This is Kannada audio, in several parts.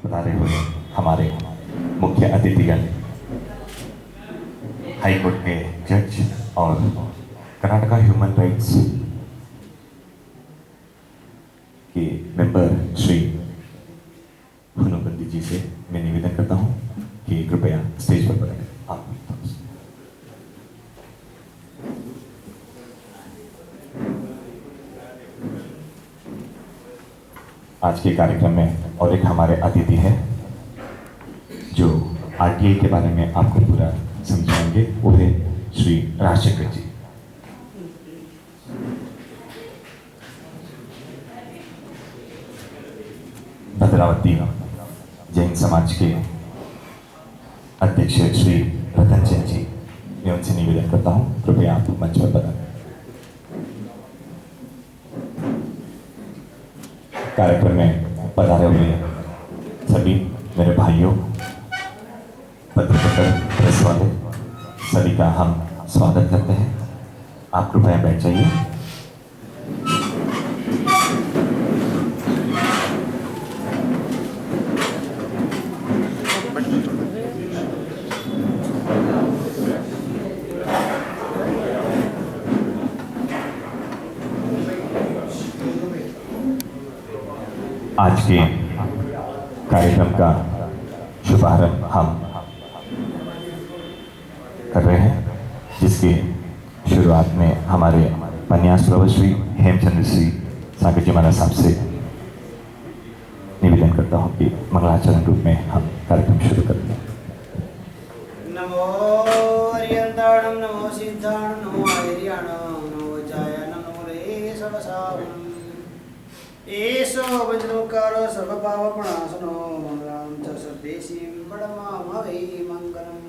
पधारे हुए हमारे मुख्य अतिथिगण, हाई कोर्ट के जज और कर्नाटका ह्यूमन राइट्स के मेंबर श्री हुनुगंदी जी से मैं निवेदन करता हूं कि कृपया स्टेज पर पधारें। आप आज के कार्यक्रम में और एक हमारे अतिथि हैं जो आरटीआई के बारे में आपको पूरा समझाएंगे, वो है श्री राजशेखर जी। भद्रावती जैन समाज के अध्यक्ष श्री रतन चंद जी, मैं उनसे निवेदन करता हूं कृपया आप मंच पर पधारें। कार्यक्रम में पधारे हुए सभी मेरे भाइयों, पत्रकार, प्रेस वाले, सभी का हम स्वागत करते हैं। आप कृपया बैठ जाइए। आज के कार्यक्रम का शुभारंभ हम कर रहे हैं, जिसके शुरुआत में हमारे पन्यास प्रवर श्री हेमचंद्र श्री सागर जी महाराज साहब से निवेदन करता हूं कि मंगलाचरण रूप में हम कार्यक्रम शुरू करते हैं। नमो हरियंताणं नमो सिद्धाणं नमो हरियाणं नमो जाय नमो रे सबसावं एसो वज्रकारो सर्वपावपणासनो मंगलं च सर्वेसिं बडमामवे मंगलम्।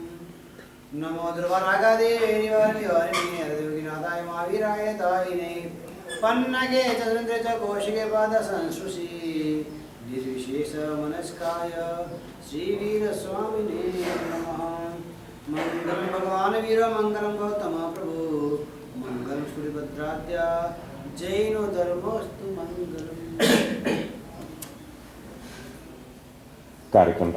नमो ध्रुवरागादेवी निवारिणे हरदेवगिनाथाय महावीराय दायिने पन्नगे चंद्रे च कौशिके पाद संस्पृशि निर्विशेष मनस्काय श्रीवीर स्वामिने नमः। मंगलम भगवान वीर मंगलम गौतम प्रभु मंगलम सूर्यभद्राद्या जैनो धर्मस्तु मंगलम। कार्यक्रम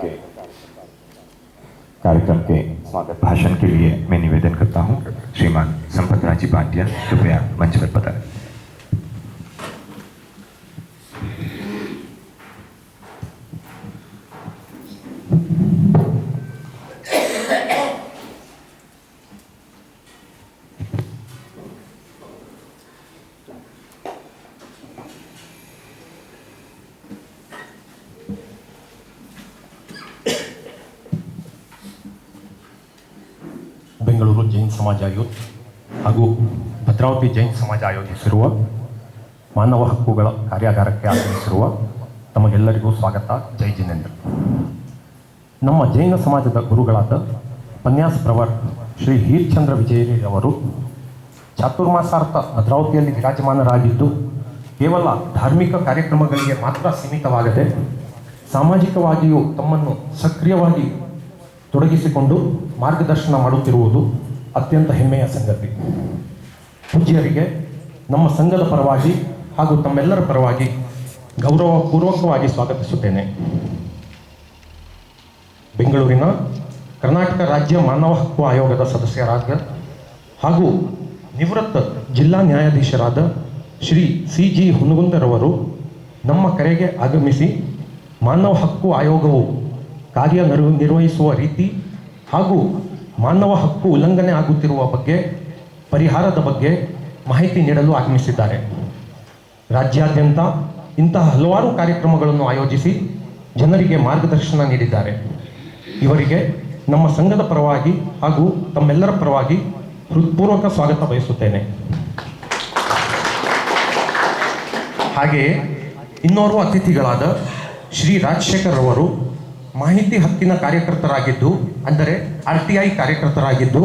के स्वागत भाषण के लिए मैं निवेदन करता हूं श्रीमान संपत राजी भाटिया, कृपया मंच पर पधारें। ಬೆಂಗಳೂರು ಜೈನ್ ಸಮಾಜ ಆಯೋಗ ಹಾಗೂ ಭದ್ರಾವತಿ ಜೈನ್ ಸಮಾಜ ಆಯೋಜಿಸಿರುವ ಮಾನವ ಹಕ್ಕುಗಳ ಕಾರ್ಯಾಗಾರಕ್ಕೆ ಆಗಮಿಸಿರುವ ತಮಗೆಲ್ಲರಿಗೂ ಸ್ವಾಗತ. ಜೈ ಜಿನೇಂದ್ರ. ನಮ್ಮ ಜೈನ ಸಮಾಜದ ಗುರುಗಳಾದ ಪನ್ಯಾಸ್ ಪ್ರವರ್ ಶ್ರೀ ಹೀರ್ಚಂದ್ರ ವಿಜಯರಿ ಅವರು ಚಾತುರ್ಮಾಸಾರ್ಥ ಭದ್ರಾವತಿಯಲ್ಲಿ ವಿರಾಜಮಾನರಾಗಿದ್ದು ಕೇವಲ ಧಾರ್ಮಿಕ ಕಾರ್ಯಕ್ರಮಗಳಿಗೆ ಮಾತ್ರ ಸೀಮಿತವಾಗದೆ ಸಾಮಾಜಿಕವಾಗಿಯೂ ತಮ್ಮನ್ನು ಸಕ್ರಿಯವಾಗಿ ತೊಡಗಿಸಿಕೊಂಡು ಮಾರ್ಗದರ್ಶನ ಮಾಡುತ್ತಿರುವುದು ಅತ್ಯಂತ ಹೆಮ್ಮೆಯ ಸಂಗತಿ. ಪೂಜ್ಯರಿಗೆ ನಮ್ಮ ಸಂಘದ ಪರವಾಗಿ ಹಾಗೂ ತಮ್ಮೆಲ್ಲರ ಪರವಾಗಿ ಗೌರವಪೂರ್ವಕವಾಗಿ ಸ್ವಾಗತಿಸುತ್ತೇನೆ. ಬೆಂಗಳೂರಿನ ಕರ್ನಾಟಕ ರಾಜ್ಯ ಮಾನವ ಹಕ್ಕು ಆಯೋಗದ ಸದಸ್ಯರಾದ ಹಾಗೂ ನಿವೃತ್ತ ಜಿಲ್ಲಾ ನ್ಯಾಯಾಧೀಶರಾದ ಶ್ರೀ CG ಹುನಗುಂದರವರು ನಮ್ಮ ಕರೆಗೆ ಆಗಮಿಸಿ ಮಾನವ ಹಕ್ಕು ಆಯೋಗವು ಕಾರ್ಯನಿರ್ವಹಿಸುವ ರೀತಿ ಹಾಗೂ ಮಾನವ ಹಕ್ಕು ಉಲ್ಲಂಘನೆ ಆಗುತ್ತಿರುವ ಬಗ್ಗೆ ಪರಿಹಾರದ ಬಗ್ಗೆ ಮಾಹಿತಿ ನೀಡಲು ಆಗಮಿಸಿದ್ದಾರೆ. ರಾಜ್ಯಾದ್ಯಂತ ಇಂತಹ ಹಲವಾರು ಕಾರ್ಯಕ್ರಮಗಳನ್ನು ಆಯೋಜಿಸಿ ಜನರಿಗೆ ಮಾರ್ಗದರ್ಶನ ನೀಡಿದ್ದಾರೆ. ಇವರಿಗೆ ನಮ್ಮ ಸಂಘದ ಪರವಾಗಿ ಹಾಗೂ ತಮ್ಮೆಲ್ಲರ ಪರವಾಗಿ ಹೃತ್ಪೂರ್ವಕ ಸ್ವಾಗತ ಬಯಸುತ್ತೇನೆ. ಹಾಗೆಯೇ ಇನ್ನೋರ್ವ ಅತಿಥಿಗಳಾದ ಶ್ರೀ ರಾಜಶೇಖರ್ ಅವರು ಮಾಹಿತಿ ಹಕ್ಕಿನ ಕಾರ್ಯಕರ್ತರಾಗಿದ್ದು, ಅಂದರೆ RTI ಕಾರ್ಯಕರ್ತರಾಗಿದ್ದು,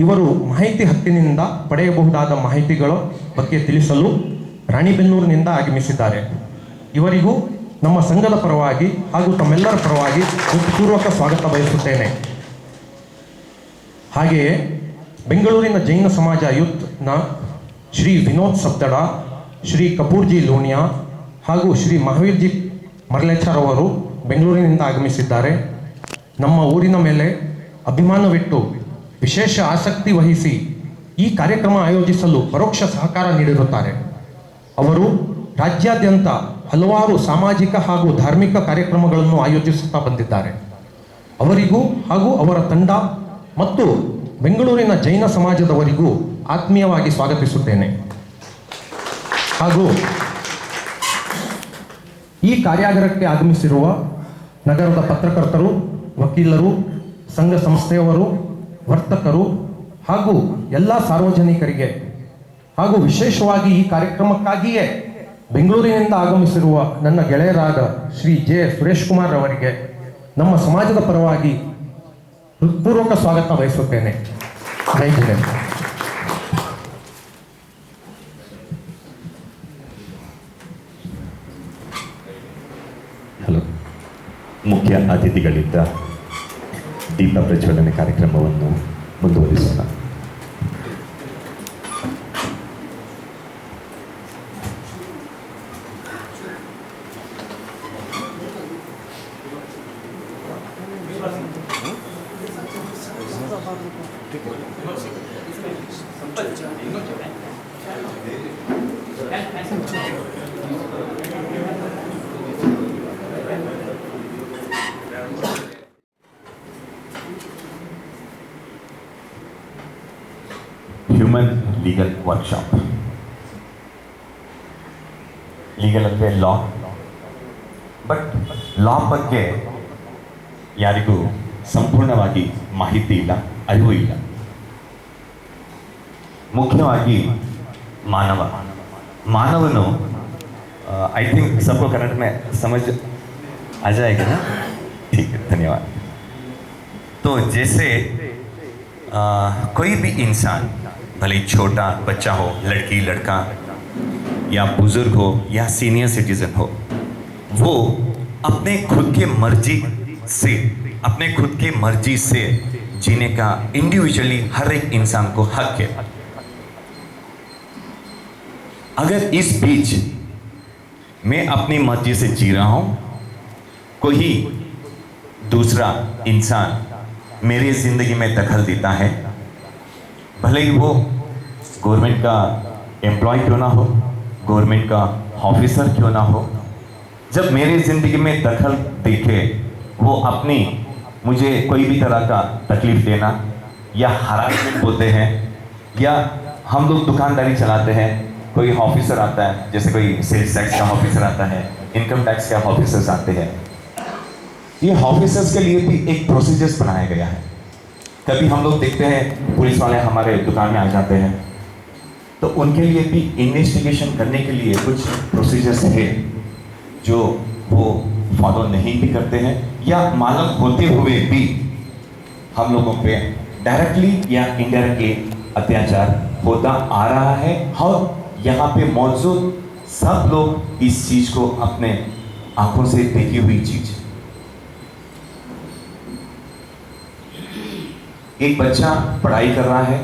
ಇವರು ಮಾಹಿತಿ ಹಕ್ಕಿನಿಂದ ಪಡೆಯಬಹುದಾದ ಮಾಹಿತಿಗಳ ಬಗ್ಗೆ ತಿಳಿಸಲು ರಾಣಿಬೆನ್ನೂರಿನಿಂದ ಆಗಮಿಸಿದ್ದಾರೆ. ಇವರಿಗೂ ನಮ್ಮ ಸಂಘದ ಪರವಾಗಿ ಹಾಗೂ ತಮ್ಮೆಲ್ಲರ ಪರವಾಗಿ ಹೃತ್ಪೂರ್ವಕ ಸ್ವಾಗತ ಬಯಸುತ್ತೇನೆ. ಹಾಗೆಯೇ ಬೆಂಗಳೂರಿನ ಜೈನ ಸಮಾಜ ಯೂತ್ನ ಶ್ರೀ ವಿನೋದ್ ಸಬ್ದಡ, ಶ್ರೀ ಕಪೂರ್ಜಿ ಲೋಣಿಯಾ ಹಾಗೂ ಶ್ರೀ ಮಹಾವೀರ್ಜಿ ಮರ್ಲೆಚಾರ್ ಅವರು ಬೆಂಗಳೂರಿನಿಂದ ಆಗಮಿಸಿದ್ದಾರೆ. ನಮ್ಮ ಊರಿನ ಮೇಲೆ ಅಭಿಮಾನವಿಟ್ಟು ವಿಶೇಷ ಆಸಕ್ತಿ ವಹಿಸಿ ಈ ಕಾರ್ಯಕ್ರಮ ಆಯೋಜಿಸಲು ಪರೋಕ್ಷ ಸಹಕಾರ ನೀಡಿರುತ್ತಾರೆ. ಅವರು ರಾಜ್ಯಾದ್ಯಂತ ಹಲವಾರು ಸಾಮಾಜಿಕ ಹಾಗೂ ಧಾರ್ಮಿಕ ಕಾರ್ಯಕ್ರಮಗಳನ್ನು ಆಯೋಜಿಸುತ್ತಾ ಬಂದಿದ್ದಾರೆ. ಅವರಿಗೂ ಹಾಗೂ ಅವರ ತಂಡ ಮತ್ತು ಬೆಂಗಳೂರಿನ ಜೈನ ಸಮಾಜದವರಿಗೂ ಆತ್ಮೀಯವಾಗಿ ಸ್ವಾಗತಿಸುತ್ತೇನೆ. ಹಾಗೂ ಈ ಕಾರ್ಯಾಗಾರಕ್ಕೆ ಆಗಮಿಸಿರುವ ನಗರದ ಪತ್ರಕರ್ತರು, ವಕೀಲರು, ಸಂಘ ಸಂಸ್ಥೆಯವರು, ವರ್ತಕರು ಹಾಗೂ ಎಲ್ಲ ಸಾರ್ವಜನಿಕರಿಗೆ ಹಾಗೂ ವಿಶೇಷವಾಗಿ ಈ ಕಾರ್ಯಕ್ರಮಕ್ಕಾಗಿಯೇ ಬೆಂಗಳೂರಿನಿಂದ ಆಗಮಿಸಿರುವ ನನ್ನ ಗೆಳೆಯರಾದ ಶ್ರೀ ಜೆ ಸುರೇಶ್ ಕುಮಾರ್ ಅವರಿಗೆ ನಮ್ಮ ಸಮಾಜದ ಪರವಾಗಿ ಹೃತ್ಪೂರ್ವಕ ಸ್ವಾಗತ ಬಯಸುತ್ತೇನೆ. ಜೈ ಜಿನೇಂದ್ರ. ಹಲೋ. ಮುಖ್ಯ ಅತಿಥಿಗಳಿಂದ ದೀಪ ಪ್ರಜ್ವಲನೆ ಕಾರ್ಯಕ್ರಮವನ್ನು ಮುಂದುವರಿಸೋಣ. Human legal workshop. ಲೀಗಲ್ ಅಂದರೆ ಲಾ, ಬಟ್ ಲಾ ಬಗ್ಗೆ ಯಾರಿಗೂ ಸಂಪೂರ್ಣವಾಗಿ ಮಾಹಿತಿ ಇಲ್ಲ, ಅರಿವು ಇಲ್ಲ. ಮುಖ್ಯವಾಗಿ मानवनु आई थिंक सबको कन्नड़ में समझ आ जाएगा ना? ठीक है, धन्यवाद. तो जैसे कोई भी इंसान, भले छोटा बच्चा हो, लड़की लड़का या बुजुर्ग हो या सीनियर सिटीजन हो, वो अपने खुद के मर्जी से जीने का इंडिविजुअली हर एक इंसान को हक है. अगर इस बीच मैं अपनी मर्जी से जी रहा हूं, कोई दूसरा इंसान मेरी जिंदगी में दखल देता है, भले ही वो गवर्नमेंट का एम्प्लॉय क्यों ना हो, गवर्नमेंट का ऑफिसर क्यों ना हो, जब मेरी ज़िंदगी में दखल देखे, वो अपनी मुझे कोई भी तरह का तकलीफ देना या हरासमेंट बोलते हैं, या हम लोग दुकानदारी चलाते हैं, कोई ऑफिसर आता है, जैसे कोई सेल्स टैक्स का ऑफिसर आता है, इनकम टैक्स के ऑफिसर्स आते हैं, ये ऑफिसर्स के लिए भी एक प्रोसीजर्स बनाया गया है. कभी हम लोग देखते हैं पुलिस वाले हमारे दुकान में आ जाते हैं, तो उनके लिए भी इन्वेस्टिगेशन करने के लिए कुछ प्रोसीजर्स है जो वो फॉलो नहीं भी करते हैं, या मालूम होते हुए भी हम लोगों पे डायरेक्टली या इनडायरेक्टली अत्याचार होता आ रहा है. और यहाँ पे मौजूद सब लोग इस चीज को अपने आंखों से देखी हुई चीज. एक बच्चा पढ़ाई कर रहा है,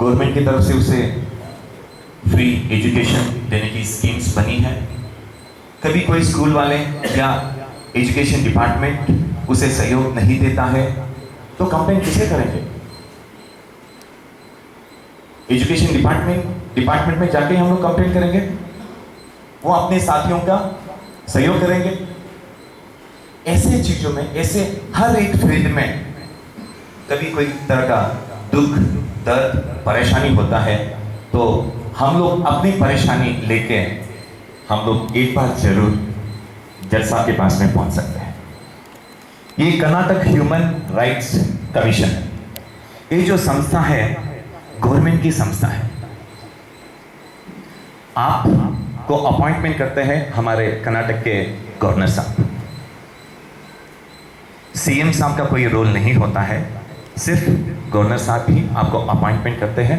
गवर्नमेंट की तरफ से उसे फ्री एजुकेशन देने की स्कीम्स बनी है. कभी कोई स्कूल वाले या एजुकेशन डिपार्टमेंट उसे सहयोग नहीं देता है, तो कंप्लेन किसे करेंगे? एजुकेशन डिपार्टमेंट में जाके हम लोग कंप्लेन करेंगे, वो अपने साथियों का सहयोग करेंगे. ऐसे चीजों में, ऐसे हर एक फील्ड में कभी कोई तरह का दुख, दर्द, परेशानी होता है, तो हम लोग अपनी परेशानी लेके हम लोग एक बार जरूर जज साहब के पास में पहुंच सकते हैं. ये कर्नाटक ह्यूमन राइट्स कमीशन है. ये जो संस्था है गवर्नमेंट की संस्था है. आपको अपॉइंटमेंट करते हैं हमारे कर्नाटक के गवर्नर साहब. सीएम साहब का कोई रोल नहीं होता है, सिर्फ गवर्नर साहब ही आपको अपॉइंटमेंट करते हैं,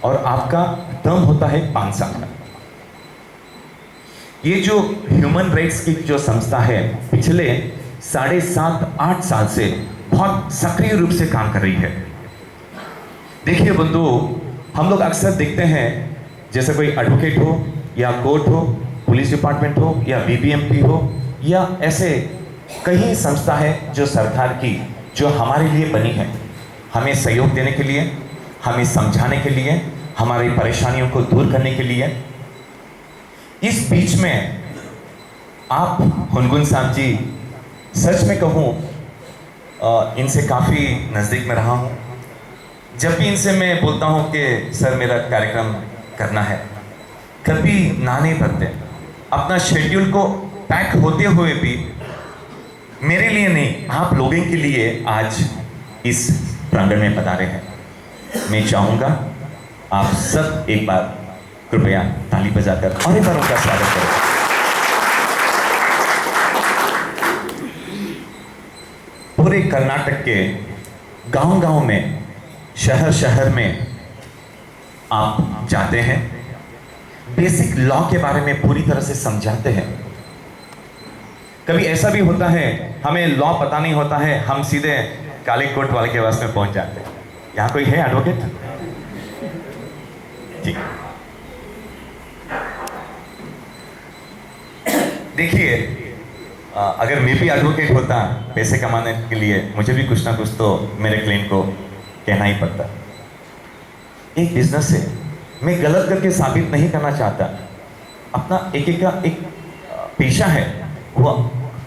और आपका टर्म होता है 5 साल का. ये जो ह्यूमन राइट्स की जो संस्था है पिछले 7.5-8 साल से बहुत सक्रिय रूप से काम कर रही है. देखिए बंधु, हम लोग अक्सर देखते हैं जैसे कोई एडवोकेट हो या कोर्ट हो, पुलिस डिपार्टमेंट हो या बीबीएमपी हो, या ऐसे कई संस्था है जो सरकार की, जो हमारे लिए बनी है, हमें सहयोग देने के लिए, हमें समझाने के लिए, हमारी परेशानियों को दूर करने के लिए। इस बीच में आप हुनगुन साहब जी, सच में कहूँ इनसे काफ़ी नज़दीक में रहा हूँ। जब भी इनसे मैं बोलता हूँ कि सर मेरा कार्यक्रम करना है, कभी ना नहीं करते। अपना शेड्यूल को पैक होते हुए भी मेरे लिए नहीं, आप लोगों के लिए आज इस प्रांगण में पधारे हैं। मैं चाहूँगा आप सब एक बार कृपया ताली बजाकर और एक बार उनका स्वागत करें। पूरे कर्नाटक के गांव-गांव में, शहर में आप जाते हैं, बेसिक लॉ के बारे में पूरी तरह से समझाते हैं। कभी ऐसा भी होता है हमें लॉ पता नहीं होता है, हम सीधे काले कोट वाले के पास में पहुंच जाते हैं। यहाँ कोई है एडवोकेट? ठीक। देखिए, अगर मैं भी एडवोकेट होता पैसे कमाने के लिए, मुझे भी कुछ ना कुछ तो मेरे क्लाइंट को कहना ही पड़ता। एक बिजनेस है, मैं गलत करके साबित नहीं करना चाहता। अपना एक का एक पेशा है, वो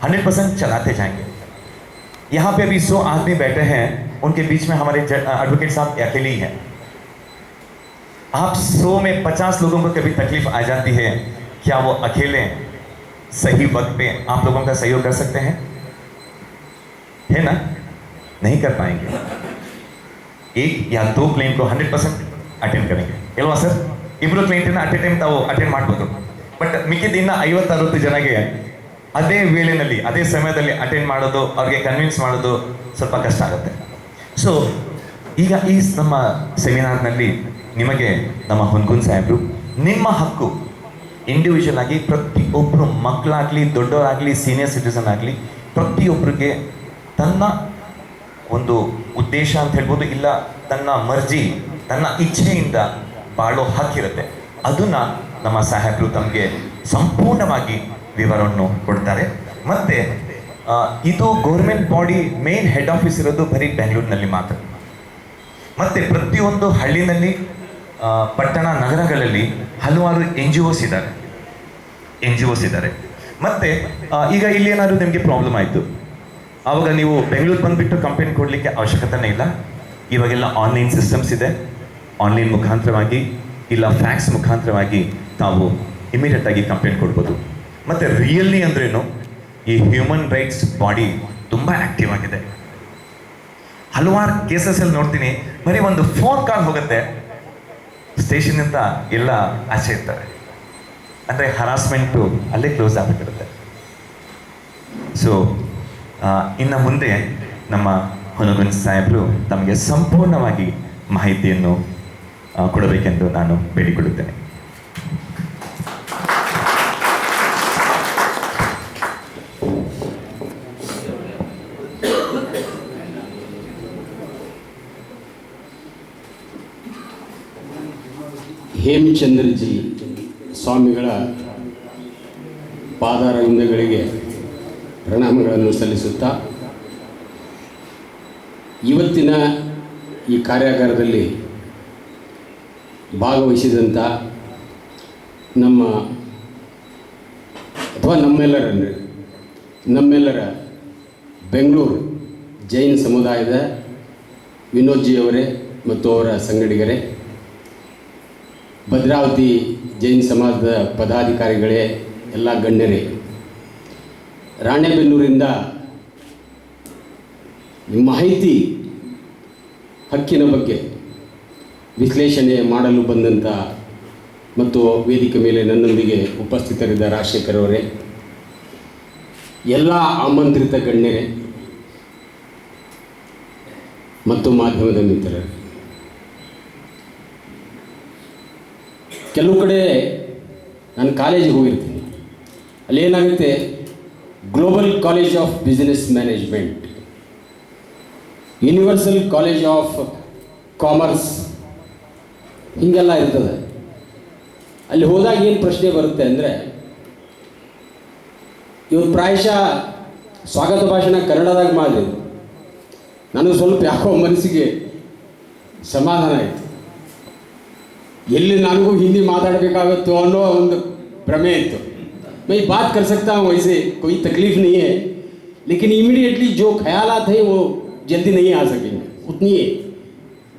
100% चलाते जाएंगे। यहाँ पे अभी 100 आदमी बैठे हैं, उनके बीच में हमारे एडवोकेट साहब अकेले ही हैं। आप 100 में 50 लोगों को कभी तकलीफ आ जाती है, क्या वो अकेले सही वक्त पे आप लोगों का सहयोग कर सकते हैं? है ना? नहीं कर पाएंगे। एक या दो क्लाइंट को 100% ಅಟೆಂಡ್ ಕರೆಂಗೆ ಅಲ್ವಾ ಸರ್? ಇಬ್ಬರು ಕ್ಲೈಂಟನ್ನ ಅಟ್ ಎ ಟೈಮ್ ತಾವು ಅಟೆಂಡ್ ಮಾಡ್ಬೋದು. ಬಟ್ ಮಿಕ್ಕಿದ 50-60 ಜನಗೆ ಅದೇ ವೇಳೆಯಲ್ಲಿ, ಅದೇ ಸಮಯದಲ್ಲಿ ಅಟೆಂಡ್ ಮಾಡೋದು, ಅವ್ರಿಗೆ ಕನ್ವಿನ್ಸ್ ಮಾಡೋದು ಸ್ವಲ್ಪ ಕಷ್ಟ ಆಗುತ್ತೆ. ಸೊ ಈಗ ಈ ನಮ್ಮ ಸೆಮಿನಾರ್ನಲ್ಲಿ ನಿಮಗೆ ನಮ್ಮ ಹುನ್ಗುನ್ ಸಾಹೇಬರು ನಿಮ್ಮ ಹಕ್ಕು ಇಂಡಿವಿಜುವಲ್ ಆಗಿ ಪ್ರತಿಯೊಬ್ಬರು, ಮಕ್ಕಳಾಗಲಿ, ದೊಡ್ಡವರಾಗಲಿ, ಸೀನಿಯರ್ ಸಿಟಿಸನ್ ಆಗಲಿ, ಪ್ರತಿಯೊಬ್ಬರಿಗೆ ತನ್ನ ಒಂದು ಉದ್ದೇಶ ಅಂತ ಹೇಳ್ಬೋದು, ಇಲ್ಲ ತನ್ನ ಮರ್ಜಿ, ತನ್ನ ಇಚ್ಛೆಯಿಂದ ಬಾಳೋ ಹಕ್ಕಿರುತ್ತೆ. ಅದನ್ನು ನಮ್ಮ ಸಾಹೇಬರು ತಮಗೆ ಸಂಪೂರ್ಣವಾಗಿ ವಿವರವನ್ನು ಕೊಡ್ತಾರೆ. ಮತ್ತು ಇದು government body main head office ಇರೋದು ಬರೀ ಬೆಂಗಳೂರಿನಲ್ಲಿ ಮಾತ್ರ. ಮತ್ತು ಪ್ರತಿಯೊಂದು ಹಳ್ಳಿನಲ್ಲಿ, ಪಟ್ಟಣ ನಗರಗಳಲ್ಲಿ ಹಲವಾರು NGOs ಇದ್ದಾರೆ. ಮತ್ತು ಈಗ ಇಲ್ಲಿ ಏನಾದರೂ ನಿಮಗೆ ಪ್ರಾಬ್ಲಮ್ ಆಯಿತು, ಆವಾಗ ನೀವು ಬೆಂಗಳೂರು ಬಂದುಬಿಟ್ಟು ಕಂಪ್ಲೇಂಟ್ ಕೊಡಲಿಕ್ಕೆ ಅವಶ್ಯಕತೆನೇ ಇಲ್ಲ. ಇವಾಗೆಲ್ಲ ಆನ್ಲೈನ್ ಸಿಸ್ಟಮ್ಸ್ ಇದೆ. ಆನ್ಲೈನ್ ಮುಖಾಂತರವಾಗಿ ಇಲ್ಲ ಫ್ಯಾಕ್ಸ್ ಮುಖಾಂತರವಾಗಿ ತಾವು ಇಮಿಡಿಯೇಟಾಗಿ ಕಂಪ್ಲೇಂಟ್ ಕೊಡ್ಬೋದು. ಮತ್ತು ರಿಯಲಿ ಅಂದ್ರೇನು, ಈ ಹ್ಯೂಮನ್ ರೈಟ್ಸ್ ಬಾಡಿ ತುಂಬ ಆ್ಯಕ್ಟಿವ್ ಆಗಿದೆ. ಹಲವಾರು ಕೇಸಸಲ್ಲಿ ನೋಡ್ತೀನಿ, ಬರೀ ಒಂದು ಫೋನ್ ಕಾಲ್ ಹೋಗುತ್ತೆ, ಸ್ಟೇಷನ್ನಿಂದ ಎಲ್ಲ ಆಚೆ ಇರ್ತಾರೆ. ಅಂದರೆ ಹರಾಸ್ಮೆಂಟು ಅಲ್ಲೇ ಕ್ಲೋಸ್ ಆಗಿಬಿಟ್ಟಿರುತ್ತೆ. ಸೊ ಇನ್ನು ಮುಂದೆ ನಮ್ಮ ಹುನಗುನ್ ಸಾಹೇಬರು ತಮಗೆ ಸಂಪೂರ್ಣವಾಗಿ ಮಾಹಿತಿಯನ್ನು ಕೊಡಬೇಕೆಂದು ನಾನು ಬೇಡಿಕೊಳ್ಳುತ್ತೇನೆ. ಹೇಮಚಂದ್ರಜಿ ಸ್ವಾಮಿಗಳ ಪಾದಾರವಿಂದಗಳಿಗೆ ಪ್ರಣಾಮಗಳನ್ನು ಸಲ್ಲಿಸುತ್ತಾ, ಇವತ್ತಿನ ಈ ಕಾರ್ಯಾಗಾರದಲ್ಲಿ ಭಾಗವಹಿಸಿದಂಥ ನಮ್ಮೆಲ್ಲರ ಬೆಂಗಳೂರು ಜೈನ್ ಸಮುದಾಯದ ವಿನೋದ್ಜಿಯವರೇ ಮತ್ತು ಅವರ ಸಂಗಡಿಗರೇ, ಭದ್ರಾವತಿ ಜೈನ್ ಸಮಾಜದ ಪದಾಧಿಕಾರಿಗಳೇ, ಎಲ್ಲ ಗಣ್ಯರೇ, ರಾಣೆಬೆನ್ನೂರಿಂದ ಮಾಹಿತಿ ಹಕ್ಕಿನ ಬಗ್ಗೆ ವಿಶ್ಲೇಷಣೆ ಮಾಡಲು ಬಂದಂಥ ಮತ್ತು ವೇದಿಕೆ ಮೇಲೆ ನನ್ನೊಂದಿಗೆ ಉಪಸ್ಥಿತರಿದ್ದ ರಾಜಶೇಖರ್ ಅವರೇ, ಎಲ್ಲ ಆಮಂತ್ರಿತ ಗಣ್ಯರೇ ಮತ್ತು ಮಾಧ್ಯಮದ ಮಿತ್ರರೇ, ಕೆಲವು ಕಡೆ ನಾನು ಕಾಲೇಜಿಗೆ ಹೋಗಿರ್ತೀನಿ, ಅಲ್ಲೇನಾಗುತ್ತೆ, global college of business management, universal college of commerce, ಹೀಗೆಲ್ಲ ಇರ್ತದೆ. ಅಲ್ಲಿ ಹೋದಾಗ ಏನು ಪ್ರಶ್ನೆ ಬರುತ್ತೆ ಅಂದರೆ, ಇವತ್ತು ಪ್ರಾಯಶಃ ಸ್ವಾಗತ ಭಾಷಣ ಕನ್ನಡದಾಗ ಮಾಡಿದೆ. ನನಗೆ ಸ್ವಲ್ಪ ಯಾಕೋ ಮನಸ್ಸಿಗೆ ಸಮಾಧಾನ ಆಯಿತು. ಎಲ್ಲಿ ನನಗೂ ಹಿಂದಿ ಮಾತಾಡಬೇಕಾಗತ್ತೋ ಅನ್ನೋ ಒಂದು ಭ್ರಮೆ ಇತ್ತು. मैं बात कर सकता हूँ वैसे, कोई तकलीफ़ नहीं है, लेकिन इमीडिएटली जो ख्यालात है वो जल्दी नहीं आ सकेंगे, उतनी है.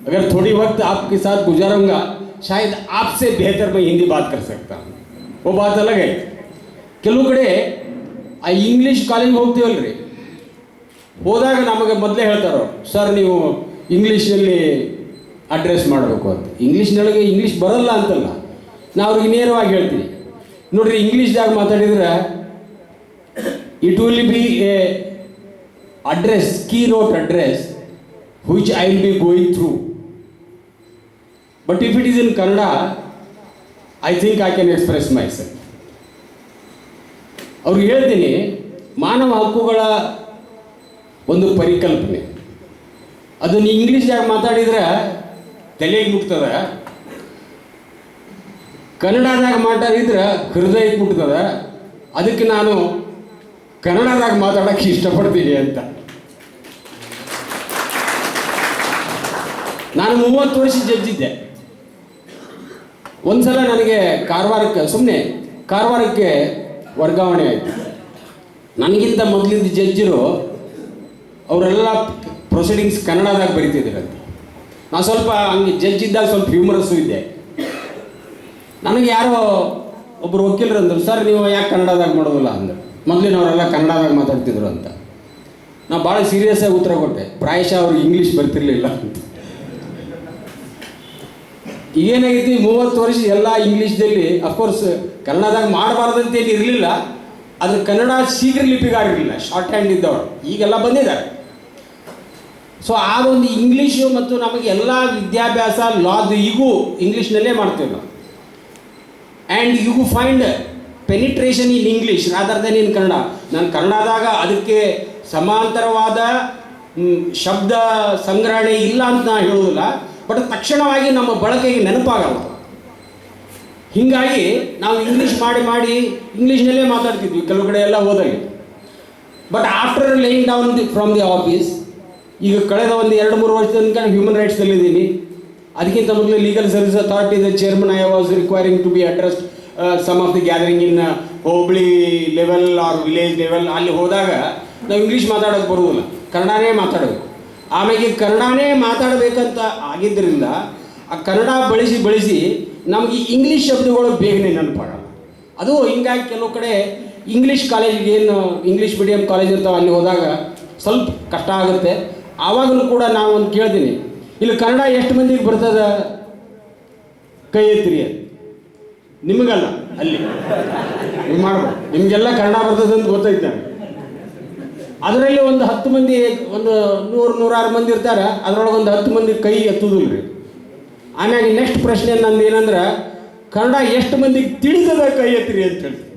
अगर थोड़ी वक्त आपके साथ गुजारूंगा शायद आपसे बेहतर मैं हिंदी बात कर सकता हूँ. वो बात अलग है. ಕೆಲವು ಕಡೆ ಆ ಇಂಗ್ಲೀಷ್ ಕಾಲೇಜ್ಗೆ ಹೋಗ್ತೀವಲ್ರಿ, ಹೋದಾಗ ನಮಗೆ ಮೊದಲೇ ಹೇಳ್ತಾರೋ, ಸರ್ ನೀವು ಇಂಗ್ಲೀಷಲ್ಲಿ ಅಡ್ರೆಸ್ ಮಾಡಬೇಕು ಅಂತ. ಇಂಗ್ಲೀಷ್ನೊಳಗೆ ಇಂಗ್ಲೀಷ್ ಬರಲ್ಲ ಅಂತಲ್ಲ, ನಾ ಅವ್ರಿಗೆ ನೇರವಾಗಿ ಹೇಳ್ತೀನಿ, ನೋಡ್ರಿ ಇಂಗ್ಲೀಷ್ದಾಗ ಮಾತಾಡಿದ್ರೆ it will be A address, key note address which I will be going through. But if it is in Kannada I think I can express my self. ಅವ್ರಿಗೆ ಹೇಳ್ತೀನಿ, ಮಾನವ ಹಕ್ಕುಗಳ ಒಂದು ಪರಿಕಲ್ಪನೆ ಅದನ್ನು ಇಂಗ್ಲೀಷ್ದಾಗ ಮಾತಾಡಿದ್ರೆ ತಲೆಗೆ ಮುಟ್ತದ, ಕನ್ನಡದಾಗ ಮಾತಾಡಿದ್ರೆ ಹೃದಯಕ್ಕೆ ಮುಟ್ತದ. ಅದಕ್ಕೆ ನಾನು ಕನ್ನಡದಾಗ ಮಾತಾಡೋಕ್ಕೆ ಇಷ್ಟಪಡ್ತೀನಿ ಅಂತ. ನಾನು 30 ವರ್ಷ ಜಡ್ಜ್ ಇದ್ದೆ. ಒಂದ್ಸಲ ನನಗೆ ಕಾರವಾರಕ್ಕೆ ವರ್ಗಾವಣೆ ಆಯಿತು. ನನಗಿಂತ ಮೊದಲಿದ್ದ ಜಡ್ಜರು ಅವರೆಲ್ಲ ಪ್ರೊಸೀಡಿಂಗ್ಸ್ ಕನ್ನಡದಾಗ ಬರೀತಿದ್ರಂತೆ. ನಾನು ಸ್ವಲ್ಪ ಹಂಗೆ ಜಡ್ಜ್ ಇದ್ದಾಗ ಸ್ವಲ್ಪ ಹ್ಯೂಮರಸ್ಸು ಇದ್ದೆ. ನನಗೆ ಯಾರೋ ಒಬ್ಬರು ವಕೀಲರು ಅಂದರು, ಸರ್ ನೀವು ಯಾಕೆ ಕನ್ನಡದಾಗ ಮಾಡೋದಿಲ್ಲ ಅಂದರು. ಮೊದಲಿನವರೆಲ್ಲ ಕನ್ನಡದಾಗ ಮಾತಾಡ್ತಿದ್ರು ಅಂತ. ನಾನು ಭಾಳ ಸೀರಿಯಸ್ಸಾಗಿ ಉತ್ತರ ಕೊಟ್ಟೆ, ಪ್ರಾಯಶಃ ಅವ್ರಿಗೆ ಇಂಗ್ಲೀಷ್ ಬರ್ತಿರ್ಲಿಲ್ಲ ಅಂತ. ಈಗೇನಾಗೈತಿ, 30 ವರ್ಷ ಎಲ್ಲ ಇಂಗ್ಲೀಷ್ದಲ್ಲಿ, ಅಫ್ಕೋರ್ಸ್ ಕನ್ನಡದಾಗ ಮಾಡಬಾರ್ದಂತೇನು ಇರಲಿಲ್ಲ, ಆದರೆ ಕನ್ನಡ ಶೀಘ್ರ ಲಿಪಿಗಾರಿರಲಿಲ್ಲ, ಶಾರ್ಟ್ ಹ್ಯಾಂಡ್ ಇದ್ದವರು. ಈಗೆಲ್ಲ ಬಂದಿದ್ದಾರೆ. ಸೊ ಆ ಒಂದು ಇಂಗ್ಲೀಷು ಮತ್ತು ನಮಗೆ ಎಲ್ಲ ವಿದ್ಯಾಭ್ಯಾಸ ಲಾದು ಈಗೂ ಇಂಗ್ಲೀಷ್ನಲ್ಲೇ ಮಾಡ್ತೀವಿ ನಾವು. And you find penetration in English rather than in Kannada. ನಾನು ಕನ್ನಡದಾಗ ಅದಕ್ಕೆ ಸಮಾಂತರವಾದ ಶಬ್ದ ಸಂಗ್ರಹಣೆ ಇಲ್ಲ ಅಂತ ನಾನು ಹೇಳೋದಿಲ್ಲ, ಬಟ್ ತಕ್ಷಣವಾಗಿ ನಮ್ಮ ಬಳಕೆಗೆ ನೆನಪಾಗಲ್ಲ. ಹೀಗಾಗಿ ನಾವು ಇಂಗ್ಲೀಷ್ ಮಾಡಿ ಇಂಗ್ಲೀಷ್ನಲ್ಲೇ ಮಾತಾಡ್ತಿದ್ವಿ ಕೆಲವು ಕಡೆ ಎಲ್ಲ ಹೋದಲ್ಲಿ. But after laying down from the office, ಈಗ ಕಳೆದ ಒಂದು 2-3 ವರ್ಷ ತನಕ ಹ್ಯೂಮನ್ ರೈಟ್ಸ್ದಲ್ಲಿದ್ದೀನಿ. ಅದಕ್ಕಿಂತ ಮೊದಲು ಲೀಗಲ್ ಸರ್ವಿಸ್ ಅಥಾರಿಟಿದ chairman I was requiring to be addressed some of the gathering in hobli level or village level. ಅಲ್ಲಿ ಹೋದಾಗ ನಾವು ಇಂಗ್ಲೀಷ್ ಮಾತಾಡೋಕ್ಕೆ ಬರುವುದಿಲ್ಲ, ಕನ್ನಡನೇ ಮಾತಾಡಬೇಕು. ಆಮೇಲೆ ಕನ್ನಡನೇ ಮಾತಾಡಬೇಕಂತ ಆಗಿದ್ದರಿಂದ ಆ ಕನ್ನಡ ಬಳಸಿ ನಮಗೆ ಇಂಗ್ಲೀಷ್ ಶಬ್ದಗಳು ಬೇಗನೆ ನೆನಪಾಗಲ್ಲ. ಅದು ಹಿಂಗಾಗಿ ಕೆಲವು ಕಡೆ ಇಂಗ್ಲೀಷ್ ಕಾಲೇಜಿಗೆ, ಏನು ಇಂಗ್ಲೀಷ್ ಮೀಡಿಯಂ ಕಾಲೇಜ್ ಇರ್ತಾವೆ, ಅಲ್ಲಿ ಹೋದಾಗ ಸ್ವಲ್ಪ ಕಷ್ಟ ಆಗುತ್ತೆ. ಆವಾಗಲೂ ಕೂಡ ನಾವು ಒಂದು ಕೇಳ್ತೀನಿ, ಇಲ್ಲಿ ಕನ್ನಡ ಎಷ್ಟು ಮಂದಿಗೆ ಬರ್ತದ ಕೈ ಎತ್ತಿರಿ ಅಂತ. ನಿಮಗಲ್ಲ, ಅಲ್ಲಿ ನೀವು ಮಾಡ್ಬೋದು, ನಿಮಗೆಲ್ಲ ಕನ್ನಡ ಬರ್ತದೆ ಅಂತ ಗೊತ್ತೈತೆ ನನಗೆ. ಅದರಲ್ಲಿ ಒಂದು 10 ಮಂದಿ, ಒಂದು 100-106 ಮಂದಿ ಇರ್ತಾರೆ, ಅದರೊಳಗೆ ಒಂದು 10 ಮಂದಿ ಕೈ ಎತ್ತುದಿಲ್ಲ ರೀ. ಆಮ್ಯಾಗ ನೆಕ್ಸ್ಟ್ ಪ್ರಶ್ನೆ ನಂದು ಏನಂದ್ರೆ, ಕನ್ನಡ ಎಷ್ಟು ಮಂದಿಗೆ ತಿಳಿದದ ಕೈ ಎತ್ತಿರಿ ಅಂತ ಹೇಳ್ತೀನಿ.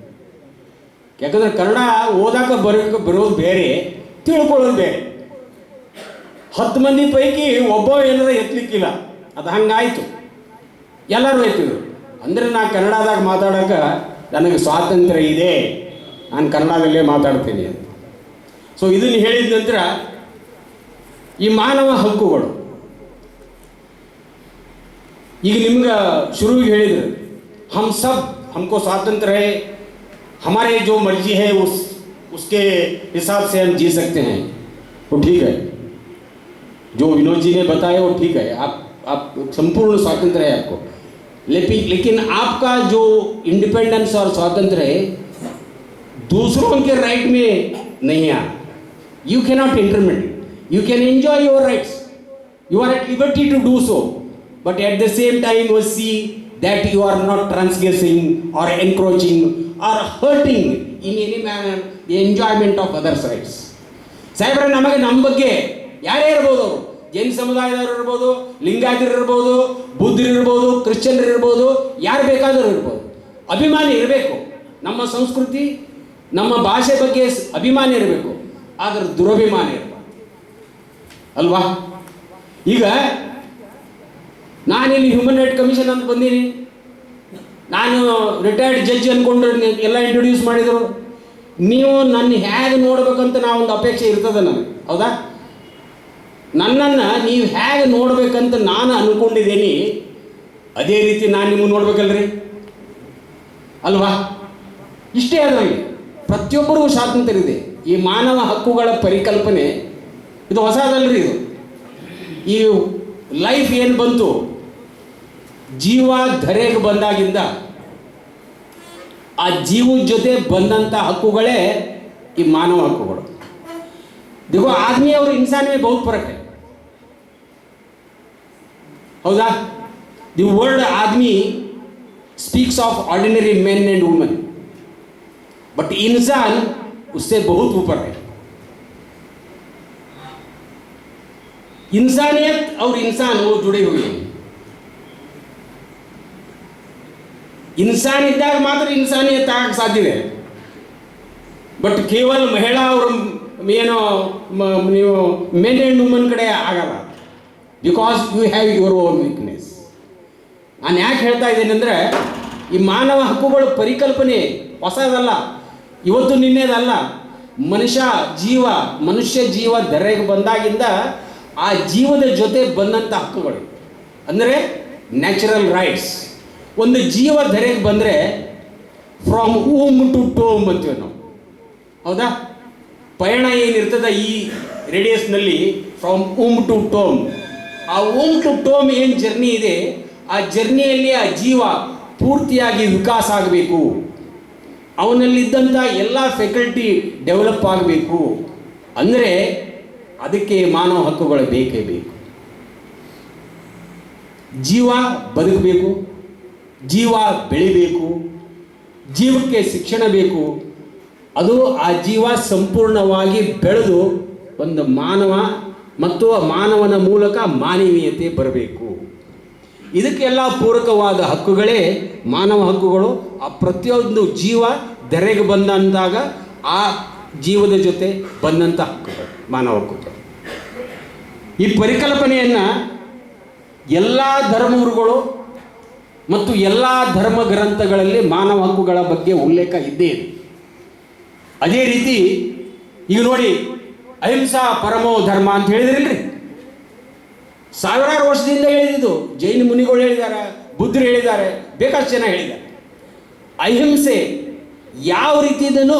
ಯಾಕಂದ್ರೆ ಕನ್ನಡ ಓದಾಕ ಬರೋದು ಬೇರೆ, ತಿಳ್ಕೊಳ್ಳೋದು ಬೇರೆ. 10 ಮಂದಿ ಪೈಕಿ ಒಬ್ಬ ಏನಾರ ಎತ್ತಲಿಕ್ಕಿಲ್ಲ, ಅದು ಹಂಗಾಯ್ತು, ಎಲ್ಲರೂ ಎತ್ತಿದ್ರು. ಅಂದರೆ ನಾನು ಕನ್ನಡದಾಗ ಮಾತಾಡೋಕೆ ನನಗೆ ಸ್ವಾತಂತ್ರ್ಯ ಇದೆ, ನಾನು ಕನ್ನಡದಲ್ಲೇ ಮಾತಾಡ್ತೀನಿ ಅಂತ. ಸೊ ಇದನ್ನು ಹೇಳಿದ ನಂತರ ಈ ಮಾನವ ಹಕ್ಕುಗಳು, ಈಗ ನಿಮ್ಗೆ ಶುರುವಿಗೆ ಹೇಳಿದ್ರು, ಹಮ್ ಸಬ್ हमको स्वातंत्र है, हमारे जो मर्जी है उसके हिसाब से हम जी सकते हैं, तो ठीक है. जो विनोद जी ने बताया वो ठीक है, आप संपूर्ण स्वातंत्र है आपको. लेकिन आपका जो इंडिपेंडेंस और स्वातंत्र है दूसरों के राइट में नहीं है. You can not intermediate. You can enjoy your rights, you are at liberty to do so, but at the same time you see that you are not transgressing or encroaching or hurting in any manner the enjoyment of others' rights. ಸಾಹೇಬ್ರೆ, ನಮಗೆ ನಮ್ಮ ಬಗ್ಗೆ ಯಾರೇ ಇರ್ಬೋದು, ಅವರು ಜೈನ ಸಮುದಾಯದವರು ಇರ್ಬೋದು, ಲಿಂಗಾಯತರು ಇರ್ಬೋದು, ಬುದ್ಧರು ಇರ್ಬೋದು, ಕ್ರಿಶ್ಚಿಯನ್ರು ಇರ್ಬೋದು, ಯಾರು ಬೇಕಾದರೂ ಇರ್ಬೋದು, ಅಭಿಮಾನಿ ಇರಬೇಕು. ನಮ್ಮ ಸಂಸ್ಕೃತಿ, ನಮ್ಮ ಭಾಷೆ ಬಗ್ಗೆ ಅಭಿಮಾನಿ ಇರಬೇಕು, ಆದರೆ ದುರಭಿಮಾನಿ ಇರಬಾರ್ದು ಅಲ್ವಾ. ಈಗ ನಾನಿಲ್ಲಿ ಹ್ಯೂಮನ್ ರೈಟ್ ಕಮಿಷನ್ ಅಂತ ಬಂದೀನಿ, ನಾನು ರಿಟೈರ್ಡ್ ಜಡ್ಜ್ ಅಂದ್ಕೊಂಡು ಎಲ್ಲ ಇಂಟ್ರೊಡ್ಯೂಸ್ ಮಾಡಿದರು. ನೀವು ನನ್ನ ಹೇಗೆ ನೋಡ್ಬೇಕಂತ ನಾವೊಂದು ಅಪೇಕ್ಷೆ ಇರ್ತದೆ ನನಗೆ, ಹೌದಾ? ನನ್ನನ್ನು ನೀವು ಹೇಗೆ ನೋಡ್ಬೇಕಂತ ನಾನು ಅಂದ್ಕೊಂಡಿದ್ದೀನಿ, ಅದೇ ರೀತಿ ನಾನು ನಿಮ್ಮನ್ನು ನೋಡ್ಬೇಕಲ್ರಿ, ಅಲ್ವಾ? ಇಷ್ಟೇ ಅದರಲ್ಲಿ ಪ್ರತಿಯೊಬ್ಬರಿಗೂ ಸ್ವಾತಂತ್ರ್ಯ ಇದೆ. ಈ ಮಾನವ ಹಕ್ಕುಗಳ ಪರಿಕಲ್ಪನೆ ಇದು ಹೊಸದಲ್ರಿ. ಇದು ಈ ಲೈಫ್ ಏನು ಬಂತು, ಜೀವ ಧರೆಗೆ ಬಂದಾಗಿಂದ ಆ ಜೀವದ ಜೊತೆ ಬಂದಂಥ ಹಕ್ಕುಗಳೇ ಈ ಮಾನವ ಹಕ್ಕುಗಳು. देखो आदमी और इंसान में बहुत फर्क है, हौदा? द वर्ड आदमी speaks of ordinary man and women, but इंसान उससे बहुत ऊपर है. इंसानियत और इंसान वो जुड़े हुए हैं. इंसान इद्दाग मात्र इंसानियत आग साध्य है, बट केवल महिला और ಏನೋ ನೀವು ಮೆನ್ ಆ್ಯಂಡ್ ವುಮನ್ ಕಡೆ ಆಗಲ್ಲ. Because you have your own weakness. ನಾನು ಯಾಕೆ ಹೇಳ್ತಾ ಇದ್ದೀನಿ ಅಂದರೆ, ಈ ಮಾನವ ಹಕ್ಕುಗಳ ಪರಿಕಲ್ಪನೆ ಹೊಸದಲ್ಲ, ಇವತ್ತು ನಿನ್ನೆದಲ್ಲ. ಮನುಷ್ಯ ಜೀವ ಧರೆಗೆ ಬಂದಾಗಿಂದ ಆ ಜೀವದ ಜೊತೆ ಬಂದಂಥ ಹಕ್ಕುಗಳು ಅಂದರೆ ನ್ಯಾಚುರಲ್ ರೈಟ್ಸ್. ಒಂದು ಜೀವ ಧರೆಗೆ ಬಂದರೆ ಫ್ರಾಮ್ ಊಮ್ ಟು ಟೋಮ್ ಅಂತೀವಿ ನಾವು, ಹೌದಾ? ಪಯಣ ಏನಿರ್ತದೆ ಈ ರೇಡಿಯಸ್ನಲ್ಲಿ, ಫ್ರಮ್ ಊಮ್ ಟು ಟೋಮ್. ಆ ಊಮ್ ಟು ಟೋಮ್ ಏನು ಜರ್ನಿ ಇದೆ, ಆ ಜರ್ನಿಯಲ್ಲಿ ಆ ಜೀವ ಪೂರ್ತಿಯಾಗಿ ವಿಕಾಸ ಆಗಬೇಕು, ಅವನಲ್ಲಿದ್ದಂಥ ಎಲ್ಲ ಫೆಕಲ್ಟಿ ಡೆವಲಪ್ ಆಗಬೇಕು. ಅಂದರೆ ಅದಕ್ಕೆ ಮಾನವ ಹಕ್ಕುಗಳು ಬೇಕೇ ಬೇಕು. ಜೀವ ಬದುಕಬೇಕು, ಜೀವ ಬೆಳಿಬೇಕು, ಜೀವಕ್ಕೆ ಶಿಕ್ಷಣ ಬೇಕು. ಅದು ಆ ಜೀವ ಸಂಪೂರ್ಣವಾಗಿ ಬೆಳೆದು ಒಂದು ಮಾನವ ಮತ್ತು ಆ ಮಾನವನ ಮೂಲಕ ಮಾನವೀಯತೆ ಬರಬೇಕು. ಇದಕ್ಕೆಲ್ಲ ಪೂರಕವಾದ ಹಕ್ಕುಗಳೇ ಮಾನವ ಹಕ್ಕುಗಳು. ಆ ಪ್ರತಿಯೊಂದು ಜೀವ ಧರೆಗೆ ಬಂದಂತಾಗ ಆ ಜೀವದ ಜೊತೆ ಬಂದಂಥ ಹಕ್ಕುಗಳು ಮಾನವ ಹಕ್ಕುಗಳು. ಈ ಪರಿಕಲ್ಪನೆಯನ್ನು ಎಲ್ಲ ಧರ್ಮಗುರುಗಳು ಮತ್ತು ಎಲ್ಲ ಧರ್ಮ ಗ್ರಂಥಗಳಲ್ಲಿ ಮಾನವ ಹಕ್ಕುಗಳ ಬಗ್ಗೆ ಉಲ್ಲೇಖ ಇದ್ದೇ ಇದೆ. ಅದೇ ರೀತಿ ಈಗ ನೋಡಿ, ಅಹಿಂಸಾ ಪರಮೋ ಧರ್ಮ ಅಂತ ಹೇಳಿದ್ರಲ್ರಿ, ಸಾವಿರಾರು ವರ್ಷದಿಂದ ಹೇಳಿದ್ದು. ಜೈನ ಮುನಿಗಳು ಹೇಳಿದ್ದಾರೆ, ಬುದ್ಧರು ಹೇಳಿದ್ದಾರೆ, ಬೇಕಾದಷ್ಟು ಜನ ಹೇಳಿದ್ದಾರೆ. ಅಹಿಂಸೆ ಯಾವ ರೀತಿಯದನ್ನು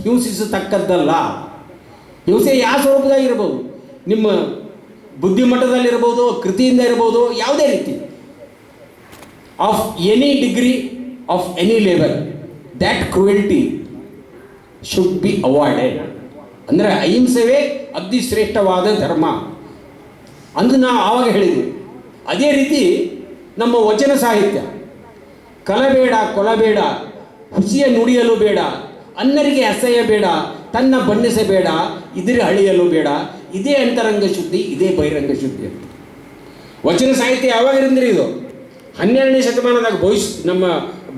ಹಿಂಸಿಸತಕ್ಕದ್ದಲ್ಲ. ಹಿಂಸೆ ಯಾವ ಸ್ವರೂಪದಾಗಿರ್ಬೋದು, ನಿಮ್ಮ ಬುದ್ಧಿಮಟ್ಟದಲ್ಲಿರ್ಬೋದು, ಕೃತಿಯಿಂದ ಇರ್ಬೋದು, ಯಾವುದೇ ರೀತಿ of any degree of any level, that cruelty should be avoided. ಅಂದರೆ ಅಹಿಂಸೆವೇ ಅತಿ ಶ್ರೇಷ್ಠವಾದ ಧರ್ಮ ಅಂದು ನಾವು ಆವಾಗ ಹೇಳಿದ್ವಿ. ಅದೇ ರೀತಿ ನಮ್ಮ ವಚನ ಸಾಹಿತ್ಯ, ಕಲಬೇಡ ಕೊಲಬೇಡ, ಹುಸಿಯ ನುಡಿಯಲು ಬೇಡ, ಅನ್ನರಿಗೆ ಅಸಹ್ಯ ಬೇಡ, ತನ್ನ ಬಣ್ಣಿಸಬೇಡ, ಇದಿರ ಅಳಿಯಲು ಬೇಡ, ಇದೇ ಅಂತರಂಗ ಶುದ್ಧಿ, ಇದೇ ಬಹಿರಂಗ ಶುದ್ಧಿ ಅಂತ ವಚನ ಸಾಹಿತ್ಯ ಯಾವಾಗಿರಂದ್ರೆ ಇದು 12ನೇ ಶತಮಾನದಾಗ ನಮ್ಮ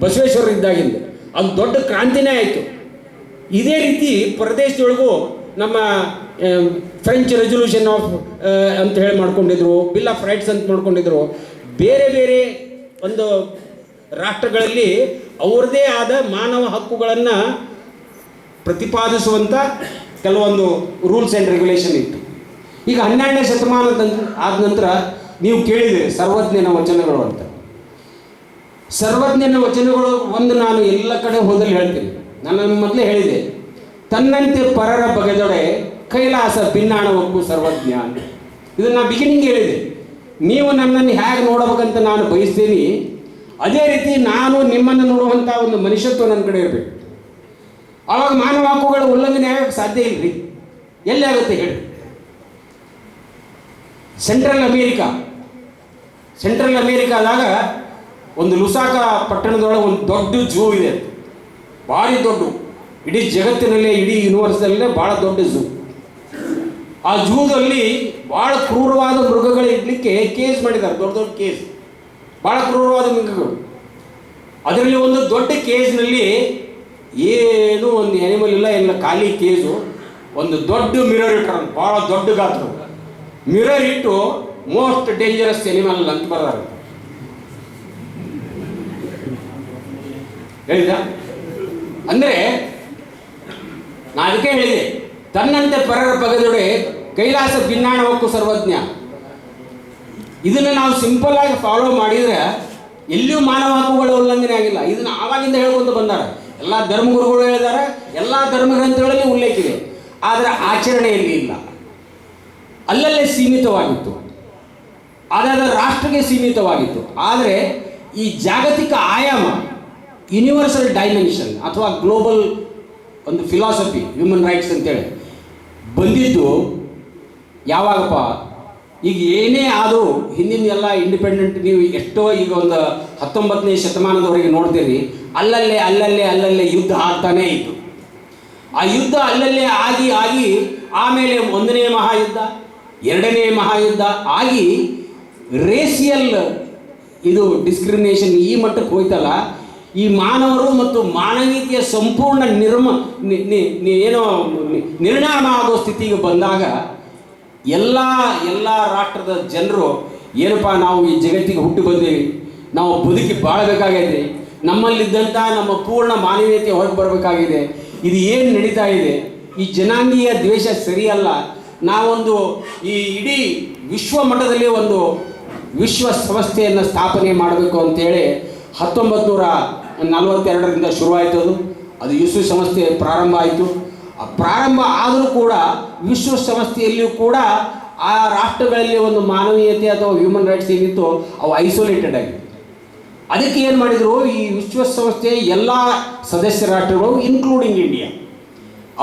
ಬಸವೇಶ್ವರ ಇದ್ದಾಗಿಂದ ಅದು ದೊಡ್ಡ ಕ್ರಾಂತಿನೇ ಆಯಿತು. ಇದೇ ರೀತಿ ಪ್ರದೇಶದೊಳಗೂ ನಮ್ಮ ಫ್ರೆಂಚ್ ರೆಸೊಲ್ಯೂಷನ್ ಆಫ್ ಅಂತ ಹೇಳಿ ಮಾಡ್ಕೊಂಡಿದ್ರು, ಬಿಲ್ ಆಫ್ ರೈಟ್ಸ್ ಅಂತ ಮಾಡ್ಕೊಂಡಿದ್ರು. ಬೇರೆ ಬೇರೆ ಒಂದು ರಾಷ್ಟ್ರಗಳಲ್ಲಿ ಅವ್ರದ್ದೇ ಆದ ಮಾನವ ಹಕ್ಕುಗಳನ್ನು ಪ್ರತಿಪಾದಿಸುವಂಥ ಕೆಲವೊಂದು ರೂಲ್ಸ್ ಆ್ಯಂಡ್ ರೆಗ್ಯುಲೇಷನ್ ಇತ್ತು. ಈಗ 12ನೇ ಶತಮಾನದ ಆದ ನಂತರ ನೀವು ಕೇಳಿದರೆ ಸರ್ವಜ್ಞನ ವಚನಗಳು ಅಂತ. ಸರ್ವಜ್ಞನ ವಚನಗಳು ಒಂದು ನಾನು ಎಲ್ಲ ಕಡೆ ಹೋದಲ್ಲಿ ಹೇಳ್ತೀನಿ. ನಾನು ಮೊದಲೇ ಹೇಳಿದೆ, ತನ್ನಂತೆ ಪರರ ಬಗೆದೊಡೆ ಕೈಲಾಸ ಭಿನ್ನಾಣವಕ್ಕೂ ಸರ್ವಜ್ಞ ಅಂತ. ಇದನ್ನು ನಾನು ಬಿಗಿನಿಂಗ್ ಹೇಳಿದೆ. ನೀವು ನನ್ನನ್ನು ಹೇಗೆ ನೋಡಬೇಕಂತ ನಾನು ಬಯಸ್ತೀನಿ, ಅದೇ ರೀತಿ ನಾನು ನಿಮ್ಮನ್ನು ನೋಡುವಂಥ ಒಂದು ಮನುಷ್ಯತ್ವ ನನ್ನ ಕಡೆ ಇರಬೇಕು. ಆವಾಗ ಮಾನವ ಹಕ್ಕುಗಳ ಉಲ್ಲಂಘನೆ ಆಗಕ್ಕೆ ಸಾಧ್ಯ ಇಲ್ಲರಿ. ಎಲ್ಲಿ ಆಗುತ್ತೆ ಹೇಳಿ? ಸೆಂಟ್ರಲ್ ಅಮೇರಿಕಾದಾಗ ಒಂದು ಲುಸಾಕ ಪಟ್ಟಣದೊಳಗೆ ಒಂದು ದೊಡ್ಡ ಝೂ ಇದೆ, ಭಾರಿ ದೊಡ್ಡ, ಇಡೀ ಜಗತ್ತಿನಲ್ಲೇ ಇಡೀ ಯೂನಿವರ್ಸಲ್ಲೇ ಭಾಳ ದೊಡ್ಡ ಝೂ. ಆ ಝೂದಲ್ಲಿ ಭಾಳ ಕ್ರೂರವಾದ ಮೃಗಗಳು ಇಡಲಿಕ್ಕೆ ಕೇಸ್ ಮಾಡಿದ್ದಾರೆ, ದೊಡ್ಡ ದೊಡ್ಡ ಕೇಸ್, ಭಾಳ ಕ್ರೂರವಾದ ಮೃಗಗಳು. ಅದರಲ್ಲಿ ಒಂದು ದೊಡ್ಡ ಕೇಜ್ನಲ್ಲಿ ಏನೂ ಒಂದು ಆ್ಯನಿಮಲ್ ಇಲ್ಲ, ಎಲ್ಲ ಖಾಲಿ ಕೇಜು. ಒಂದು ದೊಡ್ಡ ಮಿರರ್ ಇಟ್ಟರು, ಭಾಳ ದೊಡ್ಡ ಗಾತ್ರ ಮಿರರ್ ಇಟ್ಟು ಮೋಸ್ಟ್ ಡೇಂಜರಸ್ ಆನಿಮಲ್ ಅಂತ ಬರ್ತಾರೆ. ಹೇಳಿದ ಅಂದರೆ ನಾನು ಅದಕ್ಕೆ ಹೇಳಿದೆ, ತನ್ನಂತೆ ಪರರ ಪಗದೊಡೆ ಕೈಲಾಸ ಭಿನ್ನಾಣ ಹೊಕ್ಕು ಸರ್ವಜ್ಞ. ಇದನ್ನು ನಾವು ಸಿಂಪಲ್ ಆಗಿ ಫಾಲೋ ಮಾಡಿದರೆ ಎಲ್ಲಿಯೂ ಮಾನವ ಹಕ್ಕುಗಳ ಉಲ್ಲಂಘನೆ ಆಗಿಲ್ಲ. ಇದನ್ನು ಆವಾಗಿಂದ ಹೇಳ್ಕೊಂತ ಬಂದಾರೆ, ಎಲ್ಲ ಧರ್ಮಗುರುಗಳು ಹೇಳಿದ್ದಾರೆ, ಎಲ್ಲ ಧರ್ಮಗ್ರಂಥಗಳಲ್ಲಿ ಉಲ್ಲೇಖ ಇದೆ. ಆದರೆ ಆಚರಣೆಯಲ್ಲಿ ಇಲ್ಲ, ಅಲ್ಲಲ್ಲೇ ಸೀಮಿತವಾಗಿತ್ತು, ಅದಾದ ರಾಷ್ಟ್ರಕ್ಕೆ ಸೀಮಿತವಾಗಿತ್ತು. ಆದರೆ ಈ ಜಾಗತಿಕ ಆಯಾಮ, ಯೂನಿವರ್ಸಲ್ ಡೈಮೆನ್ಷನ್ ಅಥವಾ ಗ್ಲೋಬಲ್ ಒಂದು ಫಿಲಾಸಫಿ ಹ್ಯೂಮನ್ ರೈಟ್ಸ್ ಅಂತೇಳಿ ಬಂದಿದ್ದು ಯಾವಾಗಪ್ಪ? ಈಗ ಏನೇ ಆದರೂ ಹಿಂದಿನ ಎಲ್ಲ ಇಂಡಿಪೆಂಡೆಂಟ್ ನೀವು ಎಷ್ಟೋ ಈಗ ಒಂದು 19ನೇ ಶತಮಾನದವರೆಗೆ ನೋಡ್ತೀರಿ, ಅಲ್ಲಲ್ಲೇ ಯುದ್ಧ ಆಗ್ತಾನೇ ಇತ್ತು. ಆ ಯುದ್ಧ ಅಲ್ಲಲ್ಲೇ ಆಗಿ ಆಮೇಲೆ 1ನೇ ಮಹಾಯುದ್ಧ, 2ನೇ ಮಹಾಯುದ್ಧ ಆಗಿ ರೇಸಿಯಲ್ ಇದು ಡಿಸ್ಕ್ರಿಮಿನೇಷನ್ ಈ ಮಟ್ಟಕ್ಕೆ ಹೋಯ್ತಲ್ಲ. ಈ ಮಾನವರು ಮತ್ತು ಮಾನವೀಯತೆಯ ಸಂಪೂರ್ಣ ನಿರ್ನಾಮ ಆಗೋ ಸ್ಥಿತಿಗೆ ಬಂದಾಗ ಎಲ್ಲ ರಾಷ್ಟ್ರದ ಜನರು ಏನಪ್ಪ, ನಾವು ಈ ಜಗತ್ತಿಗೆ ಹುಟ್ಟಿ ಬಂದೇವಿ, ನಾವು ಬದುಕಿ ಬಾಳಬೇಕಾಗಿದೆ, ನಮ್ಮಲ್ಲಿದ್ದಂಥ ನಮ್ಮ ಪೂರ್ಣ ಮಾನವೀಯತೆ ಹೊರಗೆ ಬರಬೇಕಾಗಿದೆ, ಇದು ಏನು ನಡೀತಾ ಇದೆ, ಈ ಜನಾಂಗೀಯ ದ್ವೇಷ ಸರಿಯಲ್ಲ, ನಾವೊಂದು ಈ ಇಡೀ ವಿಶ್ವ ಮಟ್ಟದಲ್ಲಿ ಒಂದು ವಿಶ್ವ ಸಂಸ್ಥೆಯನ್ನು ಸ್ಥಾಪನೆ ಮಾಡಬೇಕು ಅಂತೇಳಿ 1942ರಿಂದ ಶುರುವಾಯಿತು. ಅದು ವಿಶ್ವಸಂಸ್ಥೆ ಪ್ರಾರಂಭ ಆಯಿತು. ಪ್ರಾರಂಭ ಆದರೂ ಕೂಡ ವಿಶ್ವಸಂಸ್ಥೆಯಲ್ಲಿಯೂ ಕೂಡ ಆ ರಾಷ್ಟ್ರಗಳಲ್ಲಿ ಒಂದು ಮಾನವೀಯತೆ ಅಥವಾ ಹ್ಯೂಮನ್ ರೈಟ್ಸ್ ಏನಿತ್ತು ಅವು ಐಸೋಲೇಟೆಡ್ ಆಗಿ. ಅದಕ್ಕೆ ಏನು ಮಾಡಿದರು, ಈ ವಿಶ್ವಸಂಸ್ಥೆಯ ಎಲ್ಲ ಸದಸ್ಯ ರಾಷ್ಟ್ರಗಳು ಇನ್ಕ್ಲೂಡಿಂಗ್ ಇಂಡಿಯಾ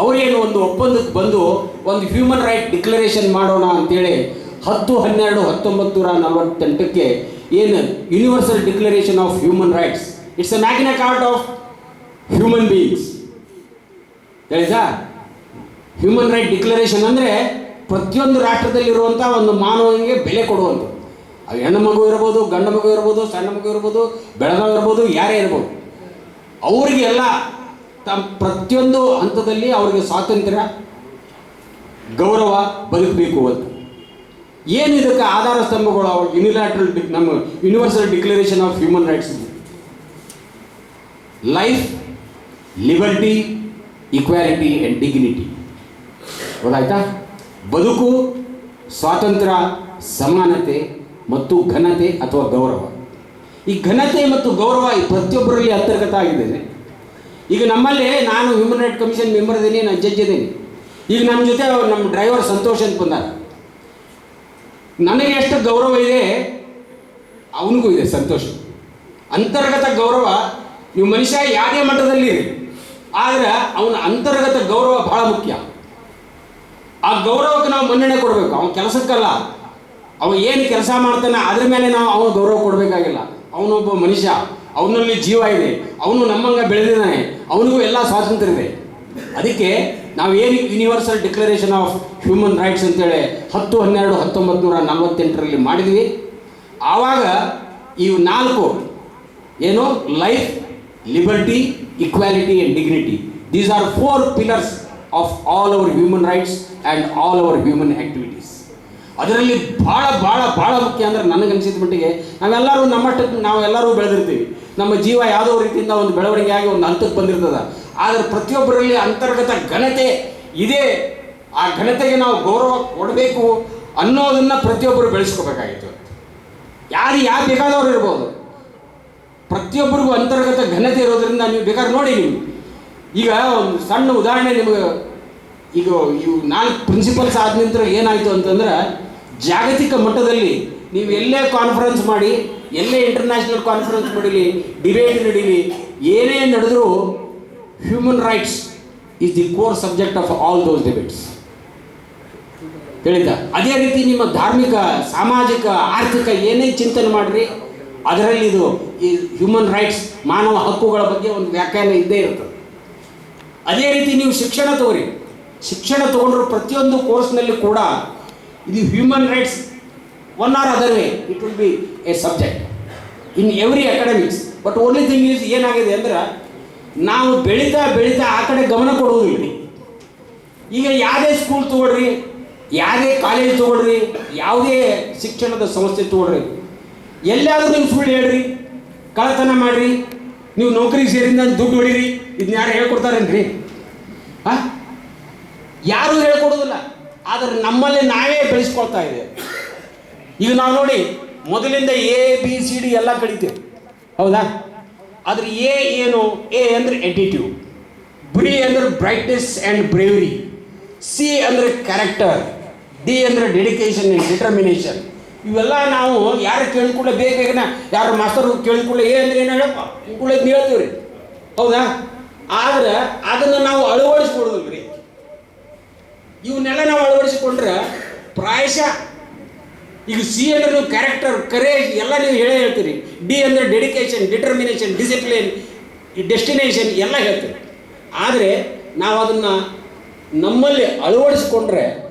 ಅವರೇನು ಒಂದು ಒಪ್ಪಂದಕ್ಕೆ ಬಂದು ಒಂದು ಹ್ಯೂಮನ್ ರೈಟ್ ಡಿಕ್ಲರೇಷನ್ ಮಾಡೋಣ ಅಂತೇಳಿ 10/12/1948ಕ್ಕೆ ಏನು universal declaration of human rights, it's a Magna Carta of human beings ಹೇಳಿದಾ. ಹ್ಯೂಮನ್ ರೈಟ್ ಡಿಕ್ಲರೇಷನ್ ಅಂದರೆ ಪ್ರತಿಯೊಂದು ರಾಷ್ಟ್ರದಲ್ಲಿರುವಂಥ ಒಂದು ಮಾನವನಿಗೆ ಬೆಲೆ ಕೊಡುವಂಥದ್ದು. ಅದು ಹೆಣ್ಣು ಮಗು ಇರ್ಬೋದು, ಗಂಡು ಮಗು ಇರ್ಬೋದು, ಸಣ್ಣ ಮಗು ಇರ್ಬೋದು, ಬೆಳಗಾವಿ ಇರ್ಬೋದು, ಯಾರೇ ಇರ್ಬೋದು, ಅವರಿಗೆಲ್ಲ ತಮ್ಮ ಪ್ರತಿಯೊಂದು ಹಂತದಲ್ಲಿ ಅವರಿಗೆ ಸ್ವಾತಂತ್ರ್ಯ, ಗೌರವ, ಬದುಕಬೇಕು ಅಂತ. ಏನು ಇದಕ್ಕೆ ಆಧಾರ ಸ್ತಂಭಗಳು? ಯುನಿಲ್ಯಾಟ್ರಲ್ ನಮ್ಮ universal declaration of human rights: life, liberty, equality and dignity. ಗೊತ್ತಾಯ್ತಾ? ಬದುಕು, ಸ್ವಾತಂತ್ರ್ಯ, ಸಮಾನತೆ ಮತ್ತು ಘನತೆ ಅಥವಾ ಗೌರವ. ಈ ಘನತೆ ಮತ್ತು ಗೌರವ ಈ ಪ್ರತಿಯೊಬ್ಬರಲ್ಲಿ ಅಂತರ್ಗತ ಆಗಿದೆ. ಈಗ ನಮ್ಮಲ್ಲಿ ನಾನು ಹ್ಯೂಮನ್ ರೈಟ್ ಕಮಿಷನ್ ಮೆಂಬರ್ ಇದ್ದೀನಿ, ನಾನು ಜಡ್ಜ್ ಇದ್ದೀನಿ. ಈಗ ನಮ್ಮ ಜೊತೆ ನಮ್ಮ ಡ್ರೈವರ್ ಸಂತೋಷ್ ಅಂತ ಬಂದಾಗ ನನಗೆ ಎಷ್ಟು ಗೌರವ ಇದೆ ಅವನಿಗೂ ಇದೆ ಸಂತೋಷ. ಅಂತರ್ಗತ ಗೌರವ. ನೀವು ಮನುಷ್ಯ ಯಾವುದೇ ಮಟ್ಟದಲ್ಲಿ, ಆದರೆ ಅವನ ಅಂತರ್ಗತ ಗೌರವ ಬಹಳ ಮುಖ್ಯ. ಆ ಗೌರವಕ್ಕೆ ನಾವು ಮನ್ನಣೆ ಕೊಡಬೇಕು. ಅವನ ಕೆಲಸಕ್ಕಲ್ಲ, ಅವನು ಏನು ಕೆಲಸ ಮಾಡ್ತಾನೆ ಅದ್ರ ಮೇಲೆ ನಾವು ಅವನು ಗೌರವ ಕೊಡಬೇಕಾಗಿಲ್ಲ. ಅವನೊಬ್ಬ ಮನುಷ್ಯ, ಅವನಲ್ಲಿ ಜೀವ ಇದೆ, ಅವನು ನಮ್ಮಂಗೆ ಬೆಳೆದಿದ್ದಾನೆ, ಅವನಿಗೂ ಎಲ್ಲ ಸ್ವಾತಂತ್ರ್ಯ ಇದೆ. ಅದಕ್ಕೆ ನಾವು ಏನು universal declaration of human rights ಅಂತೇಳಿ 10/12/1948ರಲ್ಲಿ ಮಾಡಿದ್ವಿ. ಆವಾಗ ಇವು 4 ಏನು, life, liberty, equality and dignity, these are 4 pillars of all our human rights and all our human activities. ಅದರಲ್ಲಿ ಭಾಳ ಮುಖ್ಯ ಅಂದರೆ ನನಗನ್ಸಿದ ಮಟ್ಟಿಗೆ ನಾವೆಲ್ಲರೂ ನಮ್ಮಷ್ಟಕ್ಕೆ ನಾವೆಲ್ಲರೂ ಬೆಳೆದಿರ್ತೀವಿ. ನಮ್ಮ ಜೀವ ಯಾವುದೋ ರೀತಿಯಿಂದ ಒಂದು ಬೆಳವಣಿಗೆ ಆಗಿ ಒಂದು ಹಂತಕ್ಕೆ ಬಂದಿರ್ತದೆ. ಆದರೆ ಪ್ರತಿಯೊಬ್ಬರಲ್ಲಿ ಅಂತರ್ಗತ ಘನತೆ ಇದೆ. ಆ ಘನತೆಗೆ ನಾವು ಗೌರವ ಕೊಡಬೇಕು ಅನ್ನೋದನ್ನು ಪ್ರತಿಯೊಬ್ಬರು ಬೆಳೆಸ್ಕೋಬೇಕಾಗಿತ್ತು. ಯಾರು ಬೇಕಾದವರು ಇರ್ಬೋದು, ಪ್ರತಿಯೊಬ್ಬರಿಗೂ ಅಂತರ್ಗತ ಘನತೆ ಇರೋದ್ರಿಂದ ನೀವು ಬೇಕಾದ್ರೆ ನೋಡಿ. ನೀವು ಈಗ ಒಂದು ಸಣ್ಣ ಉದಾಹರಣೆ ನಿಮಗೆ, ಈಗ ಇವು 4 ಪ್ರಿನ್ಸಿಪಲ್ಸ್ ಆದ ನಂತರ ಏನಾಯಿತು ಅಂತಂದ್ರೆ, ಜಾಗತಿಕ ಮಟ್ಟದಲ್ಲಿ ನೀವು ಎಲ್ಲೇ ಕಾನ್ಫರೆನ್ಸ್ ಮಾಡಿ, ಎಲ್ಲೇ ಇಂಟರ್ನ್ಯಾಷನಲ್ ಕಾನ್ಫರೆನ್ಸ್ ಮಾಡಲಿ, ಡಿಬೇಟ್ ನಡೀಲಿ, ಏನೇ ನಡೆದರೂ human rights is the core subject of all those debates. ಹೇಳಿದ ಅದೇ ರೀತಿ ನಿಮ್ಮ ಧಾರ್ಮಿಕ, ಸಾಮಾಜಿಕ, ಆರ್ಥಿಕ ಏನೇ ಚಿಂತನೆ ಮಾಡಿರಿ, ಅದರಲ್ಲಿ ಇದು ಈ ಹ್ಯೂಮನ್ ರೈಟ್ಸ್, ಮಾನವ ಹಕ್ಕುಗಳ ಬಗ್ಗೆ ಒಂದು ವ್ಯಾಖ್ಯಾನ ಇದ್ದೇ ಇರ್ತದೆ. ಅದೇ ರೀತಿ ನೀವು ಶಿಕ್ಷಣ ತಗೋರಿ, ಶಿಕ್ಷಣ ತಗೊಂಡ್ರು ಪ್ರತಿಯೊಂದು ಕೋರ್ಸ್ನಲ್ಲಿ ಕೂಡ ಇದು human rights one or other way it will be a subject in every academics. But only thing is ಏನಾಗಿದೆ ಅಂದ್ರೆ, ನಾವು ಬೆಳೀತಾ ಆ ಕಡೆ ಗಮನ ಕೊಡುವುದಿಲ್ಲ. ಈಗ ಯಾವುದೇ ಸ್ಕೂಲ್ ತಗೊಳ್ರಿ, ಯಾವುದೇ ಕಾಲೇಜ್ ತಗೊಳ್ರಿ, ಯಾವುದೇ ಶಿಕ್ಷಣದ ಸಂಸ್ಥೆ ತಗೊಳ್ರಿ, ಎಲ್ಲಾದರೂ ನೀವು ಸುಳ್ಳು ಹೇಳ್ರಿ, ಕಳ್ಳತನ ಮಾಡಿರಿ, ನೀವು ನೌಕರಿಗೆ ಸೇರಿಂದ ದುಡ್ಡು ಹೊಡೀರಿ, ಇದನ್ನ ಯಾರು ಹೇಳ್ಕೊಡ್ತಾರೇನ್ರಿ? ಯಾರೂ ಹೇಳ್ಕೊಡೋದಿಲ್ಲ, ಆದರೆ ನಮ್ಮಲ್ಲಿ ನಾವೇ ಬೆಳೆಸ್ಕೊಳ್ತಾ ಇದ್ದೇವೆ. ಈಗ ನಾವು ನೋಡಿ, ಮೊದಲಿಂದ ABCD ಎಲ್ಲ ಕಲಿತೇವೆ, ಹೌದಾ? ಆದರೆ ಏನು? ಎ ಅಂದರೆ ಎಟಿಟ್ಯೂಡ್, B ಅಂದರೆ ಬ್ರೈಟ್ನೆಸ್ ಆ್ಯಂಡ್ ಬ್ರೇವರಿ, C ಅಂದರೆ ಕ್ಯಾರೆಕ್ಟರ್, D ಅಂದರೆ ಡೆಡಿಕೇಶನ್ ಆ್ಯಂಡ್ ಡಿಟರ್ಮಿನೇಷನ್. ಇವೆಲ್ಲ ನಾವು ಯಾರು ಕೇಳಿದ್ಕೂಡಲೇ ಬೇಗನ ಯಾರು ಮಾಸ್ತರು ಕೇಳಿದ್ಕೂಡಲೇ ಎ ಅಂದರೆ ಏನು ಹೇಳಪ್ಪ ಕೂಡ ಹೇಳ್ತೀವಿ ರೀ, ಹೌದಾ? ಆದ್ರೆ ಅದನ್ನು ನಾವು ಅಳವಡಿಸ್ಕೊಡೋದಿಲ್ಲ ರೀ. ಇವನ್ನೆಲ್ಲ ನಾವು ಅಳವಡಿಸಿಕೊಂಡ್ರೆ ಪ್ರಾಯಶಃ ಈಗ C ಅಂದರೆ ನೀವು ಕ್ಯಾರೆಕ್ಟರ್, ಕರೇಜ್ ಎಲ್ಲ ನೀವು ಹೇಳ್ತೀರಿ. D ಅಂದರೆ ಡೆಡಿಕೇಶನ್, ಡಿಟರ್ಮಿನೇಷನ್, ಡಿಸಿಪ್ಲಿನ್, ಡೆಸ್ಟಿನೇಷನ್ ಎಲ್ಲ ಹೇಳ್ತೀವಿ. ಆದರೆ ನಾವು ಅದನ್ನು ನಮ್ಮಲ್ಲಿ ಅಳವಡಿಸಿಕೊಂಡ್ರೆ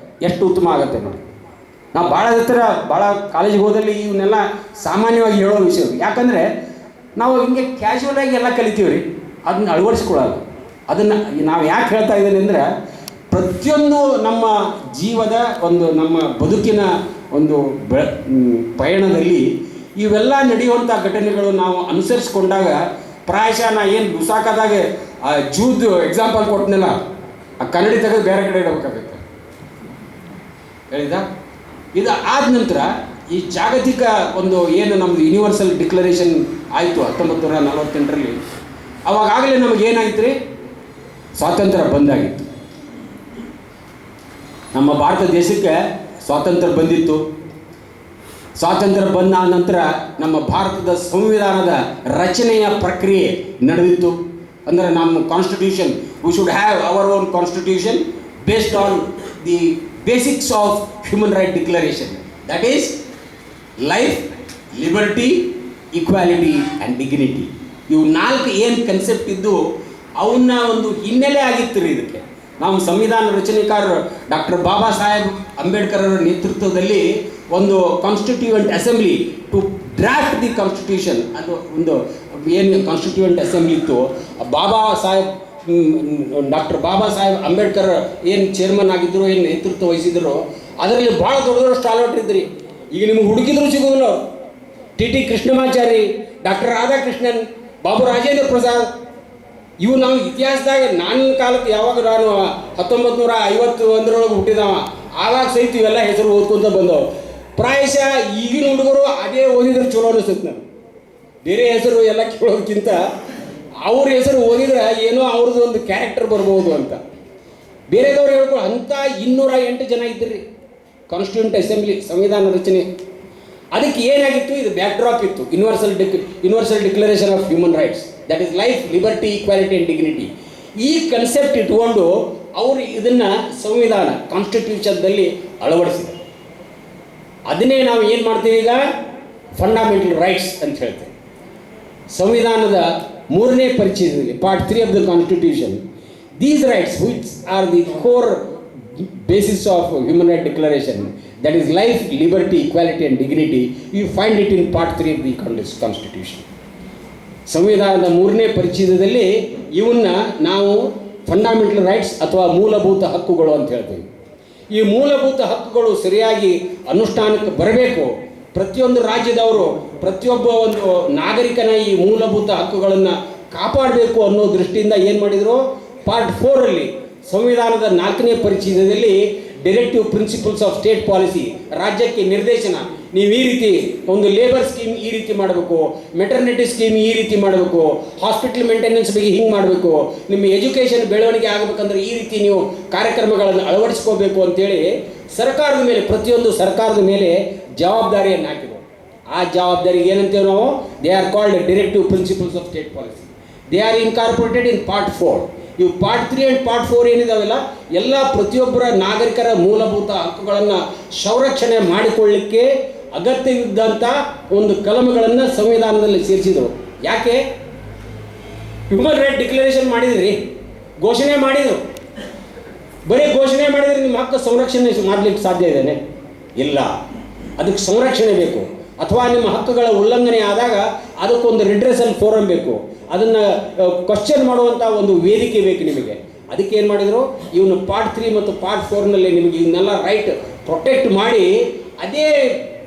ಎಷ್ಟು ಉತ್ತಮ ಆಗುತ್ತೆ ನೋಡಿ. ನಾವು ಭಾಳ ಕಾಲೇಜಿಗೆ ಹೋದಲ್ಲಿ ಇವನ್ನೆಲ್ಲ ಸಾಮಾನ್ಯವಾಗಿ ಹೇಳೋ ವಿಷಯ. ಯಾಕಂದರೆ ನಾವು ಹಿಂಗೆ ಕ್ಯಾಶುವಲಾಗಿ ಎಲ್ಲ ಕಲಿತೀವಿ ರೀ, ಅದನ್ನ ಅಳವಡಿಸ್ಕೊಳ್ಳಲ್ಲ. ಅದನ್ನು ನಾವು ಯಾಕೆ ಹೇಳ್ತಾ ಇದ್ದೀನಿ ಅಂದರೆ, ಪ್ರತಿಯೊಂದು ನಮ್ಮ ಜೀವದ ನಮ್ಮ ಬದುಕಿನ ಒಂದು ಪಯಣದಲ್ಲಿ ಇವೆಲ್ಲ ನಡೆಯುವಂಥ ಘಟನೆಗಳು ನಾವು ಅನುಸರಿಸ್ಕೊಂಡಾಗ ಪ್ರಾಯಶಃ ನಾ ಏನು ದುಸಾಕದಾಗ ಜೂದ್ ಎಕ್ಸಾಂಪಲ್ ಕೊಟ್ಟನಲ್ಲ, ಆ ಕನ್ನಡಿ ತೆಗೆದು ಬೇರೆ ಕಡೆ ಇಡಬೇಕಾಗುತ್ತೆ ಹೇಳಿದ. ಇದು ಆದ ನಂತರ ಈ ಜಾಗತಿಕ ಏನು ನಮ್ಮದು ಯೂನಿವರ್ಸಲ್ ಡಿಕ್ಲರೇಷನ್ ಆಯಿತು 1948ರಲ್ಲಿ. ಅವಾಗಲೇ ನಮಗೇನಾಗಿತ್ತು ರೀ, ಸ್ವಾತಂತ್ರ್ಯ ಬಂದಾಗಿತ್ತು. ನಮ್ಮ ಭಾರತ ದೇಶಕ್ಕೆ ಸ್ವಾತಂತ್ರ್ಯ ಬಂದಿತ್ತು. ಸ್ವಾತಂತ್ರ್ಯ ಬಂದ ನಂತರ ನಮ್ಮ ಭಾರತದ ಸಂವಿಧಾನದ ರಚನೆಯ ಪ್ರಕ್ರಿಯೆ ನಡೆದಿತ್ತು. ಅಂದರೆ ನಮ್ಮ constitution, we should have our own constitution based on the basics of human right declaration, that is life, liberty, equality and dignity. ಇವು 4 ಏನು ಕನ್ಸೆಪ್ಟ್ ಇದ್ದು ಅವನ್ನ ಒಂದು ಹಿನ್ನೆಲೆ ಆಗಿತ್ತು ರೀ ಇದಕ್ಕೆ. ನಾವು ಸಂವಿಧಾನ ರಚನೆಕಾರರು ಡಾಕ್ಟರ್ ಬಾಬಾ ಸಾಹೇಬ್ ಅಂಬೇಡ್ಕರ್ ಅವರ ನೇತೃತ್ವದಲ್ಲಿ ಒಂದು constituent assembly to draft the constitution, ಅದು ಒಂದು ಏನು ಕಾನ್ಸ್ಟಿಟ್ಯೂಯೆಂಟ್ ಅಸೆಂಬ್ಲಿ ಇತ್ತು, ಡಾಕ್ಟರ್ ಬಾಬಾ ಸಾಹೇಬ್ ಅಂಬೇಡ್ಕರ್ ಏನು ಚೇರ್ಮನ್ ಆಗಿದ್ದರು, ಏನು ನೇತೃತ್ವ ವಹಿಸಿದ್ರು, ಅದರಲ್ಲಿ ಭಾಳ ದೊಡ್ಡ ಸ್ಟಾಲ್ವರ್ಟ್ ಇದ್ರಿ. ಈಗ ನಿಮ್ಗೆ ಹುಡುಕಿದ್ರು ಸಿಗೋದಿಲ್ಲ. ಟಿ ಕೃಷ್ಣಮಾಚಾರಿ, ಡಾಕ್ಟರ್ ರಾಧಾಕೃಷ್ಣನ್, ಬಾಬು ರಾಜೇಂದ್ರ ಪ್ರಸಾದ್, ಇವು ನಾವು ಇತಿಹಾಸದಾಗ ನನ್ನ ಕಾಲಕ್ಕೆ ಯಾವಾಗ ನಾನು 1951 ಹುಟ್ಟಿದವ, ಆವಾಗ ಸಹಿತ ಇವೆಲ್ಲ ಹೆಸರು ಓದ್ಕೊಂತ ಬಂದವು. ಪ್ರಾಯಶಃ ಈಗಿನ ಹುಡುಗರು ಅದೇ ಓದಿದ್ರೆ ಚಲೋ ಅನಿಸುತ್ತೆ. ನಾನು ಬೇರೆ ಹೆಸರು ಎಲ್ಲ ಕೇಳೋದಕ್ಕಿಂತ ಅವ್ರ ಹೆಸರು ಓದಿದ್ರೆ ಏನೋ ಅವ್ರದ್ದು ಒಂದು ಕ್ಯಾರೆಕ್ಟರ್ ಬರ್ಬೋದು ಅಂತ. ಬೇರೆದವ್ರು ಹೇಳ್ಕೊಂಡು ಅಂಥ 208 ಜನ ಇದ್ದರು ಕಾನ್ಸ್ಟಿಟ್ಯೂಂಟ್ ಅಸೆಂಬ್ಲಿ ಸಂವಿಧಾನ ರಚನೆ. ಅದಕ್ಕೆ ಏನಾಗಿತ್ತು, ಇದು ಬ್ಯಾಕ್ ಡ್ರಾಪ್ ಇತ್ತು, universal declaration of human rights, that is life, liberty, equality and dignity. ಈ ಕನ್ಸೆಪ್ಟ್ ಇಟ್ಕೊಂಡು ಅವರು ಇದನ್ನು ಸಂವಿಧಾನ ಕಾನ್ಸ್ಟಿಟ್ಯೂಷನ್ದಲ್ಲಿ ಅಳವಡಿಸಿದರು. ಅದನ್ನೇ ನಾವು ಏನು ಮಾಡ್ತೀವಿ ಈಗ, ಫಂಡಮೆಂಟಲ್ ರೈಟ್ಸ್ ಅಂತ ಹೇಳ್ತೇವೆ. ಸಂವಿಧಾನದ 3ನೇ ಪರಿಚ್ಛೇದದಲ್ಲಿ part 3 of the constitution, these rights which are the core basis of human rights declaration, that is life, liberty, equality and dignity, you find it in part 3 of the constitution. ಸಂವಿಧಾನದ 3ನೇ ಪರಿಚ್ಛೇದದಲ್ಲಿ ಇವನ್ನ ನಾವು ಫಂಡಮೆಂಟಲ್ ರೈಟ್ಸ್ ಅಥವಾ ಮೂಲಭೂತ ಹಕ್ಕುಗಳು ಅಂತ ಹೇಳ್ತೀವಿ. ಈ ಮೂಲಭೂತ ಹಕ್ಕುಗಳು ಸರಿಯಾಗಿ ಅನುಷ್ಠಾನಕ್ಕೆ ಬರಬೇಕು. ಪ್ರತಿಯೊಂದು ರಾಜ್ಯದವರು, ಪ್ರತಿಯೊಬ್ಬ ಒಂದು ನಾಗರಿಕನ ಈ ಮೂಲಭೂತ ಹಕ್ಕುಗಳನ್ನು ಕಾಪಾಡಬೇಕು ಅನ್ನೋ ದೃಷ್ಟಿಯಿಂದ ಏನು ಮಾಡಿದರು, ಪಾರ್ಟ್ 4ರಲ್ಲಿ ಸಂವಿಧಾನದ 4ನೇ ಪರಿಚ್ಛೇದದಲ್ಲಿ directive principles of state policy, ರಾಜ್ಯಕ್ಕೆ ನಿರ್ದೇಶನ, ನೀವು ಈ ರೀತಿ ಒಂದು ಲೇಬರ್ ಸ್ಕೀಮ್ ಈ ರೀತಿ ಮಾಡಬೇಕು, ಮೆಟರ್ನಿಟಿ ಸ್ಕೀಮ್ ಈ ರೀತಿ ಮಾಡಬೇಕು, ಹಾಸ್ಪಿಟಲ್ ಮೇಂಟೆನೆನ್ಸ್ ಬಗ್ಗೆ ಹಿಂಗೆ ಮಾಡಬೇಕು, ನಿಮ್ಮ ಎಜುಕೇಷನ್ ಬೆಳವಣಿಗೆ ಆಗಬೇಕಂದ್ರೆ ಈ ರೀತಿ ನೀವು ಕಾರ್ಯಕ್ರಮಗಳನ್ನು ಅಳವಡಿಸ್ಕೋಬೇಕು ಅಂತೇಳಿ ಸರ್ಕಾರದ ಮೇಲೆ, ಪ್ರತಿಯೊಂದು ಸರ್ಕಾರದ ಮೇಲೆ ಜವಾಬ್ದಾರಿಯನ್ನು ಹಾಕಿದರು. ಆ ಜವಾಬ್ದಾರಿಗೆ ಏನಂತೇವೆ ನಾವು, they are called directive principles of state policy. They are incorporated in part 4. ಇವು ಪಾರ್ಟ್ 3 ಆ್ಯಂಡ್ ಪಾರ್ಟ್ 4 ಏನಿದಾವೆಲ್ಲ ಎಲ್ಲ ಪ್ರತಿಯೊಬ್ಬರ ನಾಗರಿಕರ ಮೂಲಭೂತ ಹಕ್ಕುಗಳನ್ನು ಸಂರಕ್ಷಣೆ ಮಾಡಿಕೊಳ್ಳಲಿಕ್ಕೆ ಅಗತ್ಯವಿದ್ದಂಥ ಒಂದು ಕಲಮಗಳನ್ನು ಸಂವಿಧಾನದಲ್ಲಿ ಸೇರಿಸಿದರು. ಯಾಕೆ? ಹ್ಯೂಮನ್ ರೈಟ್ ಡಿಕ್ಲರೇಷನ್ ಮಾಡಿದ್ರಿ, ಘೋಷಣೆ ಮಾಡಿದರು. ಬರೀ ಘೋಷಣೆ ಮಾಡಿದರೆ ನಿಮ್ಮ ಹಕ್ಕು ಸಂರಕ್ಷಣೆ ಮಾಡಲಿಕ್ಕೆ ಸಾಧ್ಯ ಇದೇನೆ? ಇಲ್ಲ, ಅದಕ್ಕೆ ಸಂರಕ್ಷಣೆ ಬೇಕು. ಅಥವಾ ನಿಮ್ಮ ಹಕ್ಕುಗಳ ಉಲ್ಲಂಘನೆ ಆದಾಗ ಅದಕ್ಕೊಂದು ರಿಡ್ರೆಸಲ್ ಫೋರಮ್ ಬೇಕು, ಅದನ್ನು ಕ್ವಶನ್ ಮಾಡುವಂಥ ಒಂದು ವೇದಿಕೆ ಬೇಕು ನಿಮಗೆ. ಅದಕ್ಕೆ ಏನು ಮಾಡಿದರು, ಇವನು ಪಾರ್ಟ್ 3 ಮತ್ತು ಪಾರ್ಟ್ 4ನಲ್ಲಿ ನಿಮಗೆ ಇವನ್ನೆಲ್ಲ ರೈಟ್ ಪ್ರೊಟೆಕ್ಟ್ ಮಾಡಿ, ಅದೇ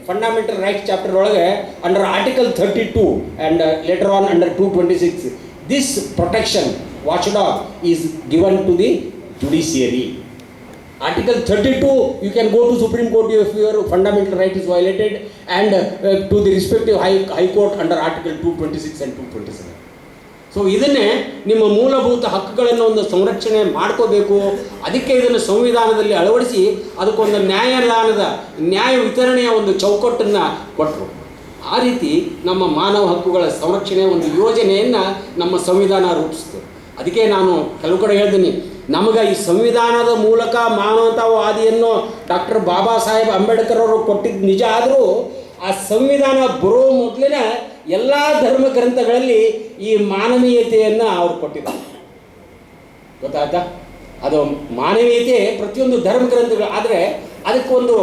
ಫಂಡಮೆಂಟಲ್ ರೈಟ್ಸ್ ಚಾಪ್ಟರ್ ಒಳಗೆ under article 32 and later on under 226 this protection watchdog is given to the judiciary. Article 32, you can go to Supreme Court if your fundamental right is violated, and to the respective high court under Article 226 and 227. So ಇದನ್ನೇ ನಿಮ್ಮ ಮೂಲಭೂತ ಹಕ್ಕುಗಳನ್ನು ಒಂದು ಸಂರಕ್ಷಣೆ ಮಾಡ್ಕೋಬೇಕು. ಅದಕ್ಕೆ ಇದನ್ನು ಸಂವಿಧಾನದಲ್ಲಿ ಅಳವಡಿಸಿ ಅದಕ್ಕೊಂದು ನ್ಯಾಯ ವಿತರಣೆಯ ಒಂದು ಚೌಕಟ್ಟನ್ನು ಕೊಟ್ಟರು. ಆ ರೀತಿ ನಮ್ಮ ಮಾನವ ಹಕ್ಕುಗಳ ಸಂರಕ್ಷಣೆಯ ಒಂದು ಯೋಜನೆಯನ್ನು ನಮ್ಮ ಸಂವಿಧಾನ ರೂಪಿಸಿತು. ಅದಕ್ಕೆ ನಾನು ಕೆಲವು ಕಡೆ ಹೇಳ್ತೀನಿ, ನಮಗೆ ಈ ಸಂವಿಧಾನದ ಮೂಲಕ ಮಾನವತಾವಾದಿಯನ್ನು ಡಾಕ್ಟರ್ ಬಾಬಾ ಸಾಹೇಬ್ ಅಂಬೇಡ್ಕರ್ ಅವರು ಕೊಟ್ಟಿದ್ದು ನಿಜ. ಆದರೂ ಆ ಸಂವಿಧಾನ ಬರೋ ಮೊದಲೇ ಎಲ್ಲ ಧರ್ಮ ಗ್ರಂಥಗಳಲ್ಲಿ ಈ ಮಾನವೀಯತೆಯನ್ನು ಅವ್ರು ಕೊಟ್ಟಿದ್ದಾರೆ. ಗೊತ್ತಾಯ್ತಾ? ಅದು ಮಾನವೀಯತೆ ಪ್ರತಿಯೊಂದು ಧರ್ಮ ಗ್ರಂಥಗಳು. ಆದರೆ ಅದಕ್ಕೊಂದು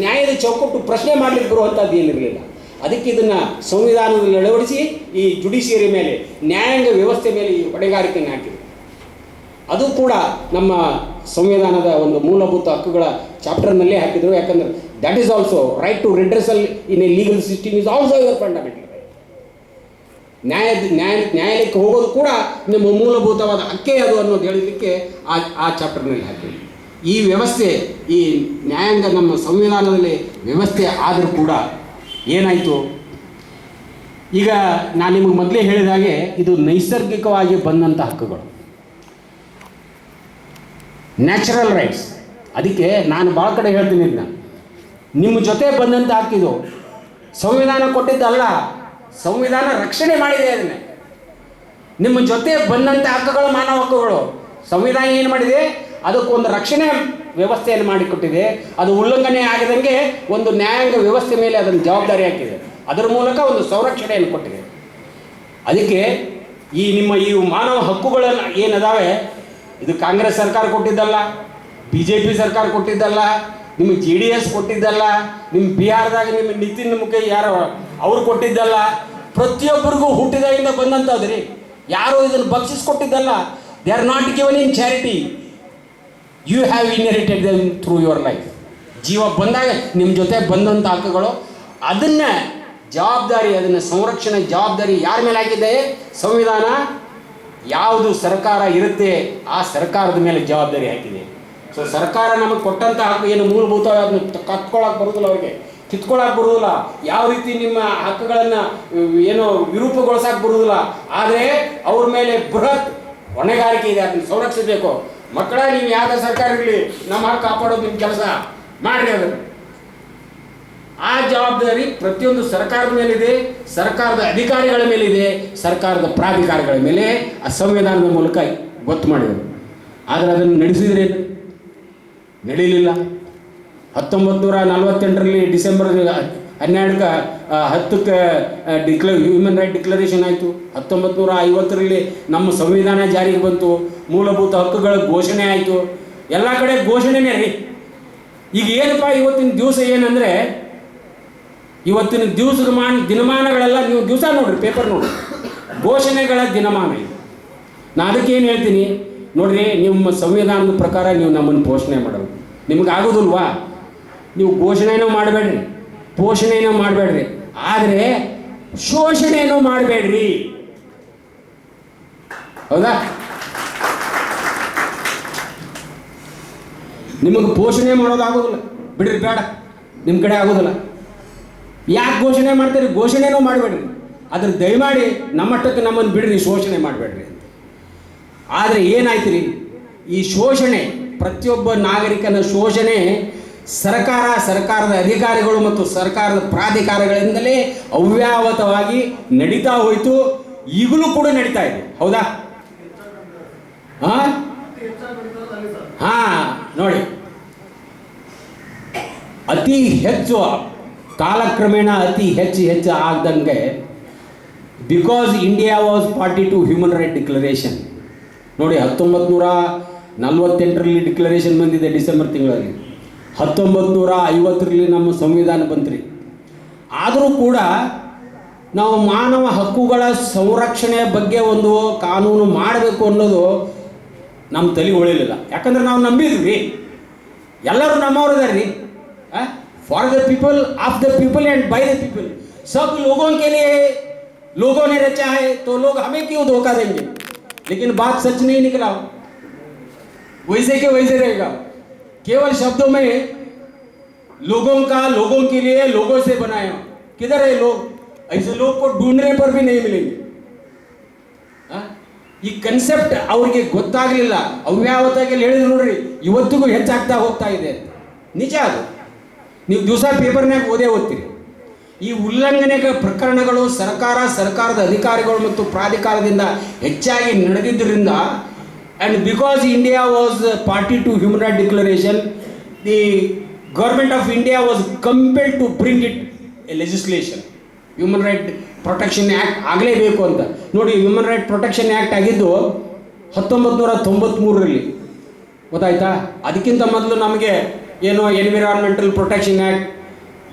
ನ್ಯಾಯದ ಚೌಕಟ್ಟು ಪ್ರಶ್ನೆ ಮಾಡಲಿಕ್ಕೆ ಬರುವಂಥದ್ದು ಏನಿರಲಿಲ್ಲ. ಅದಕ್ಕೆ ಇದನ್ನು ಸಂವಿಧಾನದಲ್ಲಿ ಅಳವಡಿಸಿ ಈ ಜುಡಿಷಿಯರಿ ಮೇಲೆ, ನ್ಯಾಯಾಂಗ ವ್ಯವಸ್ಥೆ ಮೇಲೆ ಈ ಹೊಣೆಗಾರಿಕೆಯನ್ನು ಹಾಕಿದರು. ಅದು ಕೂಡ ನಮ್ಮ ಸಂವಿಧಾನದ ಒಂದು ಮೂಲಭೂತ ಹಕ್ಕುಗಳ ಚಾಪ್ಟರ್ನಲ್ಲೇ ಹಾಕಿದರು. ಯಾಕಂದರೆ that is also right to redressal in a legal system is also your fundamental right. ನ್ಯಾಯಾಲಯಕ್ಕೆ ಹೋಗೋದು ಕೂಡ ನಿಮ್ಮ ಮೂಲಭೂತವಾದ ಹಕ್ಕೇ ಅದು ಅನ್ನೋದು ಹೇಳಲಿಕ್ಕೆ ಆ ಚಾಪ್ಟರ್ನಲ್ಲಿ ಹಾಕಿದ್ರು. ಈ ವ್ಯವಸ್ಥೆ, ಈ ನ್ಯಾಯಾಂಗ ನಮ್ಮ ಸಂವಿಧಾನದಲ್ಲಿ ವ್ಯವಸ್ಥೆ ಆದರೂ ಕೂಡ ಏನಾಯಿತು, ಈಗ ನಾನು ನಿಮಗೆ ಮೊದಲೇ ಹೇಳಿದ ಹಾಗೆ ಇದು ನೈಸರ್ಗಿಕವಾಗಿ ಬಂದಂಥ ಹಕ್ಕುಗಳು, ನ್ಯಾಚುರಲ್ ರೈಟ್ಸ್. ಅದಕ್ಕೆ ನಾನು ಭಾಳ ಕಡೆ ಹೇಳ್ತೀನಿ, ಇದನ್ನ ನಿಮ್ಮ ಜೊತೆ ಬಂದಂಥ ಹಕ್ಕಿದು. ಸಂವಿಧಾನ ಕೊಟ್ಟಿದ್ದಲ್ಲ, ಸಂವಿಧಾನ ರಕ್ಷಣೆ ಮಾಡಿದೆ. ಅದನ್ನೇ ನಿಮ್ಮ ಜೊತೆ ಬಂದಂಥ ಹಕ್ಕುಗಳು ಮಾನವ ಹಕ್ಕುಗಳು. ಸಂವಿಧಾನ ಏನು ಮಾಡಿದೆ, ಅದಕ್ಕೊಂದು ರಕ್ಷಣೆ ವ್ಯವಸ್ಥೆಯನ್ನು ಮಾಡಿಕೊಟ್ಟಿದೆ. ಅದು ಉಲ್ಲಂಘನೆ ಆಗದಂಗೆ ಒಂದು ನ್ಯಾಯಾಂಗ ವ್ಯವಸ್ಥೆ ಮೇಲೆ ಅದನ್ನು ಜವಾಬ್ದಾರಿ ಹಾಕಿದೆ. ಅದರ ಮೂಲಕ ಒಂದು ಸಂರಕ್ಷಣೆಯನ್ನು ಕೊಟ್ಟಿದೆ. ಅದಕ್ಕೆ ಈ ನಿಮ್ಮ ಈ ಮಾನವ ಹಕ್ಕುಗಳನ್ನು ಏನದಾವೆ, ಇದು ಕಾಂಗ್ರೆಸ್ ಸರ್ಕಾರ ಕೊಟ್ಟಿದ್ದಲ್ಲ, BJP ಸರ್ಕಾರ ಕೊಟ್ಟಿದ್ದಲ್ಲ, ನಿಮ್ಮ JDS ಕೊಟ್ಟಿದ್ದಲ್ಲ, ನಿಮ್ಮ ಬಿಹಾರದಾಗ ನಿಮ್ಮ ನಿತಿನ್ ಮುಖರ್ಜಿ ಯಾರು ಅವ್ರು ಕೊಟ್ಟಿದ್ದಲ್ಲ. ಪ್ರತಿಯೊಬ್ಬರಿಗೂ ಹುಟ್ಟಿದಾಗಿಂದ ಬಂದಂಥದ್ದು ರೀ. ಯಾರು ಇದನ್ನು ಬಕ್ಷಿಸ್ಕೊಟ್ಟಿದ್ದಲ್ಲ. They are not given in charity. You have inherited them through your life. ಜೀವ ಬಂದಾಗ ನಿಮ್ಮ ಜೊತೆ ಬಂದಂಥ ಹಕ್ಕುಗಳು, ಅದನ್ನು ಜವಾಬ್ದಾರಿ, ಅದನ್ನು ಸಂರಕ್ಷಣೆ ಜವಾಬ್ದಾರಿ ಯಾರ ಮೇಲೆ ಹಾಕಿದೆ? ಸಂವಿಧಾನ. ಯಾವುದು ಸರ್ಕಾರ ಇರುತ್ತೆ ಆ ಸರ್ಕಾರದ ಮೇಲೆ ಜವಾಬ್ದಾರಿ ಹಾಕಿದೆ. ಸೊ ಸರ್ಕಾರ ನಮಗೆ ಕೊಟ್ಟಂಥ ಹಕ್ಕು ಏನು ಮೂಲಭೂತ, ಅದನ್ನು ಕತ್ಕೊಳ್ಳೋಕೆ ಬರೋದಿಲ್ಲ, ಅವ್ರಿಗೆ ಕಿತ್ಕೊಳ್ಳೋಕೆ ಬರೋದಿಲ್ಲ. ಯಾವ ರೀತಿ ನಿಮ್ಮ ಹಕ್ಕುಗಳನ್ನು ಏನು ವಿರೂಪಗೊಳಿಸೋಕೆ ಬರೋದಿಲ್ಲ. ಆದರೆ ಅವ್ರ ಮೇಲೆ ಬೃಹತ್ ಹೊಣೆಗಾರಿಕೆ ಇದೆ, ಅದನ್ನು ಸಂರಕ್ಷಿಸಬೇಕು. ಮಕ್ಕಳ, ನೀವು ಯಾವುದೇ ಸರ್ಕಾರ ಇರಲಿ, ನಮ್ಮ ಹಕ್ಕು ಕಾಪಾಡೋದು ನಿಮ್ಮ ಕೆಲಸ ಮಾಡಿರಿ. ಅದನ್ನು ಆ ಜವಾಬ್ದಾರಿ ಪ್ರತಿಯೊಂದು ಸರ್ಕಾರದ ಮೇಲಿದೆ, ಸರ್ಕಾರದ ಅಧಿಕಾರಿಗಳ ಮೇಲಿದೆ, ಸರ್ಕಾರದ ಪ್ರಾಧಿಕಾರಗಳ ಮೇಲೆ ಆ ಸಂವಿಧಾನದ ಮೂಲಕ ಗೊತ್ತು ಮಾಡಿದರು. ಆದರೆ ಅದನ್ನು ನಡೆಸಿದ್ರೆ ನಡೀಲಿಲ್ಲ. 1948ರಲ್ಲಿ ಡಿಸೆಂಬರ್ 12/10 ಹ್ಯೂಮನ್ ರೈಟ್ ಡಿಕ್ಲರೇಷನ್ ಆಯಿತು. 1950ರಲ್ಲಿ ನಮ್ಮ ಸಂವಿಧಾನ ಜಾರಿಗೆ ಬಂತು, ಮೂಲಭೂತ ಹಕ್ಕುಗಳ ಘೋಷಣೆ ಆಯಿತು. ಎಲ್ಲ ಕಡೆ ಘೋಷಣೆನೇ ರೀ. ಈಗ ಏನಪ್ಪ ಇವತ್ತಿನ ದಿವಸ ಏನಂದರೆ, ಇವತ್ತಿನ ದಿನಮಾನಗಳೆಲ್ಲ ನೀವು ದಿವಸ ನೋಡ್ರಿ, ಪೇಪರ್ ನೋಡ್ರಿ, ಘೋಷಣೆಗಳ ದಿನಮಾನ ಇದು. ನಾನು ಅದಕ್ಕೇನು ಹೇಳ್ತೀನಿ ನೋಡ್ರಿ, ನಿಮ್ಮ ಸಂವಿಧಾನದ ಪ್ರಕಾರ ನೀವು ನಮ್ಮನ್ನು ಪೋಷಣೆ ಮಾಡೋದು ನಿಮ್ಗೆ ಆಗೋದಿಲ್ವಾ? ನೀವು ಘೋಷಣೆನೂ ಮಾಡಬೇಡ್ರಿ, ಪೋಷಣೆನೂ ಮಾಡಬೇಡ್ರಿ, ಆದರೆ ಶೋಷಣೆನೂ ಮಾಡಬೇಡ್ರಿ. ಹೌದಾ? ನಿಮಗೆ ಪೋಷಣೆ ಮಾಡೋದಾಗೋದಿಲ್ಲ ಬಿಡ್ರಿ, ಬೇಡ, ನಿಮ್ಮ ಕಡೆ ಆಗೋದಿಲ್ಲ. ಯಾಕೆ ಘೋಷಣೆ ಮಾಡ್ತೀರಿ? ಘೋಷಣೆನೂ ಮಾಡಬೇಡ್ರಿ, ಅದ್ರ ದಯಮಾಡಿ ನಮ್ಮಷ್ಟಕ್ಕೆ ನಮ್ಮನ್ನು ಬಿಡ್ರಿ, ಶೋಷಣೆ ಮಾಡಬೇಡ್ರಿ ಅಂತ. ಆದರೆ ಏನಾಯ್ತು ರೀ, ಈ ಶೋಷಣೆ, ಪ್ರತಿಯೊಬ್ಬ ನಾಗರಿಕನ ಶೋಷಣೆ ಸರ್ಕಾರದ ಅಧಿಕಾರಿಗಳು ಮತ್ತು ಸರ್ಕಾರದ ಪ್ರಾಧಿಕಾರಗಳಿಂದಲೇ ಅವ್ಯಾವತವಾಗಿ ನಡೀತಾ ಹೋಯಿತು. ಈಗಲೂ ಕೂಡ ನಡೀತಾ ಇದೆ. ಹೌದಾ? ನೋಡಿ, ಅತಿ ಹೆಚ್ಚು ಕಾಲಕ್ರಮೇಣ ಅತಿ ಹೆಚ್ಚು ಆಗ್ದಂಗೆ, because India was party to human right declaration. ನೋಡಿ, 1948ರಲ್ಲಿ ಡಿಕ್ಲರೇಷನ್ ಬಂದಿದೆ ಡಿಸೆಂಬರ್ ತಿಂಗಳಲ್ಲಿ. 1950ರಲ್ಲಿ ನಮ್ಮ ಸಂವಿಧಾನ ಬಂತ್ರಿ. ಆದರೂ ಕೂಡ ನಾವು ಮಾನವ ಹಕ್ಕುಗಳ ಸಂರಕ್ಷಣೆಯ ಬಗ್ಗೆ ಒಂದು ಕಾನೂನು ಮಾಡಬೇಕು ಅನ್ನೋದು ನಮ್ಮ ತಲೆ ಉಳಿಲಿಲ್ಲ. ಯಾಕಂದ್ರೆ ನಾವು ನಂಬಿದ್ವಿ, ಎಲ್ಲರೂ ನಮ್ಮವ್ರು ಇದಾರೆ ರೀ. For the people, of the people and by the people. सब लोगों के लिए लोगों ने रचा है, तो लोग हमें क्यों धोखा देंगे? लेकिन बात सच नहीं निकला, वैसे के वैसे रहेगा. केवल शब्दों में लोगों का लोगों के लिए लोगों से बनाया। किधर है लोग? ऐसे लोग को ढूंढने पर भी नहीं मिलेंगे। ಈ ಕನ್ಸೆಪ್ಟ್ ಅವ್ರಿಗೆ ಗೊತ್ತಾಗಲಿಲ್ಲ, ಅವ್ಯಾವತಾಗಿ ಹೇಳಿದ್ರು ನೋಡ್ರಿ, ಇವತ್ತಿಗೂ ಹೆಚ್ಚಾಗ್ತಾ ಹೋಗ್ತಾ ಇದೆ. ನಿಜ ಅದು, ನೀವು ದಿವಸ ಪೇಪರ್ನಾಗ ಓದ್ತೀರಿ. ಈ ಉಲ್ಲಂಘನೆ ಪ್ರಕರಣಗಳು ಸರ್ಕಾರದ ಅಧಿಕಾರಿಗಳು ಮತ್ತು ಪ್ರಾಧಿಕಾರದಿಂದ ಹೆಚ್ಚಾಗಿ ನಡೆದಿದ್ದರಿಂದ, and because India was party to Human Rights Declaration, the government of India was compelled to bring it a legislation. Human right protection act ಆಗಲೇಬೇಕು ಅಂತ. ನೋಡಿ, ಹ್ಯೂಮನ್ ರೈಟ್ ಪ್ರೊಟೆಕ್ಷನ್ ಆ್ಯಕ್ಟ್ ಆಗಿದ್ದು 1993ರಲ್ಲಿ, ಗೊತ್ತಾಯ್ತಾ? ಅದಕ್ಕಿಂತ ಮೊದಲು ನಮಗೆ ಏನೋ environmental protection act,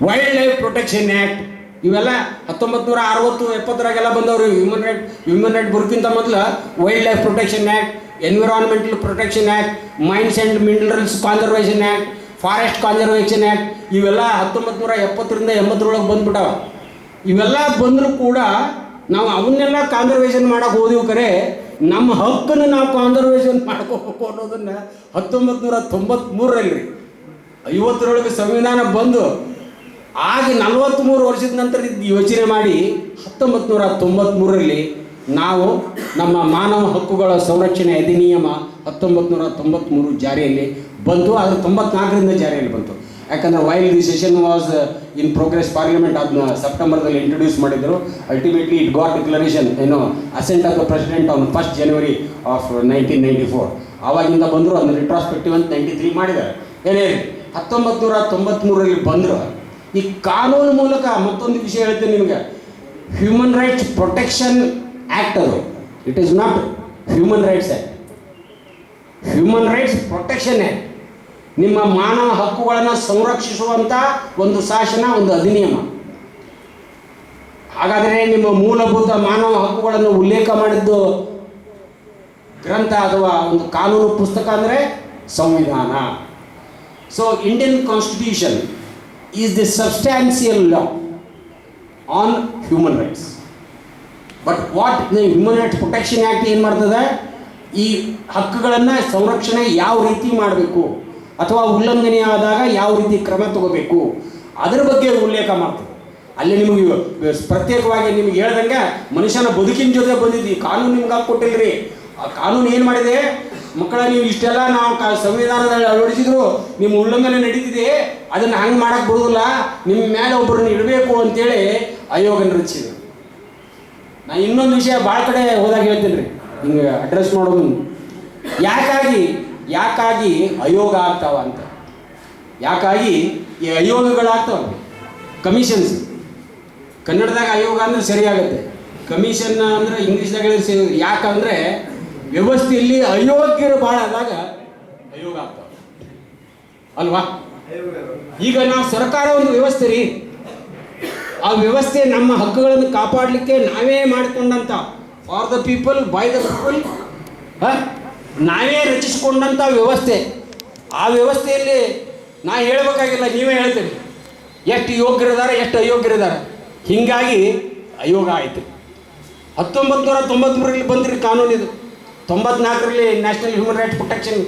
wild life protection act, ಇವೆಲ್ಲ 1960-70 ಬಂದವರು. ಹ್ಯೂಮನ್ ರೈಟ್ ಬರೋಕ್ಕಿಂತ ಮೊದಲು wild life protection act, environmental protection act, mains and minerals conservation act, forest conservation act, ಇವೆಲ್ಲ 1970ರಿಂದ 80 ಬಂದ್ಬಿಟ್ಟವ. ಇವೆಲ್ಲ ಬಂದರೂ ಕೂಡ ನಾವು ಅವನ್ನೆಲ್ಲ ಕಾನ್ಸರ್ವೇಷನ್ ಮಾಡೋಕೆ ಹೋದಿವಿ. ಕರೆ ನಮ್ಮ ಹಕ್ಕನ್ನು ನಾವು ಕಾನ್ಸರ್ವೇಷನ್ ಮಾಡ್ಕೋಬೇಕು ಅನ್ನೋದನ್ನು 1993ರಲ್ಲಿ 50ರೊಳಗೆ ಸಂವಿಧಾನ ಬಂದು ಆಗ 43 ವರ್ಷದ ನಂತರ ಯೋಚನೆ ಮಾಡಿ 1993ರಲ್ಲಿ ನಾವು ನಮ್ಮ ಮಾನವ ಹಕ್ಕುಗಳ ಸಂರಕ್ಷಣೆ ಅಧಿನಿಯಮ 1993 ಜಾರಿಯಲ್ಲಿ ಬಂತು. ಅದು 94ರಿಂದ ಜಾರಿಯಲ್ಲಿ ಬಂತು. ಯಾಕಂದರೆ while the session was in progress, parliament ಅದನ್ನ ಸೆಪ್ಟೆಂಬರ್ದಲ್ಲಿ ಇಂಟ್ರೊಡ್ಯೂಸ್ ಮಾಡಿದರು. Ultimately it got declaration, asset of the president on 1st January of 1994. ಆವಾಗಿಂದ ಬಂದರು. ಅದನ್ನ ರಿಟ್ರಾಸ್ಪೆಕ್ಟಿವ್ ಅಂತ 93 ಮಾಡಿದ್ದಾರೆ. ಏನೇ 1993ರಲ್ಲಿ ಬಂದರು. ಈ ಕಾನೂನು ಮೂಲಕ ಮತ್ತೊಂದು ವಿಷಯ ಹೇಳ್ತೀನಿ ನಿಮಗೆ, ಹ್ಯೂಮನ್ ರೈಟ್ಸ್ ಪ್ರೊಟೆಕ್ಷನ್ ಆ್ಯಕ್ಟ್ ಅದು. It is not human rights act, human rights protection act. ನಿಮ್ಮ ಮಾನವ ಹಕ್ಕುಗಳನ್ನು ಸಂರಕ್ಷಿಸುವಂಥ ಒಂದು ಶಾಸನ, ಒಂದು ಅಧಿನಿಯಮ. ಹಾಗಾದರೆ ನಿಮ್ಮ ಮೂಲಭೂತ ಮಾನವ ಹಕ್ಕುಗಳನ್ನು ಉಲ್ಲೇಖ ಮಾಡಿದ್ದು ಗ್ರಂಥ ಅಥವಾ ಒಂದು ಕಾನೂನು ಪುಸ್ತಕ ಅಂದರೆ ಸಂವಿಧಾನ. So Indian constitution is the substantial law on human rights. But what the human rights protection act ಏನು ಮಾಡ್ತದೆ? ಈ ಹಕ್ಕುಗಳನ್ನು ಸಂರಕ್ಷಣೆ ಯಾವ ರೀತಿ ಮಾಡಬೇಕು ಅಥವಾ ಉಲ್ಲಂಘನೆ ಆದಾಗ ಯಾವ ರೀತಿ ಕ್ರಮ ತಗೋಬೇಕು ಅದರ ಬಗ್ಗೆ ಉಲ್ಲೇಖ ಮಾಡ್ತದೆ. ಅಲ್ಲಿ ನಿಮಗೆ ಪ್ರತ್ಯೇಕವಾಗಿ ನಿಮಗೆ ಹೇಳ್ದಂಗೆ ಮನುಷ್ಯನ ಬದುಕಿನ ಜೊತೆ ಬಂದಿದ್ದು ಈ ಕಾನೂನು ನಿಮ್ಗೆ ಹಾಕ್ಕೊಟ್ಟಿಲ್ರಿ. ಆ ಕಾನೂನು ಏನು ಮಾಡಿದೆ? ಮಕ್ಕಳ, ನೀವು ಇಷ್ಟೆಲ್ಲ ನಾವು ಸಂವಿಧಾನದಲ್ಲಿ ಅಳವಡಿಸಿದ್ರು, ನಿಮ್ಮ ಉಲ್ಲಂಘನೆ ನಡೀತಿದೆ, ಅದನ್ನು ಹಂಗೆ ಮಾಡೋಕ್ಕೆ ಬರೋದಿಲ್ಲ, ನಿಮ್ಮ ಮೇಲೆ ಒಬ್ಬರನ್ನ ಇಡಬೇಕು ಅಂತೇಳಿ ಆಯೋಗನ ರಚಿಸಿದ್ರು. ನಾನು ಇನ್ನೊಂದು ವಿಷಯ ಭಾಳ ಕಡೆ ಹೋದಾಗ ಹೇಳ್ತೀನಿ ರೀ, ಹಿಂಗೆ ಅಡ್ರೆಸ್ ಮಾಡೋದು, ಯಾಕಾಗಿ ಆಯೋಗ ಆಗ್ತಾವ ಅಂತ. ಯಾಕಾಗಿ ಈ ಆಯೋಗಗಳಾಗ್ತಾವ? ಕಮಿಷನ್ಸ್, ಕನ್ನಡದಾಗ ಆಯೋಗ ಅಂದರೆ ಸರಿಯಾಗುತ್ತೆ, ಕಮಿಷನ್ ಅಂದರೆ ಇಂಗ್ಲೀಷ್ದಾಗ ಹೇಳಿದ್ರೆ ಯಾಕಂದರೆ ವ್ಯವಸ್ಥೆಯಲ್ಲಿ ಅಯೋಗ್ಯರು ಭಾಳ ಆದಾಗ ಆಯೋಗ ಆಗ್ತಾವ ಅಲ್ವಾ? ಈಗ ನಾವು ಸರ್ಕಾರ ಒಂದು ವ್ಯವಸ್ಥೆ ರೀ, ಆ ವ್ಯವಸ್ಥೆ ನಮ್ಮ ಹಕ್ಕುಗಳನ್ನು ಕಾಪಾಡಲಿಕ್ಕೆ ನಾವೇ ಮಾಡಿಕೊಂಡಂಥ, for the people by the people, ನಾವೇ ರಚಿಸಿಕೊಂಡಂಥ ವ್ಯವಸ್ಥೆ. ಆ ವ್ಯವಸ್ಥೆಯಲ್ಲಿ ನಾ ಹೇಳಬೇಕಾಗಿಲ್ಲ, ನೀವೇ ಹೇಳ್ತೀರಿ ಎಷ್ಟು ಯೋಗ್ಯರಿದ್ದಾರೆ, ಎಷ್ಟು ಅಯೋಗ್ಯರಿದ್ದಾರೆ. ಹೀಗಾಗಿ ಆಯೋಗ ಆಯಿತು. 1993ರಲ್ಲಿ ಬಂದ್ರಿ ಕಾನೂನು ಇದು. 94ರಲ್ಲಿ ನ್ಯಾಷನಲ್ ಹ್ಯೂಮನ್ ರೈಟ್ಸ್ ಪ್ರೊಟೆಕ್ಷನ್,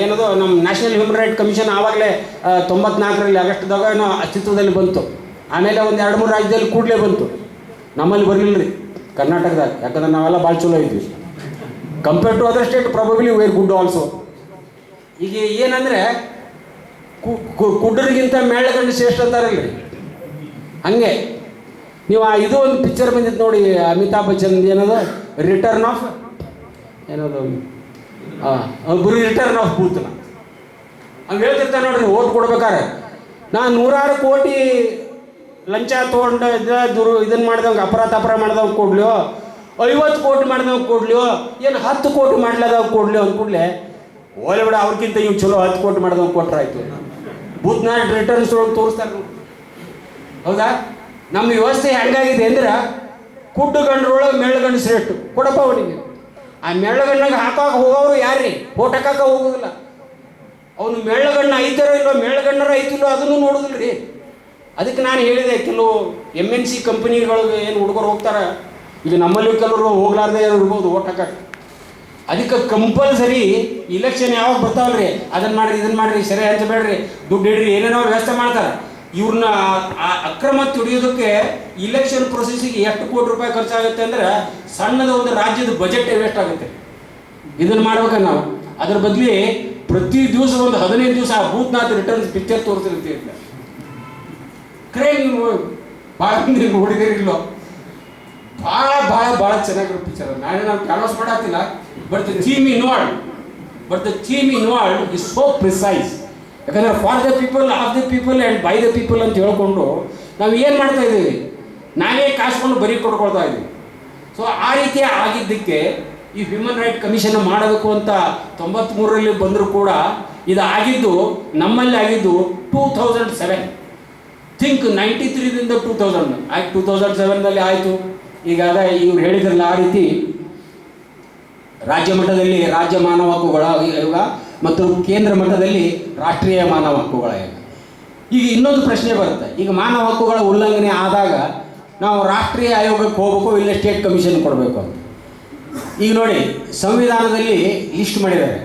ಏನದು ನಮ್ಮ ನ್ಯಾಷನಲ್ ಹ್ಯೂಮನ್ ರೈಟ್ ಕಮಿಷನ್ ಆವಾಗಲೇ 94ರಲ್ಲಿ ಆಗಸ್ಟ್ದಾಗ ಏನೋ ಅಸ್ತಿತ್ವದಲ್ಲಿ ಬಂತು. ಆಮೇಲೆ ಒಂದು 2-3 ರಾಜ್ಯದಲ್ಲಿ ಕೂಡಲೇ ಬಂತು. ನಮ್ಮಲ್ಲಿ ಬರಲಿಲ್ಲ ರೀ ಕರ್ನಾಟಕದಾಗ, ಯಾಕಂದ್ರೆ ನಾವೆಲ್ಲ ಭಾಳ ಚಲೋ ಇದ್ವಿ. Compare to other state probably were good also. ಈಗ ಏನಂದರೆ ಕುಡ್ಡರಿಗಿಂತ ಮೇಳಗಂಡು ಶ್ರೇಷ್ಠ ಅಂತಾರಲ್ರಿ, ಹಂಗೆ ನೀವು ಇದು ಒಂದು ಪಿಕ್ಚರ್ ಬಂದಿತ್ತು ನೋಡಿ, ಅಮಿತಾಬ್ ಬಚ್ಚನ್, ಏನದು ರಿಟರ್ನ್ ಆಫ್ ಏನದು ರಿಟರ್ನ್ ಆಫ್ ಬೂತ್ನ ಹಂಗೆ ಹೇಳ್ತಿರ್ತಾರೆ ನೋಡ್ರಿ. ಓಟ್ ಕೊಡ್ಬೇಕಾರೆ ನಾನು 100 ಕೋಟಿ ಲಂಚ ತೊಗೊಂಡು ಇದನ್ನು ಮಾಡ್ದವಂಗೆ, ಅಪರಾಧ ಮಾಡ್ದವಂಗೆ ಕೊಡ್ಲಿಯೋ, 50 ಕೋಟಿ ಮಾಡ್ದವಂಗೆ ಕೊಡ್ಲಿಯೋ, ಏನು 10 ಕೋಟಿ ಮಾಡ್ಲದವ್ ಕೊಡ್ಲಿಯೋ ಅಂದ ಕೂಡಲೇ ಓಲೆ ಬಿಡ, ಅವ್ರಿಗಿಂತ ಇವು ಚಲೋ 10 ಕೋಟಿ ಮಾಡ್ದವಂಗೆ ಕೊಟ್ರಾಯ್ತು. ಬೂತ್ನ ರಿಟರ್ನ್ಸ್ ಒಳಗೆ ತೋರಿಸ್ತಾರೆ ನೋಡಿ. ಹೌದಾ? ನಮ್ಮ ವ್ಯವಸ್ಥೆ ಹೆಂಗಾಗಿದೆ ಅಂದ್ರೆ ಕುಡ್ಡು ಗಂಡ್ರೊಳಗೆ ಮೆಳ್ಳಗಂಡು ಶ್ರೇಷ್ಠ ಕೊಡಪ್ಪ ಅವನಿಗೆ. ಆ ಮೆಳ್ಳಗಣ್ಣಾಗ ಹಾಕೋಕೆ ಹೋಗೋರು ಯಾರ್ರಿ? ಓಟ್ ಹಾಕಕ್ಕೆ ಹೋಗೋದಿಲ್ಲ. ಅವನು ಮೆಳ್ಳಗಣ್ಣ ಐತಾರೋ ಇಲ್ಲೋ, ಮೆಳ್ಳಗಣ್ಣರ ಐತಿಲ್ಲೋ ಅದನ್ನು ನೋಡೋದಿಲ್ಲ ರೀ. ಅದಕ್ಕೆ ನಾನು ಹೇಳಿದೆ, ಕೆಲವು MNC ಕಂಪನಿಗಳಿಗೆ ಏನು ಹುಡುಗರು ಹೋಗ್ತಾರೆ, ಈಗ ನಮ್ಮಲ್ಲಿ ಕೆಲವರು ಹೋಗ್ಲಾರ್ದೆ ಇರ್ಬೋದು ಓಟ್ ಹಾಕಕ್ಕೆ. ಅದಕ್ಕೆ ಕಂಪಲ್ಸರಿ ಇಲೆಕ್ಷನ್ ಯಾವಾಗ ಬರ್ತಾವಲ್ರಿ ಅದನ್ನ ಮಾಡ್ರಿ ಇದನ್ನ ಮಾಡ್ರಿ ಸರಿ ಹಂಚಬೇಡ್ರಿ ದುಡ್ಡು ಇಡ್ರಿ ಏನೇನೋ ವ್ಯವಸ್ಥೆ ಮಾಡ್ತಾರೆ. ಇವ್ರನ್ನ ಅಕ್ರಮ ತುಡಿಯೋದಕ್ಕೆ ಇಲೆಕ್ಷನ್ ಪ್ರೊಸೆಸ್ಸಿಗೆ ಎಷ್ಟು ಕೋಟಿ ರೂಪಾಯಿ ಖರ್ಚಾಗುತ್ತೆ ಅಂದ್ರೆ ಸಣ್ಣದ ಒಂದು ರಾಜ್ಯದ ಬಜೆಟ್ ವೇಸ್ಟ್ ಆಗುತ್ತೆ. ಇದನ್ನ ಮಾಡ್ಬೇಕ ನಾವು. ಅದ್ರ ಬದಲಿ ಪ್ರತಿ ದಿವಸ ಒಂದು 15 ದಿವಸ ಭೂತ್ನಾಥ್ ರಿಟರ್ನ್ಸ್ ಪಿಕ್ಚರ್ ತೋರಿಸಿರ್ತೀವಿ. ಖರೆ ನೀವು ಭಾಳ ನೀವು ನೋಡಿದಿರಿಲ್ಲೋ, ಭಾಳ ಭಾಳ ಭಾಳ ಚೆನ್ನಾಗಿರೋ ಪಿಕ್ಚರ್. ನಾವು ಕ್ಯಾನ್ವಾಸ್ ಮಾಡತ್ತಿಲ್ಲ, but the theme involved is so precise. ಯಾಕಂದ್ರೆ for the people, of the people and by the people ಅಂತ ಹೇಳ್ಕೊಂಡು ನಾವು ಏನು ಮಾಡ್ತಾ ಇದ್ದೀವಿ, ನಾವೇ ಕಾಸ್ಕೊಂಡು ಬರೀ ಕೊಡ್ಕೊಳ್ತಾ ಇದ್ದೀವಿ. ಸೊ ಆ ರೀತಿ ಆಗಿದ್ದಕ್ಕೆ ಈ ಹ್ಯೂಮನ್ ರೈಟ್ ಕಮಿಷನ್ ಮಾಡಬೇಕು ಅಂತ 93ರಲ್ಲಿ ಬಂದರೂ ಕೂಡ ಇದು ಆಗಿದ್ದು ನಮ್ಮಲ್ಲಿ ಆಗಿದ್ದು 2007. ಥಿಂಕ್ 93ರಿಂದ 2000 ಆಯ್ತು, 2007ನಲ್ಲಿ ಆಯಿತು. ಈಗ ಅದೇ ಇವ್ರು ಹೇಳಿದ್ರಲ್ಲ ಆ ರೀತಿ ರಾಜ್ಯ ಮಟ್ಟದಲ್ಲಿ ರಾಜ್ಯ ಮಾನವ ಹಕ್ಕುಗಳ ಆಯೋಗ ಮತ್ತು ಕೇಂದ್ರ ಮಟ್ಟದಲ್ಲಿ ರಾಷ್ಟ್ರೀಯ ಮಾನವ ಹಕ್ಕುಗಳ ಆಯೋಗ. ಈಗ ಇನ್ನೊಂದು ಪ್ರಶ್ನೆ ಬರುತ್ತೆ, ಈಗ ಮಾನವ ಹಕ್ಕುಗಳ ಉಲ್ಲಂಘನೆ ಆದಾಗ ನಾವು ರಾಷ್ಟ್ರೀಯ ಆಯೋಗಕ್ಕೆ ಹೋಗಬೇಕು ಇಲ್ಲ ಸ್ಟೇಟ್ ಕಮಿಷನ್ ಕೊಡಬೇಕು ಅಂತ. ಈಗ ನೋಡಿ, ಸಂವಿಧಾನದಲ್ಲಿ ಲಿಸ್ಟ್ ಮಾಡಿದ್ದಾರೆ,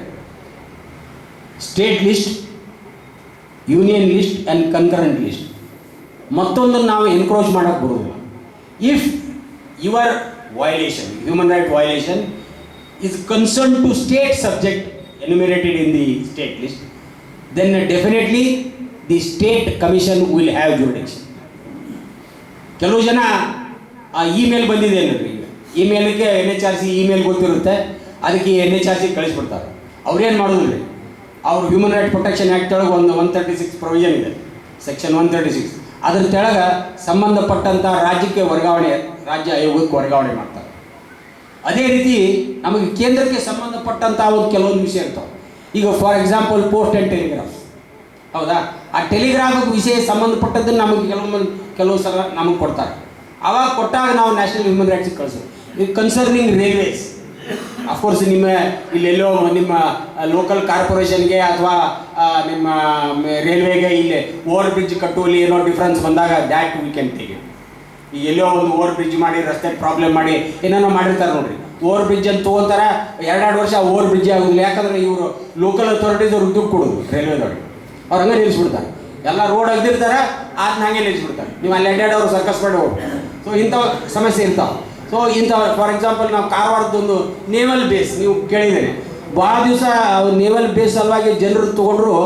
state list, union list and concurrent list. ಮತ್ತೊಂದನ್ನು ನಾವು ಎನ್ಕ್ರೋಚ್ ಮಾಡೋಕ್ಕೆ ಬರೋದಿಲ್ಲ. If your violation, human right violation is concerned to state subject enumerated in the state list, then definitely the state commission will have jurisdiction. ಕೆಲವು ಜನ ಆ ಇಮೇಲ್ ಬಂದಿದೆ ನೋಡ್ರಿ, ಇಮೇಲ್ಗೆ NHRC ಇಮೇಲ್ ಗೊತ್ತಿರುತ್ತೆ, ಅದಕ್ಕೆ NHRC ಕಳಿಸ್ಬಿಡ್ತಾರೆ. ಅವ್ರೇನು ಮಾಡೋದಿಲ್ಲ, ಅವ್ರು ಹ್ಯೂಮನ್ ರೈಟ್ ಪ್ರೊಟೆಕ್ಷನ್ ಆ್ಯಕ್ಟ್ ಒಳಗೆ ಒಂದು 136 ಪ್ರೊವಿಷನ್ ಇದೆ, ಸೆಕ್ಷನ್ 136. ಅದ್ರ ಕೆಳಗೆ ಸಂಬಂಧಪಟ್ಟಂಥ ರಾಜ್ಯಕ್ಕೆ ವರ್ಗಾವಣೆ, ರಾಜ್ಯ ಆಯೋಗಕ್ಕೆ ವರ್ಗಾವಣೆ ಮಾಡ್ತಾರೆ. ಅದೇ ರೀತಿ ನಮಗೆ ಕೇಂದ್ರಕ್ಕೆ ಸಂಬಂಧಪಟ್ಟಂಥ ಒಂದು ಕೆಲವೊಂದು ವಿಷಯ ಇರ್ತಾವೆ. ಈಗ for example post and telegraph, ಹೌದಾ, ಆ ಟೆಲಿಗ್ರಾಫ್ ವಿಷಯ ಸಂಬಂಧಪಟ್ಟದ್ದನ್ನು ನಮಗೆ ಕೆಲವು ಸಲ ನಮಗೆ ಕೊಡ್ತಾರೆ. ಆವಾಗ ಕೊಟ್ಟಾಗ ನಾವು ನ್ಯಾಷನಲ್ ಹ್ಯೂಮನ್ ರೈಟ್ಸಿಗೆ ಕಳಿಸ್ತೀವಿ. ಈಗ ಕನ್ಸರ್ನಿಂಗ್ ರೈಲ್ವೇಸ್, ಅಫ್ಕೋರ್ಸ್ ನಿಮ್ಮ ಇಲ್ಲೆಲ್ಲೋ ನಿಮ್ಮ ಲೋಕಲ್ ಕಾರ್ಪೊರೇಷನ್ಗೆ ಅಥವಾ ನಿಮ್ಮ ರೈಲ್ವೆಗೆ ಇಲ್ಲಿ ಓವರ್ ಬ್ರಿಡ್ಜ್ ಕಟ್ಟುವಲ್ಲಿ ಏನೋ ಡಿಫ್ರೆನ್ಸ್ ಬಂದಾಗ that we can take it. ಈಗ ಎಲ್ಲೋ ಒಂದು ಓವರ್ ಬ್ರಿಡ್ಜ್ ಮಾಡಿ ರಸ್ತೆ ಪ್ರಾಬ್ಲಮ್ ಮಾಡಿ ಏನೇನೋ ಮಾಡಿರ್ತಾರೆ ನೋಡ್ರಿ, ಓವರ್ ಬ್ರಿಡ್ಜ್ ಅಂತ ತೊಗೊಂತಾರೆ, 2 ವರ್ಷ ಓವರ್ ಬ್ರಿಡ್ಜ್ ಆಗೋದಿಲ್ಲ. ಯಾಕಂದರೆ ಇವರು ಲೋಕಲ್ ಅಥಾರಿಟೀಸ್ ಅವ್ರು ದುಡ್ಡು ಕೊಡೋದು ರೈಲ್ವೆದವ್ರಿಗೆ, ಅವ್ರು ಹಂಗೆ ನಿಲ್ಲಿಸ್ಬಿಡ್ತಾರೆ. ಎಲ್ಲ ರೋಡ್ ಅಗ್ದಿರ್ತಾರೆ, ಅದನ್ನ ಹಂಗೆ ನಿಲ್ಲಿಸ್ಬಿಡ್ತಾರೆ. ನೀವು ಅಲ್ಲಿ 2 ಅವರು ಸರ್ಕಸ್ ಮಾಡಿ ಹೋಗಿ. ಸೊ ಇಂಥ ಸಮಸ್ಯೆ ಇರ್ತಾವೆ. ಸೊ ಇಂಥ ಫಾರ್ ಎಕ್ಸಾಂಪಲ್ ನಾವು ಕಾರವಾರದೊಂದು ನೇವಲ್ ಬೇಸ್ ನೀವು ಕೇಳಿದ್ದೀರಿ, ಭಾಳ ದಿವಸ ನೇವಲ್ ಬೇಸ್ ಸಲುವಾಗಿ ಜನರು ತೊಗೊಂಡ್ರು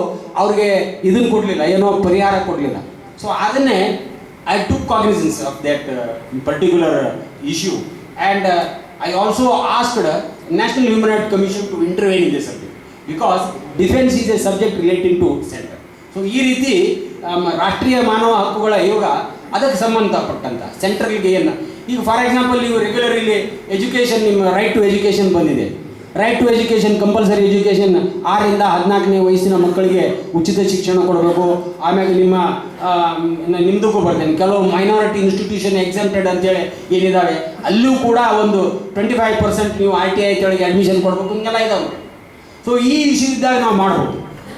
ಅವ್ರಿಗೆ ಇದನ್ನು ಕೊಡಲಿಲ್ಲ, ಏನೋ ಪರಿಹಾರ ಕೊಡಲಿಲ್ಲ. ಸೊ ಅದನ್ನೇ I took cognizance of that particular issue, and I also asked National Human Rights Commission to intervene in this subject, because defense is a subject relating to center. So ಈ ರೀತಿ ರಾಷ್ಟ್ರೀಯ ಮಾನವ ಹಕ್ಕುಗಳ ಆಯೋಗ ಅದಕ್ಕೆ ಸಂಬಂಧಪಟ್ಟಂಥ ಸೆಂಟ್ರಲ್ಗೆ ಏನು, ಈಗ ಫಾರ್ ಎಕ್ಸಾಂಪಲ್ ನೀವು ರೆಗ್ಯುಲರ್ ಇಲ್ಲಿ ಎಜುಕೇಷನ್, ನಿಮ್ಮ ರೈಟ್ ಟು ಎಜುಕೇಷನ್ ಬಂದಿದೆ. Right to education, compulsory education 6ರಿಂದ 14ನೇ ವಯಸ್ಸಿನ ಮಕ್ಕಳಿಗೆ ಉಚಿತ ಶಿಕ್ಷಣ ಕೊಡಬೇಕು. ಆಮೇಲೆ ನಿಮ್ಮದಕ್ಕೂ ಬರ್ತೇನೆ, ಕೆಲವು ಮೈನಾರಿಟಿ ಇನ್ಸ್ಟಿಟ್ಯೂಷನ್ ಎಕ್ಸೆಂಪ್ಟೆಡ್ ಅಂತೇಳಿ ಏನಿದ್ದಾವೆ ಅಲ್ಲೂ ಕೂಡ ಒಂದು 25% ನೀವು ITI ಒಳಗೆ ಅಡ್ಮಿಷನ್ ಕೊಡಬೇಕು, ಹಿಂಗೆಲ್ಲ ಇದಾವೆ. ಸೊ ಈ ಇಶ್ಯೂ ಇದ್ದಾಗ ನಾವು ಮಾಡ್ಬೋದು.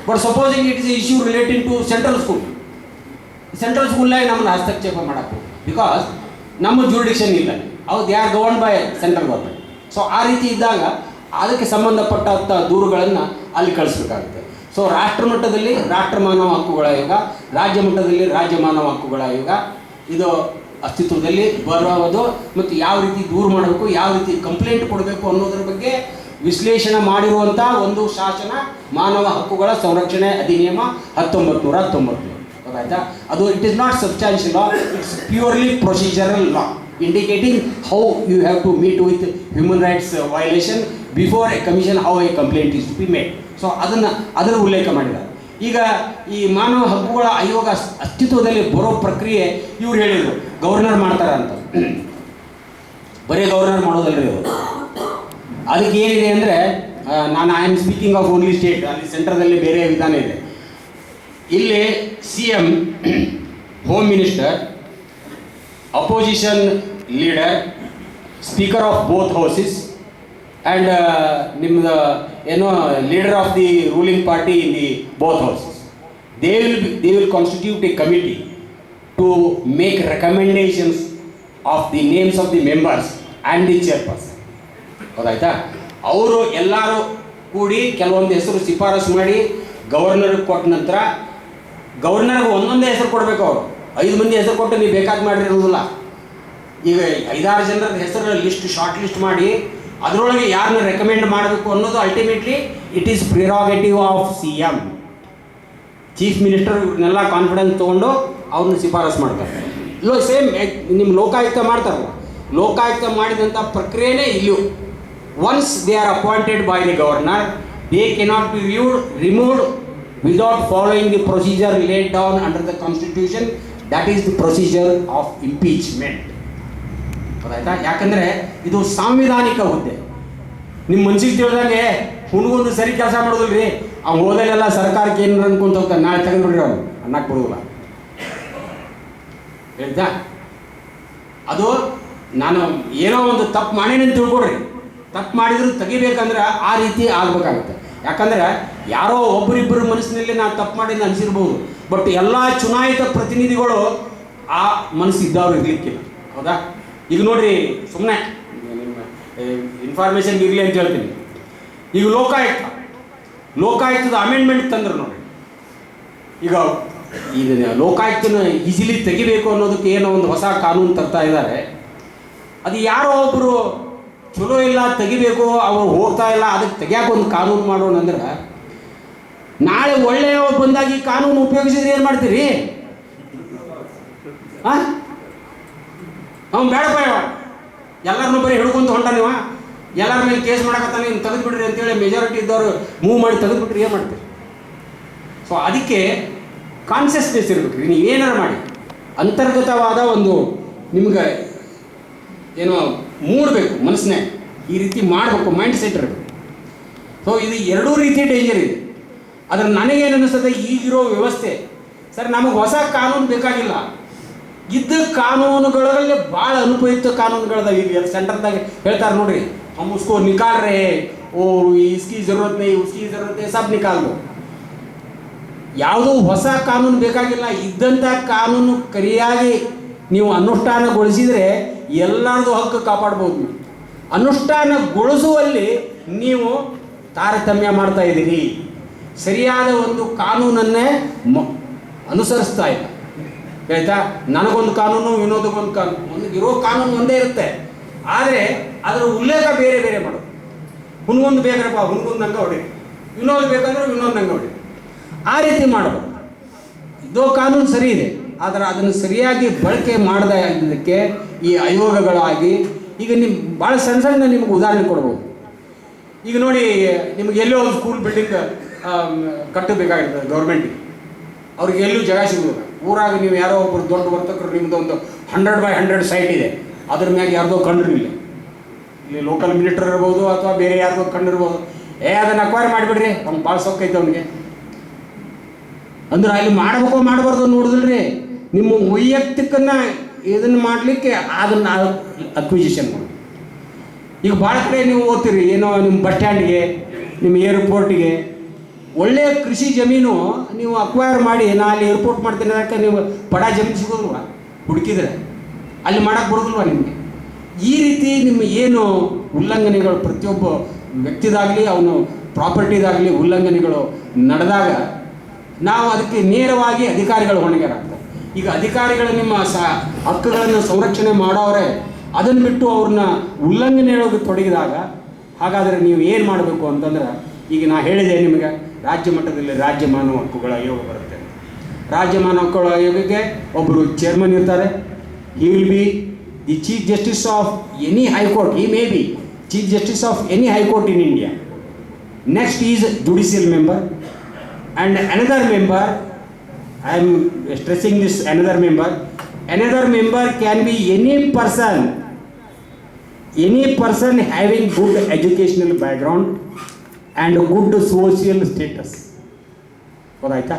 But supposing it is issue relating to central ಸ್ಕೂಲ್ನಾಗ ನಮ್ಮನ್ನು ಹಸ್ತಕ್ಷೇಪ ಮಾಡಬೇಕು, ಬಿಕಾಸ್ ನಮ್ಮ ಜೂರಿಡಿಕ್ಷನ್ ಇಲ್ಲ, ಅವು they are governed by central government. So ಆ ರೀತಿ ಇದ್ದಾಗ ಅದಕ್ಕೆ ಸಂಬಂಧಪಟ್ಟಂಥ ದೂರುಗಳನ್ನು ಅಲ್ಲಿ ಕಳಿಸ್ಬೇಕಾಗುತ್ತೆ. ಸೊ ರಾಷ್ಟ್ರ ಮಟ್ಟದಲ್ಲಿ ರಾಷ್ಟ್ರ ಮಾನವ ಹಕ್ಕುಗಳ ಆಯೋಗ, ರಾಜ್ಯ ಮಟ್ಟದಲ್ಲಿ ರಾಜ್ಯ ಮಾನವ ಹಕ್ಕುಗಳ ಆಯೋಗ ಇದು ಅಸ್ತಿತ್ವದಲ್ಲಿ ಬರೋದು, ಮತ್ತು ಯಾವ ರೀತಿ ದೂರು ಮಾಡಬೇಕು, ಯಾವ ರೀತಿ ಕಂಪ್ಲೇಂಟ್ ಕೊಡಬೇಕು ಅನ್ನೋದ್ರ ಬಗ್ಗೆ ವಿಶ್ಲೇಷಣೆ ಮಾಡಿರುವಂಥ ಒಂದು ಶಾಸನ ಮಾನವ ಹಕ್ಕುಗಳ ಸಂರಕ್ಷಣೆ ಅಧಿನಿಯಮ 1990. ಗೊತ್ತಾಯ್ತಾ? ಅದು it is not substantial law, it's purely procedural law, indicating how you have to meet with human rights violation before a commission, how a complaint is to be made. So ಅದರ ಉಲ್ಲೇಖ ಮಾಡಿದ್ದಾರೆ. ಈಗ ಈ ಮಾನವ ಹಕ್ಕುಗಳ ಆಯೋಗ ಅಸ್ತಿತ್ವದಲ್ಲಿ ಬರೋ ಪ್ರಕ್ರಿಯೆ ಇವ್ರು ಹೇಳಿದರು ಗವರ್ನರ್ ಮಾಡ್ತಾರೆ ಅಂತ. ಬರೀ ಗವರ್ನರ್ ಮಾಡೋದಲ್ರಿ ಅವರು. ಅದಕ್ಕೆ ಏನಿದೆ ಅಂದರೆ, ನಾನು I am speaking of only state, ಅಲ್ಲಿ ಸೆಂಟ್ರದಲ್ಲಿ ಬೇರೆ ವಿಧಾನ ಇದೆ. ಇಲ್ಲಿ CM, home minister, opposition leader, speaker of both houses, and nimda leader of the ruling party in the both houses, they will constitute a committee to make recommendations of the names of the members and the chairperson. Alright, ಅವರು ಎಲ್ಲರೂ ಕೂಡಿ ಕೆಲವೊಂದು ಹೆಸರು ಶಿಫಾರಸು ಮಾಡಿ ಗವರ್ನರ್ಗೆ ಕೊಟ್ಟ ನಂತರ ಗವರ್ನರ್ಗೆ ಒಂದೊಂದೇ ಹೆಸರು ಕೊಡಬೇಕು. ಅವರು 5 ಮಂದಿ ಹೆಸರು ಕೊಟ್ಟು ನೀವು ಬೇಕಾದ ಮಾಡಿರೋದಿಲ್ಲ. ಈಗ 5-6 ಜನರ ಹೆಸರು ಲಿಸ್ಟ್ ಶಾರ್ಟ್ ಲಿಸ್ಟ್ ಮಾಡಿ ಅದರೊಳಗೆ ಯಾರನ್ನ ರೆಕಮೆಂಡ್ ಮಾಡಬೇಕು ಅನ್ನೋದು ultimately it is prerogative of CM. Chief minister ಇವ್ರನ್ನೆಲ್ಲ ಕಾನ್ಫಿಡೆನ್ಸ್ ತೊಗೊಂಡು ಅವ್ರನ್ನ ಶಿಫಾರಸು ಮಾಡ್ತಾರೆ. ಸೇಮ್ ನಿಮ್ಮ ಲೋಕಾಯುಕ್ತ ಮಾಡ್ತಾರಲ್ಲ, ಲೋಕಾಯುಕ್ತ ಮಾಡಿದಂಥ ಪ್ರಕ್ರಿಯೆನೇ ಇಲ್ಲೂ. Once they are appointed by the governor, they cannot be removed without following the procedure laid down under the constitution. That is the procedure of impeachment. ಗೊತ್ತಾಯ್ತಾ? ಯಾಕಂದರೆ ಇದು ಸಾಂವಿಧಾನಿಕ ಹುದ್ದೆ. ನಿಮ್ಮ ಮನ್ಸಿಗೆ ತಿಳಿದಂಗೆ ಹುಡುಗೊಂದು ಸರಿ ಕೆಲಸ ಮಾಡೋದಿಲ್ರಿ, ಅವ್ನು ಹೋದಲ್ಲೆಲ್ಲ ಸರ್ಕಾರಕ್ಕೆ ಏನು ಅನ್ಕೊಂತ ಹೋಗ್ತಾನೆ, ನಾಳೆ ತೆಗೆದುಬಿಡ್ರಿ ಅವ್ನು ಅನ್ನಕ್ಕೆ ಬರೋದಿಲ್ಲ. ಹೇಳ್ತಾ? ಅದು ನಾನು ಏನೋ ಒಂದು ತಪ್ಪು ಮಾಡೇನಂತ ತಿಳ್ಕೊಡ್ರಿ, ತಪ್ಪು ಮಾಡಿದ್ರು ತೆಗಿಬೇಕಂದ್ರೆ ಆ ರೀತಿ ಆಗಬೇಕಾಗುತ್ತೆ. ಯಾಕಂದರೆ ಯಾರೋ ಒಬ್ಬರಿಬ್ಬರು ಮನಸ್ಸಿನಲ್ಲಿ ನಾನು ತಪ್ಪು ಮಾಡಿದ್ದು ಅನಿಸಿರ್ಬೋದು, ಬಟ್ ಎಲ್ಲ ಚುನಾಯಿತ ಪ್ರತಿನಿಧಿಗಳು ಆ ಮನಸ್ಸಿದ್ದವ್ರು ಇರಲಿಕ್ಕಿಲ್ಲ. ಹೌದಾ? ಈಗ ನೋಡ್ರಿ, ಸುಮ್ಮನೆ ನಿಮ್ಮ ಇನ್ಫಾರ್ಮೇಷನ್ ಇರಲಿ ಅಂತ ಹೇಳ್ತೀನಿ. ಈಗ ಲೋಕಾಯುಕ್ತದ ಅಮೆಂಡ್ಮೆಂಟ್ ತಂದ್ರು ನೋಡಿ. ಈಗ ಲೋಕಾಯುಕ್ತನ ಈಸಿಲಿ ತೆಗಿಬೇಕು ಅನ್ನೋದಕ್ಕೆ ಏನೋ ಒಂದು ಹೊಸ ಕಾನೂನು ತರ್ತಾ ಇದ್ದಾರೆ. ಅದು ಯಾರೋ ಒಬ್ಬರು ಚಲೋ ಇಲ್ಲ ತೆಗಿಬೇಕು, ಅವರು ಹೋಗ್ತಾ ಇಲ್ಲ, ಅದಕ್ಕೆ ತೆಗಿಯಾಕೆ ಒಂದು ಕಾನೂನು ಮಾಡೋಣ ಅಂದ್ರೆ ನಾಳೆ ಒಳ್ಳೆಯ ಬಂದಾಗ ಈ ಕಾನೂನು ಉಪಯೋಗಿಸಿದ್ರೆ ಏನು ಮಾಡ್ತೀರಿ? ಅವ್ನು ಬೇಡಪ್ಪ, ಎಲ್ಲರನ್ನೂ ಬರೀ ಹಿಡ್ಕೊಂತ ಹೊಂಟ ನೀವು, ಎಲ್ಲರ ಮೇಲೆ ಕೇಸ್ ಮಾಡಕತ್ತಾನೆ, ನೀವು ತೆಗೆದುಬಿಡ್ರಿ ಅಂತೇಳಿ ಮೆಜಾರಿಟಿ ಇದ್ದವರು ಮೂವ್ ಮಾಡಿ ತೆಗೆದುಬಿಟ್ರಿ ಏನು ಮಾಡ್ತೀರಿ? ಸೊ ಅದಕ್ಕೆ ಕಾನ್ಷಿಯಸ್ನೆಸ್ ಇರಬೇಕು ರೀ. ನೀವು ಏನಾರು ಮಾಡಿ ಅಂತರ್ಗತವಾದ ಒಂದು ನಿಮ್ಗೆ ಏನೋ ಮೂಡಬೇಕು ಮನಸ್ಸಿನಾಗ, ಈ ರೀತಿ ಮಾಡಬೇಕು, ಮೈಂಡ್ ಸೆಟ್ ಇರಬೇಕು. ಸೊ ಇದು ಎರಡೂ ರೀತಿ ಡೇಂಜರ್ ಇದೆ. ಆದರೆ ನನಗೇನು ಅನ್ನಿಸ್ತದೆ, ಈಗಿರೋ ವ್ಯವಸ್ಥೆ ಸರ್, ನಮಗೆ ಹೊಸ ಕಾನೂನು ಬೇಕಾಗಿಲ್ಲ. ಇದ್ದ ಕಾನೂನುಗಳಲ್ಲಿ ಭಾಳ ಅನುಪಯುಕ್ತ ಕಾನೂನುಗಳದಾವೆ. ಈಗ ಸೆಂಟರ್ದಾಗ ಹೇಳ್ತಾರೆ ನೋಡ್ರಿ, हम उसको निकाल रहे हैं, वो इसकी ज़रूरत नहीं, उसकी ज़रूरत नहीं, सब निकाल दो. ಯಾವುದೂ ಹೊಸ ಕಾನೂನು ಬೇಕಾಗಿಲ್ಲ. ಇದ್ದಂಥ ಕಾನೂನು ಕರಿಯಾಗಿ ನೀವು ಅನುಷ್ಠಾನಗೊಳಿಸಿದರೆ ಎಲ್ಲರದು ಹಕ್ಕು ಕಾಪಾಡ್ಬೋದು. ನೀವು ಅನುಷ್ಠಾನಗೊಳಿಸುವಲ್ಲಿ ನೀವು ತಾರತಮ್ಯ ಮಾಡ್ತಾ ಇದ್ದೀರಿ. ಸರಿಯಾದ ಒಂದು ಕಾನೂನನ್ನೇ ಅನುಸರಿಸ್ತಾ ಇಲ್ಲ. ಆಯಿತಾ? ನನಗೊಂದು ಕಾನೂನು, ವಿನೋದಕ್ಕೊಂದು ಕಾನೂನು, ಒಂದು ಇರೋ ಕಾನೂನು ಒಂದೇ ಇರುತ್ತೆ, ಆದರೆ ಅದರ ಉಲ್ಲೇಖ ಬೇರೆ ಬೇರೆ ಮಾಡೋದು. ಹುನ್ಗೊಂದು ಬೇಕ್ರಪ್ಪ, ಹುನ್ಗೊಂದು ನಂಗೆ ಹೊಡಿ, ವಿನೋದ್ ಬೇಕಂದ್ರೆ ವಿನೋದ್ ನಂಗೆ ಹೊಡಿ, ಆ ರೀತಿ ಮಾಡಬಹುದು. ಇದೋ ಕಾನೂನು ಸರಿ ಇದೆ, ಆದರೆ ಅದನ್ನು ಸರಿಯಾಗಿ ಬಳಕೆ ಮಾಡದ ಇದಕ್ಕೆ ಈ ಆಯೋಗಗಳಾಗಿ ಈಗ ನಿಮ್ಮ ಭಾಳ ಸಣ್ಣ ಸಣ್ಣ ನಿಮ್ಗೆ ಉದಾಹರಣೆ ಕೊಡ್ಬೋದು. ಈಗ ನೋಡಿ, ನಿಮಗೆ ಎಲ್ಲೋ ಒಂದು ಸ್ಕೂಲ್ ಬಿಲ್ಡಿಂಗ್ ಕಟ್ಟಬೇಕಾಗಿರ್ತದೆ ಗೌರ್ಮೆಂಟಿಗೆ, ಅವ್ರಿಗೆ ಎಲ್ಲೂ ಜಾಗ ಸಿಗೋದಿಲ್ಲ. ಊರಾಗ ನೀವು ಯಾರೋ ಒಬ್ಬರು ದೊಡ್ಡ ವರ್ತಕರು, ನಿಮ್ಮದು ಒಂದು 100x100 ಸೈಟ್ ಇದೆ, ಅದ್ರ ಮ್ಯಾಗ ಯಾರ್ದೋ ಕಂಡಿರಲಿಲ್ಲ, ಇಲ್ಲಿ ಲೋಕಲ್ ಮಿನಿಸ್ಟರ್ ಇರ್ಬೋದು ಅಥವಾ ಬೇರೆ ಯಾರ್ದೋ ಕಂಡಿರ್ಬೋದು, ಅದನ್ನು ಅಕ್ವೈರ್ ಮಾಡಿಬಿಡ್ರಿ, ಅವ್ನು ಭಾಳ ಸೊಕ್ಕೈತೆ ಅವನಿಗೆ ಅಂದ್ರೆ ಅಲ್ಲಿ ಮಾಡಬೇಕು ಮಾಡಬಾರ್ದು ನೋಡಿದ್ರಿ. ನಿಮ್ಮ ವೈಯಕ್ತಿಕನ್ನ ಇದನ್ನು ಮಾಡಲಿಕ್ಕೆ ಅದನ್ನು ಅಕ್ವಿಜಿಷನ್ ಮಾಡಿ. ಈಗ ಭಾಳ ಕಡೆ ನೀವು ಓದ್ತೀರಿ, ಏನೋ ನಿಮ್ಮ ಬಸ್ ಸ್ಟ್ಯಾಂಡ್ಗೆ, ನಿಮ್ಮ ಏರ್ಪೋರ್ಟಿಗೆ ಒಳ್ಳೆಯ ಕೃಷಿ ಜಮೀನು ನೀವು ಅಕ್ವೈರ್ ಮಾಡಿ, ನಾ ಅಲ್ಲಿ ಏರ್ಪೋರ್ಟ್ ಮಾಡ್ತೀನಿ ಅದಕ್ಕೆ ನೀವು ಪಡ ಜಮೀನು ಸಿಗೋದಿಲ್ವ? ಹುಡುಕಿದ್ರೆ ಅಲ್ಲಿ ಮಾಡೋಕ್ಕೆ ಬರೋದಿಲ್ವ ನಿಮಗೆ? ಈ ರೀತಿ ನಿಮ್ಮ ಏನು ಉಲ್ಲಂಘನೆಗಳು ಪ್ರತಿಯೊಬ್ಬ ವ್ಯಕ್ತಿದಾಗಲಿ ಅವನು ಪ್ರಾಪರ್ಟಿದಾಗಲಿ ಉಲ್ಲಂಘನೆಗಳು ನಡೆದಾಗ ನಾವು ಅದಕ್ಕೆ ನೇರವಾಗಿ ಅಧಿಕಾರಿಗಳು ಹೊಣೆಗಾರಾಗ್ತಾರೆ. ಈಗ ಅಧಿಕಾರಿಗಳು ನಿಮ್ಮ ಹಕ್ಕುಗಳನ್ನು ಸಂರಕ್ಷಣೆ ಮಾಡೋರೆ, ಅದನ್ನು ಬಿಟ್ಟು ಅವ್ರನ್ನ ಉಲ್ಲಂಘನೆಯೊಳಗೆ ತೊಡಗಿದಾಗ ಹಾಗಾದರೆ ನೀವು ಏನು ಮಾಡಬೇಕು ಅಂತಂದ್ರೆ, ಈಗ ನಾ ಹೇಳಿದೆ ನಿಮಗೆ, ರಾಜ್ಯ ಮಟ್ಟದಲ್ಲಿ ರಾಜ್ಯ ಮಾನವ ಹಕ್ಕುಗಳ ಆಯೋಗ ಬರುತ್ತೆ. ರಾಜ್ಯ ಮಾನವ ಹಕ್ಕುಗಳ ಆಯೋಗಕ್ಕೆ ಒಬ್ಬರು ಚೇರ್ಮನ್ ಇರ್ತಾರೆ. He will be the chief justice of any high court. He may be chief justice of any high court in India. Next is judicial member. And another member, I am stressing this, another member can be any person having good educational background and good social status. ಗೊತ್ತಾಯ್ತಾ?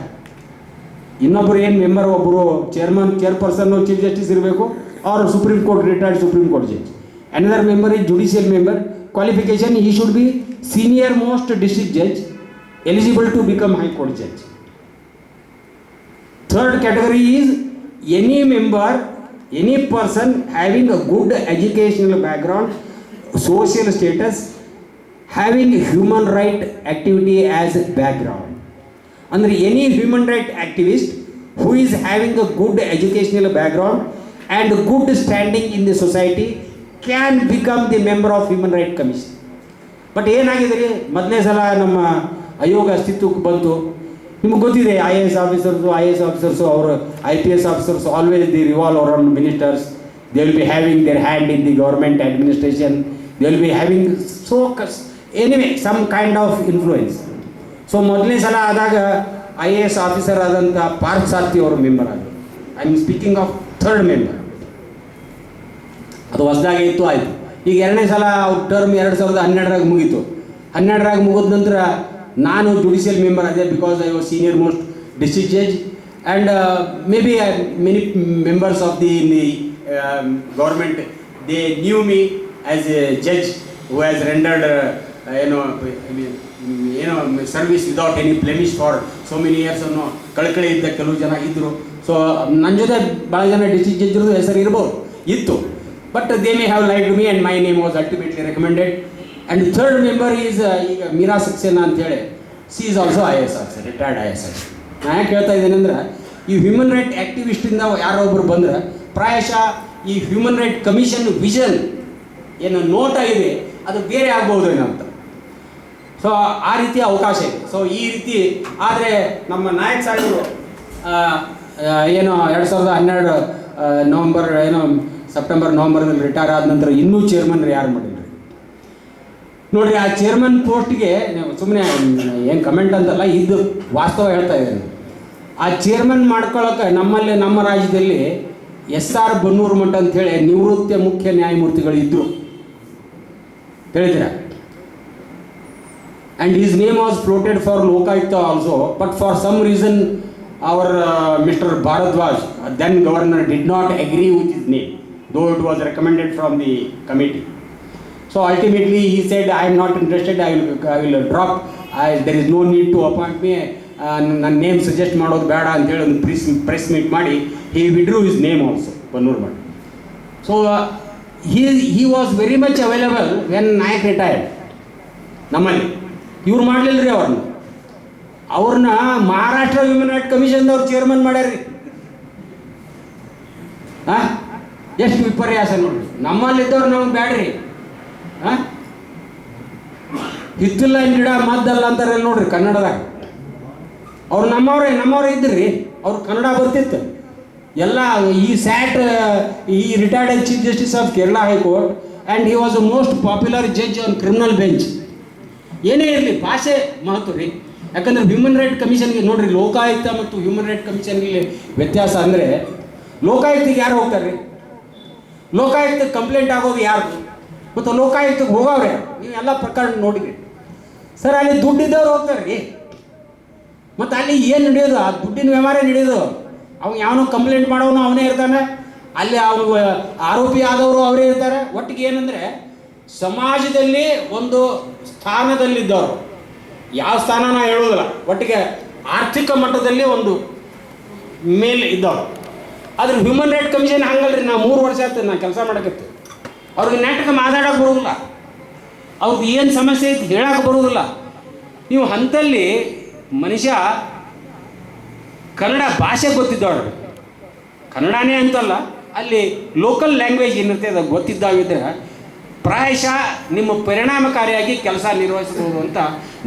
ಇನ್ನೊಬ್ಬರು ಏನು ಮೆಂಬರ್, ಒಬ್ಬರು ಚೇರ್ಪರ್ಸನ್ ಚೀಫ್ ಜಸ್ಟಿಸ್ ಇರಬೇಕು, or supreme court retired supreme court judge. Another member is judicial member. Qualification, he should be senior most district judge eligible to become High Court judge. Third category is any person having a good educational background, social status having human right activity as background. Under any human right activist who is having a good educational background and good standing in the society can become the member of Human Rights Commission. But ಏನಾಗಿದೆ ರೀ, ಮೊದಲನೇ ಸಲ ನಮ್ಮ ಆಯೋಗ ಅಸ್ತಿತ್ವಕ್ಕೆ ಬಂತು. ನಿಮ್ಗೆ ಗೊತ್ತಿದೆ, IAS ಆಫೀಸರ್ಸು ಅವರು IPS officers always the revolve around ministers. They will be having their hand in the government administration. They will be having anyway some kind of influence. So ಮೊದಲನೇ ಸಲ ಆದಾಗ IAS ಆಫೀಸರ್ ಆದಂಥ ಪಾರ್ಥ ಸಾರಥಿ ಅವರು ಮೆಂಬರ್ ಆದರು. I am speaking of third member. ಅದು ಹೊಸದಾಗೆ ಇತ್ತು, ಆಯಿತು. ಈಗ ಎರಡನೇ ಸಲ ಅವ್ರ ಟರ್ಮ್ 2012ರಾಗ ಮುಗೀತು. 12ರಾಗ ಮುಗಿದ ನಂತರ ನಾನು ಜುಡಿಷಿಯಲ್ ಮೆಂಬರ್ ಆದೆ, because I was senior most district judge and may be many members of the government they new me as A judge who has rendered service without any blemish for so many years ಅನ್ನೋ ಕಳಕಳಿ ಇದ್ದ ಕೆಲವು ಜನ ಇದ್ದರು. ಸೊ ನನ್ನ ಜೊತೆ ಭಾಳ ಜನ ಡಿಸ್ಟ್ರಿಕ್ಟ್ ಜಡ್ಜ್ರದ್ದು ಹೆಸರು ಇತ್ತು. But they may have liked me and my name was ultimately recommended. And the third member is ಈಗ ಮೀರಾ ಸಕ್ಸೇನಾ ಅಂತೇಳಿ, C is also IAS officer, retired IAS officer. ನಾನು ಯಾಕೆ ಹೇಳ್ತಾ ಇದ್ದೇನೆ ಅಂದರೆ, ಈ ಹ್ಯೂಮನ್ ರೈಟ್ ಆ್ಯಕ್ಟಿವಿಸ್ಟಿಂದ ಯಾರೋ ಒಬ್ಬರು ಬಂದರೆ ಪ್ರಾಯಶಃ ಈ ಹ್ಯೂಮನ್ ರೈಟ್ ಕಮಿಷನ್ ವಿಷನ್ ಏನು ನೋಟ ಇದೆ ಅದು ಬೇರೆ ಆಗ್ಬೋದೇನೋ ಅಂತ. ಸೊ ಆ ರೀತಿಯ ಅವಕಾಶ ಇದೆ. ಸೊ ಈ ರೀತಿ ಆದರೆ ನಮ್ಮ ನಾಯಕ್ ಸಾಹೇಬರು ಏನು 2012 ನವಂಬರ್ ಸೆಪ್ಟೆಂಬರ್ ನವಂಬರ್ನಲ್ಲಿ ರಿಟೈರ್ ಆದ ನಂತರ ಇನ್ನೂ ಚೇರ್ಮನ್ ಯಾರು ಮಾಡಿದ್ರಿ ನೋಡಿರಿ. ಆ ಚೇರ್ಮನ್ ಪೋಸ್ಟ್ಗೆ ಸುಮ್ಮನೆ ಏನು ಕಮೆಂಟ್ ಅಂತಲ್ಲ, ಇದು ವಾಸ್ತವ ಹೇಳ್ತಾ ಇದ್ದೇನೆ. ಆ ಚೇರ್ಮನ್ ಮಾಡ್ಕೊಳ್ಳೋಕೆ ನಮ್ಮ ರಾಜ್ಯದಲ್ಲಿ SR ಬನ್ನೂರು ಮಠ ಅಂಥೇಳಿ ನಿವೃತ್ತ ಮುಖ್ಯ ನ್ಯಾಯಮೂರ್ತಿಗಳು ಇದ್ದರು, ತಿಳಿದಿರಾ? And his name was floated for Lokayukta also, but for some reason our Mr. Bharadwaj, then governor, did not agree with his name, though it was recommended from the committee. So ultimately he said, I am not interested, I will drop, there is no need to appoint me, ನನ್ನ ನೇಮ್ ಸಜೆಸ್ಟ್ ಮಾಡೋದು ಬೇಡ ಅಂತೇಳಿ ಒಂದು ಪ್ರೆಸ್ ಮೀಟ್ ಮಾಡಿ he withdrew his name also, Bannur Math. So he was very much available when Nayak retired ನಮ್ಮಲ್ಲಿ. ಇವ್ರು ಮಾಡಲಿಲ್ಲ ರೀ ಅವ್ರನ್ನ ಮಹಾರಾಷ್ಟ್ರ ಹ್ಯೂಮನ್ ರೈಟ್ ಕಮಿಷನ್ದವ್ರು ಚೇರ್ಮನ್ ಮಾಡ್ಯಾರ್ರಿ. ಹಾಂ, ಎಷ್ಟು ವಿಪರ್ಯಾಸ ನೋಡ್ರಿ. ನಮ್ಮಲ್ಲಿದ್ದವ್ರು ನಮ್ಗೆ ಬ್ಯಾಡ್ರಿ. ಹಾಂ, ಹಿತ್ತಲ ಗಿಡ ಮದ್ದಲ್ಲ ಅಂತಾರಲ್ಲ ನೋಡ್ರಿ ಕನ್ನಡದಾಗ. ಅವ್ರು ನಮ್ಮವರೇ ಇದ್ರಿ. ಅವ್ರು ಕನ್ನಡ ಬರ್ತಿತ್ತು ಎಲ್ಲ. ಈ ಸ್ಯಾಟ್ ಈ retired chief justice of Kerala high court and he was a most popular judge on criminal bench. ಏನೇ ಇರಲಿ ಭಾಷೆ ಮಹತ್ವ ರೀ. ಯಾಕಂದರೆ ಹ್ಯೂಮನ್ ರೈಟ್ ಕಮಿಷನ್ಗೆ ನೋಡ್ರಿ, ಲೋಕಾಯುಕ್ತ ಮತ್ತು ಹ್ಯೂಮನ್ ರೈಟ್ ಕಮಿಷನ್ಗೆ ವ್ಯತ್ಯಾಸ ಅಂದರೆ, ಲೋಕಾಯುಕ್ತಿಗೆ ಯಾರು ಹೋಗ್ತಾರೆ ರೀ? ಲೋಕಾಯುಕ್ತಕ್ಕೆ ಕಂಪ್ಲೇಂಟ್ ಆಗೋದು ಯಾರು? ಮತ್ತು ಲೋಕಾಯುಕ್ತಕ್ಕೆ ಹೋಗೋವ್ರೆ ನೀವೆಲ್ಲ ಪ್ರಕರಣ ನೋಡಿರಿ ಸರ್. ಅಲ್ಲಿ ದುಡ್ಡಿದ್ದವ್ರು ಹೋಗ್ತಾರೆ ರೀ. ಮತ್ತು ಅಲ್ಲಿ ಏನು ನಡೆಯೋದು? ಆ ದುಡ್ಡಿನ ವ್ಯವಹಾರ ನಡೆಯೋದು. ಅವ್ನು ಯಾವನೋ ಕಂಪ್ಲೇಂಟ್ ಮಾಡೋನು ಅವನೇ ಇರ್ತಾನೆ, ಅಲ್ಲಿ ಅವನು ಆರೋಪಿ ಆದವರು ಅವರೇ ಇರ್ತಾರೆ. ಒಟ್ಟಿಗೆ ಏನಂದರೆ, ಸಮಾಜದಲ್ಲಿ ಒಂದು ಸ್ಥಾನದಲ್ಲಿದ್ದವರು, ಯಾವ ಸ್ಥಾನ ನಾ ಹೇಳೋದಿಲ್ಲ, ಒಟ್ಟಿಗೆ ಆರ್ಥಿಕ ಮಟ್ಟದಲ್ಲಿ ಒಂದು ಮೇಲೆ ಇದ್ದವರು. ಆದ್ರೆ ಹ್ಯೂಮನ್ ರೈಟ್ ಕಮಿಷನ್ ಹಂಗಲ್ರಿ. ನಾವು 3 ವರ್ಷ ಆಯ್ತು ನಾನು ಕೆಲಸ ಮಾಡಕತ್ತೆ. ಅವ್ರಿಗೆ ನೆಟ್ಟಗೆ ಮಾತಾಡೋಕೆ ಬರೋದಿಲ್ಲ, ಅವ್ರಿಗೆ ಏನು ಸಮಸ್ಯೆ ಐತಿ ಹೇಳೋಕೆ ಬರೋದಿಲ್ಲ. ನೀವು ಅಂಥಲ್ಲಿ ಮನುಷ್ಯ ಕನ್ನಡ ಭಾಷೆ ಗೊತ್ತಿದ್ದವ್ರು, ಕನ್ನಡನೇ ಅಂತಲ್ಲ, ಅಲ್ಲಿ ಲೋಕಲ್ ಲ್ಯಾಂಗ್ವೇಜ್ ಏನಿರ್ತದೆ ಅದು ಗೊತ್ತಿದ್ದಾವಿದ್ರೆ ಪ್ರಾಯಶಃ ನಿಮ್ಮ ಪರಿಣಾಮಕಾರಿಯಾಗಿ ಕೆಲಸ ನಿರ್ವಹಿಸಬಹುದು ಅಂತ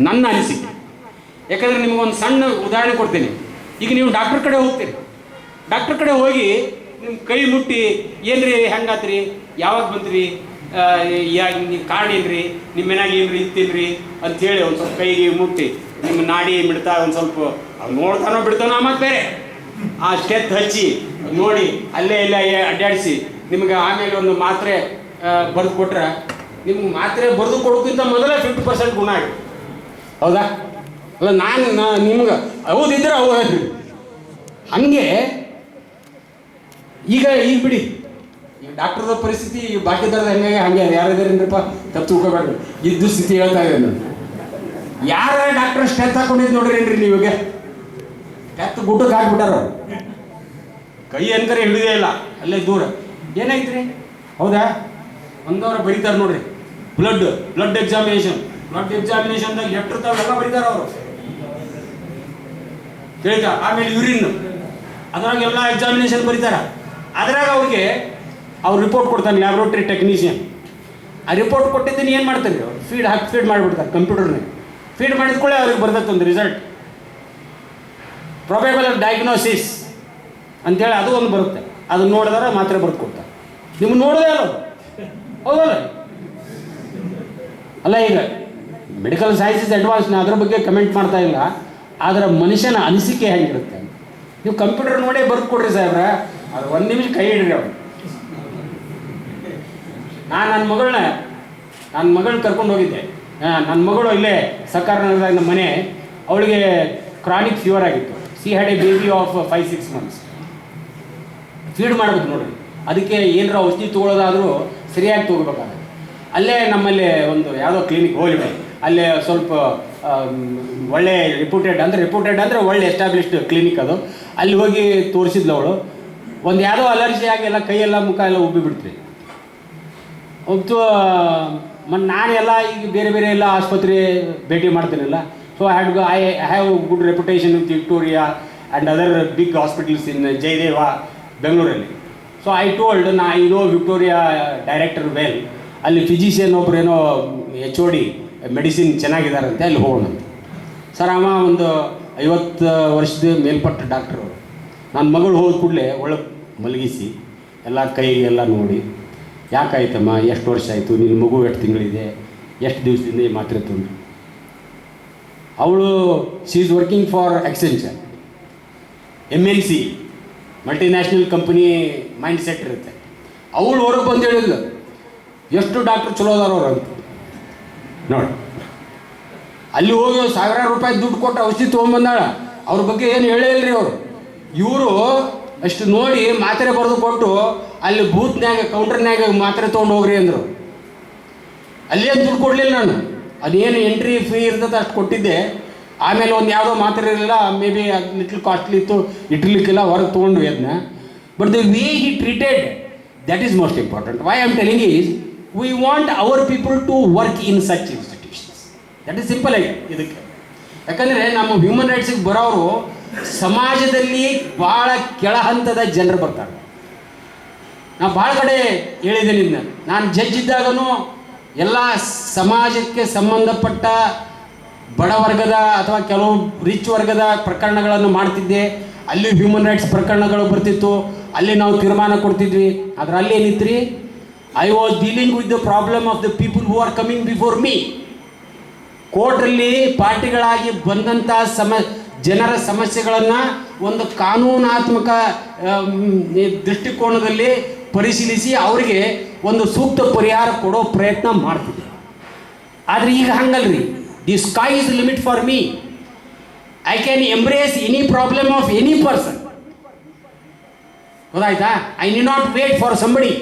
ನನ್ನ ಅನಿಸಿಕೆ. ಯಾಕಂದರೆ ನಿಮಗೊಂದು ಸಣ್ಣ ಉದಾಹರಣೆ ಕೊಡ್ತೀನಿ. ಈಗ ನೀವು ಡಾಕ್ಟ್ರ್ ಕಡೆ ಹೋಗ್ತೀರಿ, ಡಾಕ್ಟ್ರ್ ಕಡೆ ಹೋಗಿ ನಿಮ್ಮ ಕೈ ಮುಟ್ಟಿ, ಏನ್ರಿ ಹೆಂಗಾತ್ರಿ, ಯಾವಾಗ ಬಂದ್ರಿ, ಕಾರ್ಡ್ ಏನ್ರಿ, ನಿಮ್ಮ ಮನ್ಯಾಗ ಏನ್ರಿ ಇತ್ತಿಲ್ರಿ ಅಂಥೇಳಿ ಒಂದು ಸ್ವಲ್ಪ ಕೈಗೆ ಮುಟ್ಟಿ ನಿಮ್ಮ ನಾಡಿ ಮಿಡ್ತಾ ಒಂದು ಸ್ವಲ್ಪ ಅವ್ನು ನೋಡ್ತಾನೋ ಬಿಡ್ತಾನೋ ಮತ್ತು ಬೇರೆ ಆ ಸ್ಟೆತ್ ಹಚ್ಚಿ ನೋಡಿ ಅಲ್ಲೇ ಇಲ್ಲೇ ಅಡ್ಡಾಡಿಸಿ ನಿಮಗೆ ಆಮೇಲೆ ಒಂದು ಮಾತ್ರೆ ಬರೆದು ಕೊಟ್ರೆ, ನಿಮ್ಗೆ ಮಾತ್ರೆ ಬರೆದು ಕೊಡೋಕ್ಕಿಂತ ಮೊದಲೇ 50% ಗುಣ ಆಗಿ. ಹೌದಾ? ಅಲ್ಲ ನಿಮ್ಗೆ ಹೌದಿದ್ರೆ ಅವು ಹೇಳ್ರಿ. ಹಾಗೆ ಈಗ ಬಿಡಿ, ಈ ಡಾಕ್ಟರ್ದ ಪರಿಸ್ಥಿತಿ ಬಾಕಿದಾರದ ಹಂಗೆ ಯಾರಿದಾರೇನ್ರಿಪ್ಪ ತಪ್ಪು ತಿಳ್ಕೊಬೇಡ್ರಿ. ಇದ್ದು ಸ್ಥಿತಿ ಹೇಳ್ತಾ ಇದ್ದೇನೆ ನಾನು. ಯಾರ ಡಾಕ್ಟರ್ ಸ್ಟೆತ್ ಹಾಕೊಂಡಿದ್ದು ನೋಡ್ರೇನ್ರಿ ನೀವಾಗ? ಸ್ಟೆತ್ ಗುಟ್ಟಕ್ಕೆ ಹಾಕ್ಬಿಟ್ಟಾರ, ಕೈ ಅನ್ಕರೆ ಹಿಡಿದೇ ಇಲ್ಲ, ಅಲ್ಲೇ ದೂರ. ಏನಾಯ್ತು ರೀ? ಹೌದಾ? ಒಂದವ್ರ ಬರೀತಾರೆ ನೋಡ್ರಿ, ಬ್ಲಡ್ ಎಕ್ಸಾಮಿನೇಷನ್ ಬ್ಲಡ್ ಎಕ್ಸಾಮಿನೇಷನ್ದಾಗ ಎಟ್ಟಿರ್ತಾವೆಲ್ಲ ಬರೀತಾರೆ ಅವರು ತಿಳಿತಾ. ಆಮೇಲೆ ಯೂರಿನ್ ಅದ್ರಾಗ ಎಲ್ಲ ಎಕ್ಸಾಮಿನೇಷನ್ ಬರೀತಾರೆ. ಅದ್ರಾಗ ಅವ್ರಿಗೆ ಅವ್ರು ರಿಪೋರ್ಟ್ ಕೊಡ್ತಾನೆ ಲ್ಯಾಬ್ರೋಟರಿ ಟೆಕ್ನಿಷಿಯನ್. ಆ ರಿಪೋರ್ಟ್ ಕೊಟ್ಟಿದ್ದೀನಿ ಏನು ಮಾಡ್ತಾರೆ ಅವ್ರು ಫೀಡ್ ಮಾಡಿಬಿಡ್ತಾರೆ ಕಂಪ್ಯೂಟರ್ನಾಗ. ಫೀಡ್ ಮಾಡಿದ್ಕೊಳ್ಳೆ ಅವ್ರಿಗೆ ಬರ್ತೈತೆ ಒಂದು ರಿಸಲ್ಟ್, ಪ್ರೊಬೇಬಲ್ ಡಯಾಗ್ನೋಸಿಸ್ ಅಂತೇಳಿ ಅದು ಒಂದು ಬರುತ್ತೆ. ಅದನ್ನ ನೋಡಿದ್ರೆ ಮಾತ್ರ ಬರೆದು ಕೊಡ್ತಾರೆ. ನಿಮ್ಗೆ ನೋಡೋದೇ ಅಲ್ಲ ಹೌದಲ್ಲ. ಅಲ್ಲ ಈಗ ಮೆಡಿಕಲ್ ಸೈನ್ಸ್ ಇಸ್ ಅಡ್ವಾನ್ಸ್, ನಾ ಅದ್ರ ಬಗ್ಗೆ ಕಮೆಂಟ್ ಮಾಡ್ತಾ ಇಲ್ಲ. ಆದರೆ ಮನುಷ್ಯನ ಅನಿಸಿಕೆ ಹೆಂಗಿರುತ್ತೆ ನೀವು ಕಂಪ್ಯೂಟರ್ ನೋಡೇ ಬರೆದು ಕೊಡ್ರಿ ಸಾಹೇಬ್ರ, ಅದು ಒಂದು ನಿಮಿಷ ಕೈ ಹಿಡ್ರಿ ಅವ್ರು. ನಾನು ನನ್ನ ಮಗಳನ್ನ ಕರ್ಕೊಂಡು ಹೋಗಿದ್ದೆ. ನನ್ನ ಮಗಳು ಇಲ್ಲೇ ಸರ್ಕಾರ ನಗರದಾಗ ನಮ್ಮ ಮನೆ, ಅವಳಿಗೆ ಕ್ರಾನಿಕ್ ಫೀವರ್ ಆಗಿತ್ತು. She had A baby of 5-6 months. Feed ಮಾಡ್ಬೇಕು ನೋಡ್ರಿ, ಅದಕ್ಕೆ ಏನರ ಔಷಧಿ ತೊಗೊಳೋದಾದರೂ ಸರಿಯಾಗಿ ತೊಗೋಬೇಕಾಗುತ್ತೆ. ಅಲ್ಲೇ ನಮ್ಮಲ್ಲಿ ಒಂದು ಯಾವುದೋ ಕ್ಲಿನಿಕ್ ಹೋಲಿವೆ, ಅಲ್ಲೇ ಸ್ವಲ್ಪ ಒಳ್ಳೆ ರಿಪೋರ್ಟೆಡ್ ಅಂದರೆ ಒಳ್ಳೆ ಎಸ್ಟಾಬ್ಲಿಷ್ಡ್ ಕ್ಲಿನಿಕ್ ಅದು. ಅಲ್ಲಿ ಹೋಗಿ ತೋರಿಸಿದ್ಲು ಅವಳು. ಒಂದು ಯಾವುದೋ ಅಲರ್ಜಿ ಆಗಿ ಎಲ್ಲ ಕೈಯೆಲ್ಲ ಮುಖ ಎಲ್ಲ ಉಬ್ಬಿ ಬಿಡ್ತೀವಿ. ನಾನೆಲ್ಲ ಈಗ ಬೇರೆ ಬೇರೆ ಎಲ್ಲ ಆಸ್ಪತ್ರೆ ಭೇಟಿ ಮಾಡ್ತೀನಲ್ಲ. So I have good reputation with Victoria and other big hospitals in Jayadeva ಬೆಂಗಳೂರಲ್ಲಿ. So I told I know Victoria director well, ಅಲ್ಲಿ ಫಿಸಿಷಿಯನ್ ಒಬ್ಬರೇನೋ HOD ಮೆಡಿಸಿನ್ ಚೆನ್ನಾಗಿದ್ದಾರಂತೆ, ಅಲ್ಲಿ ಹೋಗೋಣ. ಸರ್ ಅವ ಒಂದು 50 ವರ್ಷದ ಮೇಲ್ಪಟ್ಟ ಡಾಕ್ಟ್ರು. ನನ್ನ ಮಗಳು ಹೋದ ಕೂಡಲೇ ಒಳಗೆ ಮಲಗಿಸಿ ಎಲ್ಲ ಕೈಗೆಲ್ಲ ನೋಡಿ, ಯಾಕಾಯ್ತಮ್ಮ, ಎಷ್ಟು ವರ್ಷ ಆಯಿತು, ನಿನ್ನ ಮಗು ಎಷ್ಟು ತಿಂಗಳಿದೆ, ಎಷ್ಟು ದಿವಸದಿಂದ ಈ ಮಾತ್ರೆ ತಂದು. ಅವಳು she is working for ಎಕ್ಸೆಂಚರ್, MNC multinational company mind set ಇರುತ್ತೆ. ಅವಳು ಹೊರಗೆ ಬಂದು ಹೇಳಿದ್ಲು, ಎಷ್ಟು ಡಾಕ್ಟ್ರು ಚಲೋ ಅದಾರ ಅವ್ರು ಅಂತ. ನೋಡಿ ಅಲ್ಲಿ ಹೋಗಿ ಸಾವಿರಾರು ರೂಪಾಯಿ ದುಡ್ಡು ಕೊಟ್ಟು ಔಷಧಿ ತೊಗೊಂಬಂದಾಳ. ಅವ್ರ ಬಗ್ಗೆ ಏನು ಹೇಳೇ ಇಲ್ರಿ ಅವರು. ಇವರು ಅಷ್ಟು ನೋಡಿ ಮಾತ್ರೆ ಬರೆದು ಕೊಟ್ಟು ಅಲ್ಲಿ ಬೂತ್ನ್ಯಾಗ ಕೌಂಟರ್ನ್ಯಾಗ ಮಾತ್ರೆ ತೊಗೊಂಡು ಹೋಗ್ರಿ ಅಂದರು. ಅಲ್ಲೇನು ದುಡ್ಡು ಕೊಡಲಿಲ್ಲ ನಾನು, ಅದೇನು ಎಂಟ್ರಿ ಫೀ ಇರ್ತದೆ ಅಷ್ಟು ಕೊಟ್ಟಿದ್ದೆ. ಆಮೇಲೆ ಒಂದು ಯಾವುದೋ ಮಾತ್ರೆ ಇರಲಿಲ್ಲ, ಮೇ ಬಿ ಅದು ಲಿಟ್ಲ್ ಕಾಸ್ಟ್ಲಿ ಇತ್ತು, ಇಟ್ಲಿಕ್ಕೆಲ್ಲ ಹೊರಗೆ ತೊಗೊಂಡ್ವಿ ಅದನ್ನ. But the way he treated, that is most important. Why I am telling is, we want our people to work in such institutions. That is simple ಆಗಿ ಇದಕ್ಕೆ. ಯಾಕಂದರೆ ನಮ್ಮ ಹ್ಯೂಮನ್ ರೈಟ್ಸಿಗೆ ಬರೋರು ಸಮಾಜದಲ್ಲಿ ಭಾಳ ಕೆಳ ಹಂತದ ಜನರು ಬರ್ತಾರೆ. ನಾನು ಭಾಳ ಕಡೆ ಹೇಳಿದ್ದೀನಿ ಇದನ್ನ. ನಾನು ಜಡ್ಜ್ ಇದ್ದಾಗನೂ ಎಲ್ಲ ಸಮಾಜಕ್ಕೆ ಸಂಬಂಧಪಟ್ಟ ಬಡ ವರ್ಗದ ಅಥವಾ ಕೆಲವು ರಿಚ್ ವರ್ಗದ ಪ್ರಕರಣಗಳನ್ನು ಮಾಡ್ತಿದ್ದೆ. ಅಲ್ಲಿ ಹ್ಯೂಮನ್ ರೈಟ್ಸ್ ಪ್ರಕರಣಗಳು ಬರ್ತಿತ್ತು, ಅಲ್ಲಿ ನಾವು ತೀರ್ಮಾನ ಕೊಡ್ತಿದ್ವಿ. ಆದರೆ ಅಲ್ಲಿ ಏನಿತ್ತು ರೀ, I was dealing with the problem of the people who are coming before me. ಕೋರ್ಟಲ್ಲಿ ಪಾರ್ಟಿಗಳಾಗಿ ಬಂದಂಥ ಜನರ ಸಮಸ್ಯೆಗಳನ್ನು ಒಂದು ಕಾನೂನಾತ್ಮಕ ದೃಷ್ಟಿಕೋನದಲ್ಲಿ ಪರಿಶೀಲಿಸಿ ಅವರಿಗೆ ಒಂದು ಸೂಕ್ತ ಪರಿಹಾರ ಕೊಡೋ ಪ್ರಯತ್ನ ಮಾಡ್ತಿದ್ದೆ. ಆದರೆ ಈಗ ಹಂಗಲ್ರಿ, the sky is limit for me. I can embrace any problem of any person. ಗೊತ್ತಾಯ್ತಾ? I need not wait for somebody.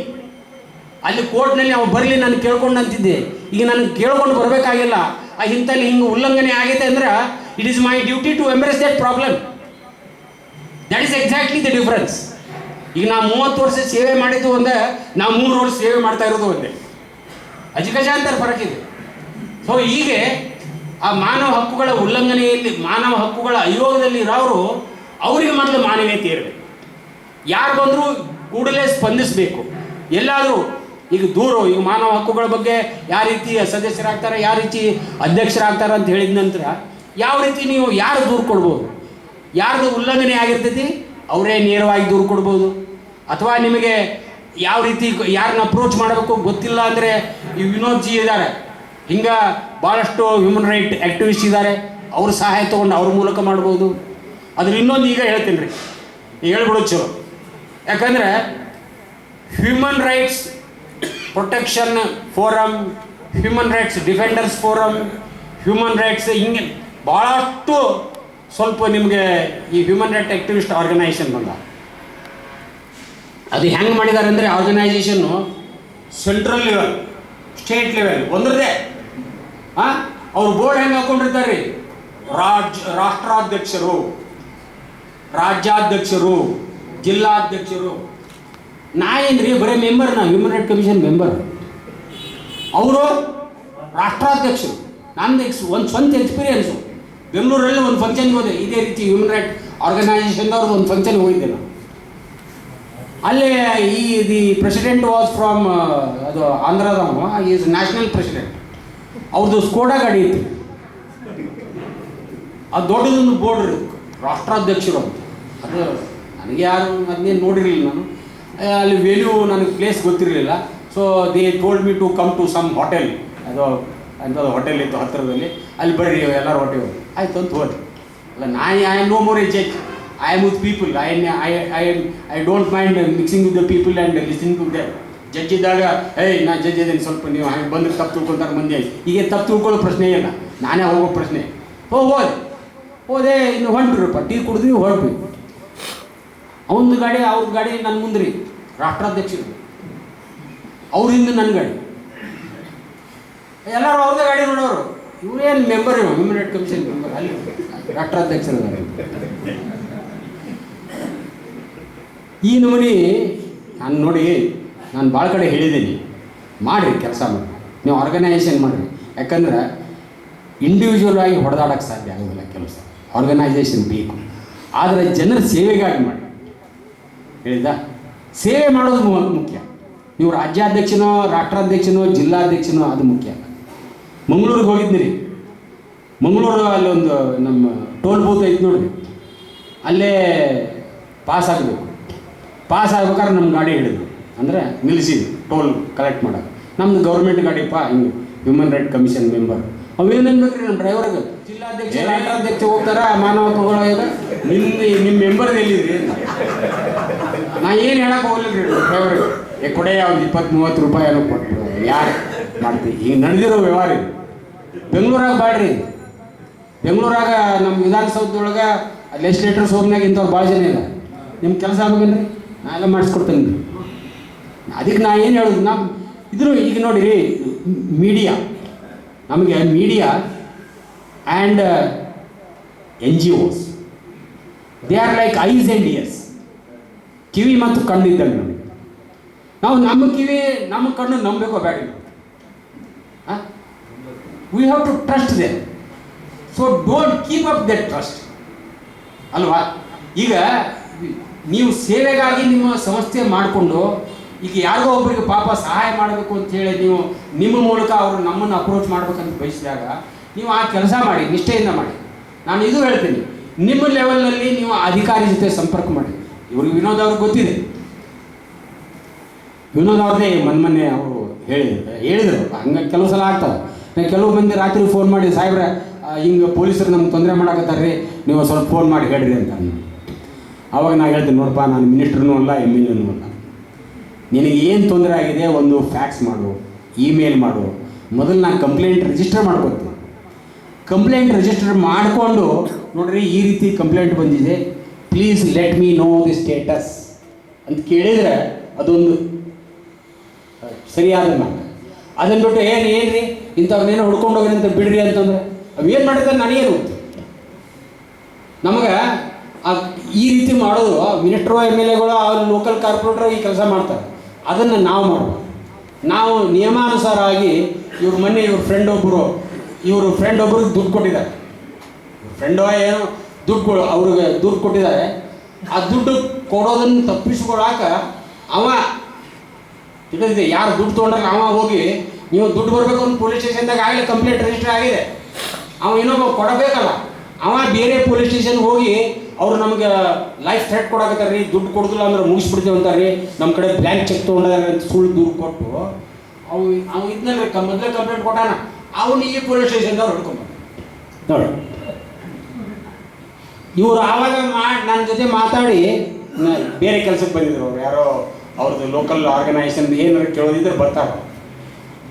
ಅಲ್ಲಿ ಕೋರ್ಟ್ನಲ್ಲಿ ಅವ್ನು ಬರಲಿ ನಾನು ಕೇಳ್ಕೊಂಡು ಅಂತಿದ್ದೆ. ಈಗ ನನಗೆ ಕೇಳ್ಕೊಂಡು ಬರಬೇಕಾಗಿಲ್ಲ. ಇಂಥಲ್ಲಿ ಹಿಂಗೆ ಉಲ್ಲಂಘನೆ ಆಗೈತೆ ಅಂದ್ರೆ it is my duty to embrace that problem. That is exactly the difference. ಈಗ ನಾವು 30 ವರ್ಷ ಸೇವೆ ಮಾಡಿದ್ದು ಒಂದೇ, ನಾವು 3 ವರ್ಷ ಸೇವೆ ಮಾಡ್ತಾ ಇರೋದು ಒಂದೇ. ಅಜಗಜಾಂತರ ಫರಕಿದೆ. ಸೊ ಹೀಗೆ ಆ ಮಾನವ ಹಕ್ಕುಗಳ ಉಲ್ಲಂಘನೆಯಲ್ಲಿ, ಮಾನವ ಹಕ್ಕುಗಳ ಆಯೋಗದಲ್ಲಿ ಇರೋರು ಅವರಿಗೆ ಮೊದಲು ಮಾನವೀಯತೆ ಇರಬೇಕು. ಯಾರು ಬಂದರೂ ಕೂಡಲೇ ಸ್ಪಂದಿಸಬೇಕು. ಎಲ್ಲಾದರೂ ಈಗ ಈಗ ಮಾನವ ಹಕ್ಕುಗಳ ಬಗ್ಗೆ ಯಾವ ರೀತಿ ಸದಸ್ಯರಾಗ್ತಾರೆ, ಯಾವ ರೀತಿ ಅಧ್ಯಕ್ಷರಾಗ್ತಾರೆ ಅಂತ ಹೇಳಿದ ನಂತರ ಯಾವ ರೀತಿ ನೀವು ಯಾರು ದೂರು ಕೊಡ್ಬೋದು, ಯಾರ್ದು ಉಲ್ಲಂಘನೆ ಆಗಿರ್ತೈತಿ ಅವರೇ ನೇರವಾಗಿ ದೂರು ಕೊಡ್ಬೋದು. ಅಥವಾ ನಿಮಗೆ ಯಾವ ರೀತಿ ಯಾರನ್ನ ಅಪ್ರೋಚ್ ಮಾಡಬೇಕು ಗೊತ್ತಿಲ್ಲ ಅಂದರೆ ಈ ವಿನೋದ್ ಜಿ ಇದ್ದಾರೆ, ಹಿಂಗೆ ಭಾಳಷ್ಟು ಹ್ಯೂಮನ್ ರೈಟ್ ಆ್ಯಕ್ಟಿವಿಸ್ಟ್ ಇದ್ದಾರೆ, ಅವ್ರ ಸಹಾಯ ತೊಗೊಂಡು ಅವ್ರ ಮೂಲಕ ಮಾಡ್ಬೋದು. ಅದ್ರ ಇನ್ನೊಂದು ಈಗ ಹೇಳ್ತೀನಿ ರೀ, ಹೇಳ್ಬಿಡೋದು ಚಲೋ. ಯಾಕಂದರೆ human rights protection forum, human rights defenders forum, human rights ಹಿಂಗೆ ಭಾಳಷ್ಟು ಸ್ವಲ್ಪ ನಿಮಗೆ ಈ ಹ್ಯೂಮನ್ ರೈಟ್ ಆ್ಯಕ್ಟಿವಿಸ್ಟ್ ಆರ್ಗನೈಸೇಷನ್ ಬಂದ. ಅದು ಹೆಂಗೆ ಮಾಡಿದ್ದಾರೆ ಅಂದರೆ ಆರ್ಗನೈಸೇಷನ್ನು ಸೆಂಟ್ರಲ್ ಲೆವೆಲ್, ಸ್ಟೇಟ್ ಲೆವೆಲ್ ಒಂದ್ರದೇ. ಅವ್ರು ಬೋರ್ಡ್ ಹೆಂಗೆ ಹಾಕ್ಕೊಂಡಿರ್ತಾರೆ ರೀ, ರಾಷ್ಟ್ರಾಧ್ಯಕ್ಷರು, ರಾಜ್ಯಾಧ್ಯಕ್ಷರು, ಜಿಲ್ಲಾಧ್ಯಕ್ಷರು. ನಾ ಏನ್ರಿ ಬರೀ ಮೆಂಬರ್, ನಾ ಹ್ಯೂಮನ್ ರೈಟ್ ಕಮಿಷನ್ ಮೆಂಬರ್. ಅವರು ರಾಷ್ಟ್ರಾಧ್ಯಕ್ಷರು, ನಂದು ಒಂದು ಸ್ವಂತ ಎಕ್ಸ್ಪೀರಿಯೆನ್ಸು. ಬೆಂಗಳೂರಲ್ಲಿ ಒಂದು ಫಂಕ್ಷನ್ಗೆ ಹೋದೆ, ಇದೇ ರೀತಿ ಹ್ಯೂಮನ್ ರೈಟ್ ಆರ್ಗನೈಸೇಷನ್ದವ್ರದ್ದು ಒಂದು ಫಂಕ್ಷನ್ಗೆ ಹೋಗಿದ್ದೆ ನಾನು. ಅಲ್ಲೇ ದಿ ಪ್ರೆಸಿಡೆಂಟ್ ವಾಸ್ ಫ್ರಮ್ ಅದು ಆಂಧ್ರದವ, ಈಸ್ ನ್ಯಾಷನಲ್ ಪ್ರೆಸಿಡೆಂಟ್. ಅವ್ರದ್ದು ಸ್ಕೋಡಾ ಗಾಡಿ ಇತ್ತು. ಅದು ದೊಡ್ಡದೊಂದು ಬೋರ್ಡ್ ಇರುತ್ತೆ, ರಾಷ್ಟ್ರಾಧ್ಯಕ್ಷರು ಅಂತ. ಅದು ನನಗೆ ಯಾರು ಅದನ್ನೇನು ನೋಡಿರಲಿಲ್ಲ ನಾನು. ಅಲ್ಲಿ ವೆಲ್ಯೂ ನನಗೆ ಪ್ಲೇಸ್ ಗೊತ್ತಿರಲಿಲ್ಲ. So they told me to come to some hotel. ಅದು ಅಂಥದ್ದು ಹೋಟೆಲ್ ಇತ್ತು ಹತ್ತಿರದಲ್ಲಿ. ಅಲ್ಲಿ ಬರ್ರಿ ಎಲ್ಲರೂ ಹೊಟ್ಟೆ ಹೋಗಿ ಆಯಿತು ಅಂತ ಹೋದೆ. ಅಲ್ಲ I am no more a judge. I am with people. I don't mind mixing with the people and listening to them. Judge ಇದ್ದಾಗ ನಾ ಜಡ್ಜ್ ಇದ್ದೀನಿ, ಸ್ವಲ್ಪ ನೀವು ಹಂಗೆ ಬಂದ್ರೆ ತಪ್ಪು ತಿಳ್ಕೊತಾರೆ ಮಂದಿ ಆಯ್ತು. ಈಗ ತಪ್ಪು ತಿಳ್ಕೊಳ್ಳೋ ಪ್ರಶ್ನೆ ಇಲ್ಲ, ನಾನೇ ಹೋಗೋ ಪ್ರಶ್ನೆ. ಹೋದೆ ಇನ್ನು ಹೊಂಟ್ರಪ್ಪ, ಟೀ ಕುಡಿದ್ವಿ ಹೊರಟ್ವಿ. ಅವನದು ಗಾಡಿ ಅವ್ರ ಗಾಡಿ ನನ್ನ ಮುಂದ್ರಿ, ರಾಷ್ಟ್ರಾಧ್ಯಕ್ಷರು. ಅವ್ರ ಹಿಂದೆ ನನ್ನ ಗಾಡಿ. ಎಲ್ಲರೂ ಅವ್ರದ್ದೇ ಗಾಡಿ ನೋಡೋರು. ಇವರೇನು member, human right commission member, ಅಲ್ಲಿ ರಾಷ್ಟ್ರಾಧ್ಯಕ್ಷರು. ಈ ನಮೂನಿ ನಾನು ನೋಡಿ, ನಾನು ಭಾಳ ಕಡೆ ಹೇಳಿದ್ದೀನಿ, ಮಾಡಿರಿ ಕೆಲಸ ಮಾಡಿರಿ, ನೀವು ಆರ್ಗನೈಸೇಷನ್ ಮಾಡಿರಿ. ಯಾಕಂದ್ರೆ ಇಂಡಿವಿಜುವಲ್ ಆಗಿ ಹೊಡೆದಾಡೋಕ್ಕೆ ಸಾಧ್ಯ ಆಗೋದಿಲ್ಲ ಕೆಲಸ, ಆರ್ಗನೈಸೇಷನ್ ಬೇಕು. ಆದರೆ ಜನರ ಸೇವೆಗಾಗಿ ಮಾಡಿ. ಹೇಳಿದ ಸೇವೆ ಮಾಡೋದು ಮುಖ್ಯ. ನೀವು ರಾಜ್ಯಾಧ್ಯಕ್ಷನೋ ರಾಷ್ಟ್ರಾಧ್ಯಕ್ಷನೋ ಜಿಲ್ಲಾಧ್ಯಕ್ಷನೋ ಅದು ಮುಖ್ಯ ಅಲ್ಲ. ಮಂಗಳೂರಿಗೆ ಹೋಗಿದ್ದಿರಿ. ಮಂಗಳೂರು ಅಲ್ಲಿ ಒಂದು ನಮ್ಮ ಟೋಲ್ ಬೂತ್ ಐತೆ ನೋಡಿರಿ, ಅಲ್ಲೇ ಪಾಸ್ ಆಗಬೇಕು. ಪಾಸ್ ಆಗ್ಬೇಕಾದ್ರೆ ನಮ್ಮ ಗಾಡಿ ಹಿಡಿದು ಅಂದರೆ ನಿಲ್ಲಿಸಿದ್ವಿ ಟೋಲ್ ಕಲೆಕ್ಟ್ ಮಾಡೋದು. ನಮ್ಮದು ಗೌರ್ಮೆಂಟ್ ಗಾಡಿಪ್ಪ, ಹಿಂಗೆ ಹ್ಯೂಮನ್ ರೈಟ್ ಕಮಿಷನ್ ಮೆಂಬರ್. ಅವೇನೇನು ಬೇಕ್ರಿ ನಮ್ಮ ಡ್ರೈವರ್ಗೆ, ಜಿಲ್ಲಾಧ್ಯಕ್ಷ ರಾಷ್ಟ್ರಾಧ್ಯಕ್ಷ ಹೋಗ್ತಾರೆ ಮಾನವ ಹಕ್ಕುಗಳ ನಿಮ್ಮ ಮೆಂಬರ್ದು ಎಲ್ಲಿದ್ರಿ? ನಾ ಏನು ಹೇಳಕ್ಕೆ ಹೋಗ್ಲಿಲ್ಲ ರೀ ಡ್ರೈವರ್ಗೆ. ಕೊಡೆಯ ಒಂದು 20-30 ರೂಪಾಯಿ ಏನೋ ಕೊಟ್ಟು ಯಾರು ಮಾಡ್ತೀವಿ. ಈಗ ನಡೆದಿರೋ ವ್ಯವಹಾರ ಇದು. ಬೆಂಗಳೂರಾಗ ಬಾಡ್ರಿ, ಬೆಂಗಳೂರಾಗ ನಮ್ಮ ವಿಧಾನಸೌಧದೊಳಗೆ ಲೆಜಿಸ್ಲೇಟರ್ಸ್ ಹೋಗ್ನಾಗ ಇಂಥವ್ರು ಭಾಳ ಜನ ಇಲ್ಲ. ನಿಮ್ಮ ಕೆಲಸ ಆಗ್ಬೇಕನ್ರಿ, ನಾ ಎಲ್ಲ ಮಾಡಿಸ್ಕೊಡ್ತೇನೆ ರೀ. ಅದಕ್ಕೆ ನಾ ಏನು ಹೇಳೋದು, ನಾವು ಇದ್ರು ಈಗ ನೋಡಿರಿ ಮೀಡಿಯಾ, ನಮಗೆ media and NGOs, they are like eyes and ears. ಕಿವಿ ಮತ್ತು ಕಣ್ಣು ಇದ್ದಂಗೆ ನಮಗೆ. ನಾವು ನಮ್ಮ ಕಿವಿ ನಮ್ಮ ಕಣ್ಣು ನಂಬಬೇಕೋ ಬೇಡ? We have to trust them. So don't keep up that trust ಅಲ್ವಾ? ಈಗ ನೀವು ಸೇವೆಗಾಗಿ ನಿಮ್ಮ ಸಂಸ್ಥೆ ಮಾಡಿಕೊಂಡು ಈಗ ಯಾರಿಗೋ ಒಬ್ಬರಿಗೆ ಪಾಪ ಸಹಾಯ ಮಾಡಬೇಕು ಅಂತೇಳಿ ನೀವು ನಿಮ್ಮ ಮೂಲಕ ಅವರು ನಮ್ಮನ್ನು ಅಪ್ರೋಚ್ ಮಾಡ್ಬೇಕಂತ ಬಯಸಿದಾಗ ನೀವು ಆ ಕೆಲಸ ಮಾಡಿ, ನಿಷ್ಠೆಯಿಂದ ಮಾಡಿ. ನಾನು ಇದು ಹೇಳ್ತೀನಿ, ನಿಮ್ಮ ಲೆವೆಲ್ನಲ್ಲಿ ನೀವು ಅಧಿಕಾರಿ ಜೊತೆ ಸಂಪರ್ಕ ಮಾಡಿ. ಇವ್ರಿಗೆ ವಿನೋದ್ ಅವ್ರಿಗೆ ಗೊತ್ತಿದೆ, ವಿನೋದ್ ಅವ್ರದ್ದೇ ಮೊನ್ನೆ ಅವರು ಹೇಳಿದರು ಹಂಗೆ ಕೆಲವು ಸಲ ಆಗ್ತವೆ. ನಾನು ಕೆಲವು ಮಂದಿ ರಾತ್ರಿ ಫೋನ್ ಮಾಡಿ, ಸಾಹೇಬ್ರೆ ಹಿಂಗೆ ಪೊಲೀಸರು ನಮ್ಗೆ ತೊಂದರೆ ಮಾಡಕತ್ತಾರೆ ರೀ, ನೀವು ಸ್ವಲ್ಪ ಫೋನ್ ಮಾಡಿ ಹೇಳ್ರಿ ಅಂತ. ಆವಾಗ ನಾನು ಹೇಳ್ತೀನಿ, ನೋಡಪ್ಪ ನಾನು ಮಿನಿಸ್ಟ್ರೂ ಅಲ್ಲ MLA ಅಲ್ಲ, ನಿನಗೆ ಏನು ತೊಂದರೆ ಆಗಿದೆ ಒಂದು ಫ್ಯಾಕ್ಸ್ ಮಾಡು, ಇಮೇಲ್ ಮಾಡು. ಮೊದಲು ನಾನು ಕಂಪ್ಲೇಂಟ್ ರಿಜಿಸ್ಟರ್ ಮಾಡ್ಕೊತೀನಿ. ಕಂಪ್ಲೇಂಟ್ ರಿಜಿಸ್ಟರ್ ಮಾಡಿಕೊಂಡು ನೋಡ್ರಿ ಈ ರೀತಿ ಕಂಪ್ಲೇಂಟ್ ಬಂದಿದೆ, please let me know the status ಅಂತ ಕೇಳಿದರೆ ಅದೊಂದು ಸರಿಯಾದ ಮಾತು. ಅದನ್ನು ಬಿಟ್ಟು ಏನ್ರಿ ಇಂಥವ್ರನ್ನೇನೋ ಹುಡ್ಕೊಂಡು ಹೋಗ್ರಿ ಅಂತ ಬಿಡ್ರಿ ಅಂತಂದ್ರೆ ಅವೇನು ಮಾಡಿರ್ತಾರೆ ನನಗೇನು ಗೊತ್ತು. ನಮಗೆ ಈ ರೀತಿ ಮಾಡೋದು ಮಿನಿಸ್ಟ್ರು MLAಗಳು ಅವ್ರು ಲೋಕಲ್ ಕಾರ್ಪೊರೇಟ್ರು ಈ ಕೆಲಸ ಮಾಡ್ತಾರೆ. ಅದನ್ನು ನಾವು ಮಾಡ್ಬೋದು. ನಾವು ನಿಯಮಾನುಸಾರ ಆಗಿ ಇವ್ರ ಮೊನ್ನೆ ಇವ್ರ ಫ್ರೆಂಡ್ ಒಬ್ಬರಿಗೆ ದುಡ್ಡು ಕೊಟ್ಟಿದ್ದಾರೆ. ಫ್ರೆಂಡು ಏನೋ ದುಡ್ಡು ಅವ್ರಿಗೆ ದುಡ್ಡು ಕೊಟ್ಟಿದ್ದಾರೆ. ಆ ದುಡ್ಡು ಕೊಡೋದನ್ನು ತಪ್ಪಿಸ್ಕೊಳಾಕ ಅವ ತಿಳಿದಿದೆ, ಯಾರು ದುಡ್ಡು ತೊಗೊಂಡ್ರೆ ಅವ ಹೋಗಿ ನೀವು ದುಡ್ಡು ಬರಬೇಕು ಅಂತ ಪೊಲೀಸ್ ಸ್ಟೇಷನ್ದಾಗ ಆಗಲೇ ಕಂಪ್ಲೇಂಟ್ ರಿಜಿಸ್ಟರ್ ಆಗಿದೆ. ಅವ ಇನ್ನೊಬ್ಬ ಕೊಡಬೇಕಲ್ಲ, ಅವ ಬೇರೆ ಪೊಲೀಸ್ ಸ್ಟೇಷನ್ಗೆ ಹೋಗಿ ಅವ್ರು ನಮಗೆ ಲೈಫ್ ಥ್ರೆಟ್ ಕೊಡಕತ್ತಾರೆ ರೀ, ದುಡ್ಡು ಕೊಡೋದಿಲ್ಲ ಅಂದ್ರೆ ಮುಗಿಸ್ಬಿಡ್ತೀವಿ ಅಂತಾರೆ ರೀ, ನಮ್ಮ ಕಡೆ ಬ್ಲ್ಯಾಂಕ್ ಚೆಕ್ ತೊಗೊಂಡಿದ್ದಾರೆ ಅಂತ ಸುಳ್ಳು ದೂರು ಕೊಟ್ಟು ಅವು ಇದನ್ನ ಮೊದಲೇ ಕಂಪ್ಲೇಂಟ್ ಕೊಟ್ಟಾನ. ಅವನು ಈ ಪೊಲೀಸ್ ಸ್ಟೇಷನ್ದವ್ರು ಹಿಡ್ಕೊಂಬ ನೋಡಿ. ಇವರು ಆವಾಗ ನನ್ನ ಜೊತೆ ಮಾತಾಡಿ ಬೇರೆ ಕೆಲಸಕ್ಕೆ ಬಂದಿದ್ರು. ಅವ್ರು ಯಾರೋ ಅವ್ರದ್ದು ಲೋಕಲ್ ಆರ್ಗನೈಸೇಷನ್ ಏನಾರು ಕೇಳೋದಿದ್ರೆ ಬರ್ತಾರೆ.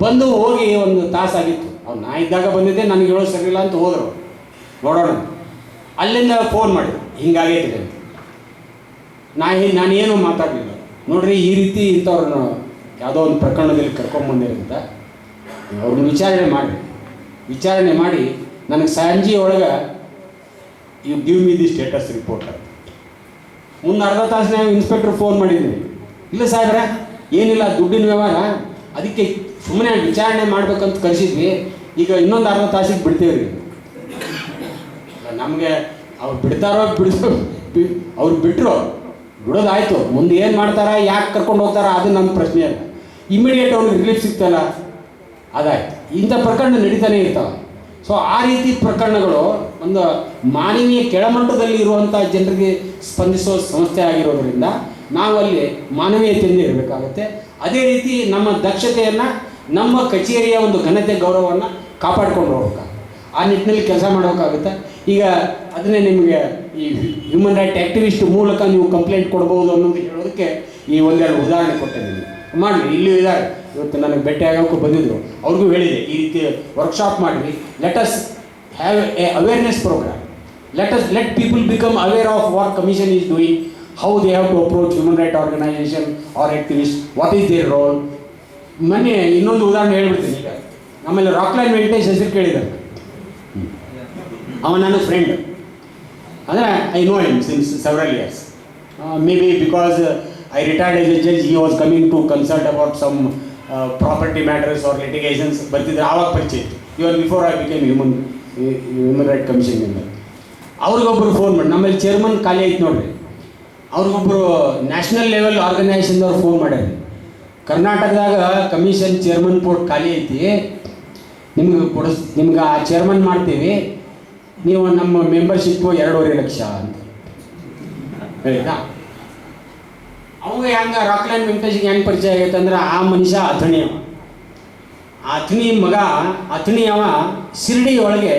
ಬಂದು ಹೋಗಿ ಒಂದು ತಾಸಾಗಿತ್ತು. ಅವ್ರು ನಾ ಇದ್ದಾಗ ಬಂದಿದ್ದೆ, ನನಗೆ ಹೇಳೋ ಸರಿಯಿಲ್ಲ ಅಂತ ಹೋದರು. ನೋಡೋಣ, ಅಲ್ಲಿಂದ ಫೋನ್ ಮಾಡಿ ಹಿಂಗಾಗೈತೆ ಅಂತ. ನಾನೇನು ಮಾತಾಡಲಿಲ್ಲ. ನೋಡ್ರಿ ಈ ರೀತಿ ಇಂಥವ್ರನ್ನ ಯಾವುದೋ ಒಂದು ಪ್ರಕರಣದಲ್ಲಿ ಕರ್ಕೊಂಬಂದಿರಂತ ಅವ್ರನ್ನ ವಿಚಾರಣೆ ಮಾಡಿ ನನಗೆ ಸಂಜೆ ಒಳಗೆ you give me the status report ಅಂತ. ಮುಂದೆ ಅರ್ಧ ತಾಸಿನಾಗ ಇನ್ಸ್ಪೆಕ್ಟ್ರ್ ಫೋನ್ ಮಾಡಿದ್ದೀನಿ, ಇಲ್ಲ ಸಾಹೇಬ್ರೆ ಏನಿಲ್ಲ ದುಡ್ಡಿನ ವ್ಯವಹಾರ, ಅದಕ್ಕೆ ಸುಮ್ಮನೆ ವಿಚಾರಣೆ ಮಾಡ್ಬೇಕಂತ ಕರೆಸಿದ್ವಿ, ಈಗ ಇನ್ನೊಂದು ಅರ್ಧ ತಾಸಿಗೆ ಬಿಡ್ತೇವೆ ರೀ. ನಮಗೆ ಅವ್ರು ಬಿಡ್ತಾರೋ ಅವ್ರು ಬಿಟ್ಟರು ಬಿಡೋದಾಯ್ತು, ಮುಂದೆ ಏನು ಮಾಡ್ತಾರ, ಯಾಕೆ ಕರ್ಕೊಂಡು ಹೋಗ್ತಾರ, ಅದು ನಮ್ಮ ಪ್ರಶ್ನೆ ಅಲ್ಲ. ಇಮಿಡಿಯೇಟ್ ಅವ್ರಿಗೆ ರಿಲೀಫ್ ಸಿಗ್ತಲ್ಲ, ಅದಾಯ್ತು. ಇಂಥ ಪ್ರಕರಣ ನಡೀತಾನೆ ಇರ್ತಾವೆ. ಸೊ ಆ ರೀತಿ ಪ್ರಕರಣಗಳು ಒಂದು ಮಾನವೀಯ ಕೆಳಮಟ್ಟದಲ್ಲಿ ಇರುವಂಥ ಜನರಿಗೆ ಸ್ಪಂದಿಸೋ ಸಂಸ್ಥೆ ಆಗಿರೋದ್ರಿಂದ ನಾವು ಅಲ್ಲಿ ಮಾನವೀಯತೆಯಿಂದ ಇರಬೇಕಾಗುತ್ತೆ. ಅದೇ ರೀತಿ ನಮ್ಮ ದಕ್ಷತೆಯನ್ನು, ನಮ್ಮ ಕಚೇರಿಯ ಒಂದು ಘನತೆ ಗೌರವವನ್ನು ಕಾಪಾಡ್ಕೊಂಡು ಹೋಗ್ಬೇಕಾಗುತ್ತೆ. ಆ ನಿಟ್ಟಿನಲ್ಲಿ ಕೆಲಸ ಮಾಡಬೇಕಾಗುತ್ತೆ. ಈಗ ಅದನ್ನೇ ನಿಮಗೆ ಈ ಹ್ಯೂಮನ್ ರೈಟ್ ಆ್ಯಕ್ಟಿವಿಸ್ಟ್ ಮೂಲಕ ನೀವು ಕಂಪ್ಲೇಂಟ್ ಕೊಡ್ಬೋದು ಅನ್ನೋದು ಹೇಳೋದಕ್ಕೆ ಈ ಒಂದೆರಡು ಉದಾಹರಣೆ ಕೊಟ್ಟೆ. ನಿಮಗೆ ಮಾಡಿರಿ, ಇಲ್ಲೂ ಇದ್ದಾರೆ, ಇವತ್ತು ನನಗೆ ಭೇಟಿ ಆಗೋಕ್ಕೂ ಬಂದಿದ್ದರು, ಅವ್ರಿಗೂ ಹೇಳಿದೆ ಈ ರೀತಿ ವರ್ಕ್ಶಾಪ್ ಮಾಡಿರಿ. Let us have a awareness programme. Let people become aware of what commission is doing, how they have to approach human right organisation or activist, what is their role. ಮೊನ್ನೆ ಇನ್ನೊಂದು ಉದಾಹರಣೆ ಹೇಳ್ಬಿಡ್ತೀನಿ. ಈಗ ಆಮೇಲೆ ರಾಕ್ಲೈನ್ ವೆಂಕಟೇಶ್ ಹೆಸರು ಕೇಳಿದ್ದಾರೆ. ಅವ ನನ್ನ ಫ್ರೆಂಡ್, ಅಂದರೆ I know him since several years. May be because I retired as a judge, he was coming to consult about some property matters or litigations. ಬರ್ತಿದ್ರೆ ಆವಾಗ ಪರಿಚಯ ಇತ್ತು, even before I became human right commission member. ಅವ್ರಿಗೊಬ್ಬರು ಫೋನ್ ಮಾಡಿ, ನಮ್ಮಲ್ಲಿ ಚೇರ್ಮನ್ ಖಾಲಿ ಐತೆ ನೋಡ್ರಿ, ಅವ್ರಿಗೊಬ್ಬರು ನ್ಯಾಷನಲ್ ಲೆವೆಲ್ ಆರ್ಗನೈಸೇಷನ್ದವ್ರು ಫೋನ್ ಮಾಡ್ಯಾರ, ಕರ್ನಾಟಕದಾಗ ಕಮಿಷನ್ ಚೇರ್ಮನ್ ಪೋಸ್ಟ್ ಖಾಲಿ ಐತಿ, ನಿಮ್ಗೆ ಆ ಚೇರ್ಮನ್ ಮಾಡ್ತೀವಿ, ನೀವು ನಮ್ಮ ಮೆಂಬರ್ಶಿಪ್ಪು 2.5 ಲಕ್ಷ ಅಂತ ಹೇಳಿದಾ. ಅವಾಗ ಹೆಂಗೆ ರಾಕ್ಲೈನ್ ವೆಂಕಟೇಶ್ಗೆ ಹೆಂಗೆ ಪರಿಚಯ ಆಗೈತೆ ಅಂದ್ರೆ, ಆ ಮನುಷ್ಯ ಅಥಣಿ ಅವ, ಅಥಣಿ ಮಗ, ಅಥಣಿ ಅವ ಶಿರ್ಡಿ ಒಳಗೆ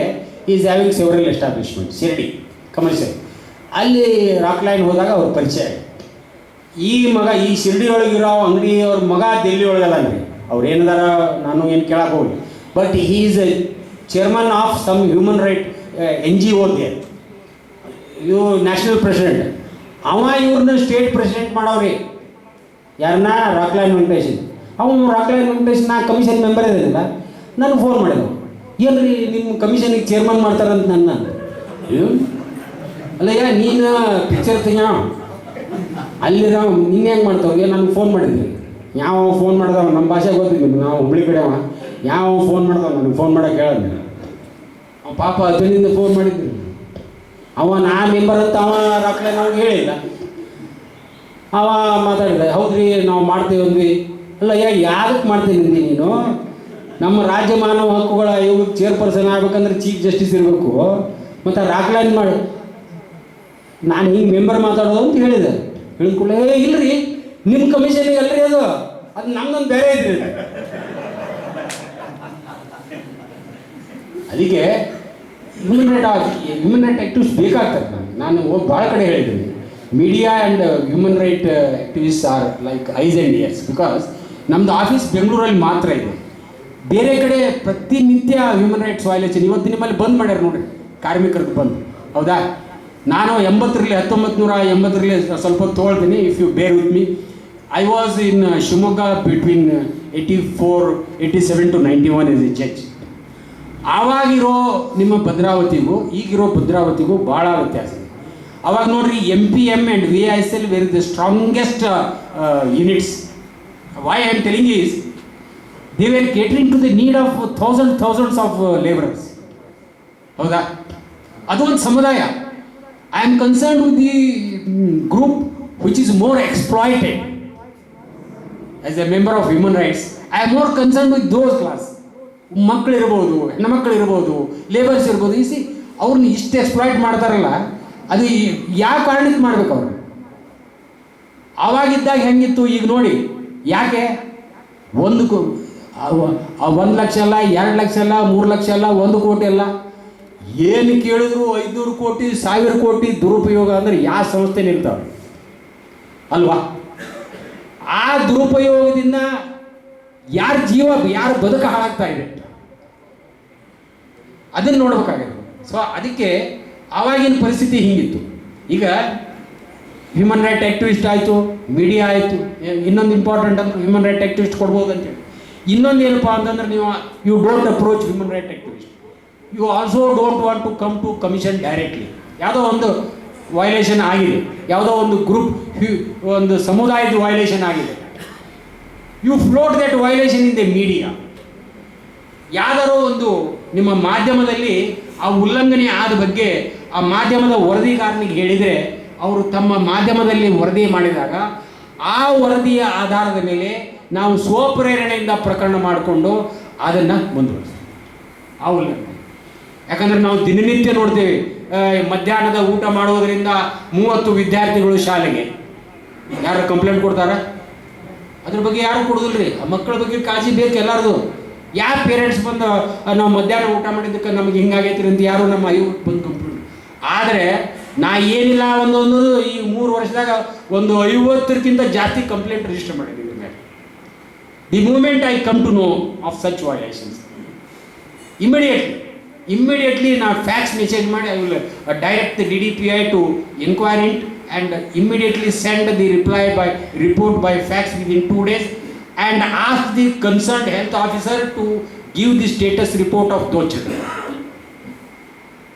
is having several establishment, Shirdi commercial. ಅಲ್ಲಿ ರಾಕ್ಲೈನ್ ಹೋದಾಗ ಅವ್ರ ಪರಿಚಯ ಆಗಿದೆ. ಈ ಮಗ ಈ ಶಿರ್ಡಿ ಒಳಗಿರೋ ಅಂಗಡಿ ಅವ್ರ ಮಗ ದಿಲ್ಲಿ ಒಳಗದನ್ರಿ, ಅವ್ರು ಏನದಾರ ನಾನು ಏನು ಕೇಳಕ್ಕೆ ಹೋಗಲಿ, but he is a chairman of some human right NGO ದೇ, ಇವು ನ್ಯಾಷನಲ್ ಪ್ರೆಸಿಡೆಂಟ್. ಅವ ಇವ್ರನ್ನ ಸ್ಟೇಟ್ ಪ್ರೆಸಿಡೆಂಟ್ ಮಾಡವ್ರಿ, ಯಾರನ್ನ ರಾಕ್ಲೈನ್ ವೆಂಕಟೇಶ್. ಅವನು ರಾಕ್ಲೈನ್ ವೆಂಕಟೇಶ್ ನಾ ಕಮಿಷನ್ ಮೆಂಬರ್ ಇರೋದಿಲ್ಲ, ನನಗೆ ಫೋನ್ ಮಾಡಿದವು, ಏನು ರೀ ನಿಮ್ಮ ಕಮಿಷನಿಗೆ ಚೇರ್ಮನ್ ಮಾಡ್ತಾರಂತ ನನ್ನ. ಅಲ್ಲಯ್ಯ ನೀನು ಪಿಕ್ಚರ್ ತೆಗ ಅಲ್ಲಿ ನಾವು ನಿನ್ನೆ ಹೆಂಗೆ ಮಾಡ್ತಾವೆ, ನನಗೆ ಫೋನ್ ಮಾಡಿದ್ವಿ. ಯಾವ ಫೋನ್ ಮಾಡ್ದವ, ನಮ್ಮ ಭಾಷೆ ಗೊತ್ತಿದ್ವಿ, ನಾವು ಹುಬ್ಳಿ ಕಡೆ ಅವ, ಯಾವ ಫೋನ್ ಮಾಡ್ದವ ನನಗೆ ಫೋನ್ ಮಾಡೋಕೆ ಹೇಳಿದ್ವಿ. ಅವ ಪಾಪ ಅದರಿಂದ ಫೋನ್ ಮಾಡಿದ್ವಿ, ಅವ ನಾ ಮೆಂಬರ್ ಅಂತ ಅವ ರಾಕ್ಲೈನ್ ಅವ್ರಿಗೆ ಹೇಳಿಲ್ಲ. ಅವ ಮಾತಾಡಿದ, ಹೌದ್ರಿ ನಾವು ಮಾಡ್ತೀವಿ ಅಂದ್ವಿ. ಅಲ್ಲ ಯಾವ್ದಕ್ಕೆ ಮಾಡ್ತೀನಿ ಅಂದಿ ನೀನು, ನಮ್ಮ ರಾಜ್ಯ ಮಾನವ ಹಕ್ಕುಗಳ ಆಯೋಗಕ್ಕೆ ಚೇರ್ಪರ್ಸನ್ ಆಗ್ಬೇಕಂದ್ರೆ ಚೀಫ್ ಜಸ್ಟಿಸ್ ಇರಬೇಕು, ಮತ್ತು ರಾಕ್ಲೈನ್ ಮಾಡಿ ನಾನು ಹಿಂಗೆ ಮೆಂಬರ್ ಮಾತಾಡೋದು ಅಂತ ಹೇಳಿದೆ. ಹೇಳಿದ್ಕೊಳ್ಳೆ ಇಲ್ಲರಿ ನಿಮ್ಮ ಕಮಿಷನಿಗೆ ಅಲ್ರಿ ಅದು ನಮ್ದೊಂದು ಬೇರೆ ಇದ್ರಿ. ಅದಕ್ಕೆ ಹ್ಯೂಮನ್ ರೈಟ್ ಆ್ಯಕ್ಟಿವಿಸ್ಟ್ ಬೇಕಾಗ್ತದೆ. ನಾನು ಭಾಳ ಕಡೆ ಹೇಳಿದ್ದೀನಿ, media and human right activist R like eyes and years. Because ನಮ್ಮದು ಆಫೀಸ್ ಬೆಂಗಳೂರಲ್ಲಿ ಮಾತ್ರ ಇದೆ, ಬೇರೆ ಕಡೆ ಪ್ರತಿನಿತ್ಯ ಹ್ಯೂಮನ್ ರೈಟ್ಸ್ ವೈಲೇಷನ್. ಇವತ್ತು ನಿಮ್ಮಲ್ಲಿ ಬಂದ್ ಮಾಡ್ಯಾರ ನೋಡ್ರಿ, ಕಾರ್ಮಿಕರದ್ದು ಬಂದು, ಹೌದಾ? ನಾನು 1980ರಲ್ಲಿ ಸ್ವಲ್ಪ ತೊಗೊಳ್ತೀನಿ, if you bear with me. I was in Shivamogga between 87 to 91 as a judge. ಆವಾಗಿರೋ ನಿಮ್ಮ ಭದ್ರಾವತಿಗೂ ಈಗಿರೋ ಭದ್ರಾವತಿಗೂ ಭಾಳ ವ್ಯತ್ಯಾಸ ಇದೆ. ಅವಾಗ ನೋಡ್ರಿ MPM and VISL were the strongest units. Why I am telling is they were catering to the need of thousands of labourers, ಹೌದಾ? ಅದು ಒಂದು ಸಮುದಾಯ. I am concerned with the group which is more exploited. As a member of human rights I am more concerned with those class. ಮಕ್ಕಳಿರ್ಬೋದು, ಹೆಣ್ಮಕ್ಳಿರ್ಬೋದು, ಲೇಬರ್ಸ್ ಇರ್ಬೋದು. ಈಸಿ ಅವ್ರನ್ನ ಇಷ್ಟು ಎಕ್ಸ್ಪ್ಲಾಯ್ಟ್ ಮಾಡ್ತಾರಲ್ಲ, ಅದು ಯಾವ ಕಾರಣಕ್ಕೆ ಮಾಡ್ಬೇಕು ಅವ್ರು? ಆವಾಗಿದ್ದಾಗ ಹೆಂಗಿತ್ತು, ಈಗ ನೋಡಿ ಯಾಕೆ 1 ಲಕ್ಷ ಅಲ್ಲ, 2 ಲಕ್ಷ ಅಲ್ಲ, 3 ಲಕ್ಷ ಅಲ್ಲ, 1 ಕೋಟಿ ಅಲ್ಲ, ಏನು ಕೇಳಿದ್ರು 500 ಕೋಟಿ 1000 ಕೋಟಿ ದುರುಪಯೋಗ ಅಂದರೆ ಯಾವ ಸಂಸ್ಥೆ ನಿಲ್ತಾವೆ ಅಲ್ವಾ? ಆ ದುರುಪಯೋಗದಿಂದ ಯಾರ ಜೀವ, ಯಾರ ಬದುಕ ಹಾಳಾಗ್ತಾ ಇದೆ, ಅದನ್ನು ನೋಡ್ಬೇಕಾಗಿದೆ. ಸೊ ಅದಕ್ಕೆ ಆವಾಗಿನ ಪರಿಸ್ಥಿತಿ ಹಿಂಗಿತ್ತು. ಈಗ ಹ್ಯೂಮನ್ ರೈಟ್ ಆ್ಯಕ್ಟಿವಿಸ್ಟ್ ಆಯಿತು, ಮೀಡಿಯಾ ಆಯಿತು. ಇನ್ನೊಂದು ಇಂಪಾರ್ಟೆಂಟ್ ಅಂದ್ರೆ ಹ್ಯೂಮನ್ ರೈಟ್ ಆ್ಯಕ್ಟಿವಿಸ್ಟ್ ಕೊಡ್ಬೋದು ಅಂತೇಳಿ. ಇನ್ನೊಂದು ಏನಪ್ಪ ಅಂತಂದ್ರೆ, ನೀವು you don't approach human right activist, you also don't want to come to commission directly. ಯಾವುದೋ ಒಂದು ವೈಲೇಷನ್ ಆಗಿದೆ, ಯಾವುದೋ ಒಂದು ಗ್ರೂಪ್, ಒಂದು ಸಮುದಾಯದ ವೈಲೇಷನ್ ಆಗಿದೆ, you float that violation in the media. ಯಾವ್ದಾರೋ ಒಂದು ನಿಮ್ಮ ಮಾಧ್ಯಮದಲ್ಲಿ ಆ ಉಲ್ಲಂಘನೆ ಆದ ಬಗ್ಗೆ ಆ ಮಾಧ್ಯಮದ ವರದಿಗಾರನಿಗೆ ಹೇಳಿದರೆ ಅವರು ತಮ್ಮ ಮಾಧ್ಯಮದಲ್ಲಿ ವರದಿ ಮಾಡಿದಾಗ ಆ ವರದಿಯ ಆಧಾರದ ಮೇಲೆ ನಾವು ಸ್ವಪ್ರೇರಣೆಯಿಂದ ಪ್ರಕರಣ ಮಾಡಿಕೊಂಡು ಅದನ್ನು ಮುಂದುವರಿಸ್ತೀವಿ. ಆ ಉಲ್ಲಂಘನೆ ಯಾಕಂದರೆ ನಾವು ದಿನನಿತ್ಯ ನೋಡ್ತೇವೆ, ಮಧ್ಯಾಹ್ನದ ಊಟ ಮಾಡೋದರಿಂದ 30 ವಿದ್ಯಾರ್ಥಿಗಳು ಶಾಲೆಗೆ ಯಾರು ಕಂಪ್ಲೇಂಟ್ ಕೊಡ್ತಾರೆ? ಅದ್ರ ಬಗ್ಗೆ ಯಾರು ಕೊಡೋದಿಲ್ಲ ರೀ. ಆ ಮಕ್ಕಳ ಬಗ್ಗೆ ಕಾಳಜಿ ಬೇಕು ಎಲ್ಲರದು. ಯಾರು ಪೇರೆಂಟ್ಸ್ ಬಂದು ನಾವು ಮಧ್ಯಾಹ್ನ ಊಟ ಮಾಡಿದ್ದಕ್ಕೆ ನಮಗೆ ಹಿಂಗಾಗೈತ್ರಿ ಅಂತ ಯಾರು ನಮ್ಮ ಐವತ್ತು ಬಂದು ಕಂಪ್ಲೇಂಟ್. ಆದರೆ ನಾ ಏನಿಲ್ಲ ಒಂದೊಂದು ಈ 3 ವರ್ಷದಾಗ ಒಂದು 50ಕ್ಕಿಂತ ಜಾಸ್ತಿ ಕಂಪ್ಲೇಂಟ್ ರಿಜಿಸ್ಟರ್ ಮಾಡಿದ್ದೀವಿ. The moment I come to know of such violations, immediately ನಾವು ಫ್ಯಾಕ್ಸ್ ಮೆಸೇಜ್ ಮಾಡಿ I will direct the DDPI to enquiry it and immediately send the report by fax within 2 days and ask the concerned health officer to give the status report of those children.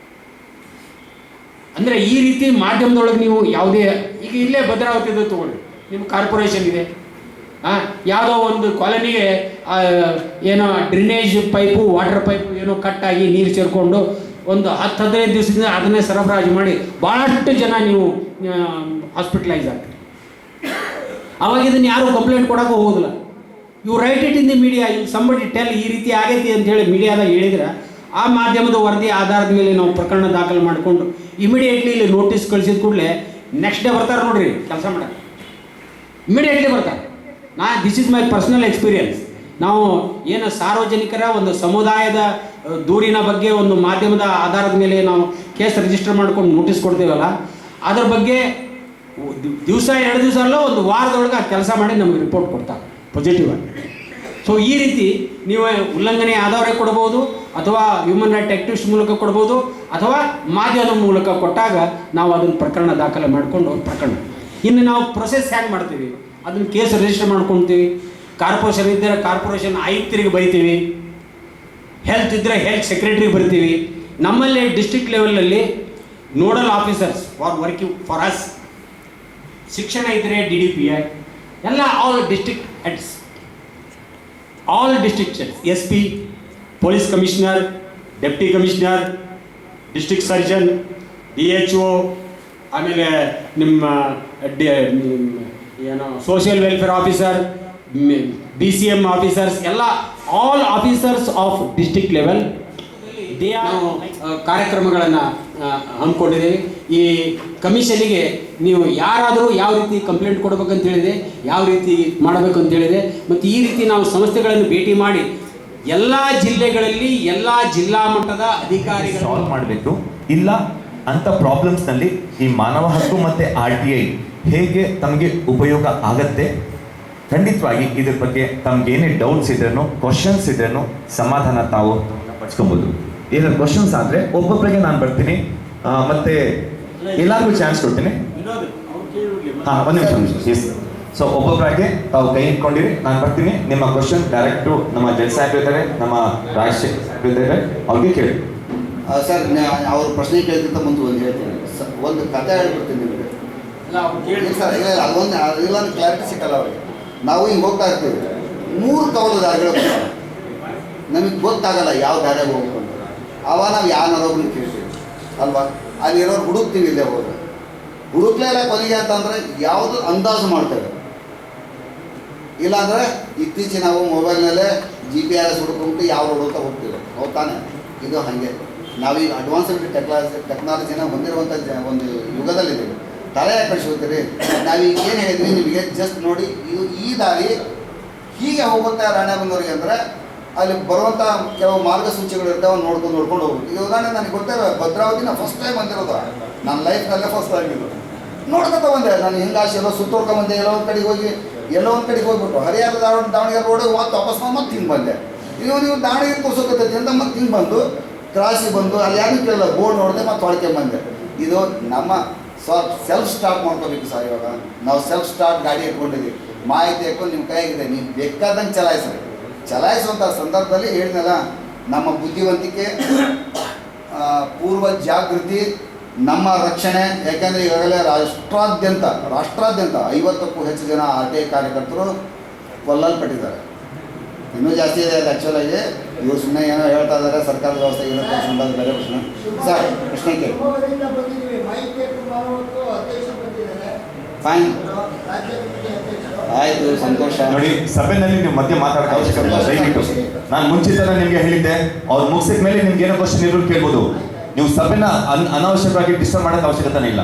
ಅಂದರೆ ಈ ರೀತಿ ಮಾಧ್ಯಮದೊಳಗೆ ನೀವು ಯಾವುದೇ ಈಗ ಇಲ್ಲೇ ಭದ್ರಾವತಿದು ತಗೊಳ್ಳಿ, ನಿಮ್ಮ ಕಾರ್ಪೊರೇಷನ್ ಇದೆ, ಯಾವುದೋ ಒಂದು ಕಾಲೋನಿಗೆ ಏನೋ ಡ್ರೈನೇಜ್ ಪೈಪು ವಾಟರ್ ಪೈಪು ಏನೋ ಕಟ್ಟಾಗಿ ನೀರು ಸೇರಿಕೊಂಡು ಒಂದು 10-15 ದಿವಸದಿಂದ ಅದನ್ನೇ ಸರಬರಾಜು ಮಾಡಿ ಭಾಳಷ್ಟು ಜನ ನೀವು ಹಾಸ್ಪಿಟಲೈಸ್ ಆಗ್ತೀರಿ. ಅವಾಗ ಇದನ್ನು ಯಾರು ಕಂಪ್ಲೇಂಟ್ ಕೊಡೋಕ್ಕೂ ಹೋಗೋದಿಲ್ಲ. You write it in the media, you somebody tell ಈ ರೀತಿ ಆಗೈತಿ ಅಂತೇಳಿ ಮೀಡಿಯಾದಾಗ ಹೇಳಿದ್ರೆ ಆ ಮಾಧ್ಯಮದ ವರದಿ ಆಧಾರದ ಮೇಲೆ ನಾವು ಪ್ರಕರಣ ದಾಖಲು ಮಾಡಿಕೊಂಡು ಇಮಿಡಿಯೇಟ್ಲಿ ಇಲ್ಲಿ ನೋಟಿಸ್ ಕಳಿಸಿದ ಕೂಡಲೇ ನೆಕ್ಸ್ಟ್ ಡೇ ಬರ್ತಾರೆ ನೋಡ್ರಿ ಕೆಲಸ ಮಾಡೋಕ್ಕೆ. ಇಮಿಡಿಯೇಟ್ಲಿ ಬರ್ತಾರೆ. This is my personal experience. ನಾವು ಏನು ಸಾರ್ವಜನಿಕರ ಒಂದು ಸಮುದಾಯದ ದೂರಿನ ಬಗ್ಗೆ ಒಂದು ಮಾಧ್ಯಮದ ಆಧಾರದ ಮೇಲೆ ನಾವು ಕೇಸ್ ರಿಜಿಸ್ಟರ್ ಮಾಡ್ಕೊಂಡು ನೋಟಿಸ್ ಕೊಡ್ತೀವಲ್ಲ, ಅದ್ರ ಬಗ್ಗೆ ದಿವಸ 2 ದಿವಸ ಅಲ್ಲ, ಒಂದು ವಾರದೊಳಗೆ ಕೆಲಸ ಮಾಡಿ ನಮಗೆ ರಿಪೋರ್ಟ್ ಕೊಡ್ತಾರೆ ಪಾಸಿಟಿವ್ ಆಗಿ. ಸೊ ಈ ರೀತಿ ನೀವು ಉಲ್ಲಂಘನೆ ಆದವರೇ ಕೊಡ್ಬೋದು, ಅಥವಾ ಹ್ಯೂಮನ್ ರೈಟ್ ಆಕ್ಟಿವಿಸ್ಟ್ ಮೂಲಕ ಕೊಡ್ಬೋದು, ಅಥವಾ ಮಾಧ್ಯಮದ ಮೂಲಕ ಕೊಟ್ಟಾಗ ನಾವು ಅದನ್ನು ಪ್ರಕರಣ ದಾಖಲೆ ಮಾಡಿಕೊಂಡು ಪ್ರಕರಣ. ಇನ್ನು ನಾವು ಪ್ರೊಸೆಸ್ ಹ್ಯಾಂಗೆ ಮಾಡ್ತೀವಿ, ಅದನ್ನು ಕೇಸ್ ರಿಜಿಸ್ಟರ್ ಮಾಡ್ಕೊಳ್ತೀವಿ. ಕಾರ್ಪೊರೇಷನ್ ಇದ್ದರೆ ಕಾರ್ಪೊರೇಷನ್ ಆಯುಕ್ತರಿಗೆ ಬೈತೀವಿ, ಹೆಲ್ತ್ ಇದ್ದರೆ ಹೆಲ್ತ್ ಸೆಕ್ರೆಟರಿಗೆ ಬರ್ತೀವಿ. ನಮ್ಮಲ್ಲಿ ಡಿಸ್ಟ್ರಿಕ್ಟ್ ಲೆವೆಲಲ್ಲಿ nodal officers for working for us, ಶಿಕ್ಷಣ ಇದ್ದರೆ DDPI, ಎಲ್ಲ all district heads, SP, police commissioner, deputy commissioner, district surgeon, DHO, ಆಮೇಲೆ ನಿಮ್ಮ ಏನೋ social welfare officer, BCM officers, ಎಲ್ಲ all officers of district level ನಾವು ಕಾರ್ಯಕ್ರಮಗಳನ್ನು ಹಮ್ಮಿಕೊಂಡಿದ್ದೀವಿ. ಈ ಕಮಿಷನಿಗೆ ನೀವು ಯಾರಾದರೂ ಯಾವ ರೀತಿ ಕಂಪ್ಲೇಂಟ್ ಕೊಡಬೇಕಂತ ಹೇಳಿದೆ, ಯಾವ ರೀತಿ ಮಾಡಬೇಕು ಅಂತ ಹೇಳಿದೆ, ಮತ್ತು ಈ ರೀತಿ ನಾವು ಸಂಸ್ಥೆಗಳನ್ನು ಭೇಟಿ ಮಾಡಿ ಎಲ್ಲ ಜಿಲ್ಲೆಗಳಲ್ಲಿ ಎಲ್ಲ ಜಿಲ್ಲಾ ಮಟ್ಟದ ಅಧಿಕಾರಿಗಳು ಸಾಲ್ವ್ ಮಾಡಬೇಕು. ಇಲ್ಲ ಅಂಥ ಪ್ರಾಬ್ಲಮ್ಸ್ನಲ್ಲಿ ಈ ಮಾನವ ಹಕ್ಕು ಮತ್ತು RTI ಹೇಗೆ ತಮಗೆ ಉಪಯೋಗ ಆಗತ್ತೆ, ಖಂಡಿತವಾಗಿ ಇದ್ರ ಬಗ್ಗೆ ತಮ್ಗೇನೇ ಡೌಟ್ಸ್ ಇದ್ರೂ ಕ್ವಶನ್ಸ್ ಇದ್ರೂ ಸಮಾಧಾನ ತಾವು ಪಡ್ಸ್ಕೊಬೋದು. ಏನಾದ್ರು ಕ್ವಶನ್ಸ್ ಆದರೆ ಒಬ್ಬೊಬ್ಬರಿಗೆ ನಾನು ಬರ್ತೀನಿ, ಮತ್ತೆ ಎಲ್ಲರಿಗೂ ಚಾನ್ಸ್ ಕೊಡ್ತೀನಿ. ಒಂದು ನಿಮಿಷ ಎಸ್. ಸೊ ಒಬ್ಬೊಬ್ಬರಾಗೆ ತಾವು ಕೈ ಇಟ್ಕೊಂಡಿರಿ, ನಾನು ಬರ್ತೀನಿ. ನಿಮ್ಮ ಕ್ವಶನ್ ಡೈರೆಕ್ಟು ನಮ್ಮ ಜಡ್ಜ್ ಸಾಹೇಬ್ ಇದ್ದಾರೆ, ನಮ್ಮ ರಾಜಶೇಖರ್ ಸಾಹೇಬ್ ಇದ್ದಾರೆ, ಅವ್ರಿಗೆ ಕೇಳಿ. ಸರ್, ಅವ್ರ ಪ್ರಶ್ನೆ ಕೇಳಿದಂತ ಮುಂದೆ ಒಂದು ಹೇಳ್ತೀನಿ. ಒಂದು ಕಥೆ ಹೇಳ್ಬಿಡ್ತೀನಿ ನಿಮಗೆ. ಸರ್ ಇಲ್ಲ ಅದೊಂದು ಇಲ್ಲ ಕ್ಲಾರಿಟಿ ಸಿಕ್ಕಲ್ಲ ಅವ್ರಿಗೆ. ನಾವು ಹಿಂಗೆ ಹೋಗ್ತಾ ಇರ್ತೀವಿ, 3 ಕವಲು ದಾರಿಗಳು ಬರ್ತಾರೆ, ನಮಗೆ ಗೊತ್ತಾಗಲ್ಲ ಯಾವ ದಾರಿಯಾಗ ಹೋಗ್ಬೇಕು ಅಂತ. ಅವಾಗ ನಾವು ಯಾರನ್ನೊಬ್ರು ಕೇಳ್ತೀವಿ ಅಲ್ವಾ, ಅಲ್ಲಿರೋರು ಹುಡುಕ್ತೀವಿ. ಇಲ್ಲೇ ಹೋದ್ರೆ ಹುಡುಕ್ಲೇ ಇಲ್ಲ ಕೊನೆಗೆ ಅಂತಂದರೆ ಯಾವುದು ಅಂದಾಜು ಮಾಡ್ತೇವೆ. ಇಲ್ಲಾಂದರೆ ಇತ್ತೀಚೆಗೆ ನಾವು ಮೊಬೈಲ್ನಲ್ಲೇ GPS ಹುಡುಕೊಂಬಿಟ್ಟು ಯಾವ ಹುಡುಕ್ತಾ ಹೋಗ್ತೀವಿ. ಹೌದಾನೆ? ಇದು ಹಾಗೆ ನಾವೀಗ ಅಡ್ವಾನ್ಸ್ಡ್ ಟೆಕ್ನಾಲಜಿನ ಹೊಂದಿರುವಂಥ ಒಂದು ಯುಗದಲ್ಲಿದ್ದೀವಿ. ತಲೆ ಯಾಕೆ ಕಳಿಸ್ಕೊತೀರಿ? ನಾವೀಗ ಏನು ಹೇಳಿದ್ವಿ ನಿಮಗೆ, ಜಸ್ಟ್ ನೋಡಿ ಇದು ಈ ದಾರಿ ಹೀಗೆ ಹೋಗುತ್ತೆ ರಾಣೆಬೆನ್ನೂರಿಗೆ ಅಂದರೆ ಅಲ್ಲಿ ಬರುವಂಥ ಕೆಲವು ಮಾರ್ಗಸೂಚಿಗಳು ಇರ್ತಾವೆ, ನೋಡ್ಕೊಂಡು ಹೋಗ್ಬೋದು. ಈಗ ಉದಾಹರಣೆ ನನಗೆ ಗೊತ್ತಿರೋ ಭದ್ರಾವತಿ ನಾನು ಫಸ್ಟ್ ಟೈಮ್ ಬಂದಿರೋದು, ನನ್ನ ಲೈಫ್ನಲ್ಲೇ ಫಸ್ಟ್ ಟೈಮ್ ಇದು ನೋಡ್ಕೊತ ಬಂದೆ. ನಾನು ಹಿಂಗಾಶಿ ಎಲ್ಲೋ ಸುತ್ತೋಡ್ಕೊಂಬಂದೆ, ಎಲ್ಲೋ ಒಂದು ಕಡೆಗೆ ಹೋಗಿ ಹೋಗ್ಬಿಟ್ಟು ಹರಿಯಾಣ ದಾವಣಗೆರೆ ರೋಡಿಗೆ ವಾಪಸ್ ಮತ್ತೆ ಹಿಂಗೆ ಬಂದೆ. ಈಗ ನೀವು ದಾವಣಗೆರೆ ತೋರ್ಸೋಕತ್ತೈತಿ ಅಂತ ಮತ್ತೆ ಹಿಂಗೆ ಬಂದು ಕ್ರಾಸಿಗೆ ಬಂದು ಅಲ್ಲಿ ಯಾರು ಕೇಳಲ್ಲ, ಬೋರ್ಡ್ ನೋಡಿದೆ ಮತ್ತೆ ಹೊಡ್ಕೊಂಬಂದೆ. ಇದು ನಮ್ಮ ಸೆಲ್ಫ್ ಸ್ಟಾರ್ಟ್ ಮಾಡ್ಕೋಬೇಕು ಸರ್. ಇವಾಗ ನಾವು ಸೆಲ್ಫ್ ಸ್ಟಾರ್ಟ್ ಗಾಡಿ ಇಟ್ಕೊಂಡಿದ್ದೀವಿ, ಮಾಹಿತಿ ಹಾಕೊಂಡು ನಿಮ್ಮ ಕೈಯಾಗಿದೆ, ನೀವು ಬೇಕಾದಂಗೆ ಚಲಾಯಿಸುವಂಥ ಸಂದರ್ಭದಲ್ಲಿ ಹೇಳಿದ್ನಲ್ಲ, ನಮ್ಮ ಬುದ್ಧಿವಂತಿಕೆ, ಪೂರ್ವ ಜಾಗೃತಿ, ನಮ್ಮ ರಕ್ಷಣೆ. ಯಾಕೆಂದರೆ ಈಗಾಗಲೇ ರಾಷ್ಟ್ರಾದ್ಯಂತ 50ಕ್ಕೂ ಹೆಚ್ಚು ಜನ RTI ಕಾರ್ಯಕರ್ತರು ಕೊಲ್ಲಲ್ಪಟ್ಟಿದ್ದಾರೆ. ಇನ್ನೂ ಜಾಸ್ತಿ ಇದೆ ಅದು ಆ್ಯಕ್ಚುಲಾಗಿ. ಇವರು ಸುಮ್ಮನೆ ಏನೋ ಹೇಳ್ತಾ ಇದ್ದಾರೆ, ಸರ್ಕಾರದ ವ್ಯವಸ್ಥೆ ಇರುತ್ತೆ ಅನ್ನೋದು ಬೇರೆ ಪ್ರಶ್ನೆ. ಸರ್ ಪ್ರಶ್ನೆ ಕೇಳಿ. ಫೈನ್, ಆಯಿತು, ಸಂತೋಷ. ನೋಡಿ, ಸಭೆಯಲ್ಲಿ ನೀವು ಮಧ್ಯೆ ಮಾತಾಡೋಕೆ ಅವಶ್ಯಕತೆ ಇಲ್ಲ. ದಯವಿಟ್ಟು ನಾನು ಮುಂಚಿತನ ನಿಮ್ಗೆ ಹೇಳಿದ್ದೆ, ಅವ್ರು ಮುಗಿಸಿದ ಮೇಲೆ ನಿಮ್ಗೆ ಏನೋ ಕ್ವಶನ್ ಇರೋರು ಕೇಳ್ಬೋದು. ನೀವು ಸಭೆನ ಅನಾವಶ್ಯಕವಾಗಿ ಡಿಸ್ಟರ್ಬ್ ಮಾಡೋಕೆ ಅವಶ್ಯಕತೆ ಇಲ್ಲ.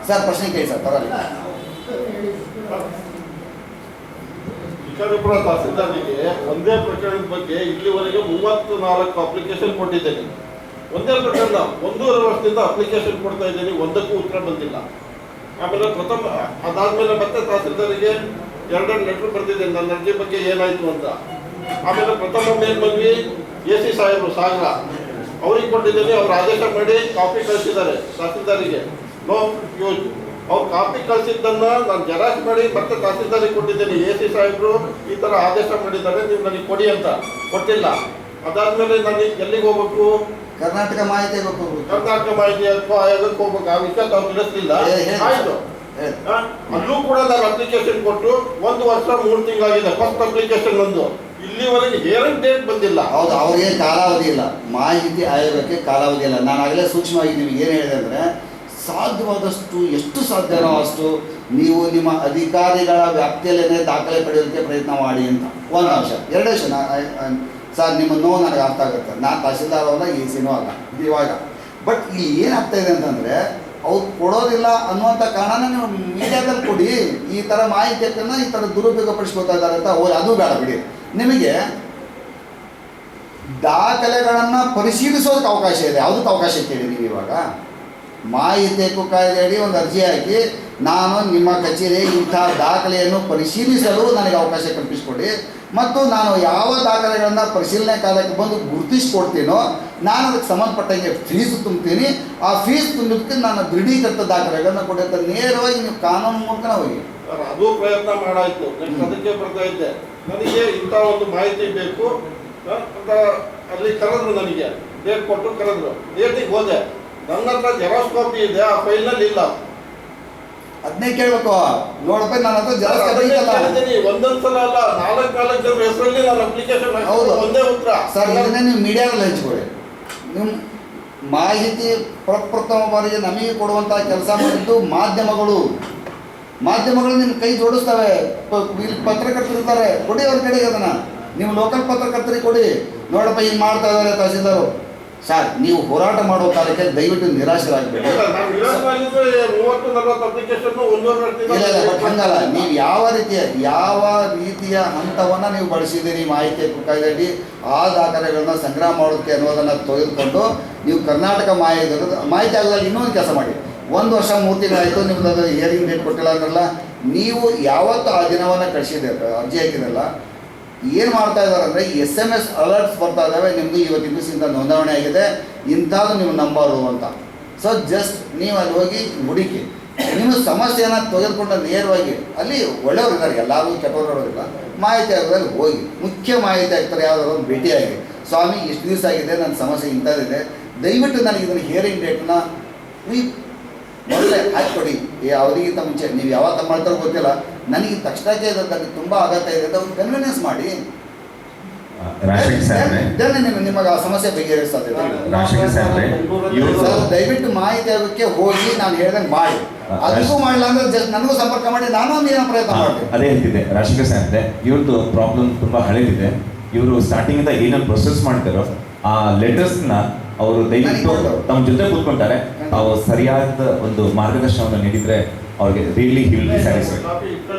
ಸರ್ ಪ್ರಶ್ನೆ ಕೇಳಿ ಸರ್, ಪರವಾಗಿಲ್ಲ. ಶಿಕಾರಿಪುರ ತಹಸೀಲ್ದಾರ್ಗೆ ಒಂದೇ ಪ್ರಕರಣದ ಬಗ್ಗೆ ಇಲ್ಲಿವರೆಗೆ 34 ಅಪ್ಲಿಕೇಶನ್ ಕೊಟ್ಟಿದ್ದೇನೆ. ಒಂದೇ ಪ್ರಕರಣ 1.5 ವರ್ಷದಿಂದ ಅಪ್ಲಿಕೇಶನ್ ಕೊಡ್ತಾ ಇದ್ದೀನಿ, ಒಂದಕ್ಕೂ ಉತ್ತರ ಬಂದಿಲ್ಲ. ಆಮೇಲೆ ಅದಾದ್ಮೇಲೆ ಮತ್ತೆ ತಹಸೀಲ್ದಾರಿಗೆ 2 ಲೆಟರ್ ಬರ್ತಿದ್ದೇನೆ ನನ್ನ ಅರ್ಜಿ ಬಗ್ಗೆ ಏನಾಯ್ತು ಅಂತ. ಆಮೇಲೆ ಪ್ರಥಮ ಮೇಲ್ಮನವಿ AC ಸಾಹೇಬರು ಸಾಗರ ಅವ್ರಿಗೆ ಕೊಟ್ಟಿದ್ದೀನಿ, ಅವ್ರು ಆದೇಶ ಮಾಡಿ ಕಾಪಿ ಕಳಿಸಿದ್ದಾರೆ ತಹಸೀಲ್ದಾರಿಗೆ. No use. ಅವ್ರು ಕಾಪಿ ಕಳಿಸಿದ್ದನ್ನ ನಾನು ಜೆರಾಕ್ಸ್ ಮಾಡಿ ಮತ್ತೆ ತಹಸೀಲ್ದಾರಿಗೆ ಕೊಟ್ಟಿದ್ದೇನೆ. AC ಸಾಹೇಬರು ಈ ಥರ ಆದೇಶ ಮಾಡಿದ್ದಾರೆ, ನೀವು ನನಗೆ ಕೊಡಿ ಅಂತ. ಕೊಟ್ಟಿಲ್ಲ. ಅದಾದ್ಮೇಲೆ ನನಗೆ ಎಲ್ಲಿಗೆ ಹೋಗ್ಬೇಕು? ಕರ್ನಾಟಕ ಮಾಹಿತಿ ಕರ್ನಾಟಕ ಮಾಹಿತಿ ಆಯೋಗಕ್ಕೆ ಹೋಗ್ಬೇಕು. ಆ ವಿಷಯ ತಾವು ತಿಳಿಸ್ಲಿಲ್ಲ. ಆಯ್ತು, ಅಲ್ಲೂ ಕೂಡ ನಾನು ಅಪ್ಲಿಕೇಶನ್ ಕೊಟ್ಟು 1 ವರ್ಷ 3 ತಿಂಗಳಾಗಿದೆ. ಫಸ್ಟ್ ಅಪ್ಲಿಕೇಶನ್ ಒಂದು ಇಲ್ಲಿವರೆಗೆ ಹಿಯರಿಂಗ್ ಡೇಟ್ ಬಂದಿಲ್ಲ. ಹೌದು, ಅವ್ರಿಗೆ ಕಾಲಾವಧಿ ಇಲ್ಲ. ಮಾಹಿತಿ ಆಯೋಗಕ್ಕೆ ಕಾಲಾವಧಿ ಇಲ್ಲ. ನಾನು ಆಗಲೇ ಸೂಕ್ಷ್ಮವಾಗಿ ನಿಮಗೆ ಏನು ಹೇಳಿದೆ ಅಂದರೆ, ಸಾಧ್ಯವಾದಷ್ಟು ಎಷ್ಟು ಸಾಧ್ಯನೋ ಅಷ್ಟು ನೀವು ನಿಮ್ಮ ಅಧಿಕಾರಿಗಳ ವ್ಯಾಪ್ತಿಯಲ್ಲೇ ದಾಖಲೆ ಪಡೆಯೋದಕ್ಕೆ ಪ್ರಯತ್ನ ಮಾಡಿ ಅಂತ ಒಂದು ಅಂಶ. ಎರಡನೇ ವಿಷಯ, ಸರ್ ನಿಮ್ಮ ನೋವು ನನಗೆ ಅರ್ಥ ಆಗುತ್ತೆ. ನಾನು ತಹಸೀಲ್ದಾರ್ ಅಲ್ಲ, AC ಅಲ್ಲ ಇವಾಗ. ಬಟ್ ಇಲ್ಲಿ ಏನಾಗ್ತಾ ಇದೆ ಅಂತಂದರೆ, ಅವ್ರು ಕೊಡೋದಿಲ್ಲ ಅನ್ನುವಂಥ ಕಾರಣನ ನೀವು ಮೀಡಿಯಾದಲ್ಲಿ ಕೊಡಿ. ಈ ಥರ ಮಾಹಿತಿಯನ್ನು ಈ ಥರ ದುರುಪಯೋಗ ಪಡಿಸ್ಕೊತಾ ಇದ್ದಾರೆ ಅಂತ ಅದು ಬೇಡ ಬಿಡಿ. ನಿಮಗೆ ದಾಖಲೆಗಳನ್ನು ಪರಿಶೀಲಿಸೋದಕ್ಕೆ ಅವಕಾಶ ಇದೆ. ಯಾವುದಕ್ಕೆ ಅವಕಾಶ ಕೇಳಿ ನೀವು ಇವಾಗ ಮಾಹಿತಿ ಹಕ್ಕು ಕಾಯ್ದೆಯಡಿ ಒಂದು ಅರ್ಜಿ ಹಾಕಿ, ನಾನು ನಿಮ್ಮ ಕಚೇರಿ ಇಂಥ ದಾಖಲೆಯನ್ನು ಪರಿಶೀಲಿಸಲು ನನಗೆ ಅವಕಾಶ ಕಲ್ಪಿಸಿಕೊಡಿ, ಮತ್ತು ನಾನು ಯಾವ ದಾಖಲೆಗಳನ್ನು ಪರಿಶೀಲನೆ ಕಾಲಕ್ಕೆ ಬಂದು ಗುರುತಿಸ್ಕೊಡ್ತೀನೋ ನಾನು ಅದಕ್ಕೆ ಸಂಬಂಧಪಟ್ಟಂಗೆ ಫೀಸ್ ತುಂಬ್ತೀನಿ. ಆ ಫೀಸ್ ತುಂಬಿದ್ದಕ್ಕೆ ನಾನು ದೃಢೀಕೃತ ದಾಖಲೆಗಳನ್ನು ಕೊಡುತ್ತೆ. ನೇರವಾಗಿ ನೀವು ಕಾನೂನು ಮೂಲಕ ಹೋಗಿ. ಅದು ಪ್ರಯತ್ನ ಮಾಡಾಯ್ತು. ನೆಕ್ಸ್ಟ್ ಅದಕ್ಕೆ ಬರ್ತಾ ಇದ್ದೆ, ನನಗೆ ಇಂಥ ಒಂದು ಮಾಹಿತಿ ಬೇಕು ಅಂತ ಅಲ್ಲಿ ಕರೆದ್ರು. ನನಗೆ ಡೇಟ್ ಕೊಟ್ಟು ಕರೆದ್ರು. ಡೇಟಿಗೆ ಹೋದೆ. ನನ್ನ ಹತ್ರ ಜೆರಾಕ್ಸ್ ಕಾಪಿ ಇದೆ, ಆ ಫೈಲ್ನಲ್ಲಿ ಇಲ್ಲ. ಅದನ್ನೇ ಕೇಳಬೇಕು. ನೋಡಪ್ಪ, ನನ್ನ ಹತ್ರ ಜೆರಾಕ್ಸ್ ಕಾಪಿ ಇಲ್ಲ. ಒಂದೊಂದ್ಸಲ ಅಲ್ಲ, 4 ಜನ ಹೆಸರಲ್ಲಿ ನಾನು ಅಪ್ಲಿಕೇಶನ್ ಹೌದು, ಒಂದೇ ಉತ್ತರ. ಸರ್ ಇದನ್ನೇ ನೀವು ಮೀಡಿಯಾದಲ್ಲಿ ಹಂಚ್ಕೊಳ್ಳಿ. ನಿಮ್ಮ ಮಾಹಿತಿ ಪ್ರಪ್ರಥಮ ಬಾರಿಗೆ ನಮಗೆ ಕೊಡುವಂಥ ಕೆಲಸ ಮಾಡಿದ್ದು ಮಾಧ್ಯಮಗಳು. ಮಾಧ್ಯಮಗಳು ನಿಮ್ಮ ಕೈ ಜೋಡಿಸ್ತವೆ. ಇಲ್ಲಿ ಪತ್ರಕರ್ತರು ಇರ್ತಾರೆ, ಕೊಡಿ ಅವ್ರ ಕಡೆಗೆ ಅದನ್ನು. ನೀವು ಲೋಕಲ್ ಪತ್ರಕರ್ತರಿಗೆ ಕೊಡಿ. ನೋಡಪ್ಪ ಹಿಂಗೆ ಮಾಡ್ತಾ ಇದ್ದಾರೆ ತಹಸೀಲ್ದಾರು. ಸರ್ ನೀವು ಹೋರಾಟ ಮಾಡುವ ಕಾಲಕ್ಕೆ ದಯವಿಟ್ಟು ನಿರಾಶರಾಗಬೇಡಿ. ಇಲ್ಲ, ಬಟ್ ಹಂಗಲ್ಲ. ನೀವು ಯಾವ ರೀತಿಯ ಹಂತವನ್ನು ನೀವು ಬಳಸಿದ್ದೀರಿ ಮಾಹಿತಿ ಹಕ್ಕು ಕಾಯ್ದೆಯಡಿ ಆ ದಾಖಲೆಗಳನ್ನ ಸಂಗ್ರಹ ಮಾಡೋದಕ್ಕೆ ಅನ್ನೋದನ್ನು ತೆಗೆದುಕೊಂಡು ನೀವು ಕರ್ನಾಟಕ ಮಾಹಿತಿ ಆಗೋದ್ರಲ್ಲಿ ಇನ್ನೊಂದು ಕೆಲಸ ಮಾಡಿ. 1 ವರ್ಷ 3 ತಿಂಗಳಾಯಿತು, ನಿಮ್ದು ಅದು ಹಿಯರಿಂಗ್ ಡೇಟ್ ಕೊಟ್ಟಿಲ್ಲ ಅಂದ್ರಲ್ಲ, ನೀವು ಯಾವತ್ತು ಆ ದಿನವನ್ನು ಕಳಿಸಿದ್ದೀರ ಅರ್ಜಿ ಹಾಕಿದ್ರಲ್ಲ, ಏನು ಮಾಡ್ತಾ ಇದ್ದಾರೆ ಅಂದರೆ SMS ಅಲರ್ಟ್ಸ್ ಬರ್ತಾ ಇದ್ದಾವೆ, ನಿಮ್ಮದು ಇವತ್ತಿನ ದಿವಸದಿಂದ ನೋಂದಣಿ ಆಗಿದೆ, ಇಂಥದ್ದು ನಿಮ್ಮ ನಂಬರು ಅಂತ. ಸೊ ಜಸ್ಟ್ ನೀವು ಅಲ್ಲಿ ಹೋಗಿ ಹುಡುಕಿ ನಿಮ್ಮ ಸಮಸ್ಯೆಯನ್ನು ತೆಗೆದುಕೊಂಡು ನೇರವಾಗಿ ಅಲ್ಲಿ ಒಳ್ಳೆಯವರು ಇದ್ದಾರೆ, ಎಲ್ಲರೂ ಕೆಟ್ಟವರಿಲ್ಲ. ಮಾಹಿತಿ ಆಗೋದ್ರಲ್ಲಿ ಹೋಗಿ ಮುಖ್ಯ ಮಾಹಿತಿ ಆಗ್ತಾರೆ, ಯಾವುದಾದ್ರು ಒಂದು ಭೇಟಿಯಾಗಿ, ಸ್ವಾಮಿ ಇಷ್ಟು ದಿವಸ ಆಗಿದೆ, ನನ್ನ ಸಮಸ್ಯೆ ಇಂಥದ್ದಿದೆ, ದಯವಿಟ್ಟು ನನಗೆ ಇದನ್ನು ಹಿಯರಿಂಗ್ ಡೇಟನ್ನ ಮೊದಲೇ ಹಾಕಿಕೊಡಿ. ಅವರಿಗಿಂತ ಮುಂಚೆ ನೀವು ಯಾವಾಗ ಮಾಡ್ತಾರೋ ಗೊತ್ತಿಲ್ಲ, ನನಗೆ ತಕ್ಷಣಕ್ಕೆ ಇದರಲ್ಲಿ ತುಂಬ ಅಗತ್ಯ ಇದೆ ಅಂತ ಒಂದು ಕನ್ವಿನಿಯನ್ಸ್ ಮಾಡಿ. ನಿಮಗೆ ಆ ಸಮಸ್ಯೆ ಬಗೆಹರಿಸ್ತದೆ. ಸರ್ ದಯವಿಟ್ಟು ಮಾಹಿತಿ ಆಗೋಕ್ಕೆ ಹೋಗಿ ನಾನು ಹೇಳ್ದಂಗೆ ಮಾಡಿ. ಅದಕ್ಕೂ ಮಾಡಿಲ್ಲ ಅಂದ್ರೆ ಜಸ್ಟ್ ನನಗೂ ಸಂಪರ್ಕ ಮಾಡಿ, ನಾನು ಏನೋ ಪ್ರಯತ್ನ ಮಾಡ್ತೀನಿ. ಅದೇ ಹೇಳ್ತಿದ್ದೆ ರಾಜಶೇಖರ್ ಸಾಹೇಬ್ರೆ, ಇವ್ರದ್ದು ಪ್ರಾಬ್ಲಮ್ ತುಂಬ ಹಳೆದಿದೆ. ಇವರು ಸ್ಟಾರ್ಟಿಂಗಿಂದ ಏನೇನು ಪ್ರೊಸೆಸ್ ಮಾಡ್ತಾರೋ ಆ ಲೆಟರ್ಸ್ನ ಅವರು ದಯವಿಟ್ಟು ತಮ್ಮ ಜೊತೆ ಕೂತ್ಕೊಂತಾರೆ. ತಾವು ಸರಿಯಾದ ಒಂದು ಮಾರ್ಗದರ್ಶನವನ್ನು ನೀಡಿದ್ರೆ ಅವ್ರಿಗೆ really he will be satisfied.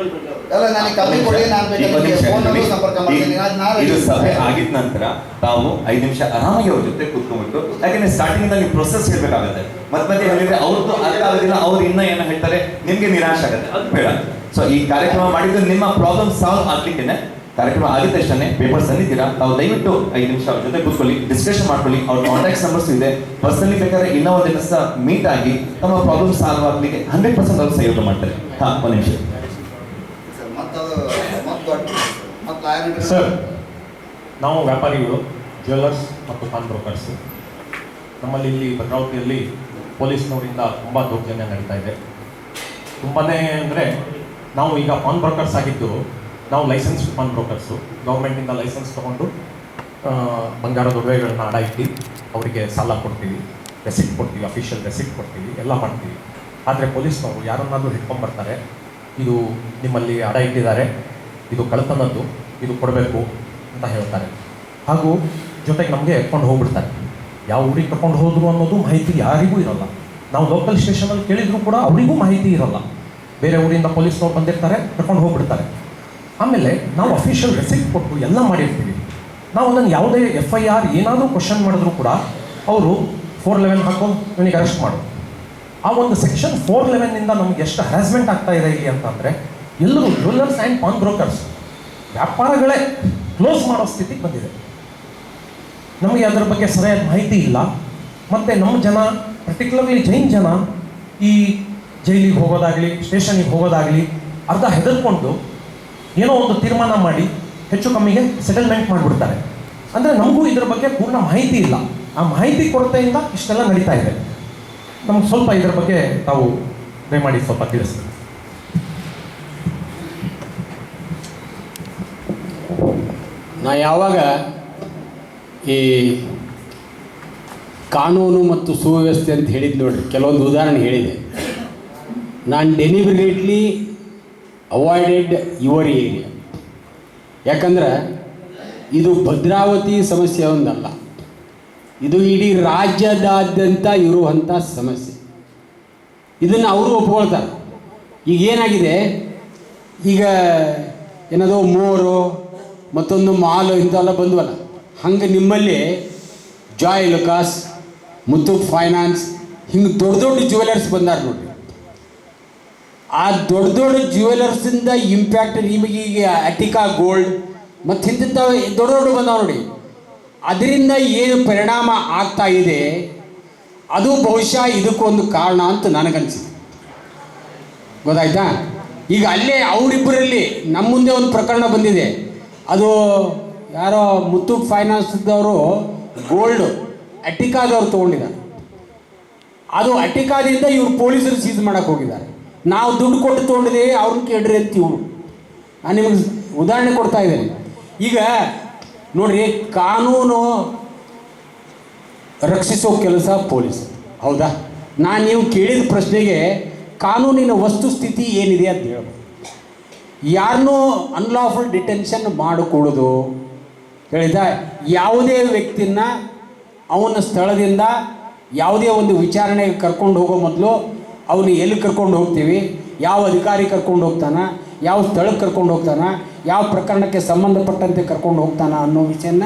ಅಲ್ಲ, ನನಗೆ ಕಾಪಿ ಕೊಡಿ, ನಾನು ಸಂಪರ್ಕ ಮಾಡ್ತೀನಿ. ಇದು ಸಭೆ ಆಗಿದ ನಂತರ ತಾವು 5 ನಿಮಿಷ ಆರಾಮಾಗಿ ಅವ್ರ ಜೊತೆ ಕೂತ್ಕೊಂಡ್ಬಿಟ್ಟು, ಯಾಕಂದ್ರೆ ಸ್ಟಾರ್ಟಿಂಗ್ ಇಂದ ನೀವು ಪ್ರೊಸೆಸ್ ಹೇಳ್ಬೇಕಾಗುತ್ತೆ. ಮತ್ತೆ ಹೇಳಿದ್ರೆ ಅವ್ರದ್ದು ಅರ್ಥ ಆಗೋದಿಲ್ಲ, ಅವ್ರು ಇನ್ನೂ ಏನೋ ಹೇಳ್ತಾರೆ, ನಿಮ್ಗೆ ನಿರಾಶೆ ಆಗುತ್ತೆ. ಅದು ಬೇಡ. ಸೊ ಈ ಕಾರ್ಯಕ್ರಮ ಮಾಡಿದ್ದು ನಿಮ್ಮ ಪ್ರಾಬ್ಲಮ್ ಸಾಲ್ವ್ ಆಗ್ಲಿಕ್ಕೆ. ಕಾರ್ಯಕ್ರಮ ಆಗಿದ ತಕ್ಷಣ ಪೇಪರ್ಸ್ ತಂದಿದ್ದೀರಾ, ತಾವು ದಯವಿಟ್ಟು 5 ನಿಮಿಷ ಅವ್ರ ಜೊತೆ ಕೂತ್ಕೊಳ್ಳಿ, ಡಿಸ್ಕಷನ್ ಮಾಡ್ಕೊಳ್ಳಿ. ಅವ್ರ ಕಾಂಟ್ಯಾಕ್ಟ್ ನಂಬರ್ಸ್ ಇದೆ, ಪರ್ಸನಲಿ ಬೇಕಾದ್ರೆ ಇನ್ನೂ ಒಂದು ದಿವಸ ಮೀಟ್ ಆಗಿ ತಮ್ಮ ಪ್ರಾಬ್ಲಮ್ ಸಾಲ್ವ್ ಆಗ್ಲಿಕ್ಕೆ 100% ಅವ್ರು ಸಹಯೋಗ ಮಾಡ್ತಾರೆ. ಒಂದು ನಿಮಿಷ ಸರ್, ನಾವು ವ್ಯಾಪಾರಿಗಳು, ಜ್ಯುವೆಲ್ಲರ್ಸ್ ಮತ್ತು ಪಾನ್ ಬ್ರೋಕರ್ಸ್. ನಮ್ಮಲ್ಲಿ ಇಲ್ಲಿ ಭದ್ರಾವತಿಯಲ್ಲಿ ಪೊಲೀಸ್ನವರಿಂದ ತುಂಬ ದೌರ್ಜನ್ಯ ನಡೀತಾ ಇದೆ. ತುಂಬಾ ಅಂದರೆ ನಾವು ಈಗ ಪಾನ್ ಬ್ರೋಕರ್ಸ್ ಆಗಿದ್ದು, ನಾವು ಲೈಸೆನ್ಸ್ಡ್ ಪಾನ್ ಬ್ರೋಕರ್ಸು, ಗೌರ್ಮೆಂಟಿಂದ ಲೈಸೆನ್ಸ್ ತೊಗೊಂಡು ಬಂಗಾರದ ಒಡವೆಗಳನ್ನ ಅಡ ಇಟ್ಟು ಅವರಿಗೆ ಸಾಲ ಕೊಡ್ತೀವಿ, ರೆಸಿಪ್ಟ್ ಕೊಡ್ತೀವಿ, ಅಫಿಷಿಯಲ್ ರೆಸಿಪ್ಟ್ ಕೊಡ್ತೀವಿ, ಎಲ್ಲ ಮಾಡ್ತೀವಿ. ಆದರೆ ಪೊಲೀಸ್ನವರು ಯಾರನ್ನಾದರೂ ಹಿಡ್ಕೊಂಡ್ಬರ್ತಾರೆ, ಇದು ನಿಮ್ಮಲ್ಲಿ ಅಡ ಇಟ್ಟಿದ್ದಾರೆ, ಇದು ಕಳ್ತನದ್ದು, ಇದು ಕೊಡಬೇಕು ಅಂತ ಹೇಳ್ತಾರೆ. ಹಾಗೂ ಜೊತೆಗೆ ನಮಗೆ ಕರ್ಕೊಂಡು ಹೋಗ್ಬಿಡ್ತಾರೆ. ಯಾವ ಊರಿಗೆ ಕರ್ಕೊಂಡು ಹೋದರು ಅನ್ನೋದು ಮಾಹಿತಿ ಯಾರಿಗೂ ಇರೋಲ್ಲ. ನಾವು ಲೋಕಲ್ ಸ್ಟೇಷನಲ್ಲಿ ಕೇಳಿದರೂ ಕೂಡ ಅವರಿಗೂ ಮಾಹಿತಿ ಇರೋಲ್ಲ. ಬೇರೆ ಊರಿಂದ ಪೊಲೀಸ್ನವ್ರು ಬಂದಿರ್ತಾರೆ, ಕರ್ಕೊಂಡು ಹೋಗ್ಬಿಡ್ತಾರೆ. ಆಮೇಲೆ ನಾವು ಅಫಿಷಿಯಲ್ ರೆಸಿಪ್ಟ್ ಕೊಟ್ಟು ಎಲ್ಲ ಮಾಡಿರ್ತೀವಿ. ನಾವು ಅದನ್ನು ಯಾವುದೇ FIR ಏನಾದರೂ ಕ್ವಶನ್ ಮಾಡಿದ್ರು ಕೂಡ ಅವರು 411 ಹಾಕೊಂಡು ನನಗೆ ಅರೆಸ್ಟ್ ಮಾಡು. ಆ ಒಂದು ಸೆಕ್ಷನ್ 411 ನಮಗೆ ಎಷ್ಟು ಹ್ಯಾರಾಸ್ಮೆಂಟ್ ಆಗ್ತಾ ಇದೆ ಇಲ್ಲಿ ಅಂತಂದರೆ, ಎಲ್ಲರೂ ಜ್ಯುವೆಲ್ಲರ್ಸ್ ಆ್ಯಂಡ್ ಪಾನ್ ಬ್ರೋಕರ್ಸ್ ವ್ಯಾಪಾರಗಳೇ ಕ್ಲೋಸ್ ಮಾಡೋ ಸ್ಥಿತಿಗೆ ಬಂದಿದೆ. ನಮಗೆ ಅದರ ಬಗ್ಗೆ ಸರಿಯಾದ ಮಾಹಿತಿ ಇಲ್ಲ. ಮತ್ತು ನಮ್ಮ ಜನ, ಪರ್ಟಿಕ್ಯುಲರ್ಲಿ ಜೈನ್ ಜನ, ಈ ಜೈಲಿಗೆ ಹೋಗೋದಾಗಲಿ, ಸ್ಟೇಷನಿಗೆ ಹೋಗೋದಾಗಲಿ ಅರ್ಧ ಹೆದರ್ಕೊಂಡು ಏನೋ ಒಂದು ತೀರ್ಮಾನ ಮಾಡಿ ಹೆಚ್ಚು ಕಮ್ಮಿಗೆ ಸೆಟಲ್ಮೆಂಟ್ ಮಾಡಿಬಿಡ್ತಾರೆ. ಅಂದರೆ ನಮಗೂ ಇದರ ಬಗ್ಗೆ ಪೂರ್ಣ ಮಾಹಿತಿ ಇಲ್ಲ. ಆ ಮಾಹಿತಿ ಕೊರತೆಯಿಂದ ಇಷ್ಟೆಲ್ಲ ನಡೀತಾ ಇದೆ. ನಮ್ಗೆ ಸ್ವಲ್ಪ ಇದರ ಬಗ್ಗೆ ತಾವು ದಯಮಾಡಿ ಸ್ವಲ್ಪ ತಿಳಿಸ್ತೀವಿ. ನಾ ಯಾವಾಗ ಈ ಕಾನೂನು ಮತ್ತು ಸುವ್ಯವಸ್ಥೆ ಅಂತ ಹೇಳಿದ್ದು ನೋಡ್ರಿ, ಕೆಲವೊಂದು ಉದಾಹರಣೆ ಹೇಳಿದೆ. ನಾನು ಡೆಲಿಬರೇಟ್ಲಿ ಅವಾಯ್ಡೆಡ್ ಯುವರ್ ಏರಿಯಾ. ಯಾಕಂದ್ರೆ ಇದು ಭದ್ರಾವತಿ ಸಮಸ್ಯೆ ಒಂದಲ್ಲ, ಇದು ಇಡೀ ರಾಜ್ಯದಾದ್ಯಂತ ಇರುವಂಥ ಸಮಸ್ಯೆ. ಇದನ್ನು ಅವರು ಒಪ್ಕೊಳ್ತಾರೆ. ಈಗ ಏನಾಗಿದೆ, ಈಗ ಏನದೋ ಮೋರು ಮತ್ತೊಂದು ಮಾಲು ಇಂಥವೆಲ್ಲ ಬಂದ್ವಲ್ಲ, ಹಂಗೆ ನಿಮ್ಮಲ್ಲಿ ಜಾಯ್ ಲುಕಾಸ್, ಮುತ್ತೂಟ್ ಫೈನಾನ್ಸ್, ಹಿಂಗೆ ದೊಡ್ಡ ದೊಡ್ಡ ಜ್ಯುವೆಲರ್ಸ್ ಬಂದಾರ ನೋಡ್ರಿ. ಆ ದೊಡ್ಡ ದೊಡ್ಡ ಜ್ಯುವೆಲರ್ಸಿಂದ ಇಂಪ್ಯಾಕ್ಟ್ ನಿಮಗೀಗ ಅಟಿಕಾ ಗೋಲ್ಡ್ ಮತ್ತು ಇಂಥ ದೊಡ್ಡ ದೊಡ್ಡ ಬಂದಾವ ನೋಡಿ. ಅದರಿಂದ ಏನು ಪರಿಣಾಮ ಆಗ್ತಾ ಇದೆ ಅದು ಬಹುಶಃ ಇದಕ್ಕೊಂದು ಕಾರಣ ಅಂತ ನನಗನ್ಸಿದೆ. ಗೊತ್ತಾಯ್ತಾ? ಈಗ ಅಲ್ಲೇ ಅವರಿಬ್ಬರಲ್ಲಿ ನಮ್ಮ ಮುಂದೆ ಒಂದು ಪ್ರಕರಣ ಬಂದಿದೆ. ಅದು ಯಾರೋ ಮುತ್ತೂಟ್ ಫೈನಾನ್ಸ್ದವರು ಗೋಲ್ಡು ಅಟಿಕಾದವ್ರು ತೊಗೊಂಡಿದ್ದಾರೆ. ಅದು ಅಟಿಕಾದಿಂದ ಇವ್ರು ಪೊಲೀಸರು ಸೀಸ್ ಮಾಡೋಕ್ಕೆ ಹೋಗಿದ್ದಾರೆ. ನಾವು ದುಡ್ಡು ಕೊಟ್ಟು ತೊಗೊಂಡಿದ್ದೀವಿ, ಅವ್ರನ್ನ ಕೇಳ್ರಿ ಅಂತ ಇವರು. ನಾನು ನಿಮಗೆ ಉದಾಹರಣೆ ಕೊಡ್ತಾ ಇದ್ದೇನೆ. ಈಗ ನೋಡ್ರಿ, ಕಾನೂನು ರಕ್ಷಿಸೋ ಕೆಲಸ ಪೊಲೀಸ್, ಹೌದಾ? ನಾನು ನೀವು ಕೇಳಿದ ಪ್ರಶ್ನೆಗೆ ಕಾನೂನಿನ ವಸ್ತುಸ್ಥಿತಿ ಏನಿದೆ ಅಂತ ಹೇಳ್ಬೋದು. ಯಾರನ್ನೂ ಅನ್ಲಾಫುಲ್ ಡಿಟೆನ್ಷನ್ ಮಾಡಿಕೊಡೋದು ಹೇಳಿದ, ಯಾವುದೇ ವ್ಯಕ್ತಿನ ಅವನ ಸ್ಥಳದಿಂದ ಯಾವುದೇ ಒಂದು ವಿಚಾರಣೆಗೆ ಕರ್ಕೊಂಡು ಹೋಗೋ ಮೊದಲು ಅವನು ಎಲ್ಲಿ ಕರ್ಕೊಂಡು ಹೋಗ್ತೀವಿ, ಯಾವ ಅಧಿಕಾರಿ ಕರ್ಕೊಂಡು ಹೋಗ್ತಾನ, ಯಾವ ಸ್ಥಳಕ್ಕೆ ಕರ್ಕೊಂಡು ಹೋಗ್ತಾನ, ಯಾವ ಪ್ರಕರಣಕ್ಕೆ ಸಂಬಂಧಪಟ್ಟಂತೆ ಕರ್ಕೊಂಡು ಹೋಗ್ತಾನ ಅನ್ನೋ ವಿಷಯನ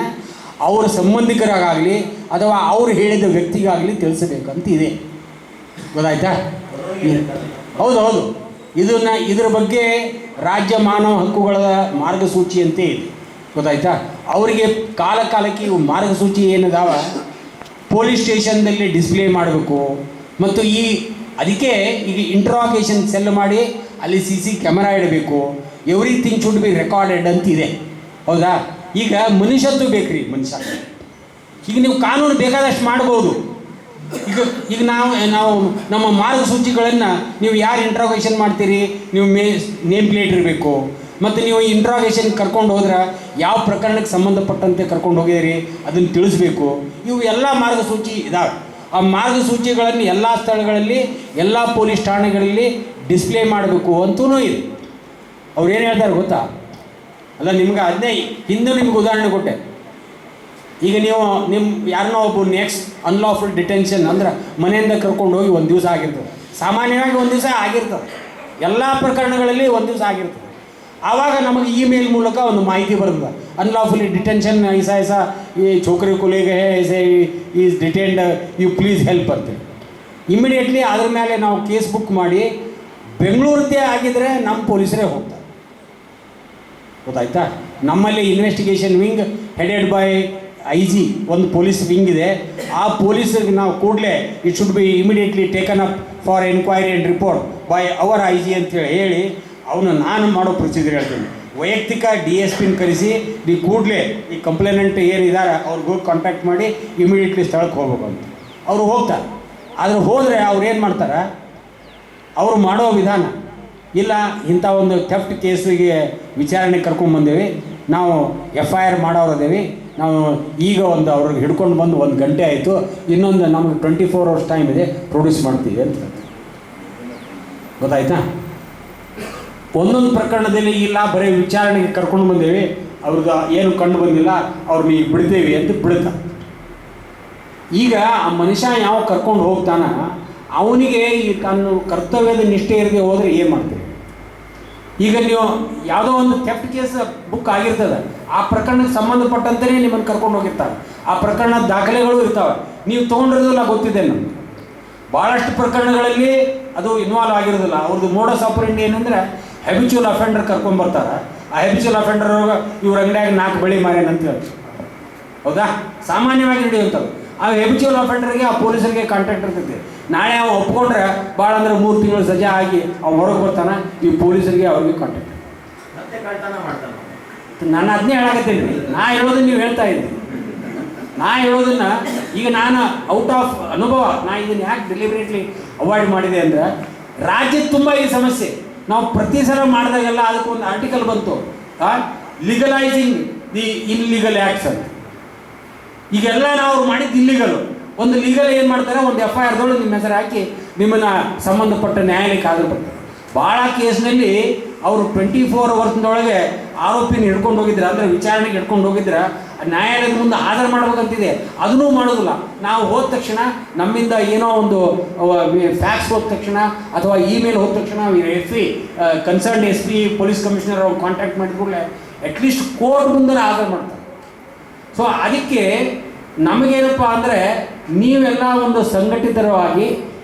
ಅವರ ಸಂಬಂಧಿಕರಾಗಲಿ ಅಥವಾ ಅವರು ಹೇಳಿದ ವ್ಯಕ್ತಿಗಾಗಲಿ ತಿಳಿಸಬೇಕಂತ ಇದೆ. ಗೊತ್ತಾಯ್ತಾ? ಹೌದು ಹೌದು, ಇದರ ಬಗ್ಗೆ ರಾಜ್ಯ ಮಾನವ ಹಕ್ಕುಗಳ ಮಾರ್ಗಸೂಚಿಯಂತೆ ಇದೆ. ಗೊತ್ತಾಯ್ತಾ? ಅವರಿಗೆ ಕಾಲಕ್ಕೆ ಇವು ಮಾರ್ಗಸೂಚಿ ಏನಿದಾವ ಪೊಲೀಸ್ ಸ್ಟೇಷನ್ದಲ್ಲಿ ಡಿಸ್ಪ್ಲೇ ಮಾಡಬೇಕು. ಮತ್ತು ಅದಕ್ಕೆ ಈಗ ಇಂಟ್ರಾಗೇಷನ್ ಸೆಲ್ ಮಾಡಿ ಅಲ್ಲಿ CC ಕ್ಯಾಮರಾ ಇಡಬೇಕು. ಎವ್ರಿಥಿಂಗ್ ಶುಡ್ ಬಿ ರೆಕಾರ್ಡೆಡ್ ಅಂತಿದೆ. ಹೌದಾ? ಈಗ ಮನುಷ್ಯತ್ವ ಬೇಕ್ರಿ, ಮನುಷ್ಯ. ಈಗ ನೀವು ಕಾನೂನು ಬೇಕಾದಷ್ಟು ಮಾಡ್ಬೋದು. ಈಗ ನಾವು ನಮ್ಮ ಮಾರ್ಗಸೂಚಿಗಳನ್ನು ನೀವು ಯಾರು ಇಂಟ್ರಾಗೇಷನ್ ಮಾಡ್ತೀರಿ, ನೀವು ನೇಮ್ ಪ್ಲೇಟ್ ಇರಬೇಕು. ಮತ್ತು ನೀವು ಇಂಟ್ರಾಗೇಷನ್ ಕರ್ಕೊಂಡು ಹೋದ್ರೆ ಯಾವ ಪ್ರಕರಣಕ್ಕೆ ಸಂಬಂಧಪಟ್ಟಂತೆ ಕರ್ಕೊಂಡು ಹೋಗಿದ್ದೀರಿ ಅದನ್ನು ತಿಳಿಸ್ಬೇಕು. ಇವು ಎಲ್ಲ ಮಾರ್ಗಸೂಚಿ ಇದಾವೆ. ಆ ಮಾರ್ಗಸೂಚಿಗಳನ್ನು ಎಲ್ಲ ಸ್ಥಳಗಳಲ್ಲಿ, ಎಲ್ಲ ಪೊಲೀಸ್ ಠಾಣೆಗಳಲ್ಲಿ ಡಿಸ್ಪ್ಲೇ ಮಾಡಬೇಕು ಅಂತೂ ಇದೆ. ಅವ್ರು ಏನು ಹೇಳ್ತಾರೆ ಗೊತ್ತಾ? ಅಲ್ಲ, ನಿಮ್ಗೆ ಅದನ್ನೇ ಹಿಂದೆ ನಿಮ್ಗೆ ಉದಾಹರಣೆ ಕೊಟ್ಟೆ. ಈಗ ನೀವು ಯಾರನ್ನೋ ಒಬ್ಬ ನೆಕ್ಸ್ಟ್ ಅನ್ಲಾಫುಲ್ ಡಿಟೆನ್ಷನ್ ಅಂದ್ರೆ ಮನೆಯಿಂದ ಕರ್ಕೊಂಡು ಹೋಗಿ ಒಂದು ದಿವಸ ಆಗಿರ್ತದೆ. ಸಾಮಾನ್ಯವಾಗಿ ಒಂದು ದಿವಸ ಆಗಿರ್ತದೆ, ಎಲ್ಲ ಪ್ರಕರಣಗಳಲ್ಲಿ ಒಂದು ದಿವಸ ಆಗಿರ್ತದೆ. ಆವಾಗ ನಮಗೆ ಇಮೇಲ್ ಮೂಲಕ ಒಂದು ಮಾಹಿತಿ ಬರ್ತದೆ, ಅನ್ಲಾಫುಲಿ ಡಿಟೆನ್ಷನ್ ಐಸಾ ಈ ಛೋಕರಿ ಕೊಲೆಗೆ ಈಸ್ ಡಿಟೇನ್ಡ್, ಯು ಪ್ಲೀಸ್ ಹೆಲ್ಪ್ ಅಂತೇಳಿ ಇಮಿಡಿಯೇಟ್ಲಿ ಅದ್ರ ಮೇಲೆ ನಾವು ಕೇಸ್ ಬುಕ್ ಮಾಡಿ, ಬೆಂಗಳೂರದ್ದೇ ಆಗಿದ್ರೆ ನಮ್ಮ ಪೊಲೀಸರೇ ಹೋಗ್ತಾರೆ. ಗೊತ್ತಾಯ್ತಾ? ನಮ್ಮಲ್ಲಿ investigation wing headed by IG ಒಂದು ಪೊಲೀಸ್ ವಿಂಗ್ ಇದೆ. ಆ ಪೊಲೀಸರಿಗೆ ನಾವು ಕೂಡಲೇ it should be immediately taken up for enquiry and report by our IG ಅಂತೇಳಿ ಹೇಳಿ ಅವನು ನಾನು ಮಾಡೋ ಪ್ರೊಸೀಜರ್ ಹೇಳ್ತೀನಿ. ವೈಯಕ್ತಿಕ DSPನ ಕರೆಸಿ ನೀವು ಕೂಡಲೇ ಈ ಕಂಪ್ಲೇನೆಂಟ್ ಏನಿದ್ದಾರೆ ಅವ್ರಿಗೆ ಹೋಗಿ ಕಾಂಟ್ಯಾಕ್ಟ್ ಮಾಡಿ ಇಮಿಡಿಯೇಟ್ಲಿ ಸ್ಥಳಕ್ಕೆ ಹೋಗ್ಬೇಕು ಅಂತ ಅವರು ಹೋಗ್ತಾರೆ. ಆದರೆ ಹೋದರೆ ಅವ್ರು ಏನು ಮಾಡ್ತಾರೆ, ಅವರು ಮಾಡೋ ವಿಧಾನ ಇಲ್ಲ, ಇಂಥ ಒಂದು ಥೆಫ್ಟ್ ಕೇಸಿಗೆ ವಿಚಾರಣೆ ಕರ್ಕೊಂಡ್ಬಂದೇವಿ, ನಾವು FIR ಮಾಡೋರದೇವಿ, ನಾವು ಈಗ ಒಂದು ಅವ್ರಿಗೆ ಹಿಡ್ಕೊಂಡು ಬಂದು 1 ಗಂಟೆ ಆಯಿತು, ಇನ್ನೊಂದು ನಮಗೆ 24 hours ಟೈಮ್ ಇದೆ, ಪ್ರೊಡ್ಯೂಸ್ ಮಾಡ್ತೀವಿ ಅಂತ. ಗೊತ್ತಾಯ್ತಾ? ಒಂದೊಂದು ಪ್ರಕರಣದಲ್ಲಿ ಇಲ್ಲ ಬರೀ ವಿಚಾರಣೆಗೆ ಕರ್ಕೊಂಡು ಬಂದೇವಿ, ಅವ್ರದ್ದು ಏನು ಕಂಡು ಬಂದಿಲ್ಲ, ಅವ್ರನ್ನ ಈಗ ಬಿಡ್ತೇವೆ ಅಂತ ಬಿಡುತ್ತ. ಈಗ ಆ ಮನುಷ್ಯ ಯಾವ ಕರ್ಕೊಂಡು ಹೋಗ್ತಾನ ಅವನಿಗೆ ಈ ತನ್ನ ಕರ್ತವ್ಯದ ನಿಷ್ಠೆ ಇರದೆ ಹೋದರೆ ಏನು ಮಾಡ್ತೀವಿ? ಈಗ ನೀವು ಯಾವುದೋ ಒಂದು ಥೆಫ್ಟ್ ಕೇಸ್ ಬುಕ್ ಆಗಿರ್ತದೆ, ಆ ಪ್ರಕರಣಕ್ಕೆ ಸಂಬಂಧಪಟ್ಟಂತೆಯೇ ನಿಮ್ಮನ್ನು ಕರ್ಕೊಂಡು ಹೋಗಿರ್ತಾರೆ, ಆ ಪ್ರಕರಣದ ದಾಖಲೆಗಳು ಇರ್ತಾವೆ, ನೀವು ತೊಗೊಂಡಿರೋದಿಲ್ಲ, ಗೊತ್ತಿದೆ ನಮ್ಗೆ. ಭಾಳಷ್ಟು ಪ್ರಕರಣಗಳಲ್ಲಿ ಅದು ಇನ್ವಾಲ್ವ್ ಆಗಿರೋದಿಲ್ಲ. ಅವ್ರದ್ದು ಮೋಡಸ್ ಆಪರೆಂಡಿ ಏನಂದರೆ ಹ್ಯಾಬಿಚುವಲ್ ಅಫೆಂಡರ್ ಕರ್ಕೊಂಡ್ಬರ್ತಾರೆ, ಆ ಹ್ಯಾಬಿಚುವಲ್ ಅಫೆಂಡರ್ ಇವ್ರ ಅಂಗಡಿಯಾಗ 4 ಬೆಳೆ ಮಾರೇನು ಅಂತ ಹೇಳ್ತಾರೆ. ಹೌದಾ? ಸಾಮಾನ್ಯವಾಗಿ ನಡೆಯುವಂಥದ್ದು. ಆ ಹ್ಯಾಬಿಚುವಲ್ ಅಫೆಂಡರ್ಗೆ ಆ ಪೊಲೀಸರಿಗೆ ಕಾಂಟ್ಯಾಕ್ಟ್ ಇರ್ತೈತಿ. ನಾಳೆ ಅವ ಒಪ್ಕೊಂಡ್ರೆ ಭಾಳ ಅಂದ್ರೆ 3 ತಿಂಗಳು ಸಜಾ ಆಗಿ ಅವ್ನು ಹೊರಗೆ ಬರ್ತಾನೆ, ಈ ಪೊಲೀಸರಿಗೆ ಅವ್ರಿಗೆ ಕಾಂಟ್ಯಾಕ್ಟ್. ನಾನು ಅದನ್ನೇ ಹೇಳಾಕತ್ತೀನಿ ರೀ. ನಾ ಹೇಳೋದನ್ನ ನೀವು ಹೇಳ್ತಾ ಇದ್ದೀನಿ. ನಾ ಹೇಳೋದನ್ನ ಈಗ ನಾನು ಔಟ್ ಆಫ್ ಅನುಭವ ನಾ ಇದನ್ನು ಯಾಕೆ ಡೆಲಿಬ್ರೇಟ್ಲಿ ಅವಾಯ್ಡ್ ಮಾಡಿದೆ ಅಂದರೆ, ರಾಜ್ಯದ ತುಂಬ ಈ ಸಮಸ್ಯೆ. ನಾವು ಪ್ರತಿ ಸಲ ಮಾಡಿದಾಗೆಲ್ಲ ಅದಕ್ಕೊಂದು ಆರ್ಟಿಕಲ್ ಬಂತು, ಲೀಗಲೈಸಿಂಗ್ ದಿ ಇನ್ಲೀಗಲ್ ಆ್ಯಕ್ಟ್ಸ್ ಅಂತ. ಈಗೆಲ್ಲ ನಾವು ಮಾಡಿದ್ದು ಇಲ್ಲಿಗಲು. ಒಂದು ಲೀಗಲ್ ಏನು ಮಾಡ್ತಾರೆ, ಒಂದು FIR ನಿಮ್ಮ ಹೆಸರು ಹಾಕಿ ನಿಮ್ಮನ್ನು ಸಂಬಂಧಪಟ್ಟ ನ್ಯಾಯಾಲಯಕ್ಕೆ ಹಾಜರುಪಡ್ತಾರೆ. ಭಾಳ ಕೇಸ್ನಲ್ಲಿ ಅವರು 24 hours ಆರೋಪಿನ ಹಿಡ್ಕೊಂಡು ಹೋಗಿದ್ರೆ, ಅಂದರೆ ವಿಚಾರಣೆಗೆ ಹಿಡ್ಕೊಂಡು ಹೋಗಿದ್ರೆ ನ್ಯಾಯಾಲಯದ ಮುಂದೆ ಹಾಜರು ಮಾಡ್ಬೇಕಂತಿದೆ, ಅದನ್ನೂ ಮಾಡೋದಿಲ್ಲ. ನಾವು ಹೋದ ತಕ್ಷಣ ನಮ್ಮಿಂದ ಏನೋ ಒಂದು ಫ್ಯಾಕ್ಸ್ ಹೋದ ತಕ್ಷಣ ಅಥವಾ ಇಮೇಲ್ ಹೋದ ತಕ್ಷಣ ಕನ್ಸರ್ನ್ SP ಪೊಲೀಸ್ ಕಮಿಷನರ್ ಅವ್ರು ಕಾಂಟ್ಯಾಕ್ಟ್ ಮಾಡಿದ ಕೂಡಲೇ ಅಟ್ಲೀಸ್ಟ್ ಕೋರ್ಟ್ ಮುಂದೆ ಹಾಜರು ಮಾಡ್ತಾರೆ. ಸೊ ಅದಕ್ಕೆ ನಮಗೇನಪ್ಪ ಅಂದರೆ, ನೀವೆಲ್ಲ ಒಂದು ಸಂಘಟಿತರವಾಗಿ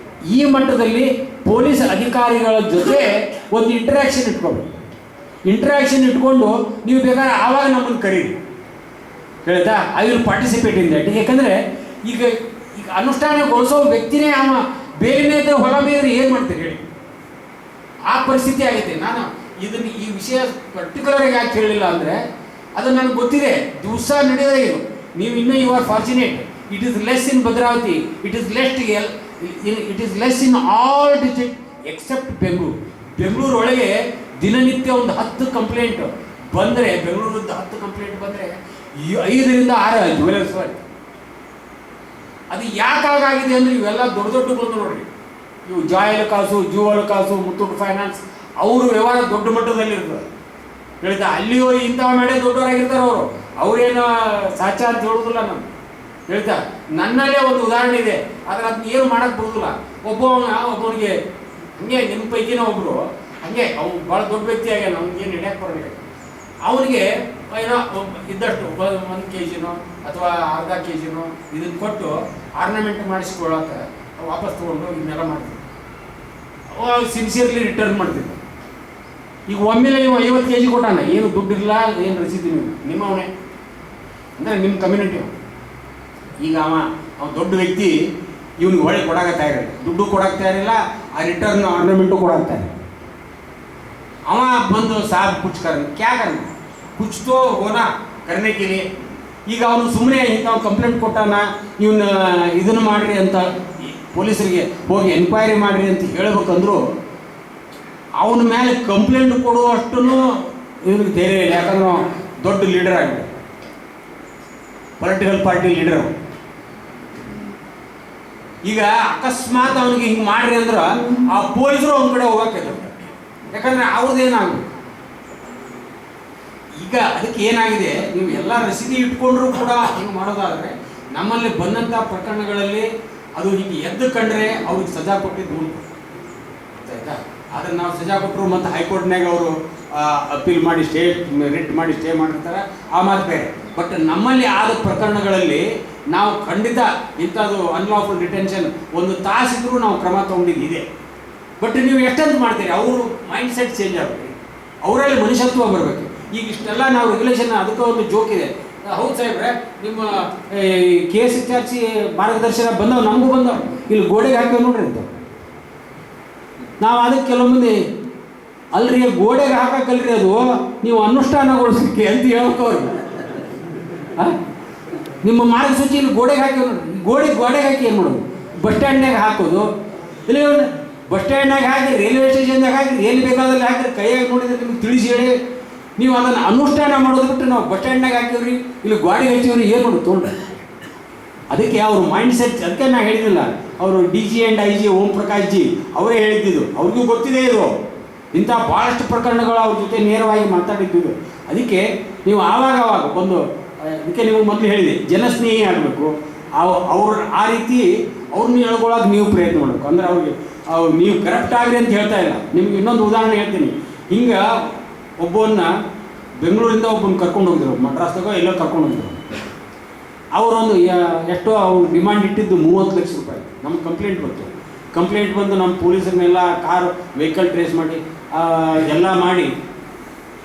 ಈ ಮಟ್ಟದಲ್ಲಿ ಪೊಲೀಸ್ ಅಧಿಕಾರಿಗಳ ಜೊತೆ ಒಂದು ಇಂಟ್ರ್ಯಾಕ್ಷನ್ ಇಟ್ಕೊಬೇಕು. ಇಂಟ್ರ್ಯಾಕ್ಷನ್ ಇಟ್ಕೊಂಡು ನೀವು ಬೇಕಾದ್ರೆ ಆವಾಗ ನಮ್ಮನ್ನು ಕರೀರಿ, ಹೇಳ್ತಾ I will participate in that. ಯಾಕಂದರೆ ಈಗ ಅನುಷ್ಠಾನಗೊಳಿಸೋ ವ್ಯಕ್ತಿನೇ ಅವ ಬೇರೆನೇ ಇದ್ದರೆ ಹೊಲ ಬೇರೆ ಏನು ಮಾಡ್ತೀರಿ ಹೇಳಿ? ಆ ಪರಿಸ್ಥಿತಿ ಆಗೈತೆ. ನಾನು ಇದನ್ನು ಈ ವಿಷಯ ಪರ್ಟಿಕ್ಯುಲರಾಗಿ ಯಾಕೆ ಹೇಳಿಲ್ಲ ಅಂದರೆ, ಅದು ನನಗೆ ಗೊತ್ತಿದೆ, ದಿವಸ ನಡೆಯೋದೇ ಇದು. ನೀವು ಇನ್ನೂ you are fortunate. It is less in Bhadravati, it is less in all district except Bengaluru. Bengaluru ಒಳಗೆ ದಿನನಿತ್ಯ ಒಂದು 10 ಕಂಪ್ಲೇಂಟ್ ಬಂದರೆ, ಬೆಂಗಳೂರಿಂದ 10 ಕಂಪ್ಲೇಂಟ್ ಬಂದರೆ 5 ರಿಂದ 6 ಜ್ಯುವೆಲರ್ಸ್ ಬರುತ್ತೆ. ಅದು ಯಾಕಾಗಿದೆ ಅಂದರೆ, ಇವೆಲ್ಲ ದೊಡ್ಡ ದೊಡ್ಡ ಬಂದು ನೋಡ್ರಿ, ಇವು ಜಾಯಲ್ ಕಾಸು, ಜೂವಲ್ ಕಾಸು, ಮುತ್ತೂಟ್ ಫೈನಾನ್ಸ್, ಅವರು ವ್ಯವಹಾರ ದೊಡ್ಡ ಮಟ್ಟದಲ್ಲಿ ಇರ್ತದೆ. ಹೇಳ್ತಾ ಅಲ್ಲಿಯೋ ಇಂಥವ ಮೇಲೆ ದೊಡ್ಡವರಾಗಿರ್ತಾರೆ ಅವರು, ಅವರೇನು ಸಾಚ ಅಂತ ಹೇಳೋದಿಲ್ಲ. ನಾನು ಹೇಳ್ತಾ ನನ್ನಲ್ಲೇ ಒಂದು ಉದಾಹರಣೆ ಇದೆ, ಆದರೆ ಅದನ್ನ ಏನು ಮಾಡೋಕ್ಕೆ ಬರೋದಿಲ್ಲ. ಒಬ್ಬನಿಗೆ ಹಂಗೆ ನಿಮ್ಮ ಪೈಕಿನ ಒಬ್ಬರು ಹಂಗೆ ಅವ್ನು ಭಾಳ ದೊಡ್ಡ ವ್ಯಕ್ತಿ ಆಗ್ಯಾನ, ಅವ್ನಿಗೇನು ಹಿಡಿಯಕ್ಕೆ ಬರೋದಿಲ್ಲ. ಅವನಿಗೆ ಏನೋ ಇದ್ದಷ್ಟು 1 kg ಅಥವಾ ಅರ್ಧ kg ಇದನ್ನು ಕೊಟ್ಟು ಆರ್ನಮೆಂಟ್ ಮಾಡಿಸ್ಕೊಳ್ಳೋಕೆ ವಾಪಸ್ ತೊಗೊಂಡು ಇದನ್ನೆಲ್ಲ ಮಾಡ್ತಿದ್ದೆ. ಅವಾಗ ಸಿನ್ಸಿಯರ್ಲಿ ರಿಟರ್ನ್ ಮಾಡ್ತಿದ್ದೆ. ಈಗ ಒಮ್ಮೆಲೆ ನೀವು 50 kg ಕೊಟ್ಟಾನ, ಏನು ದುಡ್ಡಿಲ್ಲ, ಏನು ರಸೀದಿ ನಿಮ್ಮವನೇ ಅಂದರೆ ನಿಮ್ಮ ಕಮ್ಯುನಿಟಿ. ಈಗ ಅವ ದೊಡ್ಡ ವ್ಯಕ್ತಿ, ಇವ್ನಿಗೆ ಹೊಳೆ ಕೊಡೋಕೆ ತಯಾರಿಲ್ಲ, ದುಡ್ಡು ಕೊಡೋಕೆ ತಯಾರಿಲ್ಲ, ಆ ರಿಟರ್ನ್ ಆರ್ನಮೆಂಟು ಕೊಡೋಕೆ ತಯಾರಿಲ್ಲ. ಅವ ಬಂದು ಸಾಹೇಬ್ ಕುಚ್ ಕ್ಯಾ ಕರ್ನ ಕುಚ್ ತೋ ಹೋನಾ ಕರ್ನೆ ಕೆ ಲಿಯೆ. ಈಗ ಅವನು ಸುಮ್ಮನೆ ಇಂಥ ಕಂಪ್ಲೇಂಟ್ ಕೊಟ್ಟಾನ, ಇವನ್ನ ಇದನ್ನು ಮಾಡಿರಿ ಅಂತ ಪೊಲೀಸರಿಗೆ ಹೋಗಿ ಎನ್ಕ್ವೈರಿ ಮಾಡಿರಿ ಅಂತ ಹೇಳ್ಬೇಕಂದ್ರು ಅವನ ಮೇಲೆ ಕಂಪ್ಲೇಂಟ್ ಕೊಡುವಷ್ಟು ಇವ್ರಿಗೆ ಧೈರ್ಯ ಇಲ್ಲ. ಯಾಕಂದ್ರೆ ದೊಡ್ಡ ಲೀಡರ್ ಆಗಿದೆ, ಪೊಲಿಟಿಕಲ್ ಪಾರ್ಟಿ ಲೀಡರ್. ಈಗ ಅಕಸ್ಮಾತ್ ಅವನಿಗೆ ಹಿಂಗೆ ಮಾಡ್ರಿ ಅಂದ್ರೆ ಆ ಪೊಲೀಸರು ಅವನ ಕಡೆ ಹೋಗಕ್ಕೆ, ಯಾಕಂದ್ರೆ ಅವ್ರದ್ದೇನಾಗುತ್ತೆ. ಈಗ ಅದಕ್ಕೆ ಏನಾಗಿದೆ, ನೀವು ಎಲ್ಲ ರಸೀದಿ ಇಟ್ಕೊಂಡ್ರೂ ಕೂಡ ಹಿಂಗೆ ಮಾಡೋದಾದರೆ, ನಮ್ಮಲ್ಲಿ ಬಂದಂಥ ಪ್ರಕರಣಗಳಲ್ಲಿ ಅದು ಹೀಗೆ ಎದ್ದು ಕಂಡ್ರೆ ಅವ್ರಿಗೆ ಸಜಾ ಕೊಟ್ಟಿದ್ದು ಉಂಟು, ಆಯ್ತಾ? ಆದರೆ ನಾವು ಸಜಾ ಕೊಟ್ಟರು ಮತ್ತು ಹೈಕೋರ್ಟ್ನಾಗ ಅವರು ಅಪೀಲ್ ಮಾಡಿ ರಿಟ್ ಮಾಡಿ ಸ್ಟೇ ಮಾಡಿರ್ತಾರೆ, ಆ ಮಾತು ಬೇರೆ. ಬಟ್ ನಮ್ಮಲ್ಲಿ ಆದ ಪ್ರಕರಣಗಳಲ್ಲಿ ನಾವು ಖಂಡಿತ ಇಂಥದ್ದು ಅನ್ಲಾಫುಲ್ ಡಿಟೆನ್ಷನ್ 1 ತಾಸಿದ್ರೂ ನಾವು ಕ್ರಮ ತೊಗೊಂಡಿದ್ದಿದೆ. ಬಟ್ ನೀವು ಎಷ್ಟಂತ ಮಾಡ್ತೀರಿ, ಅವರು ಮೈಂಡ್ ಸೆಟ್ ಚೇಂಜ್ ಆಗಬೇಕು, ಅವರಲ್ಲಿ ಮನುಷ್ಯತ್ವ ಬರಬೇಕು. ಈಗ ಇಷ್ಟೆಲ್ಲ ನಾವು ರೆಗ್ಯುಲೇಷನ್, ಅದಕ್ಕೆ ಒಂದು ಜೋಕ್ ಇದೆ. ಹೌದು ಸಾಹೇಬ್ರೆ, ನಿಮ್ಮ KSHRC ಮಾರ್ಗದರ್ಶನ ಬಂದವು, ನಮಗೂ ಬಂದವು, ಇಲ್ಲಿ ಗೋಡೆಗೆ ಹಾಕಿ ನೋಡ್ರಿ ಅಂತ. ನಾವು ಅದಕ್ಕೆ ಕೆಲವೊಂದು ಅಲ್ರಿ ಗೋಡೆಗೆ ಹಾಕಕ್ಕಲ್ರಿ, ಅದು ನೀವು ಅನುಷ್ಠಾನಗೊಳಿಸಲಿಕ್ಕೆ ಅಂತ ಹೇಳ್ಕೋರಿ. ನಿಮ್ಮ ಮಾರ್ಗಸೂಚಿಯಲ್ಲಿ ಗೋಡೆಗೆ ಹಾಕಿ ನೋಡ್ರಿ, ಗೋಡೆಗೆ ಹಾಕಿ ಏನು ಮಾಡೋದು? ಬಸ್ ಸ್ಟ್ಯಾಂಡ್ನಾಗ ಹಾಕೋದು, ಇಲ್ಲಿ ಬಸ್ ಸ್ಟ್ಯಾಂಡ್ನಾಗ ಹಾಕಿ, ರೈಲ್ವೆ ಸ್ಟೇಷನ್ದಾಗ ಹಾಕಿ, ಎಲ್ಲಿ ಬೇಕಾದಲ್ಲಿ ಹಾಕಿರಿ, ಕೈಯಾಗಿ ನೋಡಿದ್ರೆ ನಿಮ್ಗೆ ತಿಳಿಸಿ ಹೇಳಿ ನೀವು ಅದನ್ನು ಅನುಷ್ಠಾನ ಮಾಡೋದು ಬಿಟ್ಟು ನಾವು ಬಸ್ ಸ್ಟ್ಯಾಂಡ್ನಾಗ ಹಾಕಿವ್ರಿ, ಇಲ್ಲಿ ಗಾಡಿಗೆ ಹಚ್ಚಿವ್ರಿ, ಏನು ಮಾಡೋದು ತೊಗೊಂಡ್ರೆ? ಅದಕ್ಕೆ ಅವ್ರ ಮೈಂಡ್ ಸೆಟ್, ಅದಕ್ಕೆ ನಾನು ಹೇಳಿದಿಲ್ಲ, ಅವರು DG and IG Om Prakash G ಅವರೇ ಹೇಳಿದ್ದು, ಅವ್ರಿಗೂ ಗೊತ್ತಿದೆ ಇದು. ಇಂಥ ಭಾಳಷ್ಟು ಪ್ರಕರಣಗಳು ಅವ್ರ ಜೊತೆ ನೇರವಾಗಿ ಮಾತಾಡಿದ್ದು. ಅದಕ್ಕೆ ನೀವು ಆವಾಗ ಒಂದು, ಅದಕ್ಕೆ ನೀವು ಮೊದಲು ಹೇಳಿದೆ, ಜನಸ್ನೇಹಿ ಆಗಬೇಕು. ಅವ್ರು ಆ ರೀತಿ ಅವ್ರನ್ನ ಹೇಳ್ಕೊಳಕ್ಕೆ ನೀವು ಪ್ರಯತ್ನ ಮಾಡಬೇಕು. ಅಂದರೆ ಅವ್ರಿಗೆ ನೀವು ಕರೆಕ್ಟ್ ಆಗ್ರಿ ಅಂತ ಹೇಳ್ತಾ ಇಲ್ಲ. ನಿಮ್ಗೆ ಇನ್ನೊಂದು ಉದಾಹರಣೆ ಹೇಳ್ತೀನಿ. ಹಿಂಗೆ ಒಬ್ಬವನ್ನ ಬೆಂಗಳೂರಿಂದ ಒಬ್ಬನ ಕರ್ಕೊಂಡು ಹೋಗಿದ್ರು, ಮಡ್ರಾಸ್ದಾಗ ಎಲ್ಲೋ ಕರ್ಕೊಂಡು ಹೋಗಿದ್ರು. ಅವರೊಂದು ಎಷ್ಟೋ ಅವ್ರು ಡಿಮಾಂಡ್ ಇಟ್ಟಿದ್ದು 30 ಲಕ್ಷ ರೂಪಾಯಿ. ನಮ್ಗೆ ಕಂಪ್ಲೇಂಟ್ ಬಂತು. ಕಂಪ್ಲೇಂಟ್ ಬಂದು ನಮ್ಮ ಪೊಲೀಸರನ್ನೆಲ್ಲ ಕಾರ್ ವೆಹಿಕಲ್ ಟ್ರೇಸ್ ಮಾಡಿ ಎಲ್ಲ ಮಾಡಿ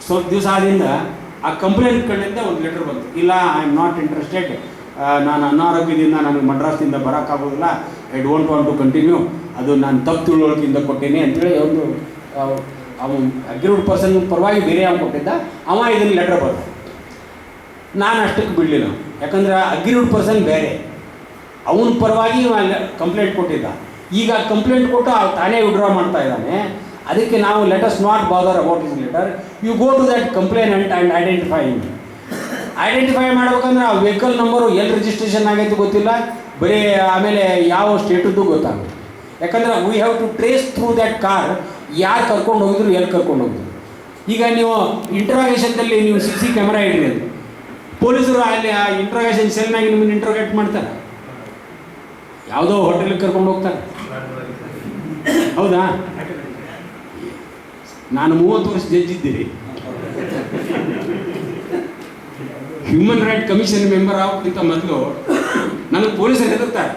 ಸ್ವಲ್ಪ ದಿವಸ ಆದಿಂದ ಆ ಕಂಪ್ಲೇಂಟ್ ಕಡೆಯಿಂದ ಒಂದು ಲೆಟರ್ ಬಂತು. ಇಲ್ಲ, ಐ ಆಮ್ ನಾಟ್ ಇಂಟ್ರೆಸ್ಟೆಡ್, ನಾನು ಅನಾರೋಗ್ಯದಿಂದ ನನಗೆ ಮಡ್ರಾಸ್ನಿಂದ ಬರೋಕ್ಕಾಗೋದಿಲ್ಲ, I don't want to continue, ಅದು ನಾನು ತಪ್ಪು ತಿಳುವಳಿಕೆಯಿಂದ ಕೊಟ್ಟೇನೆ ಅಂತೇಳಿ ಒಂದು ಅವನು ಅಗ್ರೀಡ್ ಪರ್ಸನ್ ಪರವಾಗಿ ಬೇರೆ ಅವ್ನು ಕೊಟ್ಟಿದ್ದ, ಅವ ಇದನ್ನು ಲೆಟರ್ ಬರ್ದ. ನಾನು ಅಷ್ಟಕ್ಕೆ ಬಿಡಲಿಲ್ಲ, ಯಾಕಂದ್ರೆ ಅಗ್ರೀಡ್ ಪರ್ಸನ್ ಬೇರೆ, ಅವನ ಪರವಾಗಿ ಕಂಪ್ಲೇಂಟ್ ಕೊಟ್ಟಿದ್ದ. ಈಗ ಕಂಪ್ಲೇಂಟ್ ಕೊಟ್ಟು ತಾನೇ ವಿಡ್ರಾ ಮಾಡ್ತಾ ಇದ್ದಾನೆ. ಅದಕ್ಕೆ ನಾವು let us not bother about is letter, you go to that complainant and identify ಮಾಡ್ಬೇಕಂದ್ರೆ ಆ ವೆಹಿಕಲ್ ನಂಬರು ಎಲ್ಲಿ ರಿಜಿಸ್ಟ್ರೇಷನ್ ಆಗೈತೆ ಗೊತ್ತಿಲ್ಲ, ಬರೀ ಆಮೇಲೆ ಯಾವ ಸ್ಟೇಟದ್ದು ಗೊತ್ತಾಗುತ್ತೆ. ಯಾಕಂದ್ರೆ we have to trace through that car, ಯಾರು ಕರ್ಕೊಂಡು ಹೋಗಿದ್ರು, ಎಲ್ಲಿ ಕರ್ಕೊಂಡು ಹೋಗಿದ್ರು. ಈಗ ನೀವು ಇಂಟ್ರಾಗೇಷನ್ದಲ್ಲಿ ನೀವು CC ಕ್ಯಾಮ್ರಾ ಇಡಬೇಕು. ಪೊಲೀಸರು ಅಲ್ಲಿ ಆ ಇಂಟ್ರಾಗೇಷನ್ ಸೆಲ್ನಾಗಿ ನಿಮ್ಮನ್ನು ಇಂಟ್ರೋಗೇಟ್ ಮಾಡ್ತಾರೆ, ಯಾವುದೋ ಹೋಟೆಲಿಗೆ ಕರ್ಕೊಂಡು ಹೋಗ್ತಾರೆ. ಹೌದಾ? ನಾನು 30 ವರ್ಷ ಜಡ್ಜ್ ಇದ್ದೀರಿ. ಹ್ಯೂಮನ್ ರೈಟ್ ಕಮಿಷನ್ ಮೆಂಬರ್ ಆಗೋಕ್ಕಿಂತ ಮೊದಲು ನನಗೆ ಪೊಲೀಸರು ಹೆದರ್ತಾರೆ.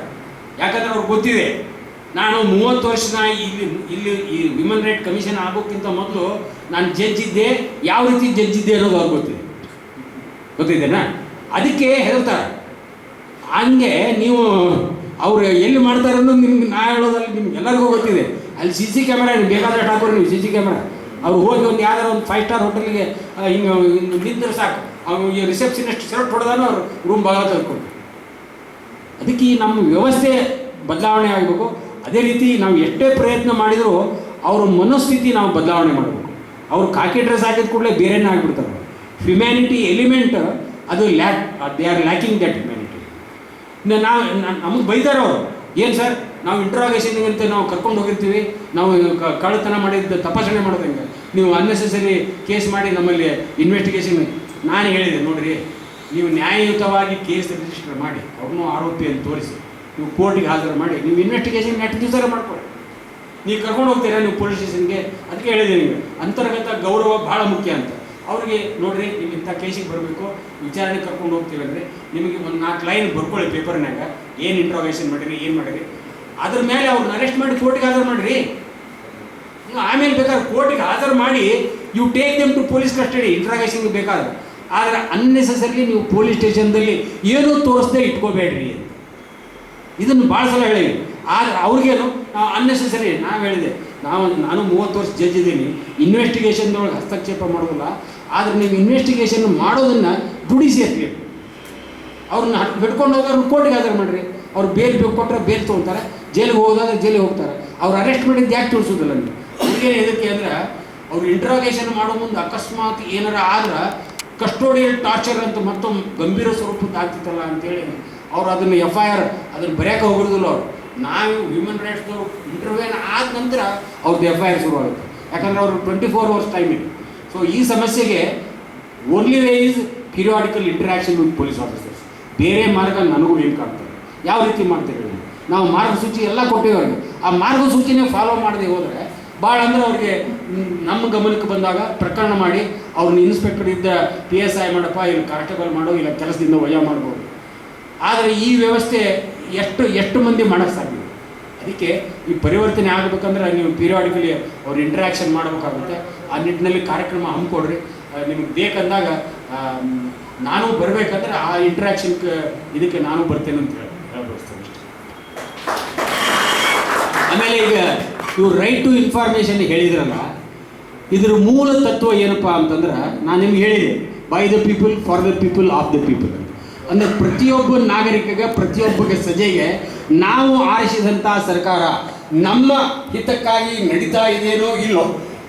ಯಾಕಂದ್ರೆ ಅವ್ರಿಗೆ ಗೊತ್ತಿದೆ, ನಾನು 30 ವರ್ಷ ಇಲ್ಲಿ ಈ ಹ್ಯೂಮನ್ ರೈಟ್ ಕಮಿಷನ್ ಆಗೋಕ್ಕಿಂತ ಮೊದಲು ನಾನು ಜಡ್ಜ್ ಇದ್ದೆ, ಯಾವ ರೀತಿ ಜಡ್ಜ್ ಇದ್ದೆ ಅನ್ನೋದು ಅವ್ರಿಗೆ ಗೊತ್ತಿದೆನಾ? ಅದಕ್ಕೆ ಹೆದರ್ತಾರೆ. ಹಂಗೆ ನೀವು ಅವ್ರು ಎಲ್ಲಿ ಮಾಡ್ತಾರೆ ಅನ್ನೋದು ನಿಮ್ಗೆ ನಾ ಹೇಳೋದಲ್ಲಿ ನಿಮ್ಗೆ ಎಲ್ಲರಿಗೂ ಗೊತ್ತಿದೆ. ಅಲ್ಲಿ CC ಕ್ಯಾಮ್ರಾ ಬೇಕಾದಷ್ಟು ಹಾಕೋರು ನೀವು. CC ಕ್ಯಾಮ್ರಾ ಅವ್ರು ಹೋಗಿ ಒಂದು ಯಾವ್ದಾರು ಒಂದು 5 ಸ್ಟಾರ್ ಹೋಟೆಲ್ಗೆ ಹಿಂಗೆ ನಿಂತರೆ ಸಾಕು, ಅವ್ರು ಈ ರಿಸೆಪ್ಷನಿಸ್ಟ್ ಶರ್ಟ್ ಹೊಡೆದಾನು ಅವ್ರು ರೂಮ್ ಭಾಗ ತೆಗೆದುಕೊಂಡು. ಅದಕ್ಕೆ ಈ ನಮ್ಮ ವ್ಯವಸ್ಥೆ ಬದಲಾವಣೆ ಆಗಬೇಕು. ಅದೇ ರೀತಿ ನಾವು ಎಷ್ಟೇ ಪ್ರಯತ್ನ ಮಾಡಿದರೂ ಅವ್ರ ಮನಸ್ಥಿತಿ ನಾವು ಬದಲಾವಣೆ ಮಾಡಬೇಕು. ಅವರು ಕಾಕಿ ಡ್ರೆಸ್ ಹಾಕಿದ ಕೂಡಲೇ ಬೇರೆನೇ ಆಗಿಬಿಡ್ತಾರೆ. ಹ್ಯುಮ್ಯಾನಿಟಿ ಎಲಿಮೆಂಟ್ ಅದು they are lacking that humanity. ನಮಗೆ ಬೈತಾರೆ ಅವರು, ಏನು ಸರ್ ನಾವು ಇಂಟ್ರಾಗೇಷನ್ಗೆ ಅಂತ ನಾವು ಕರ್ಕೊಂಡು ಹೋಗಿರ್ತೀವಿ, ನಾವು ಕಳ್ಳತನ ಮಾಡಿದ್ದು ತಪಾಸಣೆ ಮಾಡೋದಂಗೆ ನೀವು ಅನ್ನೆಸೆಸರಿ ಕೇಸ್ ಮಾಡಿ ನಮ್ಮಲ್ಲಿ ಇನ್ವೆಸ್ಟಿಗೇಷನ್. ನಾನು ಹೇಳಿದೆ, ನೋಡಿರಿ, ನೀವು ನ್ಯಾಯಯುತವಾಗಿ ಕೇಸ್ ರಿಜಿಸ್ಟರ್ ಮಾಡಿ ಅವ್ರನ್ನೂ ಆರೋಪಿ ಅಂತ ತೋರಿಸಿ ನೀವು ಕೋರ್ಟಿಗೆ ಹಾಜರು ಮಾಡಿ ನೀವು ಇನ್ವೆಸ್ಟಿಗೇಷನ್ ನೆಟ್ ದಿವಸ ಮಾಡ್ಕೊಳ್ಳಿ. ನೀವು ಕರ್ಕೊಂಡು ಹೋಗ್ತೀರಾ ನೀವು ಪೊಲೀಸ್ ಸ್ಟೇಷನ್ಗೆ? ಅದಕ್ಕೆ ಹೇಳಿದೆ ನಿಮಗೆ ಅಂತರ್ಗತ ಗೌರವ ಭಾಳ ಮುಖ್ಯ ಅಂತ. ಅವ್ರಿಗೆ ನೋಡಿರಿ, ನೀವು ಇಂಥ ಕೇಸಿಗೆ ಬರಬೇಕು, ವಿಚಾರಣೆ ಕರ್ಕೊಂಡು ಹೋಗ್ತೀವಿ ಅಂದರೆ ನಿಮಗೆ ಒಂದು 4 ಲೈನ್ ಬರ್ಕೊಳ್ಳಿ ಪೇಪರ್ನಾಗ, ಏನು ಇಂಟ್ರಾಗೇಷನ್ ಮಾಡಿರಿ, ಏನು ಮಾಡಿರಿ, ಅದ್ರ ಮೇಲೆ ಅವ್ರನ್ನ ಅರೆಸ್ಟ್ ಮಾಡಿ ಕೋರ್ಟಿಗೆ ಹಾಜರು ಮಾಡಿರಿ. ನೀವು ಆಮೇಲೆ ಬೇಕಾದ್ರೆ ಕೋರ್ಟಿಗೆ ಹಾಜರು ಮಾಡಿ you take them to police custody ಇಂಟ್ರಾಗೇಷನ್ಗೆ ಬೇಕಾದ್ರೆ. ಆದರೆ ಅನ್ನೆಸೆಸರಿ ನೀವು ಪೊಲೀಸ್ ಸ್ಟೇಷನ್ದಲ್ಲಿ ಏನೂ ತೋರಿಸದೆ ಇಟ್ಕೋಬೇಡ್ರಿ ಅಂತ ಇದನ್ನು ಭಾಳ ಸಲ ಹೇಳಿವಿ. ಆದರೆ ಅವ್ರಿಗೇನು ನಾವು ಅನ್ನೆಸೆಸರಿ ನಾವು ಹೇಳಿದೆ, ನಾನು 30 ವರ್ಷ ಜಡ್ಜ್ ಇದ್ದೀನಿ, ಇನ್ವೆಸ್ಟಿಗೇಷನ್ದೊಳಗೆ ಹಸ್ತಕ್ಷೇಪ ಮಾಡೋದಿಲ್ಲ. ಆದರೆ ನೀವು ಇನ್ವೆಸ್ಟಿಗೇಷನ್ ಮಾಡೋದನ್ನು ದುಡಿಸಿ ಅಂತ ಹೇಳಿ ಅವ್ರನ್ನ ಹಿಡ್ಕೊಂಡು ಹೋಗೋರು ಕೋರ್ಟಿಗೆ ಹಾಜರು ಮಾಡಿರಿ. ಅವ್ರು ಬೇಲ್ ಕೊಟ್ಟರೆ ಬೇಲ್ ತೊಗೊಳ್ತಾರೆ, ಜೈಲಿಗೆ ಹೋಗೋದಾದ್ರೆ ಜೈಲಿಗೆ ಹೋಗ್ತಾರೆ. ಅವ್ರು ಅರೆಸ್ಟ್ ಮಾಡಿದ್ದು ಯಾಕೆ ತಿಳಿಸೋದಿಲ್ಲ ನೀವು? ಅವ್ರಿಗೆ ಎದಕ್ಕೆ ಅಂದರೆ ಅವ್ರು ಇಂಟ್ರಾಗೇಷನ್ ಮಾಡೋ ಮುಂದೆ ಅಕಸ್ಮಾತ್ ಏನಾರ ಆದ್ರೆ ಕಸ್ಟೋಡಿಯಲ್ ಟಾರ್ಚರ್ ಅಂತ ಮತ್ತೊಂದು ಗಂಭೀರ ಸ್ವರೂಪದ್ದು ಆಗ್ತಿತ್ತಲ್ಲ ಅಂತೇಳಿ ಅವ್ರು ಅದನ್ನು FIR ಅದನ್ನು ಬರೆಯೋಕೆ ಹೋಗಿರೋದಿಲ್ಲ. ಅವರು ನಾವು ಹ್ಯೂಮನ್ ರೈಟ್ಸ್ದವರು ಇಂಟರ್ವ್ಯೂನ್ ಆದ ನಂತರ ಅವ್ರದ್ದು FIR ಶುರುವಾಗುತ್ತೆ. ಯಾಕಂದರೆ ಅವರು 24 hours ಟೈಮ್ ಇದೆ. ಸೊ ಈ ಸಮಸ್ಯೆಗೆ only way is periodical interaction with police officers. ಬೇರೆ ಮಾರ್ಗ ನನಗೂ ಏನು ಕಾಣ್ತಾರೆ. ಯಾವ ರೀತಿ ಮಾಡ್ತೀವಿ ನಾವು? ಮಾರ್ಗಸೂಚಿ ಎಲ್ಲ ಕೊಟ್ಟಿವಿ ಅವ್ರಿಗೆ. ಆ ಮಾರ್ಗಸೂಚಿನೇ ಫಾಲೋ ಮಾಡದೆ ಹೋದರೆ ಭಾಳ ಅಂದರೆ ಅವ್ರಿಗೆ ನಮ್ಮ ಗಮನಕ್ಕೆ ಬಂದಾಗ ಪ್ರಕರಣ ಮಾಡಿ ಅವ್ರನ್ನ ಇನ್ಸ್ಪೆಕ್ಟರ್ ಇದ್ದ PSI ಮಾಡಪ್ಪ, ಇಲ್ಲ ಕಾನ್ಸ್ಟೇಬಲ್ ಮಾಡೋ, ಇಲ್ಲ ಕೆಲಸದಿಂದ ವಜಾ ಮಾಡ್ಬೋದು. ಆದರೆ ಈ ವ್ಯವಸ್ಥೆ ಎಷ್ಟು ಮಂದಿ ಮಾಡೋಕ್ಕೆ ಸಾಧ್ಯ? ಅದಕ್ಕೆ ಈ ಪರಿವರ್ತನೆ ಆಗಬೇಕಂದ್ರೆ ನೀವು ಪೀರಿಯಾಡಿಕಲಿ ಅವ್ರು ಇಂಟ್ರಾಕ್ಷನ್ ಮಾಡಬೇಕಾಗುತ್ತೆ. ಆ ನಿಟ್ಟಿನಲ್ಲಿ ಕಾರ್ಯಕ್ರಮ ಹಮ್ಮಿಕೊಡ್ರಿ. ನಿಮಗೆ ಬೇಕಂದಾಗ ನಾನು ಬರಬೇಕಂದ್ರೆ ಆ ಇಂಟ್ರಾಕ್ಷನ್ಗೆ ಇದಕ್ಕೆ ನಾನು ಬರ್ತೇನೆ ಅಂತ ಹೇಳ್ಬಯಸ್ತೇನೆ ಅಷ್ಟೇ. ಆಮೇಲೆ ಈಗ ಇವ್ರು ರೈಟ್ ಟು ಇನ್ಫಾರ್ಮೇಷನ್ ಹೇಳಿದ್ರಲ್ಲ, ಇದ್ರ ಮೂಲ ತತ್ವ ಏನಪ್ಪ ಅಂತಂದ್ರೆ ನಾನು ನಿಮ್ಗೆ ಹೇಳಿದೆ, by the people, for the people, of the people. ಅಂದರೆ ಪ್ರತಿಯೊಬ್ಬ ನಾಗರಿಕಗೆ, ಪ್ರತಿಯೊಬ್ಬಗೆ ಸಜೆಗೆ ನಾವು ಆರಿಸಿದಂಥ ಸರ್ಕಾರ ನಮ್ಮ ಹಿತಕ್ಕಾಗಿ ನಡೀತಾ ಇದೆಯೋ ಇಲ್ಲೋ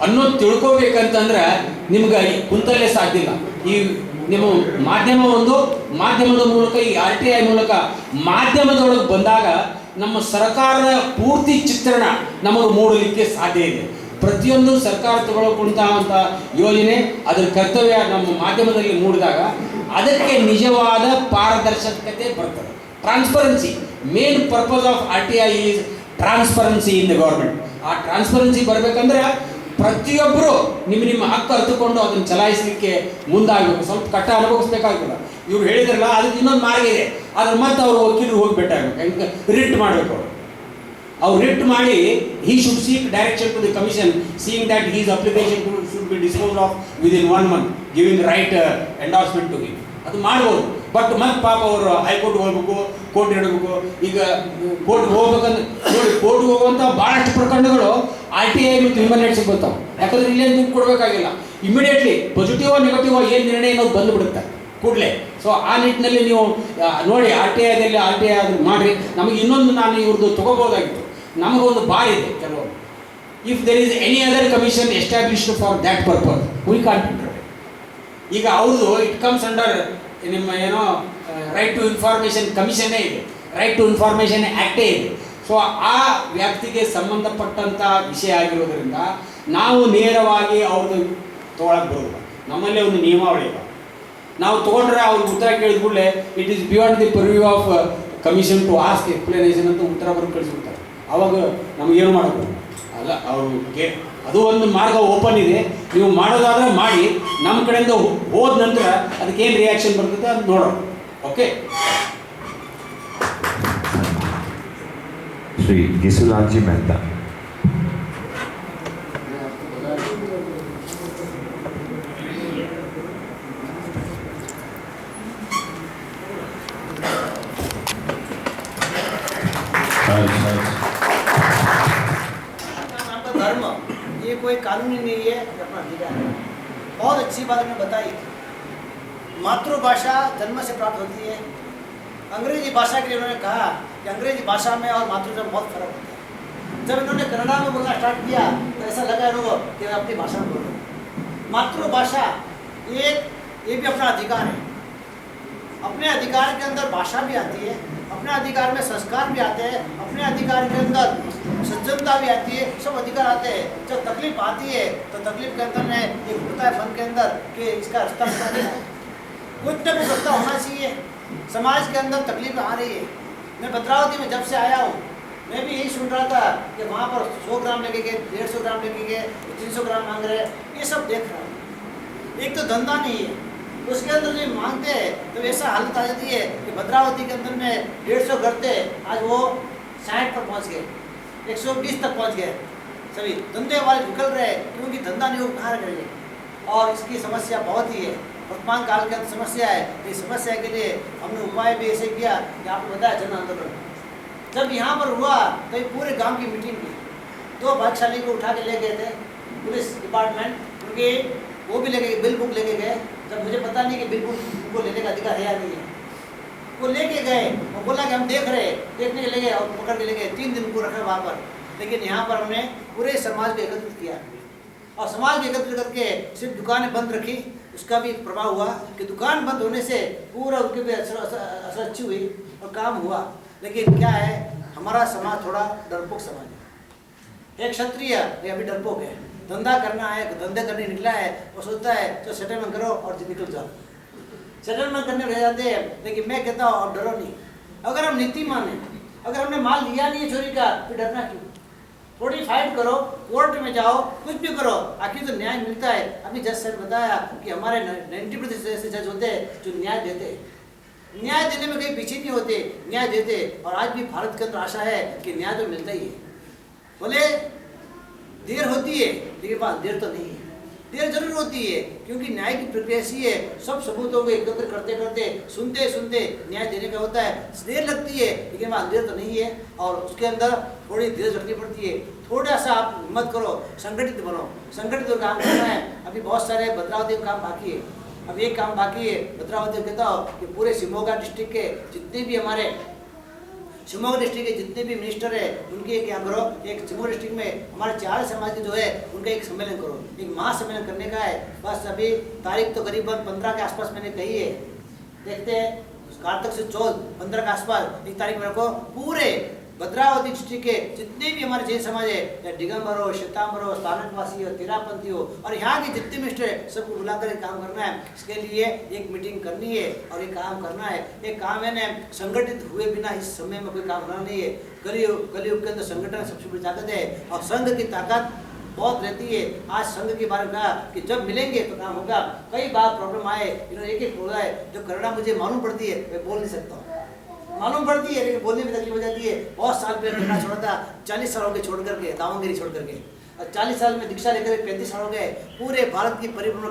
ಅನ್ನೋದು ತಿಳ್ಕೊಬೇಕಂತಂದ್ರೆ ನಿಮ್ಗೆ ಈ ಕುಂತಲ್ಲೇ ಸಾಧ್ಯ ಇಲ್ಲ. ಈ ನಿಮ್ಮ ಮಾಧ್ಯಮದ ಮೂಲಕ ಈ RTI ಮೂಲಕ ಮಾಧ್ಯಮದೊಳಗೆ ಬಂದಾಗ ನಮ್ಮ ಸರ್ಕಾರದ ಪೂರ್ತಿ ಚಿತ್ರಣ ನಮಗೆ ಮೂಡಲಿಕ್ಕೆ ಸಾಧ್ಯ ಇದೆ. ಪ್ರತಿಯೊಂದು ಸರ್ಕಾರ ತಗೊಳ್ಕೊಂಡಂಥ ಯೋಜನೆ ಅದರ ಕರ್ತವ್ಯ ನಮ್ಮ ಮಾಧ್ಯಮದಲ್ಲಿ ಮೂಡಿದಾಗ ಅದಕ್ಕೆ ನಿಜವಾದ ಪಾರದರ್ಶಕತೆ ಬರ್ತದೆ. Transparency, main purpose of RTI is transparency in the government. ಆ ಟ್ರಾನ್ಸ್ಪರೆನ್ಸಿ ಬರಬೇಕಂದ್ರೆ ಪ್ರತಿಯೊಬ್ಬರು ನಿಮ್ಮ ಹಕ್ಕು ಅರ್ಥಕೊಂಡು ಅದನ್ನು ಚಲಾಯಿಸಲಿಕ್ಕೆ ಮುಂದಾಗಬೇಕು. ಸ್ವಲ್ಪ ಕಟ್ಟ ಅನುಭವಿಸ್ಬೇಕಾಗ್ತದೆ. ಇವ್ರು ಹೇಳಿದ್ರಲ್ಲ, ಅದಕ್ಕೆ ಇನ್ನೊಂದು ಮಾರ್ಗ ಇದೆ. ಅದ್ರ ಮತ್ತೆ ಅವರು ವಕೀಲರು ಹೋಗಿ ಭೇಟಿಯಾಗಬೇಕು, ಹೆಂಗೆ ರಿಟ್ ಮಾಡಬೇಕು. ಅವ್ರು ರಿಟ್ ಮಾಡಿ he should seek direction to the commission seeing that his application should be disposed of within 1 month, giving right endorsement to him. ಅದು ಮಾಡ್ಬೋದು. ಬಟ್ ಮತ್ತೆ ಪಾಪ ಅವರು ಹೈಕೋರ್ಟ್ ಹೋಗ್ಬೇಕು, ಕೋರ್ಟ್ ಹಿಡಬೇಕು. ಈಗ ಕೋರ್ಟ್ ಹೋಗ್ಬೇಕಂದ್ರೆ ನೋಡಿ, ಕೋರ್ಟ್ಗೆ ಹೋಗುವಂಥ ಭಾಳಷ್ಟು ಪ್ರಕರಣಗಳು RTI ಮತ್ತು ಹ್ಯೂಮನ್ ರೈಟ್ಸ್ಗೆ ಬರ್ತಾವೆ. ಯಾಕಂದ್ರೆ ಇಲ್ಲೇನು ದುಡ್ಡು ಕೊಡಬೇಕಾಗಿಲ್ಲ. ಇಮಿಡಿಯೇಟ್ಲಿ ಪಾಸಿಟಿವೋ ನೆಗೆಟಿವೋ ಏನು ನಿರ್ಣಯ ಅನ್ನೋದು ಬಂದುಬಿಡುತ್ತೆ ಕೂಡಲೇ. ಸೊ ಆ ನಿಟ್ಟಿನಲ್ಲಿ ನೀವು ನೋಡಿ, RTI ಆದರೂ ಮಾಡಿರಿ. ನಮಗೆ ಇನ್ನೊಂದು ನಾನು ಇವ್ರದ್ದು ತೊಗೋಬೋದಾಗಿತ್ತು. ನಮಗೊಂದು ಬಾರ್ ಇದೆ ಕೆಲವೊಂದು. If there is any other commission established for that purpose we can't interview. ಈಗ ಅವ್ರದ್ದು ಇಟ್ ಕಮ್ಸ್ ಅಂಡರ್ ನಿಮ್ಮ ಏನೋ ರೈಟ್ ಟು ಇನ್ಫಾರ್ಮೇಷನ್ ಕಮಿಷನ್ನೇ ಇದೆ, ರೈಟ್ ಟು ಇನ್ಫಾರ್ಮೇಷನ್ ಆ್ಯಕ್ಟೇ ಇದೆ. ಸೊ ಆ ವ್ಯಾಪ್ತಿಗೆ ಸಂಬಂಧಪಟ್ಟಂಥ ವಿಷಯ ಆಗಿರೋದ್ರಿಂದ ನಾವು ನೇರವಾಗಿ ಅವ್ರದ್ದು ತೊಗೊಳಕ್ಕೆ ಬರೋದಿಲ್ಲ. ನಮ್ಮಲ್ಲೇ ಒಂದು ನಿಯಮಾವಳಿ ಇದೆ. ನಾವು ತೊಗೊಂಡ್ರೆ ಅವ್ರಿಗೆ ಉತ್ತರ ಕೇಳಿದ ಕೂಡಲೇ it is beyond the purview of commission to ask explanation ಅಂತ ಉತ್ತರ ಬರೆದು ಕಳಿಸ್ಬಿಡ್ತಾರೆ. ಅವಾಗ ನಮಗೇನು ಮಾಡೋದು ಅಲ್ಲ. ಅವರು ಅದು ಒಂದು ಮಾರ್ಗ ಓಪನ್ ಇದೆ. ನೀವು ಮಾಡೋದಾದ್ರೆ ಮಾಡಿ. ನಮ್ಮ ಕಡೆಯಿಂದ ಹೋದ ನಂತರ ಅದಕ್ಕೇನು ರಿಯಾಕ್ಷನ್ ಬರ್ತದೆ ಅದು ನೋಡೋಣ. ಓಕೆ. श्री गिसुलाल जी मेहता. धर्म ये कोई कानूनी नहीं है, अपना अधिकार है। बहुत अच्छी बात आपने बताई। मातृभाषा जन्म से प्राप्त होती है। अंग्रेजी भाषा के लिए उन्होंने कहा कि अंग्रेजी भाषा में और मातृभाषा में बहुत फर्क होता है। जब इन्होंने कन्नड़ा में बोलना स्टार्ट किया तो ऐसा लगा इनको कि मैं अपनी भाषा में बोल रहा हूँ। मातृभाषा ये भी अपना अधिकार है। अपने अधिकार के अंदर भाषा भी आती है, अपने अधिकार में संस्कार भी आते हैं, अपने अधिकार के अंदर सज्जनता भी आती है, सब अधिकार आते हैं। जब तकलीफ आती है तो तकलीफ के अंदर में एक होता है मन के अंदर कि इसका रास्ता क्या है, कुछ न कुछ रास्ता होना चाहिए। समाज के अंदर तकलीफ आ रही है। मैं भद्रावती में जब से आया हूँ मैं भी यही सुन रहा था कि वहाँ पर 100 ग्राम लेके गए, 150 ग्राम लेके गए, 300 ग्राम मांग रहे, ये सब देख रहा हूँ। एक तो धंधा नहीं है, उसके अंदर जो मांगते हैं तो ऐसा हालत आ जाती है कि भद्रावती के अंदर में 150 घर थे, आज वो 60 पर पहुँच गए, 120 तक पहुँच गए। सभी धंधे वाले निकल रहे क्योंकि धंधा नहीं हो कहाँ करेंगे। और इसकी समस्या बहुत ही है, वर्तमान काल के अंदर समस्या है। इस समस्या के लिए हमने उपाय भी ऐसे किया कि आपको बताया जन आंदोलन। जब यहाँ पर हुआ तो ये पूरे गांव की मीटिंग की, 2 भाग्यशाली को उठा के ले गए थे पुलिस डिपार्टमेंट, क्योंकि वो भी लेके बिल बुक लेके गए। जब मुझे पता नहीं कि बिल बुक को लेने का अधिकार है या नहीं है, वो लेके गए और बोला कि हम देखने के ले गए और पकड़ के ले गए। 3 दिन को रखा वहाँ पर। लेकिन यहाँ पर हमने पूरे समाज को एकत्रित किया और समाज को एकत्रित करके सिर्फ दुकानें बंद रखी। उसका भी एक प्रभाव हुआ कि दुकान बंद होने से पूरा उनके पे असर अच्छी हुई और काम हुआ। लेकिन क्या है, हमारा समाज थोड़ा डरपोक समाज है। एक क्षत्रिय अभी डरपोक है, धंधा करना है, धंधे करने निकला है, वो सोचता है तो सेटलमेंट करो और निकल जाओ। सेटलमेंट करने रह जाते हैं। लेकिन मैं कहता हूँ और डरो नहीं। अगर हम नीति माने, अगर हमने माल लिया नहीं है चोरी का, फिर डरना क्यों? थोड़ी फाइट करो, कोर्ट में जाओ, कुछ भी करो, आखिर तो न्याय मिलता है। अभी जज सर बताया कि हमारे 90% ऐसे जज होते हैं जो न्याय देते हैं। न्याय देने में कहीं पीछे नहीं होते, न्याय देते। और आज भी भारत के अंदर आशा है कि न्याय तो मिलता ही है। बोले देर होती है लेकिन बात देर तो नहीं है, देर जरूर होती है, क्योंकि न्याय की प्रक्रिया ऐसी है, सब सबूतों को एकत्र करते करते सुनते सुनते न्याय देने का होता है। देर लगती है लेकिन वहाँ देर तो नहीं है। और उसके अंदर थोड़ी धीरज रखनी पड़ती है। थोड़ा सा आप हिम्मत करो, संगठित बनो, संगठित काम करना है। अभी बहुत सारे भद्रावती का काम बाकी है। अब एक काम बाकी है भद्रावती, कहता हूँ कि पूरे शिवमोगा डिस्ट्रिक्ट के जितने भी हमारे शिवमोगा डिस्ट्रिक्ट के जितने भी मिनिस्टर है उनके क्या करो, एक शिवमोगा डिस्ट्रिक्ट में हमारे 4 समाज के जो है उनका एक सम्मेलन करो, एक महासम्मेलन करने का है। बस अभी तारीख तो करीबन 15 के आसपास मैंने कही है, देखते हैं कार्तिक से 15 के आसपास एक तारीख में रखो। पूरे भद्रावती डिस्ट्रिक्ट के जितने भी हमारे जैन समाज है, या दिगंबर हो, श्वेतांबर हो, स्थानकवासी हो, तेरापंथी हो, और यहाँ के जितने मिनिस्टर है सबको बुलाकर काम करना है। इसके लिए एक मीटिंग करनी है और एक काम करना है। एक काम है ना, संगठित हुए बिना इस समय में कोई काम होना नहीं है। कलयुग के अंदर संगठन सबसे बड़ी ताकत है और संघ की ताकत बहुत रहती है। आज संघ के बारे में कहा कि जब मिलेंगे तो काम होगा। कई बार प्रॉब्लम आए, इन्होंने एक बोला है, जो कन्नड़ा मुझे मालूम पड़ती है मैं बोल नहीं सकता हूँ, मालूम पड़ती है लेकिन बोलने में तकलीफ हो जाती है। बहुत साल पहले कन्नड़ा छोड़ा था, 40 साल हो गए छोड़ करके, दावनगिरी छोड़ करके, और 40 साल में दीक्षा लेकर 35 साल हो गए। पूरे भारत की परिक्रमा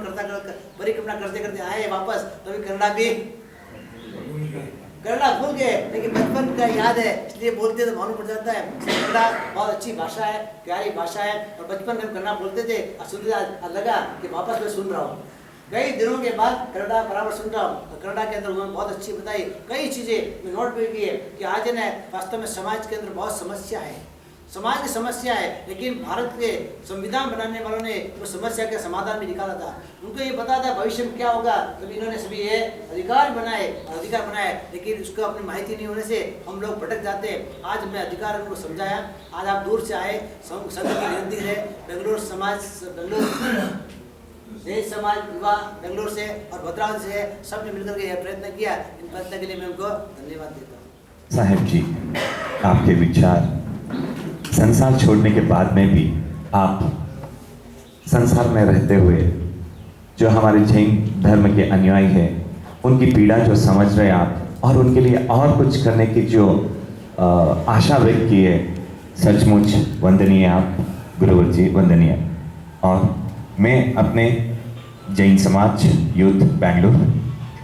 करते करते आए वापस, तभी कन्नड़ा भूल गए, लेकिन बचपन का याद है इसलिए बोलते तो मालूम पड़ जाता है। कन्नड़ा बहुत अच्छी भाषा है, प्यारी भाषा है, और बचपन में कन्नड़ा बोलते थे और सुनते लगा कि वापस मैं सुन रहा हूँ। कई दिनों के बाद कन्नड़ा बराबर सुन रहा हूँ। कन्नड़ा के अंदर उन्होंने बहुत अच्छी बताई, कई चीज़ें मैं नोट भी की है कि आज है ना वास्तव में समाज के अंदर बहुत समस्या है, समाज की समस्या है, लेकिन भारत के संविधान बनाने वालों ने वो समस्या का समाधान भी निकाला था। उनको ये पता था भविष्य में क्या होगा, तभी इन्होंने सभी ये अधिकार बनाए, लेकिन उसको अपनी माहिती नहीं होने से हम लोग भटक जाते हैं। आज मैं अधिकार उनको समझाया। आज आप दूर से आए, संघ की नियंत्रित है, बेंगलोर समाज युवा बेंगलोर से और भद्रावती से सबने मिलकर के यह प्रयत्न किया। इन प्रयत्न के लिए मैं उनको धन्यवाद देता हूँ। साहेब जी, आपके विचार संसार छोड़ने के बाद में भी आप संसार में रहते हुए जो हमारे जैन धर्म के अनुयायी हैं उनकी पीड़ा जो समझ रहे आप और उनके लिए और कुछ करने की जो आशा व्यक्त की है, सचमुच वंदनीय आप गुरुवर जी, वंदनीय। और मैं अपने जैन समाज यूथ बेंगलुरु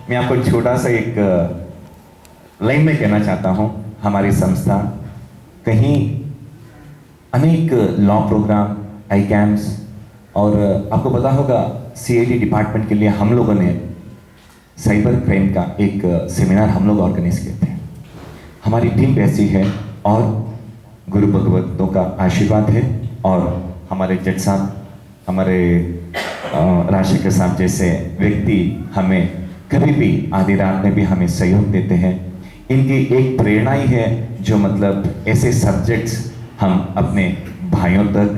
मैं आपको छोटा सा एक लाइन में कहना चाहता हूँ। हमारी संस्था कहीं अनेक लॉ प्रोग्राम, आई कैम्प्स, और आपको पता होगा CID डिपार्टमेंट के लिए हम लोगों ने साइबर क्राइम का एक सेमिनार हम लोग ऑर्गेनाइज किए थे। हमारी टीम ऐसी है और गुरु भगवतों का आशीर्वाद है और हमारे जज साहब, हमारे राजशेखर साहब जैसे व्यक्ति हमें कभी भी आधी रात में भी हमें सहयोग देते हैं। इनकी एक प्रेरणा ही है जो मतलब ऐसे सब्जेक्ट्स हम अपने भाइयों तक,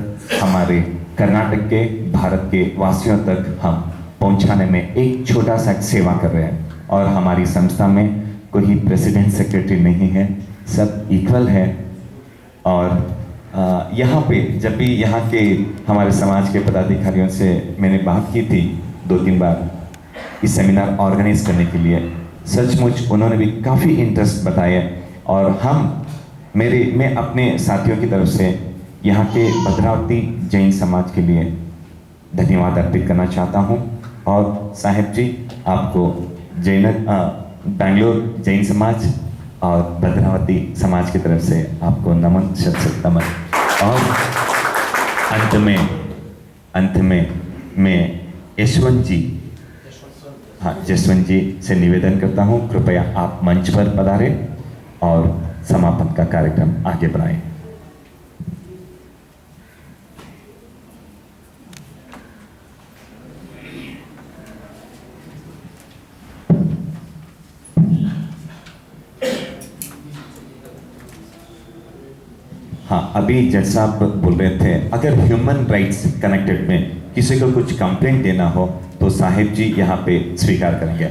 हमारे कर्नाटक के, भारत के वासियों तक हम पहुंचाने में एक छोटा सा सेवा कर रहे हैं। और हमारी संस्था में कोई प्रेसिडेंट सेक्रेटरी नहीं है, सब इक्वल है। और यहाँ पे जब भी यहाँ के हमारे समाज के पदाधिकारियों से मैंने बात की थी 2-3 बार इस सेमिनार ऑर्गेनाइज करने के लिए, सचमुच उन्होंने भी काफ़ी इंटरेस्ट बताया। और मैं अपने साथियों की तरफ से यहाँ के भद्रावती जैन समाज के लिए धन्यवाद अर्पित करना चाहता हूँ। और साहेब जी, आपको बेंगलोर जैन समाज और भद्रावती समाज की तरफ से आपको नमन, शत नमन। और अंत में मैं जसवंत जी से निवेदन करता हूँ, कृपया आप मंच पर पधारें और समापन का कार्यक्रम आगे बढ़ाएं। हाँ, अभी जज साहब बोल रहे थे अगर ह्यूमन राइट्स कनेक्टेड में किसी को कुछ कंप्लेंट देना हो तो साहेब जी यहाँ पे स्वीकार करेंगे।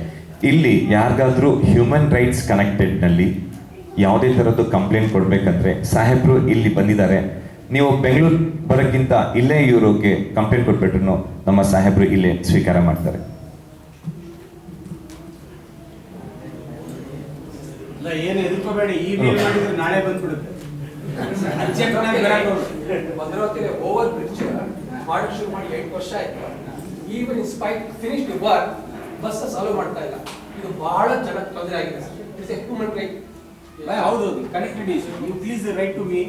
ಇಲ್ಲಿ ಯಾರಿಗಾದ್ರೂ ಹ್ಯೂಮನ್ ರೈಟ್ಸ್ ಕನೆಕ್ಟೆಡ್ನಲ್ಲಿ ಯಾವುದೇ ಥರದ್ದು ಕಂಪ್ಲೇಂಟ್ ಕೊಡಬೇಕಂದ್ರೆ ಸಾಹೇಬರು ಇಲ್ಲಿ ಬಂದಿದ್ದಾರೆ, ನೀವು ಬೆಂಗಳೂರು ಬರೋಕ್ಕಿಂತ ಇಲ್ಲೇ ಇವರಿಗೆ ಕಂಪ್ಲೇಂಟ್ ಕೊಟ್ಬಿಟ್ರು ನಮ್ಮ ಸಾಹೇಬರು ಇಲ್ಲೇ ಸ್ವೀಕಾರ ಮಾಡ್ತಾರೆ. ಏನು ಎದುರ್ಕೋಬೇಡಿ, ಈ ಮೇಲ್ ಮಾಡಿದ್ರೆ ನಾಳೆ ಬಂದ್ಬಿಡುತ್ತೆ. ಭದ್ರಾವತಿಯಲ್ಲಿ ಓವರ್ ಬ್ರಿಡ್ಜ್ ಮಾಡಕ್ ಶುರು ಮಾಡಿ 8 ವರ್ಷ ಆಯ್ತು. Even in spite finished work bus solve ಮಾಡ್ತಾ ಇಲ್ಲ. ಇದು ಬಹಳ ಜನಕ್ಕೆ ತೊಂದರೆ ಆಗಿದೆ sir. It's a human right. ಹೌದು, connected issue. You please write to me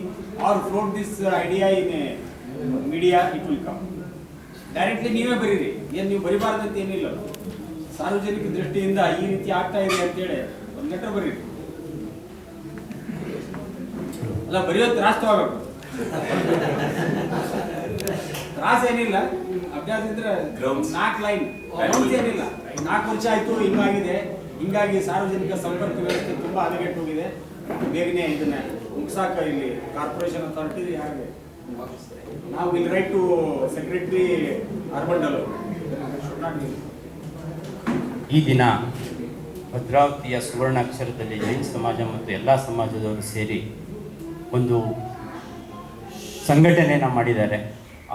or float this idea in media, it will come. Directly ನೀವೇ ಬರೀರಿ, ಏನು ನೀವು ಬರಿಬಾರ್ದಂತ ಏನಿಲ್ಲ. ಸಾರ್ವಜನಿಕ ದೃಷ್ಟಿಯಿಂದ ಈ ರೀತಿ ಆಗ್ತಾ ಇದೆ ಅಂತೇಳಿ ಒಂದು ಲೆಟರ್ ಬರೀರಿ. ಅಲ್ಲ ಬರೆಯೋ ತ್ರಾಸ್ ತಗೋಬೇಕು. ತ್ರಾಸ ಏನಿಲ್ಲ, ಅಭ್ಯಾಸ ಇದ್ರೆ 4 ಲೈನ್ ಏನಿಲ್ಲ. 4 ವರ್ಷ ಆಯ್ತು ಹಿಂಗಾಗಿದೆ, ಹಿಂಗಾಗಿ ಸಾರ್ವಜನಿಕ ಸಂಪರ್ಕ ವ್ಯವಸ್ಥೆ ತುಂಬಾ ಹದಗೆಟ್ಟು ಹೋಗಿದೆ. ಬೇಗನೆ ಇದನ್ನ ಮುಗಿಸಾಕ ಇಲ್ಲಿ ಕಾರ್ಪೊರೇಷನ್ ಅಥಾರಿಟಿ ಹಾಗೆ ನಾವು will write to secretary urban development. ಈ ದಿನ ಭದ್ರಾವತಿಯ ಸುವರ್ಣಾಕ್ಷರದಲ್ಲಿ ಜೈನ ಸಮಾಜ ಮತ್ತು ಎಲ್ಲ ಸಮಾಜದವರು ಸೇರಿ ಒಂದು ಸಂಘಟನೆಯನ್ನು ಮಾಡಿದ್ದಾರೆ.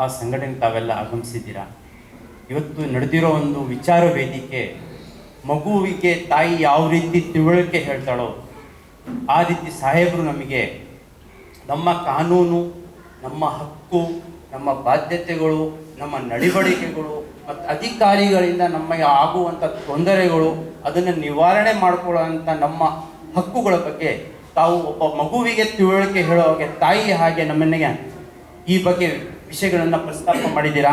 ಆ ಸಂಘಟನೆ ತಾವೆಲ್ಲ ಆಗಮಿಸಿದ್ದೀರಾ. ಇವತ್ತು ನಡೆದಿರೋ ಒಂದು ವಿಚಾರ ವೇದಿಕೆ, ಮಗುವಿಗೆ ತಾಯಿ ಯಾವ ರೀತಿ ತಿಳುವಳಿಕೆ ಹೇಳ್ತಾಳೋ ಆ ರೀತಿ ಸಾಹೇಬರು ನಮಗೆ ನಮ್ಮ ಕಾನೂನು, ನಮ್ಮ ಹಕ್ಕು, ನಮ್ಮ ಬಾಧ್ಯತೆಗಳು, ನಮ್ಮ ನಡವಳಿಕೆಗಳು ಮತ್ತು ಅಧಿಕಾರಿಗಳಿಂದ ನಮಗೆ ಆಗುವಂಥ ತೊಂದರೆಗಳು, ಅದನ್ನು ನಿವಾರಣೆ ಮಾಡಿಕೊಳ್ಳುವಂಥ ನಮ್ಮ ಹಕ್ಕುಗಳ ಬಗ್ಗೆ ತಾವು ಒಬ್ಬ ಮಗುವಿಗೆ ತಿಳುವಳಿಕೆ ಹೇಳೋ ಹಾಗೆ ತಾಯಿ ಹಾಗೆ ನಮ್ಮನೆಗೆ ಈ ಬಗ್ಗೆ ವಿಷಯಗಳನ್ನು ಪ್ರಸ್ತಾಪ ಮಾಡಿದ್ದೀರಾ.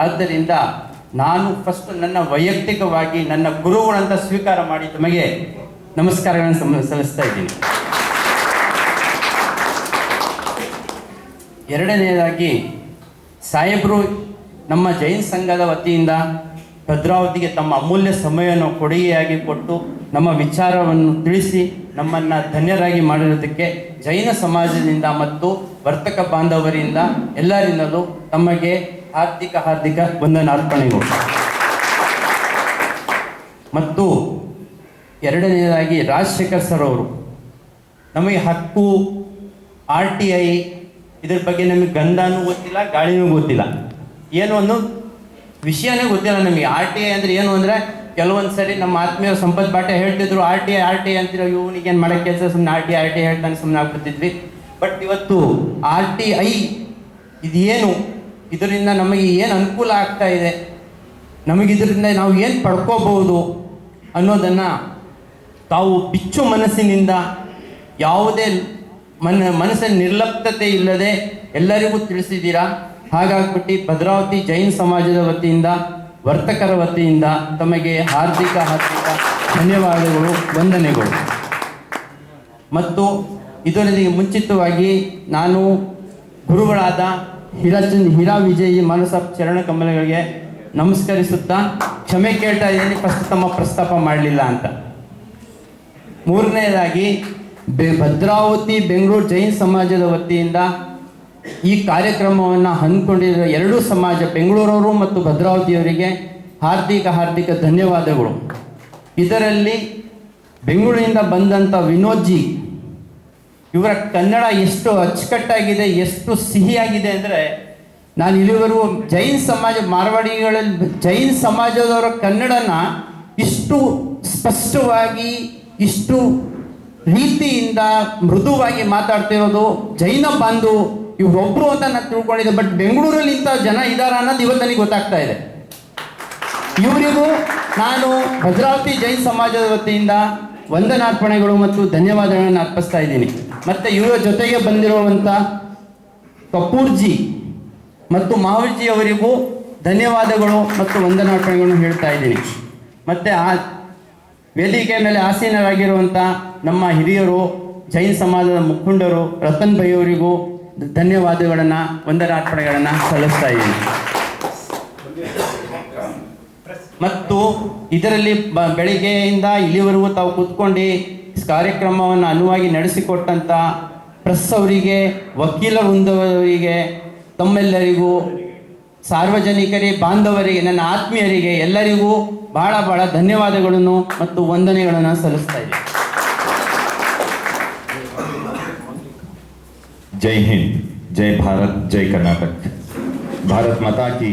ಆದ್ದರಿಂದ ನಾನು ಫಸ್ಟ್ ನನ್ನ ವೈಯಕ್ತಿಕವಾಗಿ ನನ್ನ ಗುರುಗಳಂತ ಸ್ವೀಕಾರ ಮಾಡಿ ತಮಗೆ ನಮಸ್ಕಾರಗಳನ್ನು ಸಲ್ಲಿಸ್ತಾ ಇದ್ದೀನಿ. ಎರಡನೆಯದಾಗಿ ಸಾಹೇಬರು ನಮ್ಮ ಜೈನ ಸಂಘದ ವತಿಯಿಂದ ಭದ್ರಾವತಿಗೆ ತಮ್ಮ ಅಮೂಲ್ಯ ಸಮಯವನ್ನು ಕೊಡುಗೆಯಾಗಿ ಕೊಟ್ಟು ನಮ್ಮ ವಿಚಾರವನ್ನು ತಿಳಿಸಿ ನಮ್ಮನ್ನು ಧನ್ಯರಾಗಿ ಮಾಡಿರೋದಕ್ಕೆ ಜೈನ ಸಮಾಜದಿಂದ ಮತ್ತು ವರ್ತಕ ಬಾಂಧವರಿಂದ ಎಲ್ಲರಿಂದಲೂ ತಮಗೆ ಹಾರ್ದಿಕ ವಂದನಾರ್ಪಣೆಗಳು. ಮತ್ತು ಎರಡನೆಯದಾಗಿ ರಾಜಶೇಖರ್ ಸರ್ ಅವರು ನಮಗೆ ಹಕ್ಕು, RTI ಇದ್ರ ಬಗ್ಗೆ ನಮಗೆ ಗಂಧನೂ ಗೊತ್ತಿಲ್ಲ, ಗಾಳಿನೂ ಗೊತ್ತಿಲ್ಲ, ಏನು ಒಂದು ವಿಷಯನೇ ಗೊತ್ತಿಲ್ಲ ನಮಗೆ. RTI ಅಂದರೆ ಏನು ಅಂದರೆ ಕೆಲವೊಂದು ಸರಿ ನಮ್ಮ ಆತ್ಮೀಯರು ಸಂಪತ್ ಬಾಟೆ ಹೇಳ್ತಿದ್ರು RTI ಅಂತಿರೋ, ಇವನಿಗೇನು ಮಾಡೋ ಕೆಲಸ, ಸುಮ್ಮನೆ RTI ಹೇಳ್ತಾನೆ ಸುಮ್ಮನೆ ಆಗ್ಬಿಡ್ತಿದ್ವಿ. ಬಟ್ ಇವತ್ತು RTI ಇದೇನು, ಇದರಿಂದ ನಮಗೆ ಏನು ಅನುಕೂಲ ಆಗ್ತಾ ಇದೆ, ನಮಗಿದರಿಂದ ನಾವು ಏನು ಪಡ್ಕೋಬಹುದು ಅನ್ನೋದನ್ನು ತಾವು ಬಿಚ್ಚು ಮನಸ್ಸಿನಿಂದ, ಯಾವುದೇ ಮನಸ್ಸಿನ ನಿರ್ಲಿಪ್ತತೆ ಇಲ್ಲದೆ ಎಲ್ಲರಿಗೂ ತಿಳಿಸಿದ್ದೀರಾ. ಹಾಗಾಗ್ಬಿಟ್ಟು ಭದ್ರಾವತಿ ಜೈನ ಸಮಾಜದ ವತಿಯಿಂದ, ವರ್ತಕರ ವತಿಯಿಂದ ತಮಗೆ ಹಾರ್ದಿಕ ಧನ್ಯವಾದಗಳು, ವಂದನೆಗಳು. ಮತ್ತು ಇದರೊಂದಿಗೆ ಮುಂಚಿತವಾಗಿ ನಾನು ಗುರುಗಳಾದ ಹೀರಾ ವಿಜಯಿ ಮಾನಸ ಚರಣ ಕಮಲಗಳಿಗೆ ನಮಸ್ಕರಿಸುತ್ತಾ ಕ್ಷಮೆ ಕೇಳ್ತಾ ಇದ್ದೀನಿ, ಫಸ್ಟ್ ತಮ್ಮ ಪ್ರಸ್ತಾಪ ಮಾಡಲಿಲ್ಲ ಅಂತ. ಮೂರನೆಯದಾಗಿ ಭದ್ರಾವತಿ ಬೆಂಗಳೂರು ಜೈನ ಸಮಾಜದ ವತಿಯಿಂದ ಈ ಕಾರ್ಯಕ್ರಮವನ್ನು ಹಮ್ಮಿಕೊಂಡಿರುವ ಎರಡೂ ಸಮಾಜ, ಬೆಂಗಳೂರವರು ಮತ್ತು ಭದ್ರಾವತಿಯವರಿಗೆ ಹಾರ್ದಿಕ ಧನ್ಯವಾದಗಳು. ಇದರಲ್ಲಿ ಬೆಂಗಳೂರಿನಿಂದ ಬಂದಂಥ ವಿನೋದ್ಜಿ, ಇವರ ಕನ್ನಡ ಎಷ್ಟು ಅಚ್ಚುಕಟ್ಟಾಗಿದೆ, ಎಷ್ಟು ಸಿಹಿಯಾಗಿದೆ ಅಂದರೆ, ನಾನು ಇಲ್ಲಿವರೆಗೂ ಜೈನ ಸಮಾಜ ಮಾರ್ವಾಡಿಗಳಲ್ಲಿ ಜೈನ ಸಮಾಜದವರ ಕನ್ನಡನ ಇಷ್ಟು ಸ್ಪಷ್ಟವಾಗಿ, ಇಷ್ಟು ರೀತಿಯಿಂದ ಮೃದುವಾಗಿ ಮಾತಾಡ್ತಿರೋದು ಜೈನ ಬಾಂಧು ಇವರೊಬ್ಬರು ಅಂತ ನಾನು ತಿಳ್ಕೊಂಡಿದ್ದೆ. ಬಟ್ ಬೆಂಗಳೂರಲ್ಲಿ ಇಂಥ ಜನ ಇದ್ದಾರ ಅನ್ನೋದು ಇವತ್ತು ನನಗೆ ಗೊತ್ತಾಗ್ತಾ ಇದೆ. ಇವರಿಗೂ ನಾನು ಭದ್ರಾವತಿ ಜೈನ ಸಮಾಜದ ವತಿಯಿಂದ ವಂದನಾರ್ಪಣೆಗಳು ಮತ್ತು ಧನ್ಯವಾದಗಳನ್ನು ಅರ್ಪಿಸ್ತಾ ಇದ್ದೀನಿ. ಮತ್ತು ಇವರ ಜೊತೆಗೆ ಬಂದಿರುವಂಥ ಕಪೂರ್ಜಿ ಮತ್ತು ಮಾವರ್ಜಿ ಅವರಿಗೂ ಧನ್ಯವಾದಗಳು ಮತ್ತು ವಂದನಾರ್ಪಣೆಗಳನ್ನು ಹೇಳ್ತಾ ಇದ್ದೀನಿ. ಮತ್ತು ಆ ವೇದಿಕೆ ಮೇಲೆ ಆಸೀನರಾಗಿರುವಂಥ ನಮ್ಮ ಹಿರಿಯರು, ಜೈನ ಸಮಾಜದ ಮುಖಂಡರು ರತನ್ ಭೈ ಅವರಿಗೂ ಧನ್ಯವಾದಗಳನ್ನು, ವಂದನಾರ್ಪಣೆಗಳನ್ನು ಸಲ್ಲಿಸ್ತಾ ಇದ್ದೀನಿ. ಮತ್ತು ಇದರಲ್ಲಿ ಬೆಳಿಗ್ಗೆಯಿಂದ ಇಲ್ಲಿವರೆಗೂ ತಾವು ಕೂತ್ಕೊಂಡು ಕಾರ್ಯಕ್ರಮವನ್ನು ಅನುವಾಗಿ ನಡೆಸಿಕೊಟ್ಟಂಥ ಪ್ರೆಸ್ ಅವರಿಗೆ, ವಕೀಲ ವೃಂದವರಿಗೆ, ತಮ್ಮೆಲ್ಲರಿಗೂ, ಸಾರ್ವಜನಿಕರಿಗೆ, ಬಾಂಧವರಿಗೆ, ನನ್ನ ಆತ್ಮೀಯರಿಗೆ ಎಲ್ಲರಿಗೂ ಬಹಳ ಧನ್ಯವಾದಗಳನ್ನು ಮತ್ತು ವಂದನೆಗಳನ್ನು ಸಲ್ಲಿಸ್ತಾ ಇದ್ದೀನಿ. जय हिंद, जय भारत, जय कर्नाटक. भारत माता की